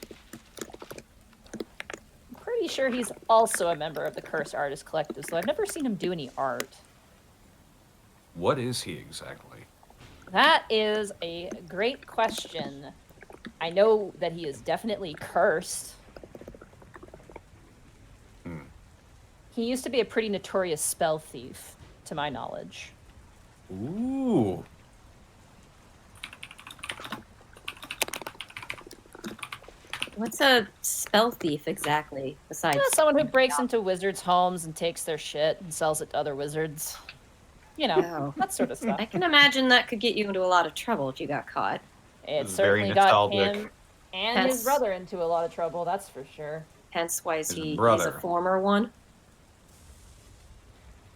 pretty sure he's also a member of the Cursed Artist Collective, so I've never seen him do any art. What is he exactly? That is a great question. I know that he is definitely cursed. He used to be a pretty notorious spell thief, to my knowledge. Ooh. What's a spell thief exactly? Besides, Someone who breaks into wizards' homes and takes their shit and sells it to other wizards. You know, Oh. that sort of stuff. I can imagine that could get you into a lot of trouble if you got caught. It This is very certainly got nostalgic. him and That's- his brother into a lot of trouble, that's for sure. Hence why His he's brother. a former one.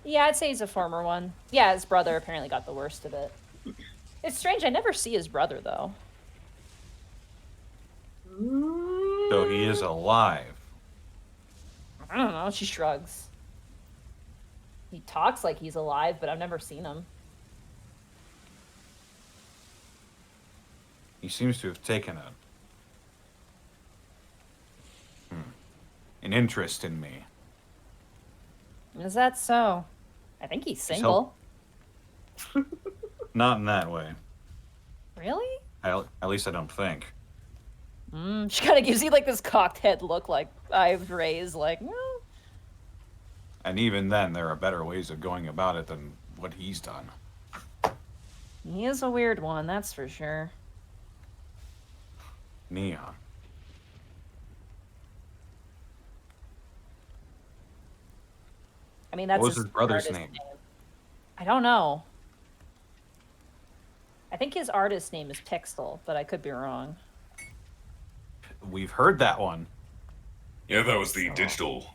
Yeah, I'd say he's a former one. Yeah, his brother apparently got the worst of it. It's strange, I never see his brother, though. So he is alive. I don't know, she shrugs. He talks like he's alive, but I've never seen him. He seems to have taken an interest in me. Is that so? I think he's single. Not in that way. Really? At least I don't think. She kind of gives you like this cocked head look, like eyes raised, like, no. And even then, there are better ways of going about it than what he's done. He is a weird one, that's for sure. Neon. I mean, that's What was his brother's artist name? I don't know. I think his artist name is Pixel, but I could be wrong. We've heard that one. Yeah, that was the digital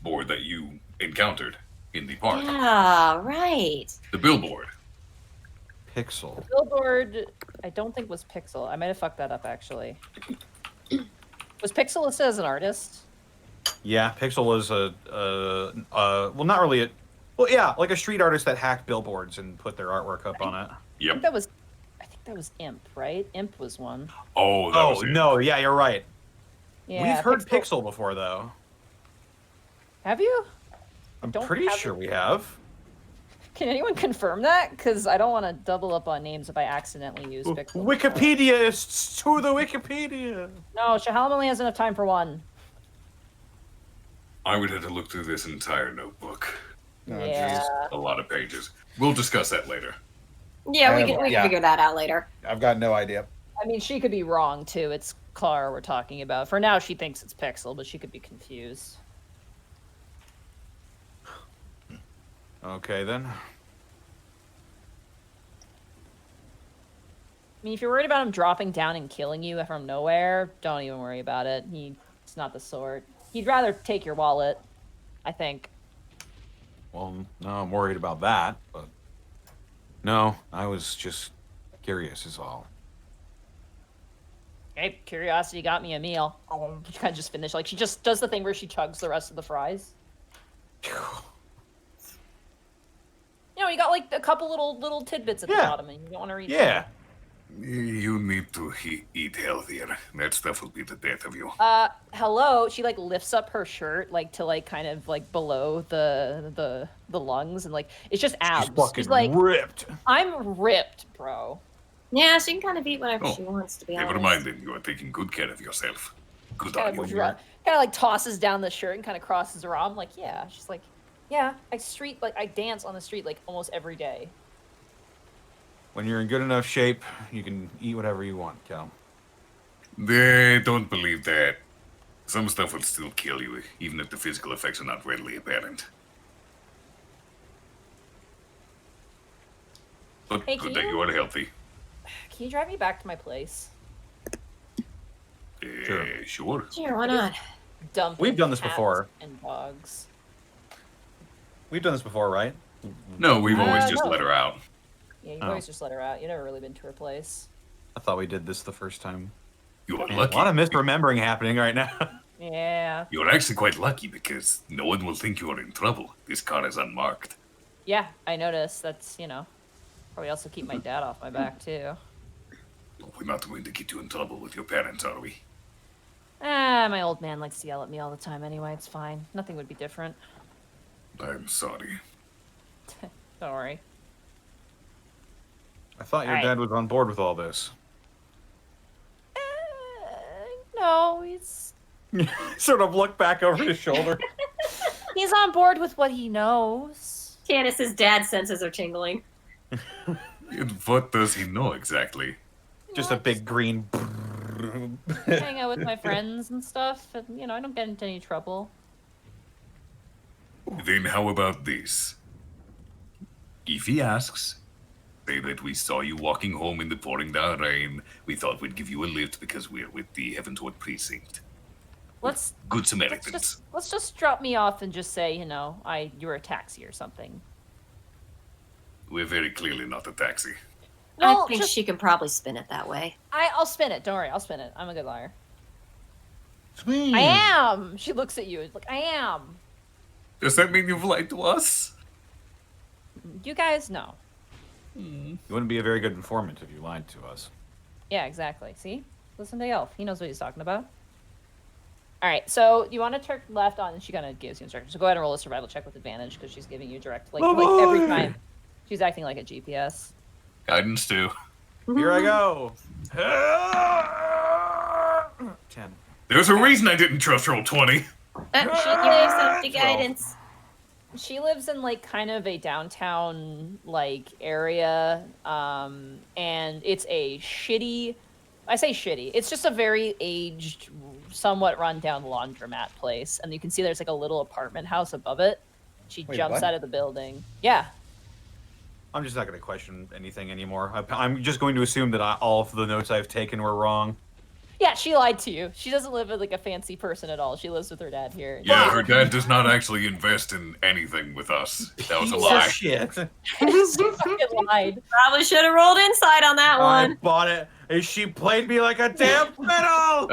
board that you encountered in the park. Yeah, right. The billboard. Pixel. Billboard, I don't think was Pixel. I might have fucked that up, actually. Was Pixel listed as an artist? Yeah, Pixel was well, not really well, yeah, like a street artist that hacked billboards and put their artwork up on it. I Yep. think that was Imp, right? Imp was one. Oh, that Oh, was it. no, yeah, you're right. Yeah, We've heard Pixel before, though. Have you? I'm Don't pretty have sure it. we have. Can anyone confirm that? Because I don't want to double up on names if I accidentally use Pixel. Wikipediaists to the Wikipedia. No, Shahal only has enough time for one. I would have to look through this entire notebook. Oh, Yeah. jeez. A lot of pages. We'll discuss that later. Yeah, we I can have- we yeah. can figure that out later. I've got no idea. I mean, she could be wrong too. It's Clara we're talking about. For now, she thinks it's Pixel, but she could be confused. Okay, then. I mean, if you're worried about him dropping down and killing you from nowhere, don't even worry about it. He's not the sort. He'd rather take your wallet, I think. Well, no, I'm worried about that, but... No, I was just curious is all. Hey, curiosity got me a meal. She kind of just finished. Like, she just does the thing where she chugs the rest of the fries. You know, you got like a couple little tidbits at the Yeah. bottom, and you don't want to read. Yeah. You need to eat healthier. That stuff will be the death of you. Hello. She like lifts up her shirt like to like kind of like below the lungs, and like it's just abs. She's fucking She's like, ripped. I'm ripped, bro. Yeah, she can kind of eat whatever Oh, she wants, to be Never honest. mind then. You are taking good care of yourself. Good Kind on of you. like tosses down the shirt and kind of crosses her arm. Like, yeah. She's like, yeah. I dance on the street like almost every day. When you're in good enough shape, you can eat whatever you want, Cal. They don't believe that. Some stuff will still kill you, even if the physical effects are not readily apparent. But Hey, good can that you- you are healthy. Can you drive me back to my place? Sure. Sure. Sure, why not? Dump. We've done this before. And dogs. We've done this before, right? No, we've always just no. let her out. Yeah, you've Oh. always just let her out. You've never really been to her place. I thought we did this the first time. You are Man, lucky. a lot of misremembering happening right now. Yeah. You're actually quite lucky because no one will think you are in trouble. This car is unmarked. Yeah, I noticed. That's, probably also keep my dad off my back, too. We're not going to get you in trouble with your parents, are we? My old man likes to yell at me all the time anyway. It's fine. Nothing would be different. I'm sorry. Don't worry. I thought your Alright. dad was on board with all this. No, he's Sort of look back over his shoulder. on board with what he knows. Tannis's dad senses are tingling. And what does he know exactly? Just a big green. Hang out with my friends and stuff, and I don't get into any trouble. Then how about this? If he asks, say that we saw you walking home in the pouring down rain. We thought we'd give you a lift because we're with the Heavensward Precinct. Let's Good Samaritans. let's just drop me off and just say, you were a taxi or something. We're very clearly not a taxi. Well, I think she can probably spin it that way. I'll spin it. Don't worry, I'll spin it. I'm a good liar. Sweet. I am. She looks at you. Like, I am. Does that mean you've lied to us? You guys know. You wouldn't be a very good informant if you lied to us. Yeah, exactly. See? Listen to Elf. He knows what he's talking about. All right, so you want to turn left on, and she kind of gives you instructions. So go ahead and roll a survival check with advantage because she's giving you direct, like every time. She's acting like a GPS. Guidance too. Here I go. 10. There's a reason I didn't trust roll 20. She gives up the guidance. She lives in like kind of a downtown like area, and it's a shitty. I say shitty. It's just a very aged, somewhat run-down laundromat place, and you can see there's like a little apartment house above it. She Wait, jumps what? out of the building. Yeah. I'm just not going to question anything anymore. I'm just going to assume that all of the notes I've taken were wrong. Yeah, she lied to you. She doesn't live with like a fancy person at all. She lives with her dad here. Yeah, her dad does not actually invest in anything with us. That was a Piece of lie. shit. She fucking lied. Probably should have rolled inside on that I one. bought it, and she played me like a damn fiddle.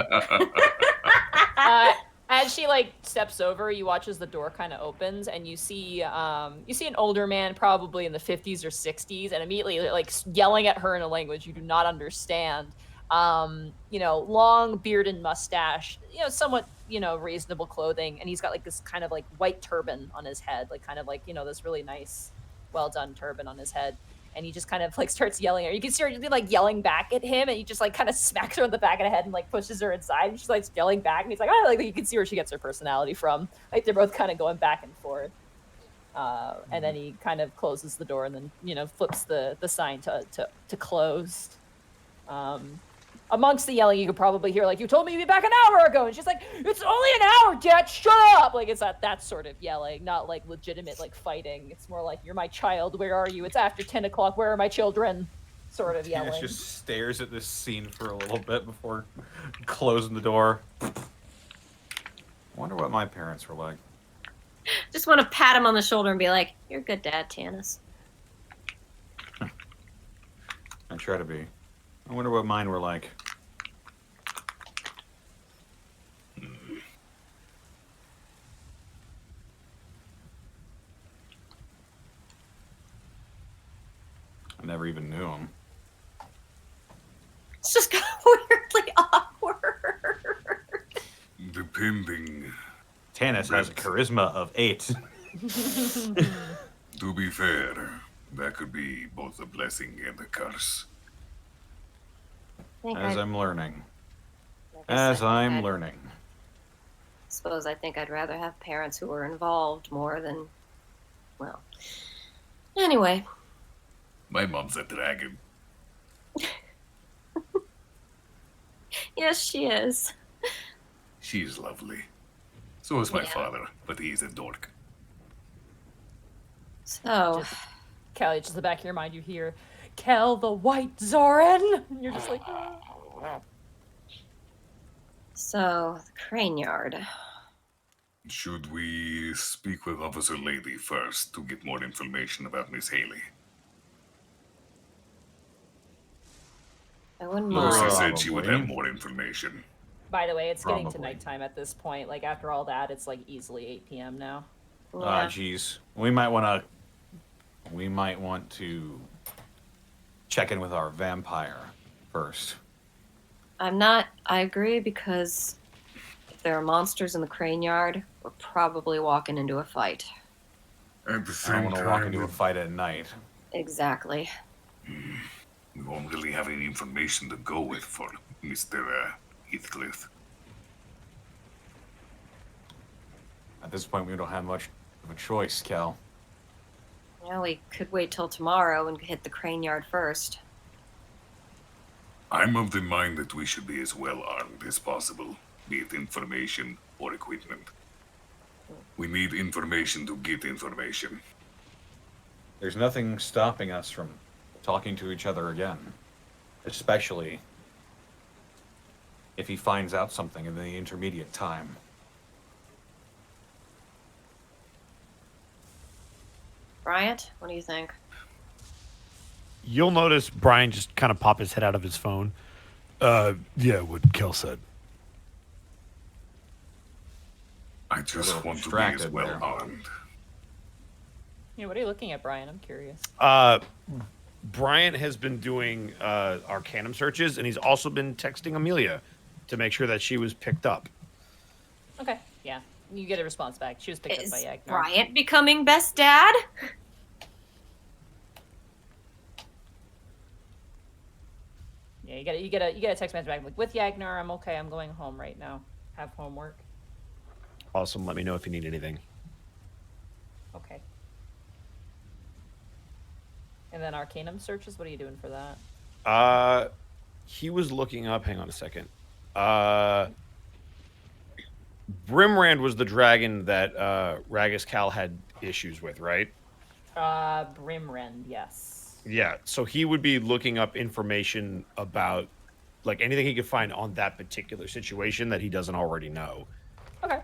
As she like steps over, you watch as the door kind of opens, and you see an older man, probably in the 50s or 60s, and immediately like yelling at her in a language you do not understand. Long beard and mustache, somewhat, reasonable clothing, and he's got like this kind of like white turban on his head, like kind of like, this really nice, well done turban on his head. And he just kind of like starts yelling at her. You can see her like yelling back at him, and he just like kind of smacks her on the back of the head and like pushes her inside. And she's like yelling back, and he's like, like you can see where she gets her personality from. Like they're both kind of going back and forth. And then he kind of closes the door and then flips the sign to closed. Amongst the yelling, you could probably hear like, "You told me you'd be back an hour ago," and she's like, "It's only an hour, Dad. Shut up!" Like it's that sort of yelling, not like legitimate like fighting. It's more like, "You're my child. Where are you? It's after 10 o'clock. Where are my children?" Sort of Dennis yelling. just stares at this scene for a little bit before closing the door. I wonder what my parents were like. Just want to pat him on the shoulder and be like, "You're a good dad, Tannis." I try to be. I wonder what mine were like. I never even knew him. It's just got weirdly awkward. Depending. Tannis has a charisma of 8. To be fair, that could be both a blessing and a curse. As I'm learning. I suppose I think I'd rather have parents who are involved more than, well. Anyway. My mom's a dragon. Yes, she is. She's lovely. So is my father, but he's a dork. So, Callie, just in the back of your mind, you hear, "Kel the White Zoran," and you're just like, So, the crane yard. Should we speak with Officer Lady first to get more information about Miss Haley? I wouldn't Lucy mind. said she would have Probably. more information. By the way, it's getting to Probably. nighttime at this point. Like after all that, it's like easily 8 p.m. now. Ah, Yeah. geez. We might want to check in with our vampire first. I agree, because if there are monsters in the crane yard, we're probably walking into a fight. At the I same don't want to walk time, into a fight at night. Exactly. we won't really have any information to go with for Mr. Heathcliff. At this point, we don't have much of a choice, Cal. Yeah, we could wait till tomorrow and hit the crane yard first. I'm of the mind that we should be as well armed as possible, be it information or equipment. We need information to get information. There's nothing stopping us from talking to each other again. Especially if he finds out something in the intermediate time. Bryant, what do you think? You'll notice Brian just kind of pop his head out of his phone. Yeah, what Kel said. I just little want to be as distracted well there. armed. Yeah, what are you looking at, Brian? I'm curious. Brian has been doing Arcanum searches, and he's also been texting Amelia to make sure that she was picked up. Okay, yeah. You get a response back. She was picked Is up by Yagnar. Bryant becoming best dad? Yeah, you get a text message back like, with Yagnar, I'm okay. I'm going home right now. Have homework. Awesome. Let me know if you need anything. Okay. And then Arcanum searches. What are you doing for that? He was looking up. Hang on a second. Brimrand was the dragon that Ragus Cal had issues with, right? Brimrend, yes. Yeah. So he would be looking up information about, like, anything he could find on that particular situation that he doesn't already know. Okay.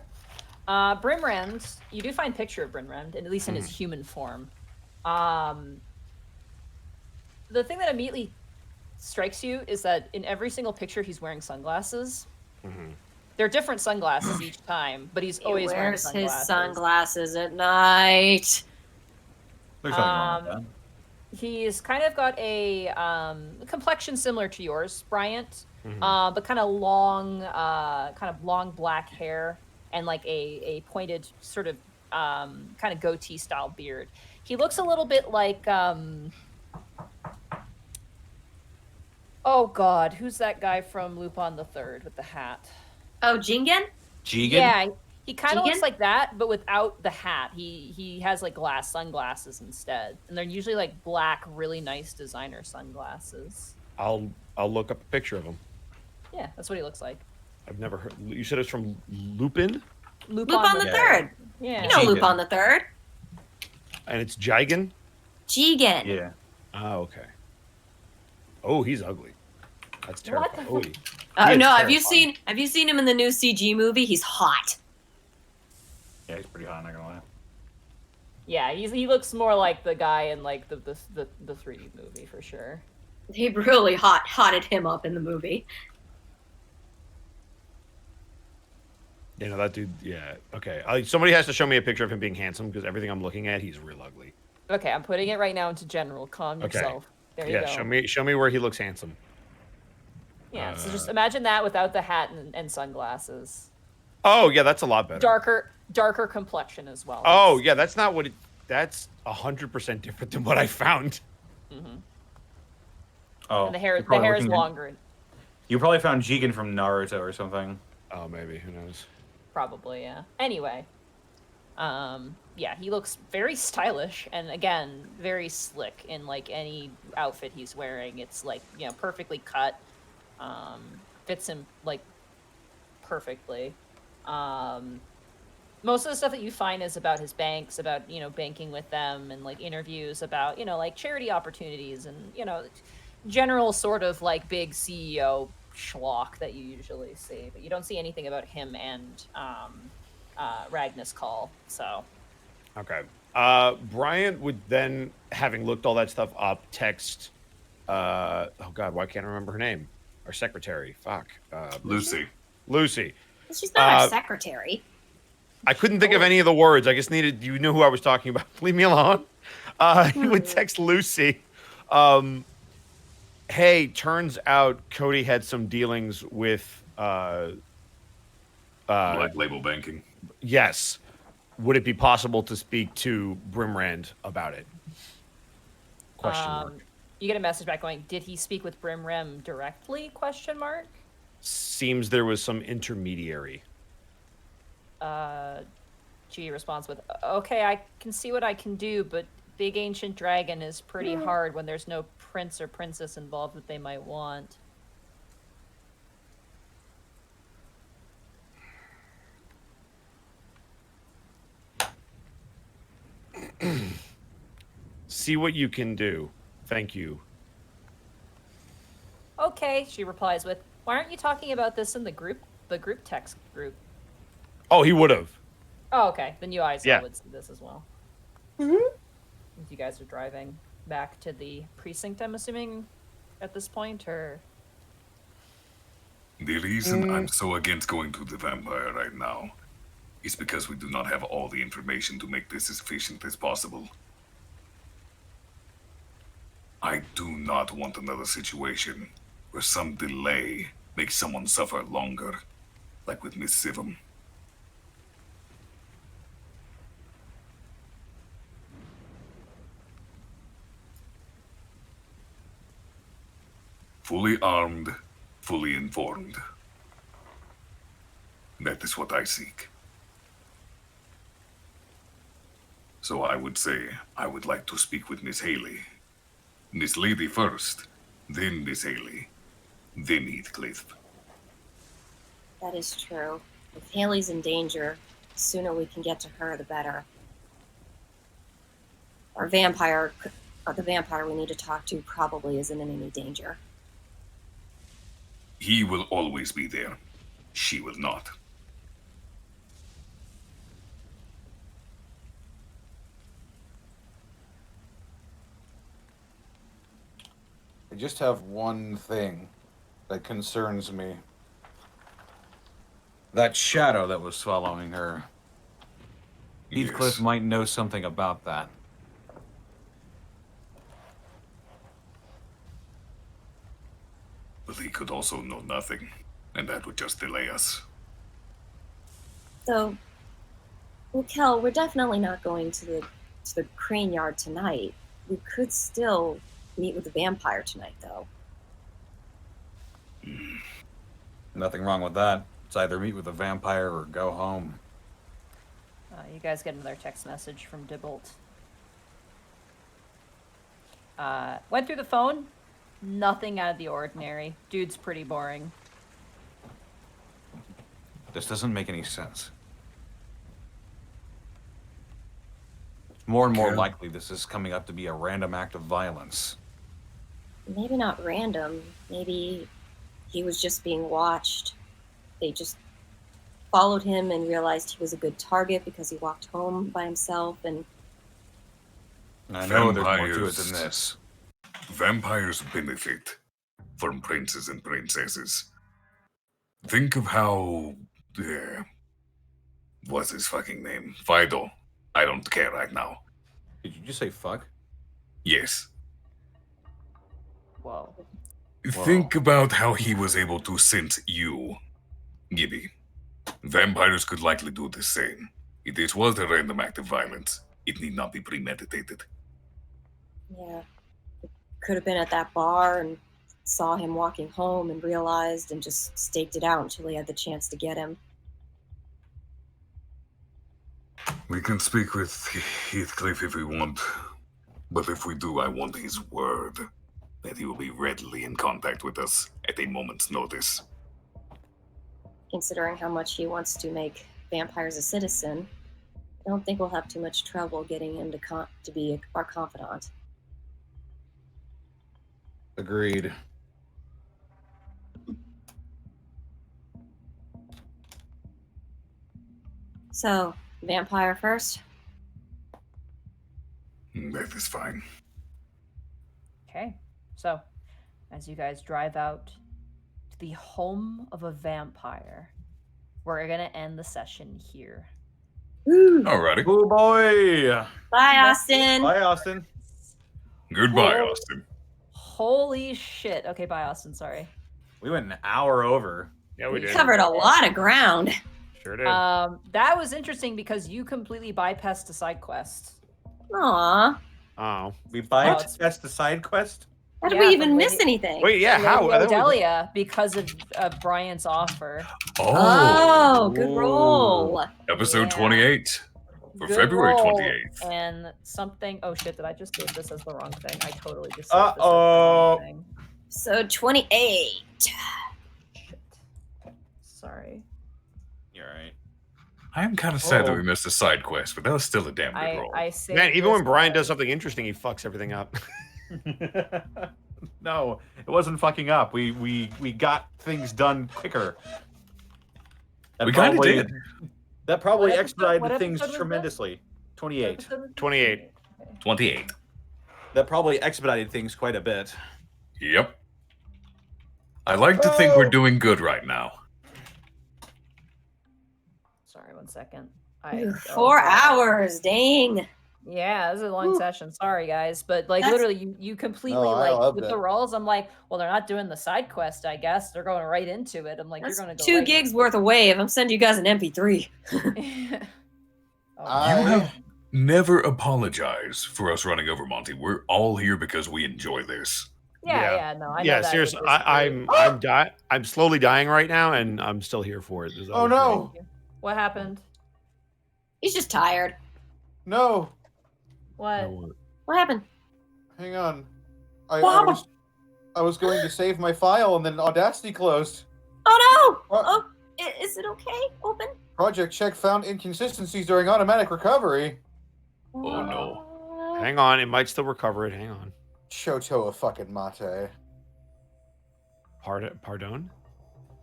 Brimrend, you do find a picture of Brimrend, at least in his human form. The thing that immediately strikes you is that in every single picture he's wearing sunglasses. They're different sunglasses each time, but he's always He wearing wears sunglasses. his sunglasses at night. There's nothing wrong with that. He's kind of got a complexion similar to yours, Bryant, but kind of long black hair and like a pointed sort of kind of goatee style beard. He looks a little bit like oh God, who's that guy from Lupin the Third with the hat? Oh, Jingen? Jigen? Yeah, he kind of Jigen? looks like that, but without the hat. He has like glass sunglasses instead, and they're usually like black, really nice designer sunglasses. I'll look up a picture of him. Yeah, that's what he looks like. I've never heard. You said it's from Lupin, Lupin the Yeah. Third. Yeah. You know Jigen. Lupin the Third. and it's Jigen. Jigen. Yeah. Oh, okay. Oh, he's ugly. That's What terrifying. the Oh, fuck? is No, have you terrifying. seen him in the new CG movie? He's hot. Yeah, he's pretty hot, not gonna lie. Yeah, he looks more like the guy in like the 3D movie for sure. He really hotted him up in the movie. You know that dude. Yeah. Okay. Somebody has to show me a picture of him being handsome because everything I'm looking at, he's real ugly. Okay, I'm putting it right now into general. Calm Okay. yourself. There you Yeah. go. Show me where he looks handsome. Yeah, so just imagine that without the hat and sunglasses. Oh yeah, that's a lot better. Darker complexion as well. Oh yeah, that's not what. That's 100% different than what I found. Oh, And the hair you're probably is looking at- longer, You probably found Jigen from Naruto or something. Oh, maybe. Who knows? probably. Yeah. Anyway, yeah, he looks very stylish and again very slick in like any outfit he's wearing. It's like perfectly cut, fits him like perfectly. Most of the stuff that you find is about his banks, about banking with them, and like interviews about like charity opportunities and general sort of like big CEO schlock that you usually see, but you don't see anything about him and Ragnus Call. So Okay. Brian would then, having looked all that stuff up, text oh God, why can't I remember her name? Our secretary. Fuck. Lucy. Lucy. She's not our Uh, secretary. I couldn't think of any of the words. I just needed, you knew who I was talking about. Leave me alone. He would text Lucy. Hey, turns out Cody had some dealings with, Black label banking. yes. Would it be possible to speak to Brimrand about it? Question mark. You get a message back going, did he speak with Brimrem directly? Question mark. Seems there was some intermediary. G responds with, okay, I can see what I can do, but Big Ancient Dragon is pretty hard when there's no prince or princess involved that they might want. See what you can do. Thank you. Okay, she replies with, why aren't you talking about this in the group text group? Oh, he would have. Oh, okay. Then you guys Yeah. would see this as well. You guys are driving back to the precinct, I'm assuming, at this point, or? The reason I'm so against going to the vampire right now is because we do not have all the information to make this as efficient as possible. I do not want another situation where some delay makes someone suffer longer, like with Miss Sivum. Fully armed, fully informed. That is what I seek. So I would say I would like to speak with Miss Haley. Miss Lady first, then Miss Haley, then Heathcliff. That is true. If Haley's in danger, the sooner we can get to her, the better. The vampire we need to talk to probably isn't in any danger. He will always be there. She will not. I just have one thing that concerns me. That shadow that was following her. Heathcliff Yes. might know something about that. But he could also know nothing, and that would just delay us. So, well, Kel, we're definitely not going to the crane yard tonight. We could still meet with the vampire tonight, though. Nothing wrong with that. It's either meet with a vampire or go home. You guys get another text message from Dibbolt. Went through the phone. Nothing out of the ordinary. Dude's pretty boring. This doesn't make any sense. More and more Okay. likely this is coming up to be a random act of violence. Maybe not random. Maybe he was just being watched. They just followed him and realized he was a good target because he walked home by himself. And I know there's more to it Vampires. than this. Vampires benefit from princes and princesses. Think of how... what's his fucking name? Fido. I don't care right now. Did you just say fuck? Yes. Whoa. Think about how he was able to sense you, Gibby. Vampires could likely do the same. If this was a random act of violence, it need not be premeditated. yeah, could have been at that bar and saw him walking home and realized and just staked it out until he had the chance to get him. We can speak with Heathcliff if we want, but if we do, I want his word that he will be readily in contact with us at a moment's notice. Considering how much he wants to make vampires a citizen, I don't think we'll have too much trouble getting him to be our confidant. Agreed. So, vampire first? That is fine. Okay. So, as you guys drive out to the home of a vampire. We're going to end the session here. Alrighty. Oh boy. Bye, Austin. Bye, Austin. Goodbye, Austin. Holy shit. Okay, bye, Austin. Sorry. We went an hour over. Yeah, we did. Covered a lot of ground. Sure did. That was interesting because you completely bypassed a side quest. Aw. Oh. We bypassed the side quest. How did Yeah, we even from miss Lady- anything? Wait, yeah, how? I thought we- Rodelia because of Brian's offer. Oh, good Ooh. roll. Episode Yeah. 28 for Good February roll. 28th. And something. Oh shit! Did I just save this as the wrong thing? I totally just. Uh-oh. Saved this as the wrong thing. So 28. Shit. Sorry. You're right. I am kind of sad that Oh. we missed a side quest, but that was still a damn good I roll. saved Man, even this when Brian as- does something interesting, he fucks everything up. No, it wasn't fucking up. We got things done quicker. That We kinda probably- did. That probably What expedited things episode was this? tremendously. 28. Episode was 28. 28. That probably expedited things quite a bit. Yep. I like to think we're doing good right now. Sorry, 1 second. Ooh, 4 hours. Dang. Yeah, this is a long session. Sorry, guys, but like That's- literally, you completely No, I like loved with it. the rolls. I'm like, well, they're not doing the side quest. I guess they're going right into it. I'm like, That's you're going to go 2 right gigs worth of wave. I'm sending you guys an MP3. Oh, You have never apologize for us running over, Monty. We're all here because we enjoy this. yeah, no, I know Yeah, that seriously, with this group. I'm slowly dying right now, and I'm still here for it. There's Oh always no! What happened? He's just tired. No! What? great. What happened? Hang on. I was going to save my file and then Audacity closed. Oh no! What? Oh, is it okay? Open? Project check found inconsistencies during automatic recovery. Oh no. Hang on, it might still recover it. Hang on. Choto a fucking mate. Pardon?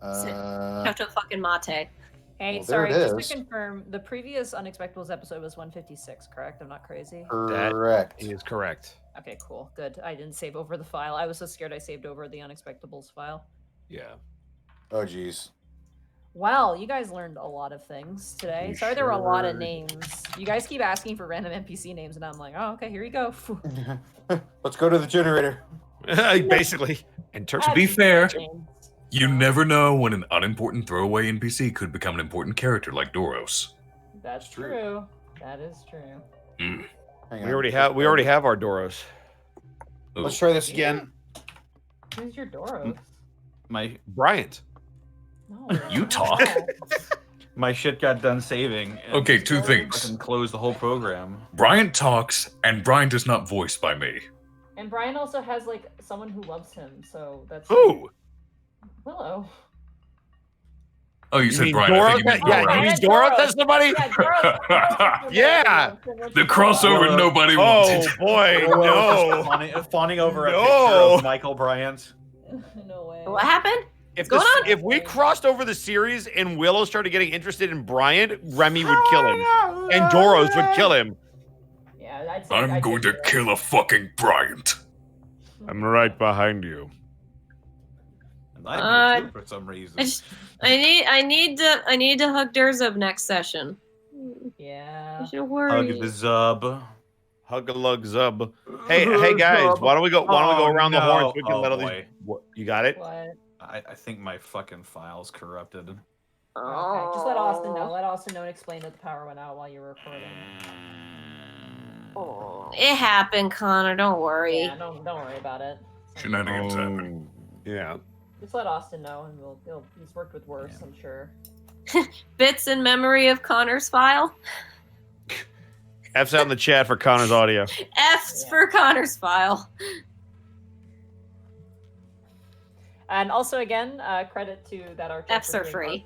Have to fucking mate. Hey, Well, there sorry, it just is. to confirm, the previous Unexpectables episode was 156, correct? I'm not crazy. Correct. He is correct. Okay, cool, good. I didn't save over the file. I was so scared I saved over the Unexpectables file. Yeah. Oh jeez. Well, you guys learned a lot of things today. We Sorry there were a lot of sure names. You guys keep asking for random NPC names, and I'm like, oh, okay, here you go. Let's go to the generator. Basically. And To be fair, James. you never know when an unimportant throwaway NPC could become an important character like Doros. That's true. true. That is true. Mm. Hang We on. already have our Doros. Let's try this again. Who's your Doros? My Bryant. No, You talk. my shit got done saving. and Okay, 2 things. fucking closed the whole program. Bryant talks, and Bryant is not voiced by me. And Brian also has like someone who loves him, so that's Who? Willow. Oh, you You said mean Bryant. I Doros? think you meant Oh, Yeah, Doros. you mean Doros. Doros? That's somebody? Yeah, Doros. Yeah. The crossover Willow. nobody Oh wanted. boy, Willow no. just fawning over a No. picture of Michael Bryant. No way. What happened? If, going on? if we crossed over the series and Willow started getting interested in Bryant, Remy would kill him. And Doros would kill him. Yeah, I'd say, I'm going to kill a fucking Bryant. I'm right behind you. And I do too, for some reason. I need to hug Durzub next session. Yeah. I should Hug worry. the zub. Hug a lug zub. Hey guys, why don't we go around the horn so we can let all these What, you got it? What? I think my fucking file's corrupted. Okay, just let Austin know. Let Austin know and explain that the power went out while you were recording. It happened, Connor. Don't worry. Yeah, don't worry about it. Shenanigans happen. Yeah. Just let Austin know, and he's worked with worse, I'm sure. Bits in memory of Connor's file. F's out in the chat for Connor's audio. F's for Connor's file. And also, again, credit to that art. F's are free.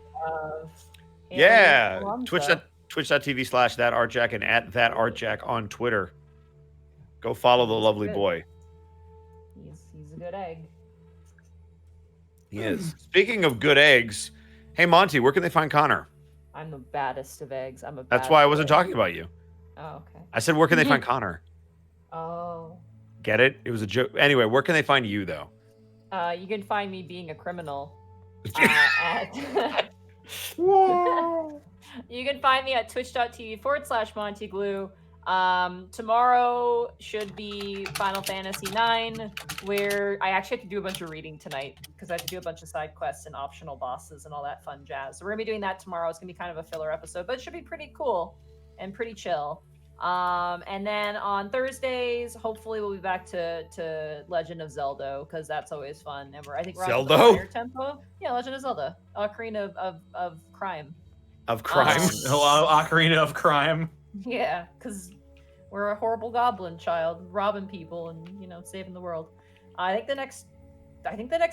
Yeah. Twitch.tv/thatartjack and @thatartjack on Twitter. Go follow the lovely good. boy. He's a good egg. He is. Speaking of good eggs, hey Monty, where can they find Connor? I'm the baddest of eggs. I'm a. That's bad why I wasn't boy. talking about you. Oh, okay. I said, where can they find Connor? Oh. Get it? It was a joke. Anyway, where can they find you though? You can find me being a criminal. You can find me at twitch.tv/MontyGlue. Tomorrow should be Final Fantasy IX, where I actually have to do a bunch of reading tonight because I have to do a bunch of side quests and optional bosses and all that fun jazz. So we're gonna be doing that tomorrow. It's gonna be kind of a filler episode, but it should be pretty cool and pretty chill. And then on Thursdays, hopefully we'll be back to Legend of Zelda because that's always fun. And I think we're on the higher tempo. Yeah, Legend of Zelda, Ocarina of Crime. Of crime. Ocarina of Crime. Yeah, because we're a horrible goblin child, robbing people and saving the world. I think the next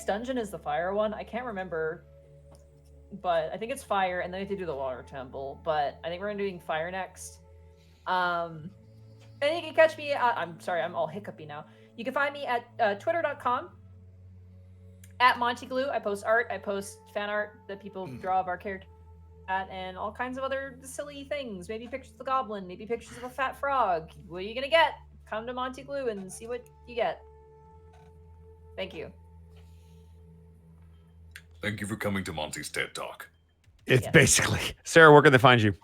dungeon is the fire one. I can't remember, but I think it's fire, and then we have to do the water temple. But I think we're doing fire next. And you can catch me. I'm sorry, I'm all hiccupy now. You can find me at twitter.com @MontyGlue. I post art. I post fan art that people draw of our character. And all kinds of other silly things. Maybe pictures of the goblin, maybe pictures of a fat frog. What are you gonna get? Come to Monty Glue and see what you get. Thank you. Thank you for coming to Monty's TED Talk. It's basically. Sarah, where can they find you?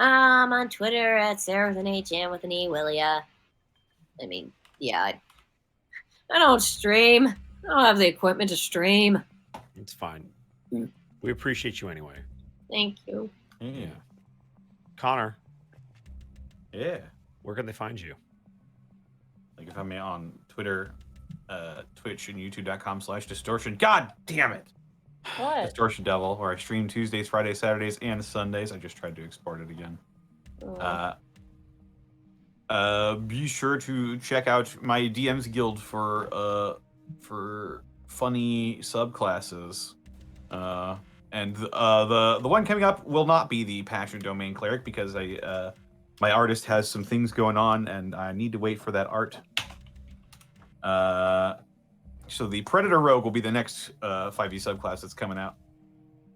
On Twitter at Sarah with an H and with an E, Willia. I mean, yeah, I don't stream. I don't have the equipment to stream. It's fine. We appreciate you anyway. Thank you. Yeah. Connor. Yeah. Where can they find you? You can find me on Twitter, Twitch, and YouTube.com/distortion. God damn it! What? Distortion Devil, where I stream Tuesdays, Fridays, Saturdays, and Sundays. I just tried to export it again. Be sure to check out my DMs Guild for funny subclasses. And the one coming up will not be the Passion Domain Cleric because my artist has some things going on and I need to wait for that art. So the Predator Rogue will be the next 5e subclass that's coming out.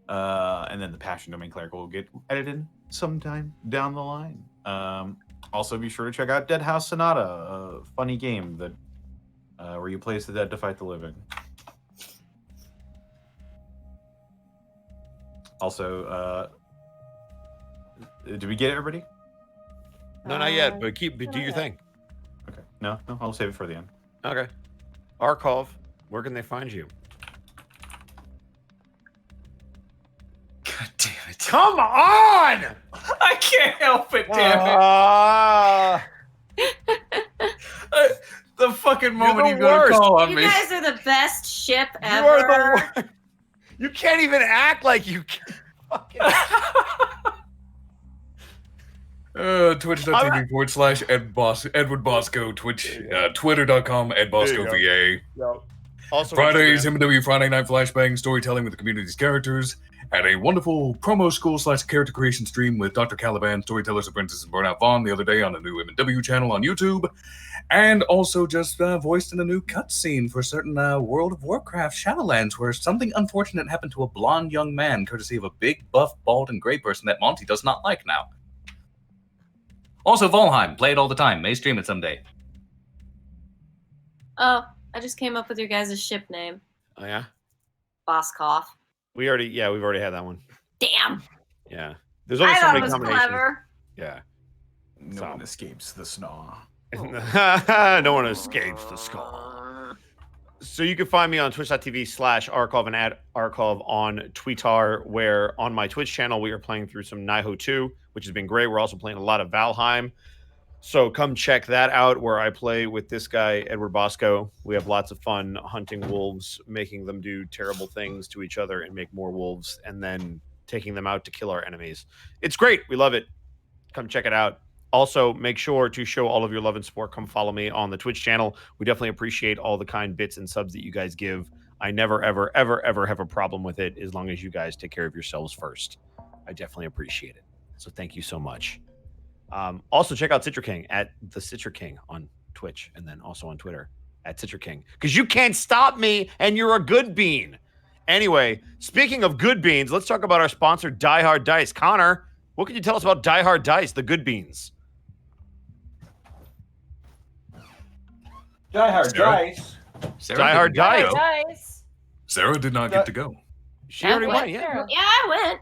And then the Passion Domain Cleric will get edited sometime down the line. Also be sure to check out Dead House Sonata, a funny game that where you play as the dead to fight the living. Also, did we get everybody? No, not yet, but do your thing. Okay. No, I'll save it for the end. Okay. Arkov, where can they find you? God damn it. Come on! I can't help it, damn it. The fucking moment the you're gonna worst. call on You me. guys are the best ship You ever. are the worst. You can't even act like you can. Fucking... Twitch.tv/Edward Bosco, Twitter.com @BoscoVA. Also, Fridays, MW Friday Night Flashbang, storytelling with the community's characters. Had a wonderful promo school / character creation stream with Dr. Caliban, Storyteller's Apprentice, and Burnout Vaughn the other day on the new MW channel on YouTube. And also just voiced in a new cutscene for certain World of Warcraft Shadowlands where something unfortunate happened to a blonde young man courtesy of a big, buff, bald, and gray person that Monty does not like now. Also, Valheim. Play it all the time. May stream it someday. Oh, I just came up with your guys' ship name. Oh, yeah? Boskoff. We've already had that one. Damn. Yeah. There's only I so thought it many was combinations. clever. Yeah. No one escapes the snaw. No one escapes the skull. So you can find me on twitch.tv/Arkov and @Arkov on Twitter, where on my Twitch channel we are playing through some Nihon 2, which has been great. We're also playing a lot of Valheim. So come check that out, where I play with this guy, Edward Bosco. We have lots of fun hunting wolves, making them do terrible things to each other and make more wolves, and then taking them out to kill our enemies. It's great. We love it. Come check it out. Also, make sure to show all of your love and support. Come follow me on the Twitch channel. We definitely appreciate all the kind bits and subs that you guys give. I never, ever, ever, ever have a problem with it as long as you guys take care of yourselves first. I definitely appreciate it. So thank you so much. Also, check out Citra King at the Citra King on Twitch, and then also on Twitter at Citra King, because you can't stop me, and you're a good bean. Anyway, speaking of good beans, let's talk about our sponsor, Die Hard Dice. Connor, what can you tell us about Die Hard Dice, the good beans? Die Hard Sarah? Dice Sarah Die Hard didn't get to Dice. go. Dice. Sarah did not get to go. She already Yeah, went. yeah. Yeah. Yeah, I went.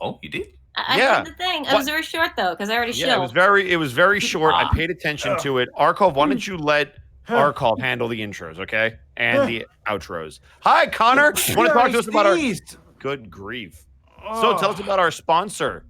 Oh, you did? I Yeah. did the thing. It What? was very short though, because I already Yeah, it was shilled. very short. I Ah. paid attention to it. Arkov, why don't you let Arkov handle the intros, okay? And the outros. Hi, Connor. You want to talk to us about our good grief? So tell us about our sponsor.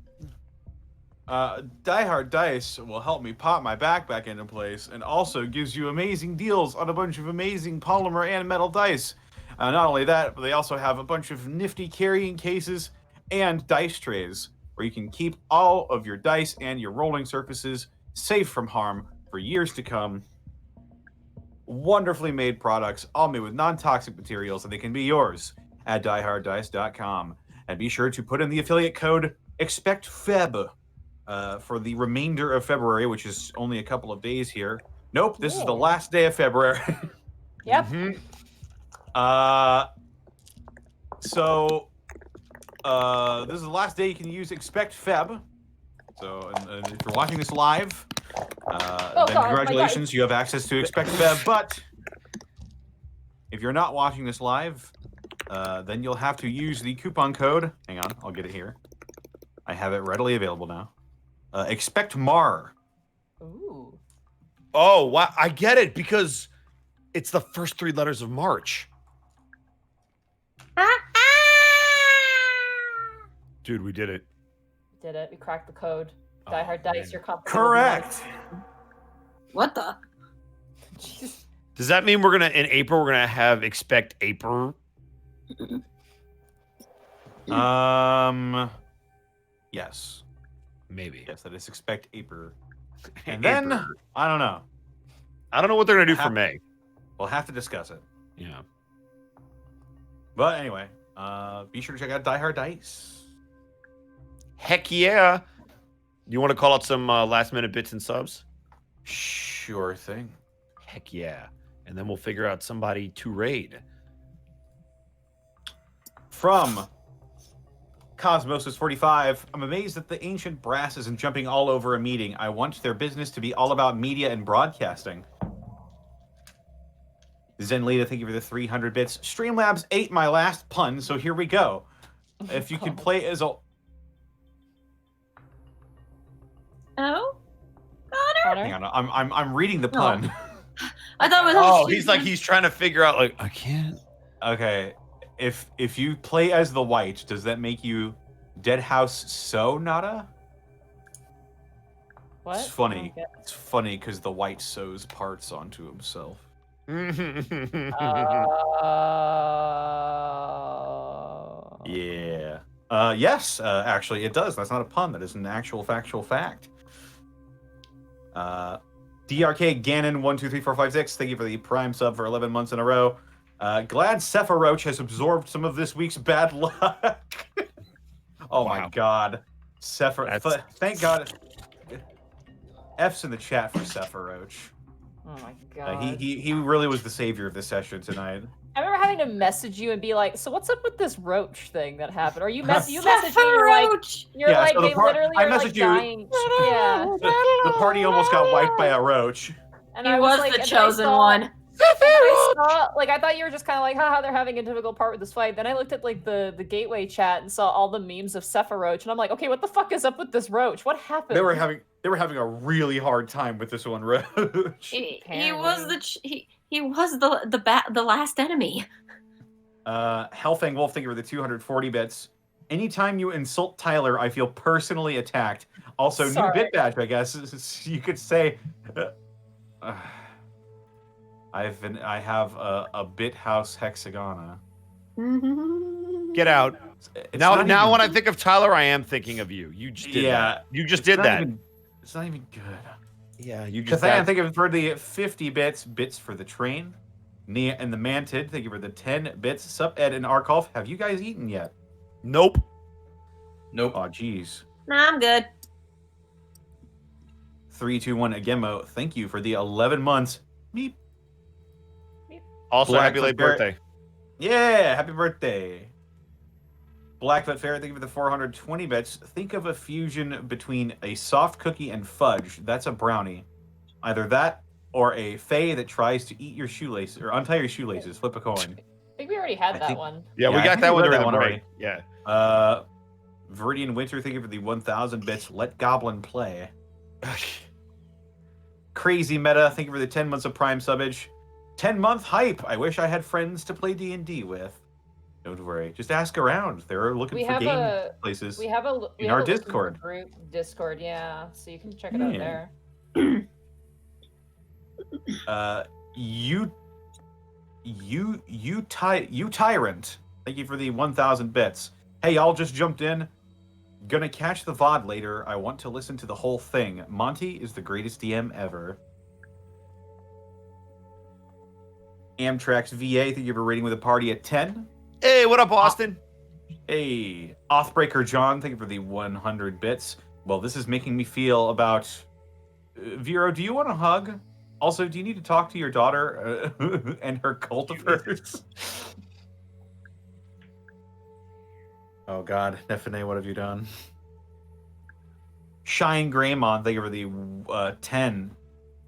Die Hard Dice will help me pop my back back into place and also gives you amazing deals on a bunch of amazing polymer and metal dice. Not only that, but they also have a bunch of nifty carrying cases and dice trays where you can keep all of your dice and your rolling surfaces safe from harm for years to come. Wonderfully made products, all made with non-toxic materials, and they can be yours at dieharddice.com. And be sure to put in the affiliate code EXPECTFEB for the remainder of February, which is only a couple of days here. Nope, this is the last day of February. Yep. So this is the last day you can use EXPECTFEB. So and if you're watching this live, then congratulations, you have access to EXPECTFEB. But if you're not watching this live, then you'll have to use the coupon code. Hang on, I'll get it here. I have it readily available now. EXPECTMAR. Ooh. Oh, wow. I get it because it's the first 3 letters of March. Dude, we did it. Did it. We cracked the code. Oh, Die Hard Dice, man. your company. Correct. What the? Jesus. Does that mean we're gonna in April we're gonna have Expect April? Yes. Maybe. Yes, that is Expect April. And then April. I don't know. I don't know what they're gonna do for May. We'll have to discuss it. Yeah. But anyway, be sure to check out Die Hard Dice. Heck yeah. You want to call out some last minute bits and subs? Sure thing. Heck yeah. And then we'll figure out somebody to raid. From Cosmosis45, I'm amazed that the ancient brass isn't jumping all over a meeting. I want their business to be all about media and broadcasting. Zen Lita, thank you for the 300 bits. Streamlabs ate my last pun, so here we go. If you could play as a... Oh? Connor? Hang on, I'm reading the pun. I thought it was. Oh, he's trying to figure out like I can't. Okay, if you play as the white, does that make you Dead House So Nada? What? It's funny. I don't get- It's funny because the white sews parts onto himself. Yeah. Yes, actually, it does. That's not a pun. That is an actual factual fact. DRK Gannon 123456. Thank you for the Prime sub for 11 months in a row. Glad Sephiroth has absorbed some of this week's bad luck. Oh Wow. my God, Sephiroth! Thank God. F's in the chat for Sephiroth. Oh my god. He really was the savior of the session tonight. I remember having to message you and be like, "So what's up with this roach thing that happened?" Or you messaged me, you're Yeah, like, so the they part- literally I are like messaged you- dying. Yeah. The party almost got wiped by a roach. And He I was like, the and then I chosen saw- one. and then I saw, like, I thought you were just kind of like, haha, they're having a difficult part with this fight. Then I looked at like the gateway chat and saw all the memes of Sephiroth, and I'm like, okay, what the fuck is up with this roach? What happened? They were having a really hard time with this one, roach. He was the last enemy. Hellfang Wolf, thank you for the 240 bits. Anytime you insult Tyler, I feel personally attacked. Also, Sorry. new bit badge, I guess you could say. I have a bit house hexagona. Get out. It's Now not even- when I think of Tyler, I am thinking of you. You just did that. You just did that. It's not even good. Yeah, you just. Kathan, thank you for the 50 bits for the train. Nia and the Mantid, thank you for the 10 bits. Sup, Ed and Arkolf. Have you guys eaten yet? Nope. Oh, jeez. Nah, I'm good. 321 Agemo, thank you for the 11 months. Meep. Also, Black happy late Ferret. birthday. Yeah, happy birthday. Blackfoot Ferret, thank you for the 420 bits. Think of a fusion between a soft cookie and fudge. That's a brownie. Either that or a fae that tries to eat your shoelaces or untie your shoelaces. Flip a coin. I think we already had I that think- one. Yeah, we I got think that we one read during that the one break. already. Yeah. Viridian Winter, thank you for the 1,000 bits. Let Goblin play. Crazy Meta, thank you for the 10 months of Prime subbage. 10-month hype. I wish I had friends to play D&D with. Don't worry, just ask around. They're looking We for have game a places. we have a in our listen for Discord. group Discord, yeah. So you can check it out Yeah. there. You tyrant. Thank you for the 1,000 bits. Hey, y'all just jumped in. Gonna catch the VOD later. I want to listen to the whole thing. Monty is the greatest DM ever. Amtrak's VA, thank you for rating with a party at 10. Hey, what up, Austin? Hey, Oathbreaker John, thank you for the 100 bits. Well, this is making me feel about... Vero, do you want a hug? Also, do you need to talk to your daughter and her cult of hers? Oh God, Nefene, what have you done? Shine Greymon, thank you for the 10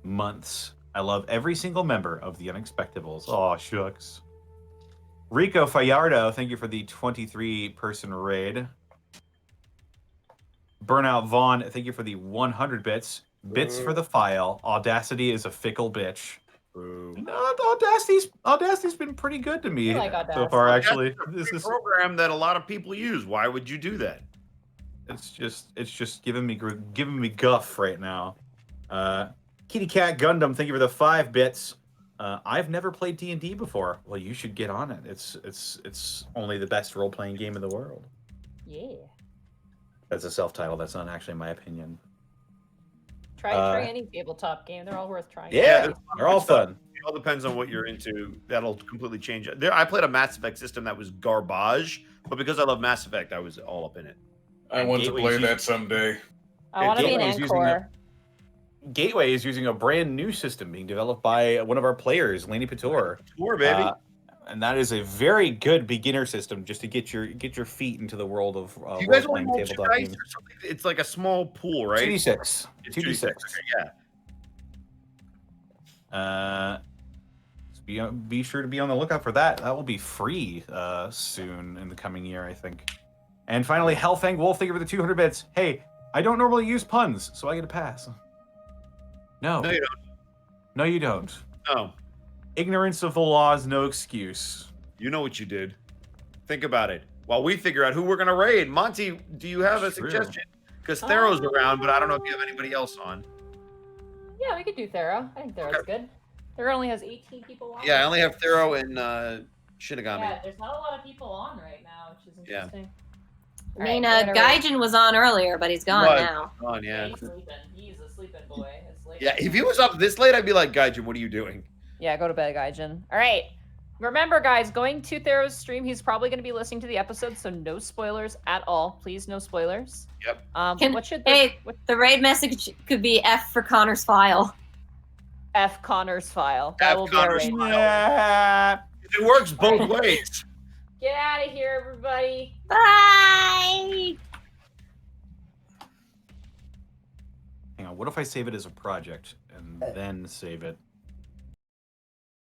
months. I love every single member of the Unexpectables. Aw, shucks. Rico Fallardo, thank you for the 23-person raid. Burnout Vaughn, thank you for the 100 bits. Bits for the file. Audacity is a fickle bitch. No, Audacity's been pretty good to me I like so Audacity. far. That's Actually, a this free is program that a lot of people use. Why would you do that? it's just giving me guff right now. Kitty Cat Gundam, thank you for the 5 bits. I've never played D&D before. Well, you should get on it. It's only the best role-playing game in the world. Yeah. That's a self-title. That's not actually my opinion. Try any tabletop game. They're all worth trying. Yeah, they're all fun. It all depends on what you're into. That'll completely change it. I played a Mass Effect system that was garbage, but because I love Mass Effect, I was all up in it. I want to Gateway's play using- that someday. I want to be an Gateway's using Encore. Gateway is using a brand new system being developed by one of our players, Laney Pator. Tour, baby. And that is a very good beginner system just to get your feet into the world of you guys only role-playing roll 2 tabletop dice games. or something? It's like a small pool, right? 2d6. It's 2d6. Okay, yeah. Be sure to be on the lookout for that. That will be free soon in the coming year, I think. And finally, Hellfang Wolf, thank you for the 200 bits. Hey, I don't normally use puns, so I get a pass. No. No, you don't. No, you don't. No. Ignorance of the law is no excuse. You know what you did. Think about it. While we figure out who we're going to raid. Monty, do you have a True. suggestion? Because Thero's around, but I don't know if you have anybody else on. Yeah, we could do Thero. I think Thero's good. Thero only has 18 people on. Yeah, I only have Thero and Shinigami. Yeah, there's not a lot of people on right now, which is Yeah. interesting. I mean, Gaijin was on earlier, but he's gone Right. now. On, Yeah, yeah. he's sleeping. He's a sleeping boy. It's late. Yeah, if he was up this late, I'd be like, Gaijin, what are you doing? Yeah, go to bed, Gaijin. All right. Remember, guys, going to Thero's stream, he's probably going to be listening to the episode, so no spoilers at all. Please, no spoilers. Yep. What should The raid message could be F for Connor's file. F Connor's file? That F will be our Connor's raid. file. Yeah. It works both ways. Get out of here, everybody. Bye! Hang on, what if I save it as a project and then save it?